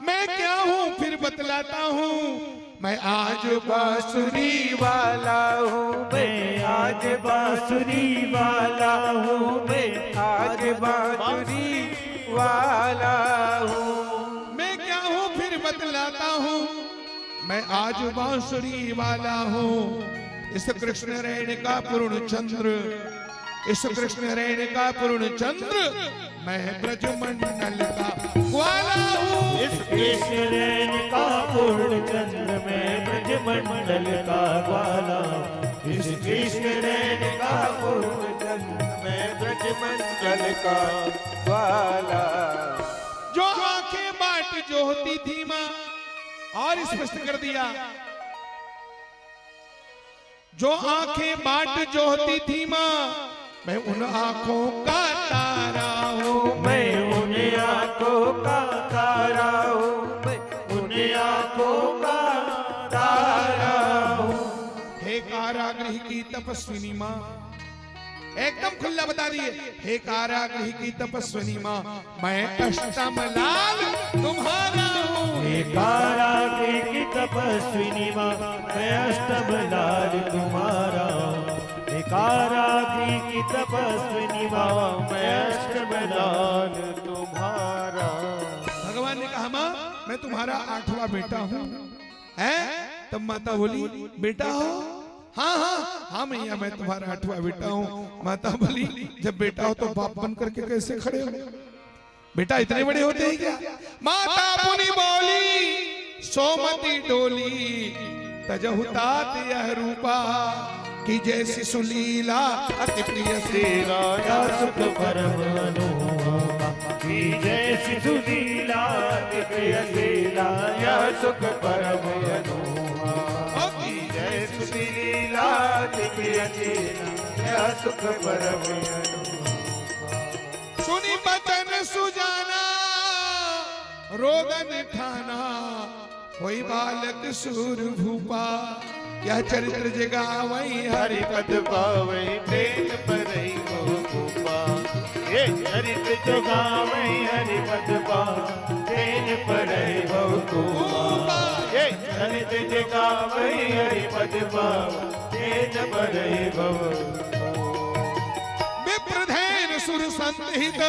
मैं क्या हूँ फिर बतलाता हूँ। मैं आज बांसुरी वाला हूँ, मैं आज बांसुरी वाला हूँ, मैं आज बांसुरी वाला हूँ। मैं क्या हूँ फिर बतलाता हूँ, मैं आज बांसुरी वाला हूँ। इस कृष्ण रेणुका पूर्ण चंद्र, इस कृष्ण रेणुका पूर्ण चंद्र, मैं ब्रजमंडल का ग्वाला हूँ। इस कृष्ण रेणुका पूर्ण चंद्र में ब्रजमंडल का ग्वाला। इस कृष्ण रेणुका पूर्ण चंद्र में ब्रजमंडल का ग्वाला। जो आंखें बाट जो होती थी माँ, और स्पष्ट कर दिया, जो आंखें बाट जो होती थी माँ, मैं उन आंखों का तारा हूँ। मैं उन आंखों का तारा हूँ, मैं उन आंखों का तारा हूँ। हे कारागृह की तपस्विनी माँ, एकदम खुला बता दिए, हे कारागृह की तपस्विनी माँ, मैं अष्टम लाल तुम्हारा हूँ। हे कारागृह की तपस्विनी माँ, मैं अष्टम लाल तुम्हारा। हे कारागृह की तपस्विनी माँ, मैं अष्टम लाल तुम्हारा। भगवान ने कहा, माँ मैं तुम्हारा 8वां बेटा हूँ। है? तब माता बोली, बेटा हो? हाँ हाँ हाँ मैया मैं तुम्हारा 8वां बेटा हूँ। माता बोली, जब बेटा हो तो बाप बन करके कैसे खड़े हो? बेटा इतने बड़े होते हैं क्या? माता पुनि बोली, सोमती डोली तजहुतात यह रूपा, कि जैसी सुलीला अति प्रिय सेवा या सुख परम अनुपमा। कि जैसी सुलीला अति प्रिय सेला या सुख परम अनुपमा। कि जैसी सुलीला अति प्रिय सेला या सुख परम अनुपमा। सुनी बचन सुजाना रोदन ठाना, कोई बालक सूर भूपा, यह चरित्र जगावई हरि पद पावई प्रेम परई वो गोपा। ये चरित्र जगावई हरि पद पावई प्रेम परई वो गोपा। ये चरित्र जगावई हरि पद पावई प्रेम परई वो। विप्रधेन सुर संहित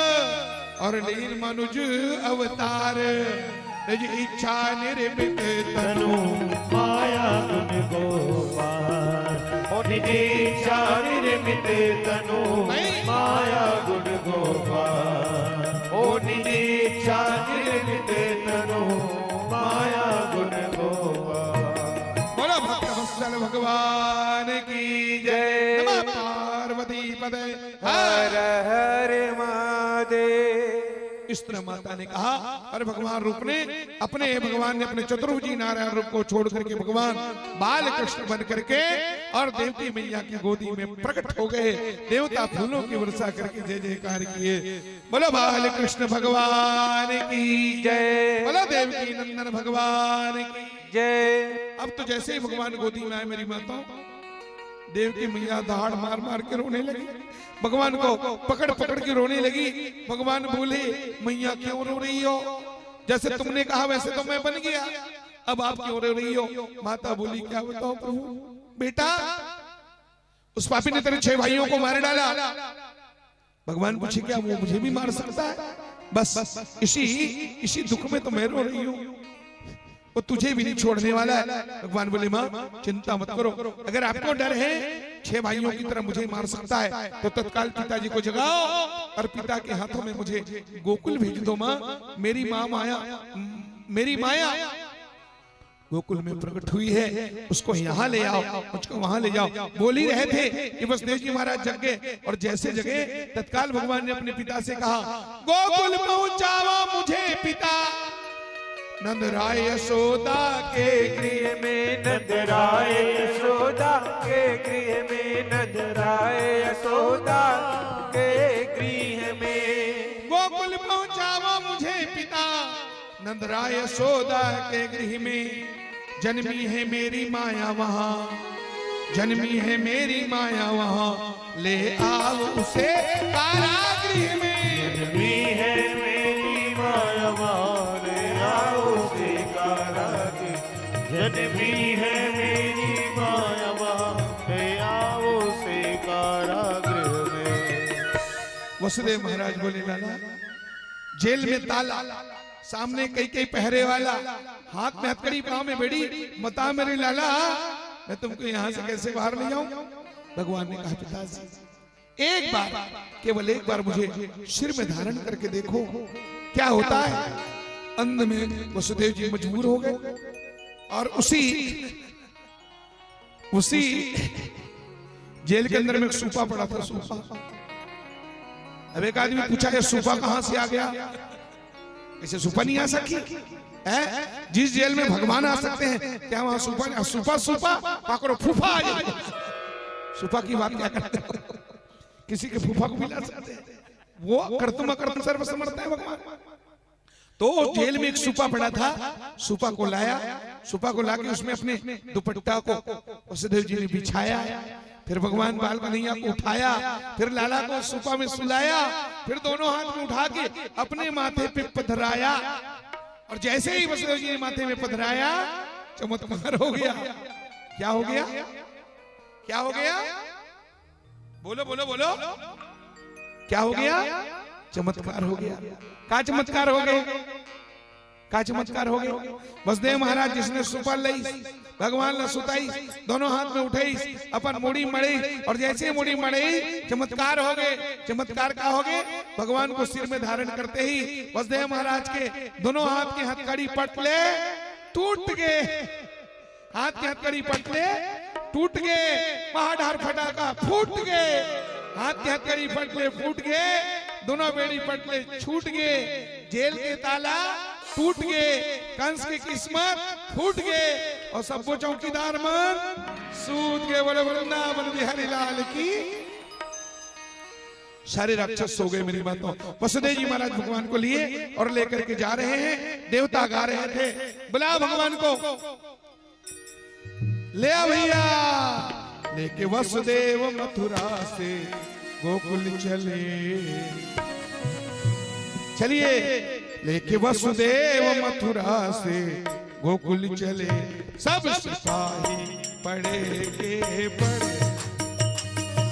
और लीन मनुज अवतार, निज इच्छा निर्मित तनु माया गुण गोपाल। निज इच्छा निर्मित तनु माया गुण गोपाल। ओ निज इच्छा निर्मित तनु माया गुण गोपाल। बोलो भक्तवत्सल भगवान की जय। नमः पार्वती पदे हर हर महादेव। इस तरह माता ने कहा। और भगवान रूप ने भगवान ने अपने चतुर्भुजी नारायण रूप को छोड़ करके भगवान बाल कृष्ण बन करके और देवकी मैया की गोदी में प्रकट हो गए। देवता फूलों की वर्षा करके जय जयकार किए। बोलो बाल कृष्ण भगवान की जय, बोलो देवकी नंदन भगवान की जय। अब तो जैसे ही भगवान गोदी में आए मेरी माता, देवकी मैया दहाड़ मार मार के रोने लगी, भगवान को पकड़ पकड़ के रोने लगी। भगवान बोले मैया क्यों रो रही हो? जैसे तुमने कहा वैसे तो मैं बन गया, अब आप क्यों रो रही हो? माता बोली क्या बताओ प्रभु, बेटा उस पापी ने तेरे 6 भाइयों को मार डाला। भगवान पूछे क्या वो मुझे भी मार सकता है? बस इसी दुख में तो मैं रो रही हूँ, वो तुझे भी नहीं छोड़ने वाला है। भगवान बोले माँ चिंता मत करो, अगर आपको डर है 6 भाइयों की तरह मुझे मार सकता है तो तत्काल पिताजी को जगाओ और पिता के हाथों में मुझे गोकुल भेज दो। माँ मेरी माया गोकुल में प्रकट हुई है, उसको यहाँ ले आओ, मुझको वहां ले जाओ। बोल ही रहे थे कि वसुदेव जी महाराज जग गए और जैसे जगे तत्काल भगवान ने अपने पिता से कहा गोकुल पहुंचाओ मुझे पिता, नंद राय यशोदा के गृह में, नंद राय यशोदा के गृह में, नंद राय यशोदा के गृह में। गोकुल पहुंचाओ मुझे पिता, नंद राय यशोदा के गृह में। जन्मी है मेरी माया वहां, जन्मी है मेरी माया वहां, ले आओ उसे कारागृह में। जन्मी है मेरी माया वहां, ले आओ उसे कारागृह। जन्मी है मेरी माया वहां, ले आओ उसे कारागृह में। वसुदेव महाराज बोले लाला जेल में ताला, सामने कई पहरे वाला, हाथ में हथकड़ी पांव में बेड़ी, बता मेरे लाला मैं तुमको यहाँ से कैसे बाहर ले जाऊं? भगवान ने कहा पिताजी एक बार, केवल एक बार मुझे सिर में धारण करके देखो क्या होता है। अंत में वसुदेव जी मजबूर हो गए और उसी जेल के अंदर में एक सूपा पड़ा था, सूपा। अब एक आदमी पूछा ये सूपा कहां से आ गया? इसे सूपा नहीं आ सकी है? जिस जेल में भगवान आ सकते हैं क्या वहां सूपा? सूपा पकड़ो फूफा आ जाए। सूपा की बात क्या करते हो? किसी के फूफा को भी ला सकते हैं, वो कर्तुम अकर्तुम सर्वसमर्थ है भगवान। तो जेल में एक सूपा पड़ा था, सूपा को लाया, सूपा को लाके उसमें अपने दुपट्टा को वसुदेव जी ने बिछाया, फिर भगवान बाल कन्हैया को उठाया, फिर लाला को सूपा में सुलाया, फिर दोनों हाथ में उठा के अपने माथे पे पधराया और जैसे ही वसुदेव जी ने माथे में पधराया चमत्कार हो गया। क्या हो गया? क्या हो गया? बोलो बोलो बोलो, क्या हो गया? चमत्कार हो गया। का चमत्कार हो गया? का चमत्कार हो गया? वसुदेव महाराज जिसने सूपा लई, भगवान ने सुताई, दोनों हाथ में उठाई, अपन मुड़ी मड़ी और जैसे मुड़ी मड़ी चमत्कार हो गए। चमत्कार का हो गए? भगवान को सिर में धारण करते ही वसुदेव महाराज के दोनों हाथ के हथकड़ी पटले टूट गए, हाथ के हथकड़ी पटले टूट गए, महाडार फटाका फूट गए, हाथ के हथकड़ी पटले फूट गए, दोनों बेड़ी पटले छूट गए, जेल के ताला टूट गए, कंस की किस्मत फूट गए और सबको चौकीदार मन सूद के। बोले वृंदावन बिहारी लाल की। सारे राक्षस सो गए मेरी बातों। वसुदेव जी महाराज भगवान को लिए और लेकर के जा रहे हैं। देवता गा रहे थे बुला भगवान को, ले आ भैया। लेके वसुदेव मथुरा से गोकुल चलिए, लेके वसुदेव मथुरा से गोकुल चले। सब सिपाही पड़े के पड़े,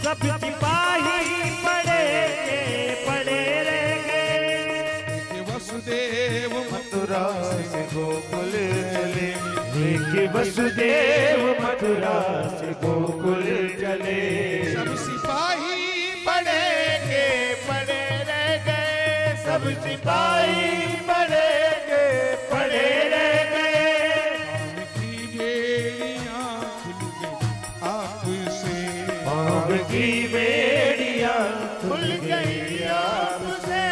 सब सिपाही पड़े रह गए। लेके वसुदेव मथुरा से गोकुल चले, लेके वसुदेव मथुरा से गोकुल चले। सब सिपाही पड़े रह गए, सब सिपाही पड़े रह गए। की बेड़ियां खुल गई आपसे, पाप की बेड़ियां खुल गई आपसे।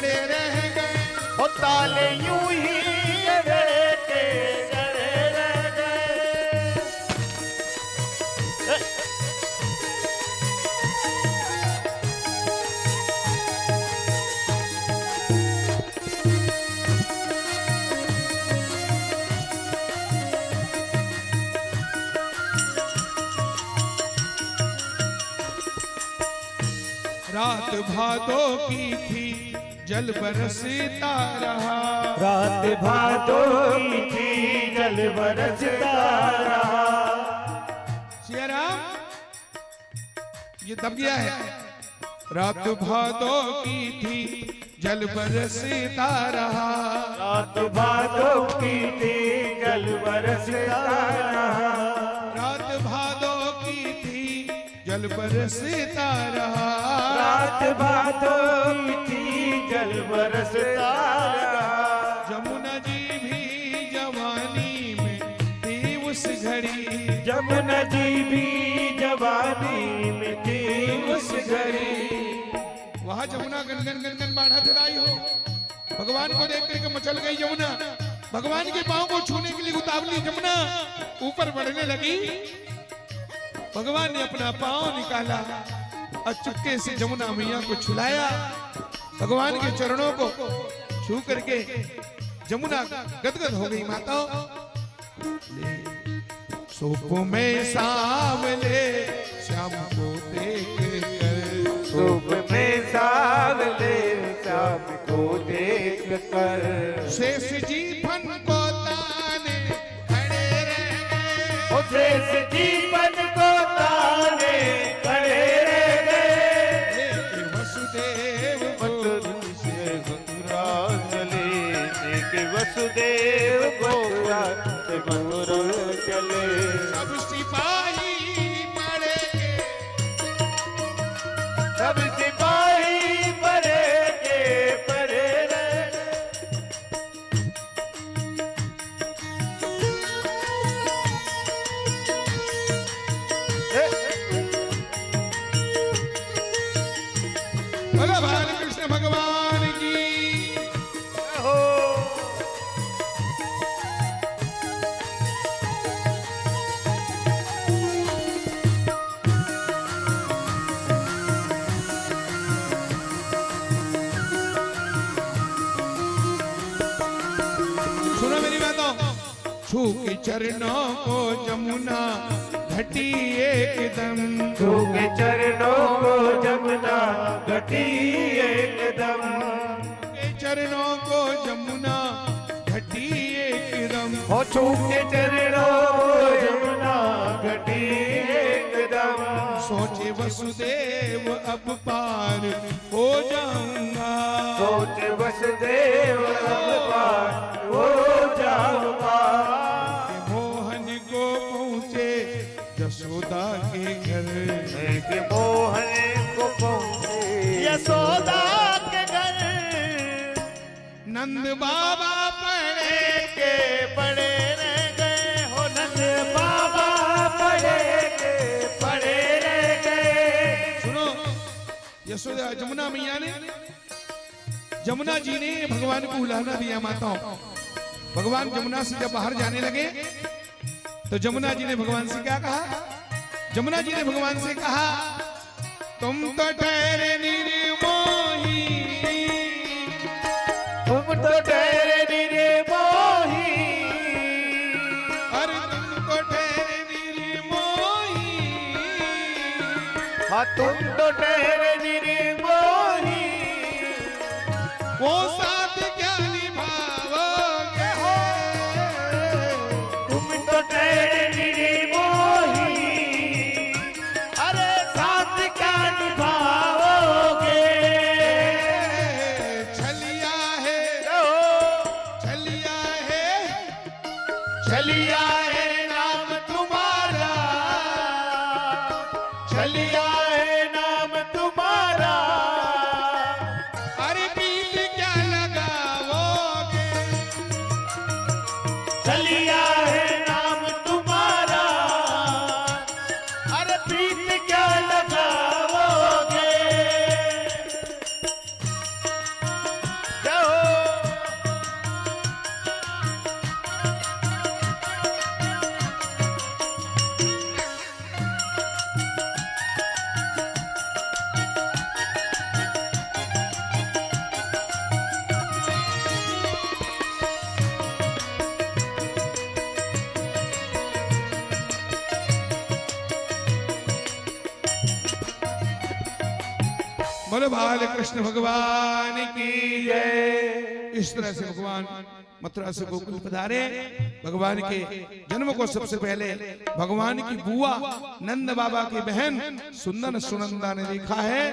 जड़े रह गए। ओ ताले यूं ही अड़े के जड़े रह गए। रात भादो की थी जल बरसता रहा। रात भादो की थी जल बरसता रहा। सिया राम, ये दब गया है। रात भादो की थी जल बरसता रहा। रात भादो की थी जल बरसता रहा। रात भादो की थी जल बरसता रहा। रात भादो की थी जल बरसता रहा। जमुना जी भी जवानी में थी उस घड़ी। जमुना जी भी जवानी में थी उस घड़ी। वहां जमुना गनगन गनगन बाढ़ा चढ़ाई हो। भगवान को देख करके मचल गई यमुना। भगवान के पांव को छूने के लिए उतावली जमुना ऊपर बढ़ने लगी। भगवान ने अपना पांव निकाला और चुपके से जमुना मैया को छुलाया। भगवान के चरणों को छू करके जमुना गदगद हो गई। माता सूप में सांवले श्याम को देख कर। सूप में सांवले श्याम को देख कर। शेष जी फन को ताने खड़े रह गए। ओ शेष जीवन को ताने खड़े रह गए। लेके वसुदेव मथुरा चले लेके वसुदेव गोकुला से मथुरा चले। सब सिपाही पड़े सब सिपाही परे के परे रह गए। बोलो भगवान कृष्ण भगवान की। हो सुनो मेरी बातों। छू के चरणों को जमुना घटी एकदम। के चरणों को जमुना घटी एकदम। के चरणों को जमुना घटी एकदम। हो छू के चरणों को जमुना घटी एकदम। सोचे वसुदेव अब पार हो जाऊंगा। सोच वसुदेव अब पार हो जाऊंगा। मोहन को पहुँचे यशोदा के घर। के मोहन को पहुंचे यशोदा के घर। नंद बाबा पड़े के पड़े रह गए। हो नंद बाबा पड़े के पड़े रह गए। सुनो, यशोदा जमुना मैया ने, जमुना जी ने भगवान को उलाहना दिया। माताओं, भगवान जमुना से जब बाहर जाने लगे तो जमुना जी ने भगवान से क्या कहा? जमुना जी ने भगवान से कहा, तुम तो ठहरे निर्मोही। तुम तो ठहरे निर्मोही। अरे तुम तो ठहरे निर्मोही। हाँ तुम तो ठहरे निर्मोही। वो साथ क्या निभाओगे हो? तुम तो ठहरे निर्मोही। अरे साथ क्या निभाओगे? छलिया है, छलिया है, चलिया है नाम तुम्हारा। चलिया है नाम तुम्हारा। अरे बीत क्या लगा बोलो बाल कृष्ण भगवान की जय। इस तरह से भगवान मथुरा से गोकुल पधारे। भगवान के जन्म को सबसे पहले भगवान की बुआ नंद बाबा की बहन सुनंदा ने देखा है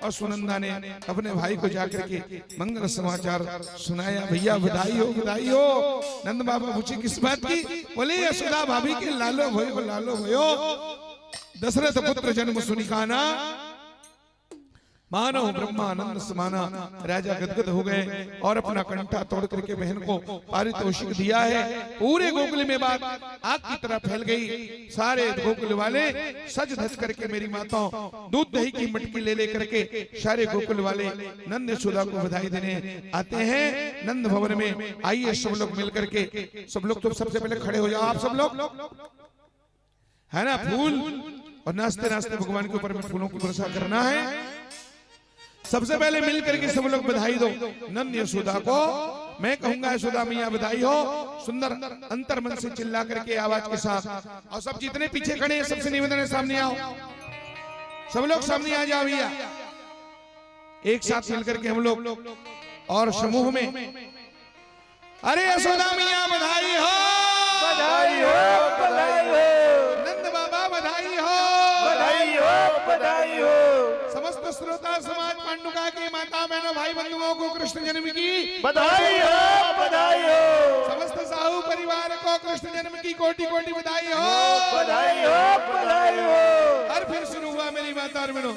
और सुनंदा ने अपने भाई को जाकर के मंगल समाचार सुनाया। भैया बधाई हो बधाई हो। नंद बाबा पूछे किस बात की? बोले यशोदा भाभी के लालो भयो दशरथ पुत्र जन्म सुनी काना मानो ब्रह्मानंद समाना। राजा गदगद हो गए और अपना कंठा तोड़ करके बहन को पारितोषिक दिया है। पूरे गोकुल में बात आग की तरह फैल गई। सारे गोकुल वाले सज धज करके मेरी माताओं दूध दही की मटकी ले लेकर के सारे गोकुल वाले नंद यशोदा को बधाई देने आते हैं नंद भवन में। आइए सब लोग मिलकर के, सब लोग तो सबसे पहले खड़े हो जाओ आप सब लोग, है ना? फूल और नाचते नाचते भगवान के ऊपर में फूलों की वर्षा करना है। सबसे पहले मिलकर के सब लोग बधाई दो नंद यशोदा को। मैं कहूंगा यशोदा मैया बधाई हो। सुंदर अंतर मन से चिल्ला करके आवाज के साथ। और सब जितने पीछे खड़े हैं सबसे निवेदन है सामने आओ, सब लोग सामने आ जाओ भैया। एक साथ मिलकर के हम लोग और समूह में अरे यशोदा मैया बधाई हो, बधाई हो, बधाई हो, नंद बाबा बधाई हो, बधाई हो, बधाई हो। समस्त श्रोता समाज पांडुका के माता बहनों भाई बंधुओं को कृष्ण जन्म की बधाई हो, बधाई हो, समस्त साहू परिवार को कृष्ण जन्म की कोटि कोटि बधाई हो, बधाई हो, बधाई हो। और फिर शुरू हुआ मेरी माता और बहनों।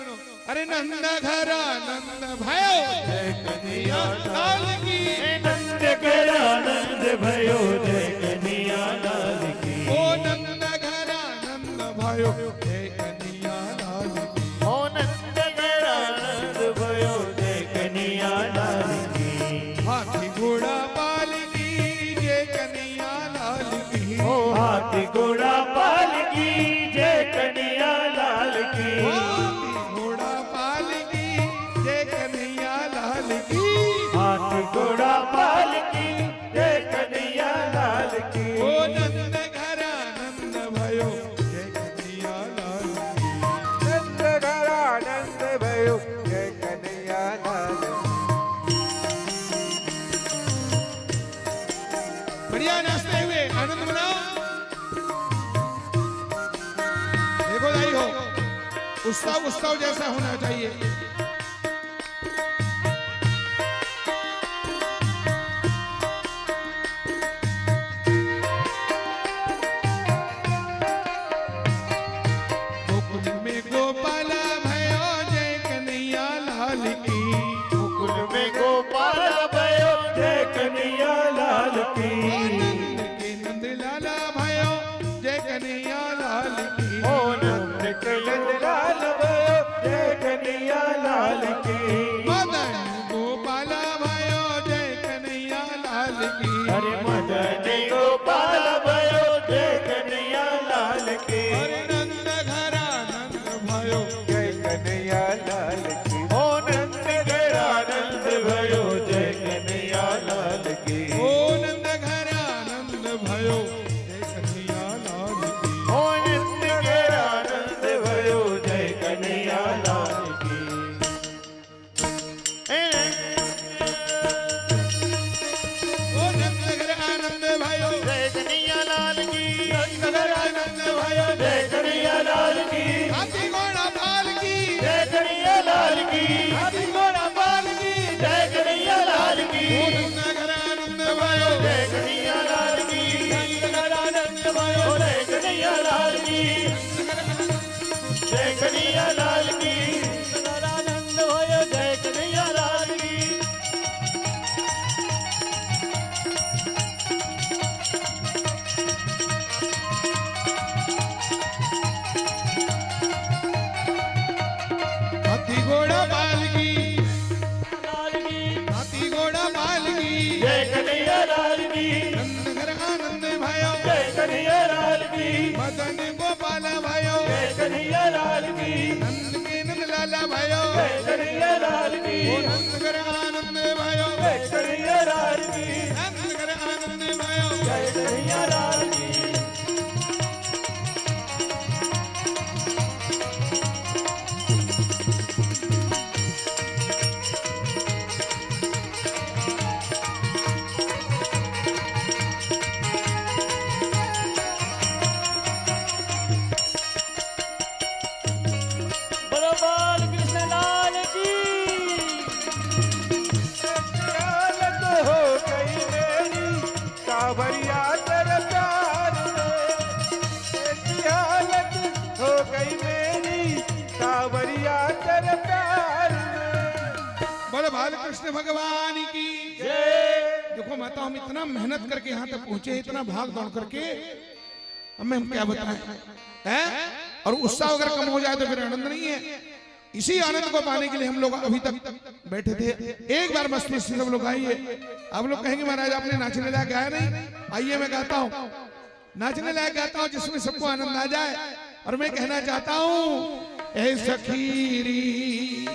अरे नंद घरा नंद भयो जय कन्हैया लाल की, नंद घरा नंद भयो जय कन्हैया लाल की। ओ नंद घरा नंद भयो जय कन्हैया लाल की। ओ नंद घरा नंद भयो जय कन्हैया लाल की। हाथी घोड़ा पाल की जय कन्हैया लाल की। ओ हाथी घोड़ा पाल की जय कन्हैया लाल की। हाथी घोड़ा पाल की जय कन्हैया लाल की। हाथी घोड़ा पाल की जय कन्हैया लाल की। ओ नंद घरा नंद भयो जय कन्हैया लाल की। नंद घरा नंद भयो जय कन्हैया लाल की। बढ़िया नाचते हुए आनंद मनाओ। देखो दाई हो उत्सव उत्सव जैसा होना चाहिए। गोकुल में गोपाल भयो जय कन्हैया लाल की। मुकुल में गोपाल भयो जय कन्हैया लाल की। नंद के नंद लाला भयो जय कन्हैया लाल की। ओ नंद के नंद लाल भयो जय कन्हैया लाल की। मदन गोपाल भयो जय कन्हैया लाल की। अरे मदन गोपाल भयो जय कन्हैया लाल की। अरे नंद घरा नंद भयो जय कन्हैया लाल की। ओ नंद घरा नंद भयो जय कन्हैया लाल की। ओ नंद घरा नंद भयो जय कन्हैया लाल की। ओ नंद घरा नंद भयो जय कन्हैया लाल की। ओ नंद घरा नंद भयो जय कन्हैया लाल की। नंद घरा नंद भयो जय कन्हैया लाल की। हाथी घोड़ा पाल की जय कन्हैया लाल की। हाथी घोड़ा पाल की। जय कन्हैया लाल की। ओ नंद घरा नंद भयो जय कन्हैया लाल की। नंद घरा नंद भयो जय कन्हैया लाल की। जय कन्हैया लाल की। नंद भयो जय कन्हैया लाल की। हाथी घोड़ा पाल की। लाल की। हाथी घोड़ा पाल की। जय कन्हैया लाल की। नंद घरा नंद भयो जय कन्हैया लाल की। मदन गोपाल भयो जय कन्हैया लाल की। नंद के नंद लाला भयो जय कन्हैया लाल की। ओ नंद घर आनंद भयो जय कन्हैया लाल की। नंद घर आनंद भयो जय कन्हैया लाल की। कृष्ण भगवान की। देखो माता, हम इतना मेहनत करके यहाँ तक पहुंचे, इतना भाग दौड़ करके, हमें हम क्या बताएं हैं? और उत्साह अगर कम हो जाए तो फिर आनंद नहीं है। इसी आनंद को पाने के लिए हम लोग अभी तक बैठे थे। एक बार मस्ती से सब लोग आइए। आप लोग कहेंगे महाराज आपने नाचने लायक गाया नहीं, आइए मैं गाता हूँ, नाचने लायक गाता हूँ जिसमें सबको आनंद आ जाए। और मैं कहना चाहता हूँ, ए सखीरी,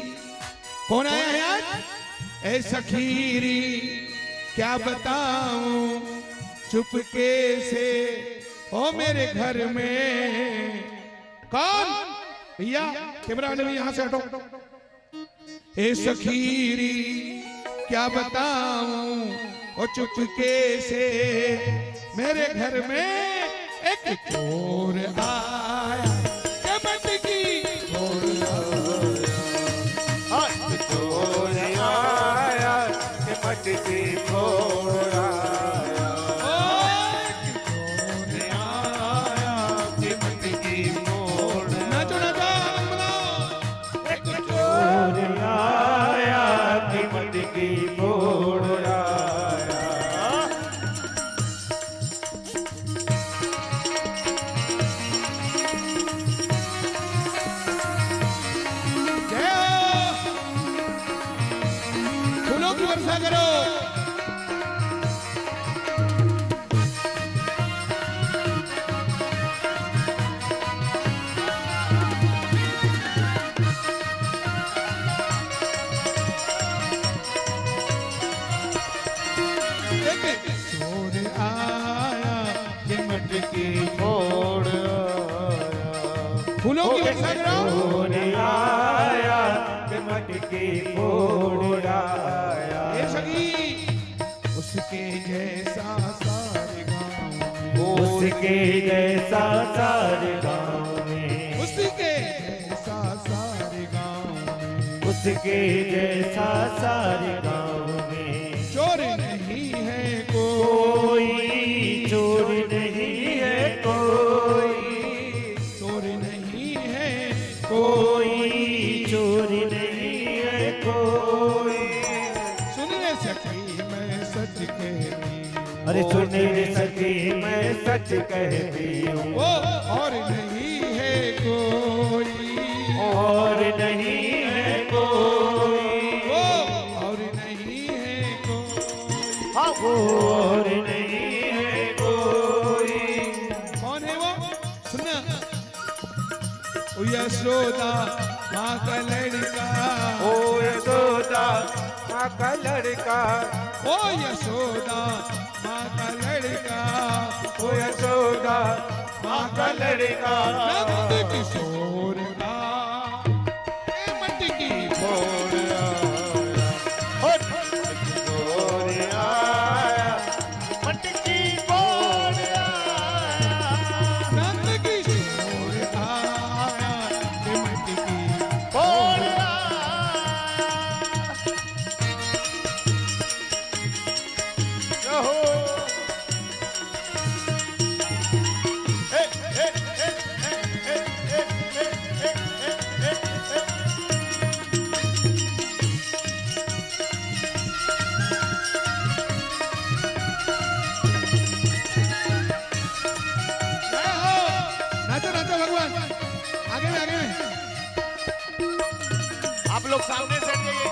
कौन आया है आज? ए सखीरी क्या बताऊं चुपके से, ओ मेरे घर में। कौन भैया? कैमरा वाले भी यहां से हटो। ए सखीरी क्या बताऊं ओ चुपके से, मेरे घर में एक चोर आया के मटकी चोर आया के मटकी फोड़ आया। चोर आया के मटकी फोड़। नाचो नाचो आनंद मनाओ। एक चोर आया के मटकी फोड़ आया। फूलों की वर्षा करो। चोर आया के मटकी फोड़ फूलों की वर्षा करो। फोड़ आया के मटकी फोड़ आया। ये सगी उसके जैसा सारे गाँव, उसके जैसा सारे गाँव में, उसके जैसा सारे गाँव, उसके जैसा सारे गाँव में। चोर नहीं है कोई चोर नहीं है, कोई चोर नहीं है कोई चोर नहीं है कोई। सुन रे सखी मैं सच कहती हूँ। अरे सुने रे सखी मैं सच कहती हूँ। वो और नहीं है कोई, और नहीं है कोई, वो और नहीं है कोई। और नहीं है कोई। कौन है वो? सुनना, ओ यशोदा माँ का लड़का, ओ यशोदा माँ का लड़का, ओ यशोदा माँ का लड़का, ओ यशोदा माँ का लड़का। नंद किशोर का ए मटकी फोड़ आया, मटकी फोड़ आया। नंद किशोर आया के मटकी फोड़ आया। जय हो। नाचो नाचो भगवान, आगे में आगे में। आप लोग सामने से जाइए।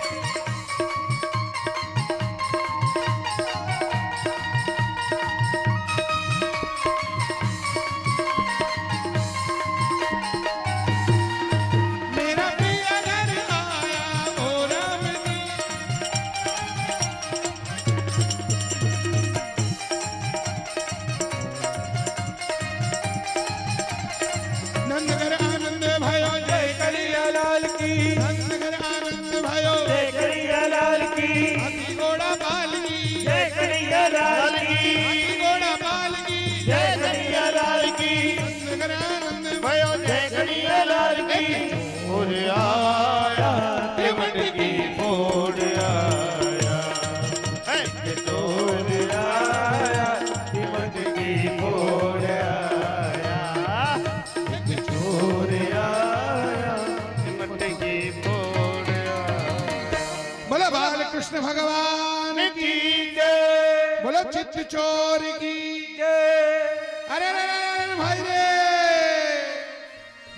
मेरा प्रिय घर आया ओ राम जी, नंद घर आनंद भयो जय करिया लाल की, नंद घर आनंद भयो की जय। बोलो चित्त चोर की। अरे अरे अरे भाई रे,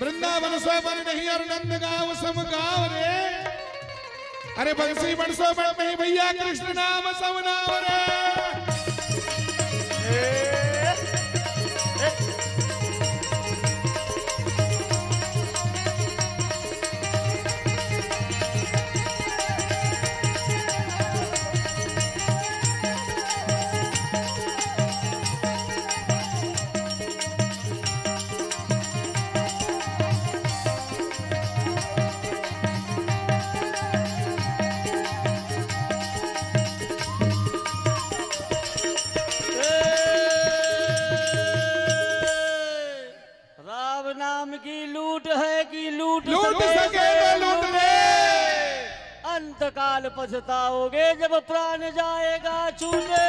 वृंदावन सोबन नहीं और नंद गाँव सम गाँव रे। अरे बंसी बरसो बन नहीं भैया, कृष्ण नाम सब नाम रे। राम नाम की लूट है कि लूट लूट सके तो लूट ले। अंत काल पछताओगे जब प्राण जाएगा छूटे।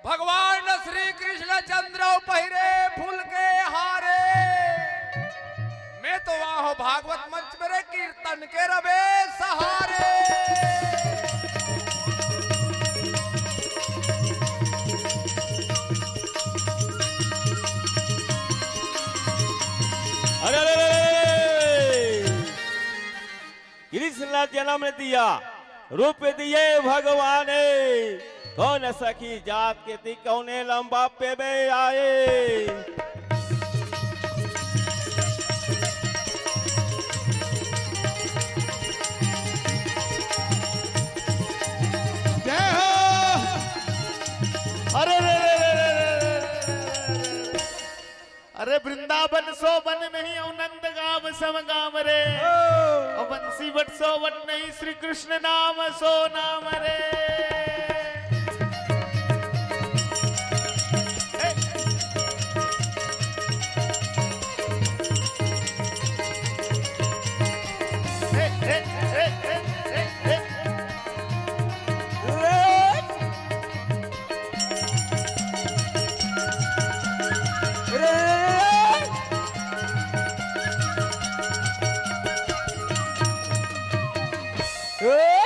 भगवान श्री कृष्ण चंद्र पहिरे फूल के हारे। मैं तो वहाँ भागवत मंच मेरे कीर्तन के रवे सहारे। अरे कृष्ण ने जन्म दिया, रूप दिए भगवान। कौन सखी जात के थी, कौने लंबा पे में आए। जय हो। अरे रे रे रे रे रे। अरे वृंदावन सोबन नहीं और नंद गाँव सम गाँव रे। और बंसी बट सो बट नहीं, श्री कृष्ण नाम सो नाम रे।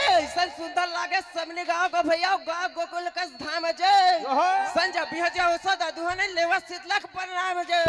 ऐसा सुंदर लागे सबने गाँव को भैया गाँव गोकुल कस धाम जय। संजय बिहजा औसत दुहने लेवा शीतलक प्रणाम जय।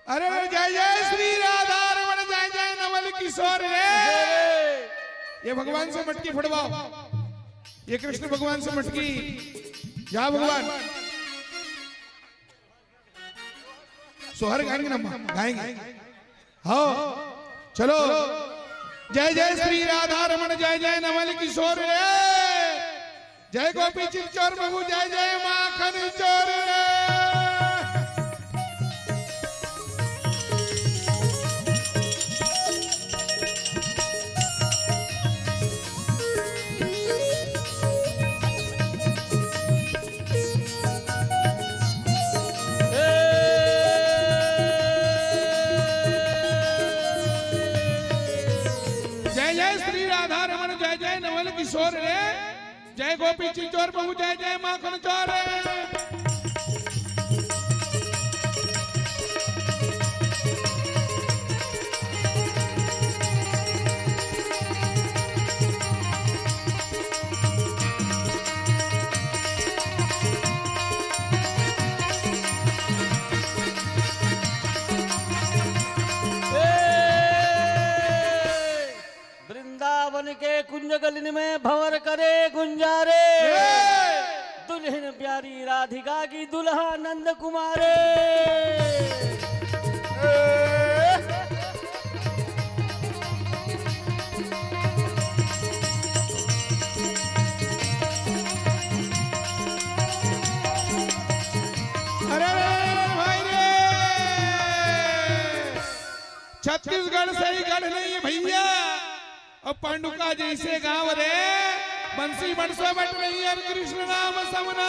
अरे जय जय श्री राधा रमण, जय जय नवल किशोर रे। ये भगवान से मटकी फड़वाओ, ये कृष्ण भगवान से मटकी। जा भगवान, सोहर गाएंगे ना, गाएंगे। हाँ चलो। जय जय श्री राधा रमण, जय जय नवल किशोर रे। जय गोपी चिंचोर प्रभु, जय जय माखन चोर रे। किशोर रे, जय गोपी चिंचोर प्रभु, जय जय माखन चोर रे। के कुंज गलिन में भंवर करे गुंजारे। दुल्हन प्यारी राधिका की दुल्हा नंद कुमारे। वैसे ही गढ़ नहीं है भैया। और पांडुका जैसे गांव रे बंसी बंसो बट नहीं है कृष्ण नाम समना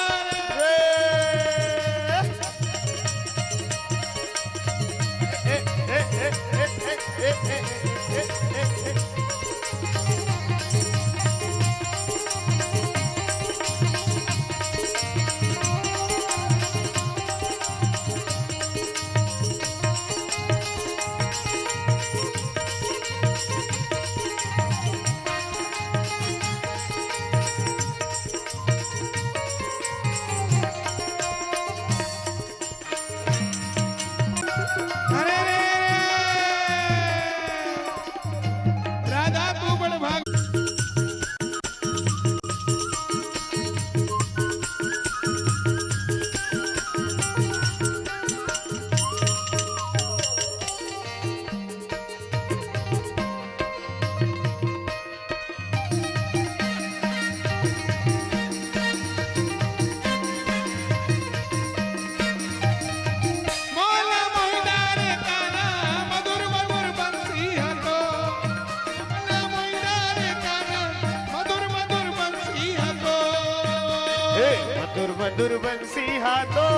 मधुर बंसी हाथों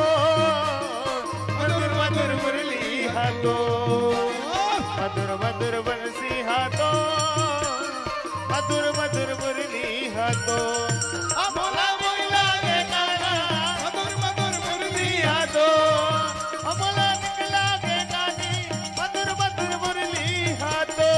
मधुर मधुर मुरली हाथों मधुर बंसी हाथों मधुर मधुर मुरली हाथों अमोला मोला के गाना मधुर मधुर मुरली हाथों अमोला निकला के गानी मधुर मधुर मुरली हाथों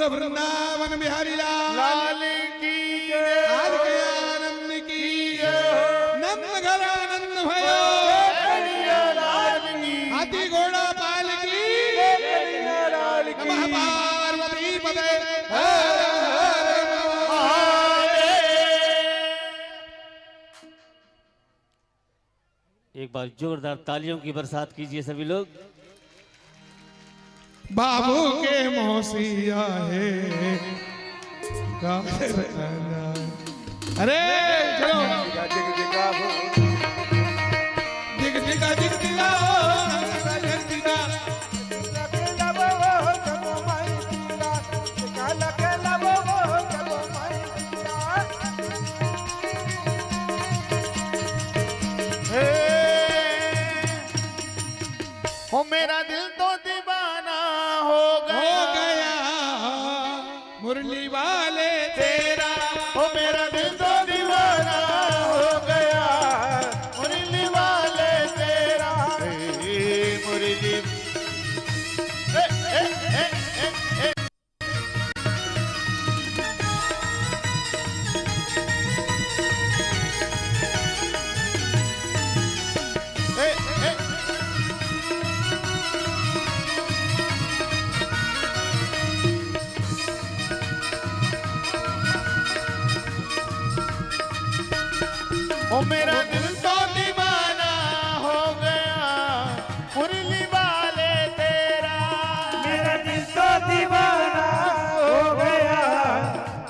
वृंदावन बिहारी लाल की आज के आनंद की नंद घर आनंद भयो हाथी घोड़ा पाल की नमः पार्वती पदे एक बार जोरदार तालियों की बरसात कीजिए सभी लोग। बाबू के मौसिया है अरे चलो दिग दिगा दिग दिगा हो मेरा दिल तो दीवाना हो गया मुरली वाले तेरा हो मेरा दिल तो दीवाना हो गया मुरली वाले तेरा मुरली ओ मेरा दिल तो दीवाना हो गया मुरली वाले तेरा मेरा दिल तो दीवाना हो गया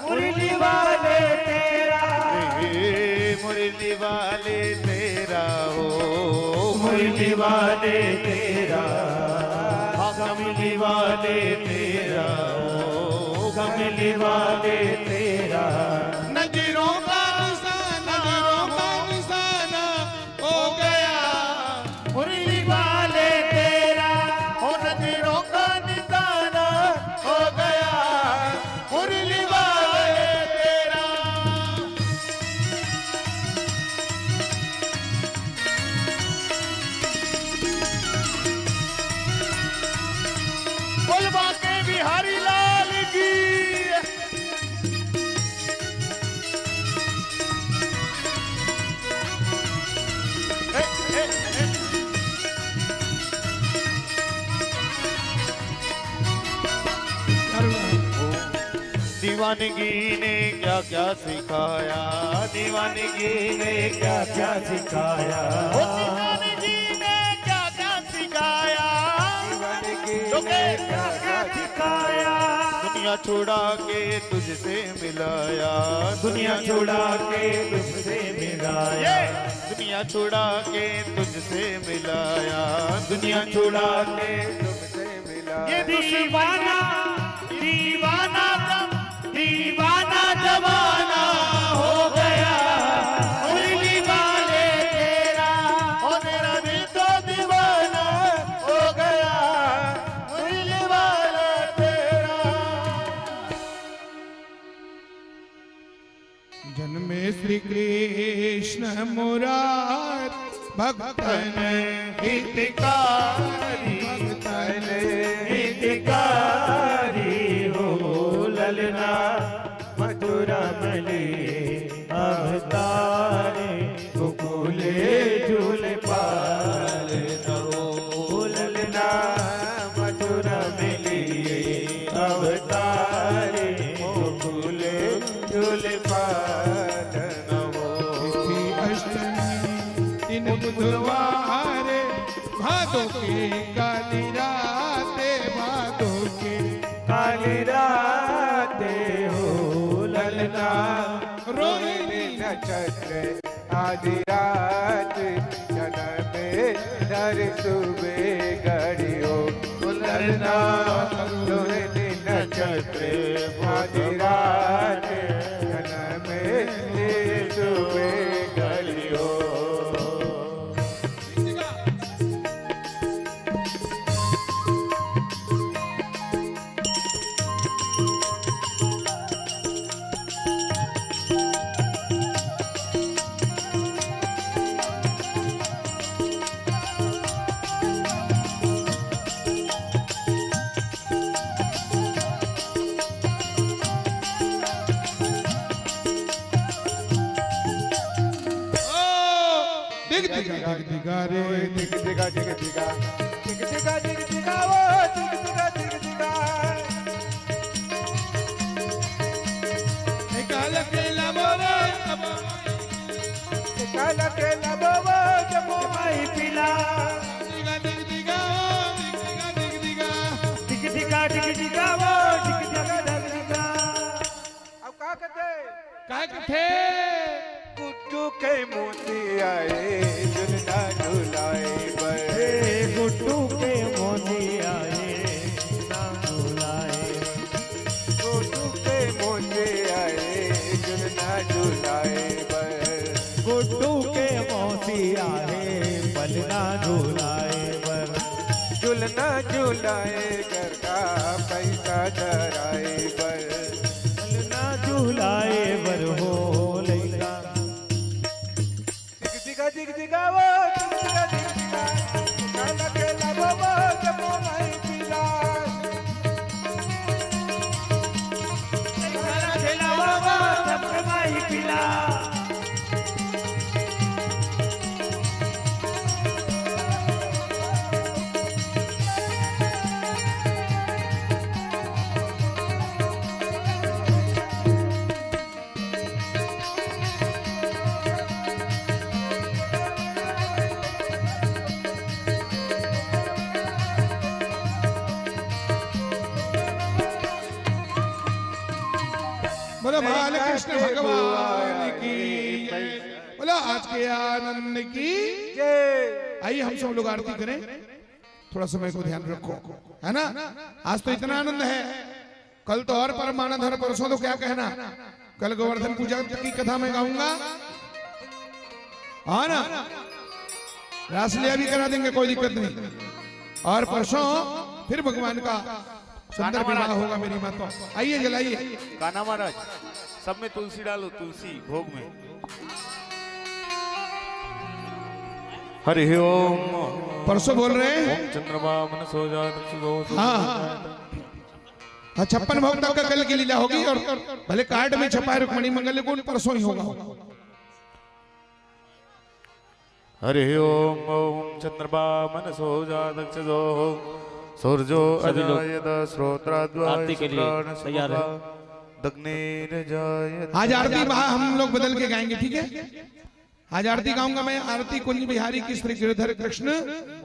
मुरली वाले तेरा मुरली वाले तेरा हो मुरली वाले तेरा कमली वाले तेरा हो कमली वाले तेरा नजरों का हो गया मुरली वाले तेरा हो नजरों का निशाना हो गया मुरली वाले तेरा बोलबा के बिहारी लाल की दीवानगी ने क्या क्या सिखाया, दीवानगी ने क्या क्या सिखाया, दीवानगी ने क्या क्या सिखाया, दीवानगी तो ने क्या क्या सिखाया। दुनिया छोड़ा के तुझसे मिलाया, दुनिया छोड़ा के तुझसे मिलाया, दुनिया छोड़ा के तुझसे मिलाया, दुनिया छोड़ा के तुमसे मिला। ये दीवाना दीवाना दीवाना जमाना हो गया, उर्ली वाले तेरा और मेरा भी तो दीवाना हो गया, उर्ली वाले तेरा। जन्मे श्री कृष्ण मुरार भक्तन हितकारी, भक्तन हितकारी हो ललना मथुरा मले अवतारे, गोकुले झूल पाल हो ललना मथुरा मले अवतारे, गोकुले झूल पाल हो। तिथि अष्टमी दिन बुधवार भादो के काली राते, भादो के काली राते हो ललना रोहिणी नक्षत्र आदि रात, जन्म धर सुबह घड़ियो ललना। रोहिणी नक्षत्र आदि रात, जन्म सुबह घड़ियो। दिग दिगा दिग दिगा रे दिग दिगा दिग दिगा दिग दिगा दिग दिगा वो दिग दिगा दिग दिगा। निकाल के लबोरे निकाल के लबोरे जब माई पिला, दिगा दिग दिगा दिग दिगा दिग दिगा दिग दिगा वो दिग दिगा दिग दिगा। अब क्या करते काय कथे गुड्डू के मोती आए झुलना झुलाए बड़े, गुड्डू के मोती आए ना झुलाए, गुड्डू के मोती आए झुलना झुलाए बड़े, गुड्डू के मोती आए पलना झुलाए बर, झुलना झुलाए घर का पैसा धराए बर, पलना झुलाए बर हो लैला। दिग दिगा वो दिग दिगा निकाल के लबोरे जब माई पिला, बोलो बाल कृष्ण भगवान की जय। बोलो आज के आनंद की जय। आइए हम सब लोग आरती करें, थोड़ा समय को ध्यान रखो, है ना। आज तो इतना आनंद है, कल तो और परम आनंद है, परसों तो क्या कहना, कल गोवर्धन पूजा की कथा में गाऊंगा, हाँ ना, रासलीला भी करा देंगे, कोई दिक्कत नहीं। और परसों फिर भगवान का सुंदर विवाह होगा मेरी माता। आइए जलाइए। कान्हा महाराज सब में तुलसी डालो, तुलसी भोग में। हरि ओम। परसों बोल रहे हैं चंद्रमा मन सो जा। हाँ, 56 भोग तक का कल की लीला होगी, और भले कार्ड में छपा है रुक्मणी मंगल गुण, परसों ही होगा। हरि ओम। ओम चंद्रमा मन सो जा दक्ष जो सूर्यो सभी लोग अजायद श्रोत्राद्वाय आरती के लिए तैयार हैं। दग्नेर जाय। आज आरती हम लोग बदल के गाएंगे, ठीक है? आज आरती गाऊंगा मैं, आरती कुंज बिहारी की श्री गिरधर कृष्ण,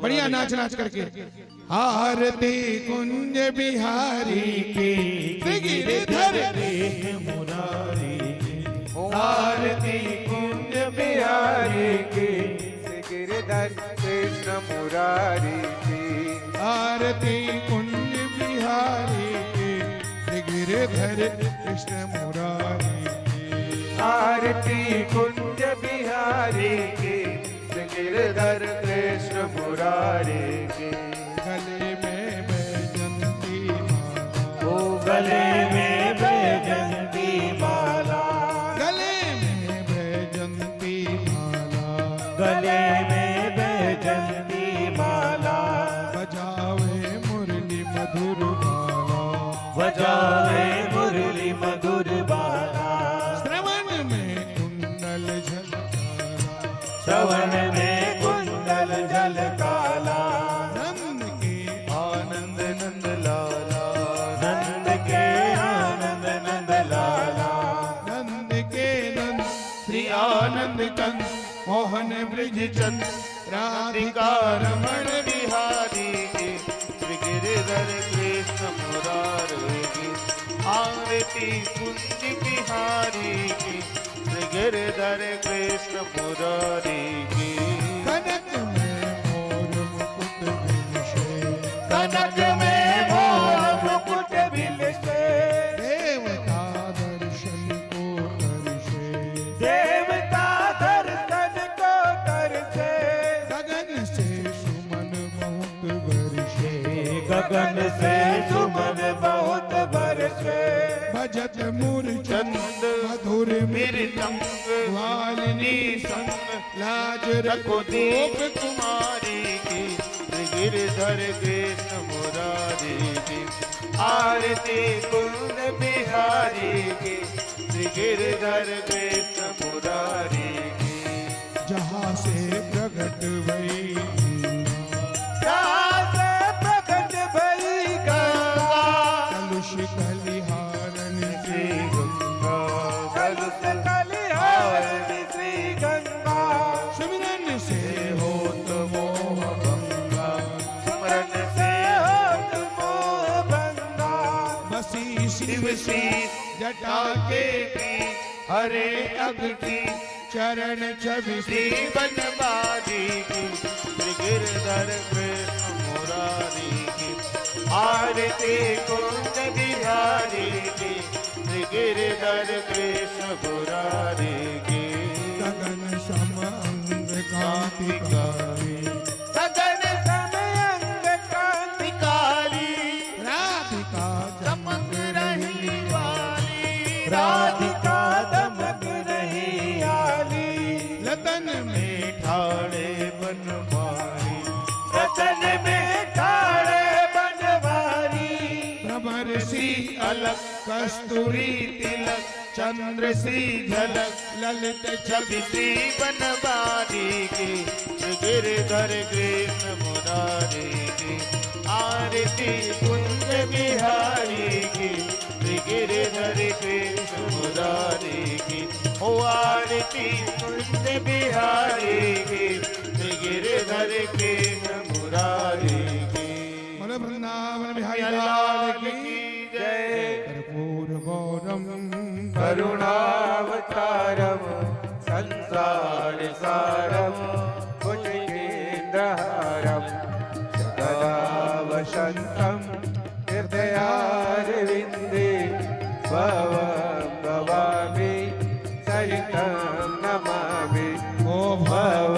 बढ़िया नाच नाच करके। आरती कुंज बिहारी की श्री गिरधर मुरारी आरती कुंज बिहारी की श्री गिरधर कृष्ण मुरारी की आरती कुंज बिहारी की श्री गिरधर कृष्ण मुरारी की आरती कुंज बिहारी की श्री गिरधर कृष्ण मुरारी की गले में बैजंती माला, ओ गले में बैजंती माला गले में बैजंती माला, गले में बैजंती माला बजावे मुरली मधुर बाला, बजावे मुरली मधुर बाला श्रवण में कुंडल झलकारा, श्रवण में कुंडल झलकाला नंद के आनंद नंद लाला नंद के आनंद नंद लाला नंद के नंद श्री आनंद कंद मोहन ब्रिज चंद राधिका रमण बिहारी की श्री गिरधर कृष्ण मुरारी की आरती कुंज बिहारी की श्री गिरधर कृष्ण मुरारी की कनक में मोर मुकुट विषे, कनक में मोर मुकुट बिलसे देवता दर्शन को करशे, देवता दर्शन को करसे गगन से सुमन बहुत वर्षे, गगन से सुमन बहुत बरसे भजत मूर्छंद मधुर मृदंग वालिनी संग लाज रघुदीप कुमारी की श्री गिरधर कृष्ण मुरारी की आरती कुंज बिहारी की श्री गिरधर कृष्ण मुरारी की जहाँ से प्रगट भई जहाँ से प्रकट भई गंगा कलुष कलिहारण श्री गंगा कलुष कलिहारिणी श्री गंगा सुमिरन से होत मोह भंगा, स्मरण से होत मोह भंगा बसी शिव सी जटा के हरे अग की चरण छवि श्री बनवारी की श्री गिरधर कृष्ण मुरारी की आरती कुंज बिहारी की श्री गिरधर कृष्ण मुरारी की गगन सम अंग कांति कारी, सगन समयंग कांति काली राधिका चमक रही वाली, राधिका दमक रही आली लतन में ठाणे बनवारी रतन में ठाड़े बनवारी प्रभर सी अलग कस्तूरी तिलक चंद्र सी झलक ललित छवि सी बनवारी की श्री गिरधर कृष्ण मुरारी की आरती कुंज बिहारी की श्री गिरधर कृष्ण मुरारी की ओ आरती कुंज बिहारी की श्री गिरधर कृष्ण मुरारी की मन वृंदावन बिहारी लाल लाल की की जय कर्पूर गौरम करुणावतारम संसार सारम भुजगेन्द्रहारम सदा वसंतम हृदयारविंदे भवं भवामि सहितं नमामि ओ भव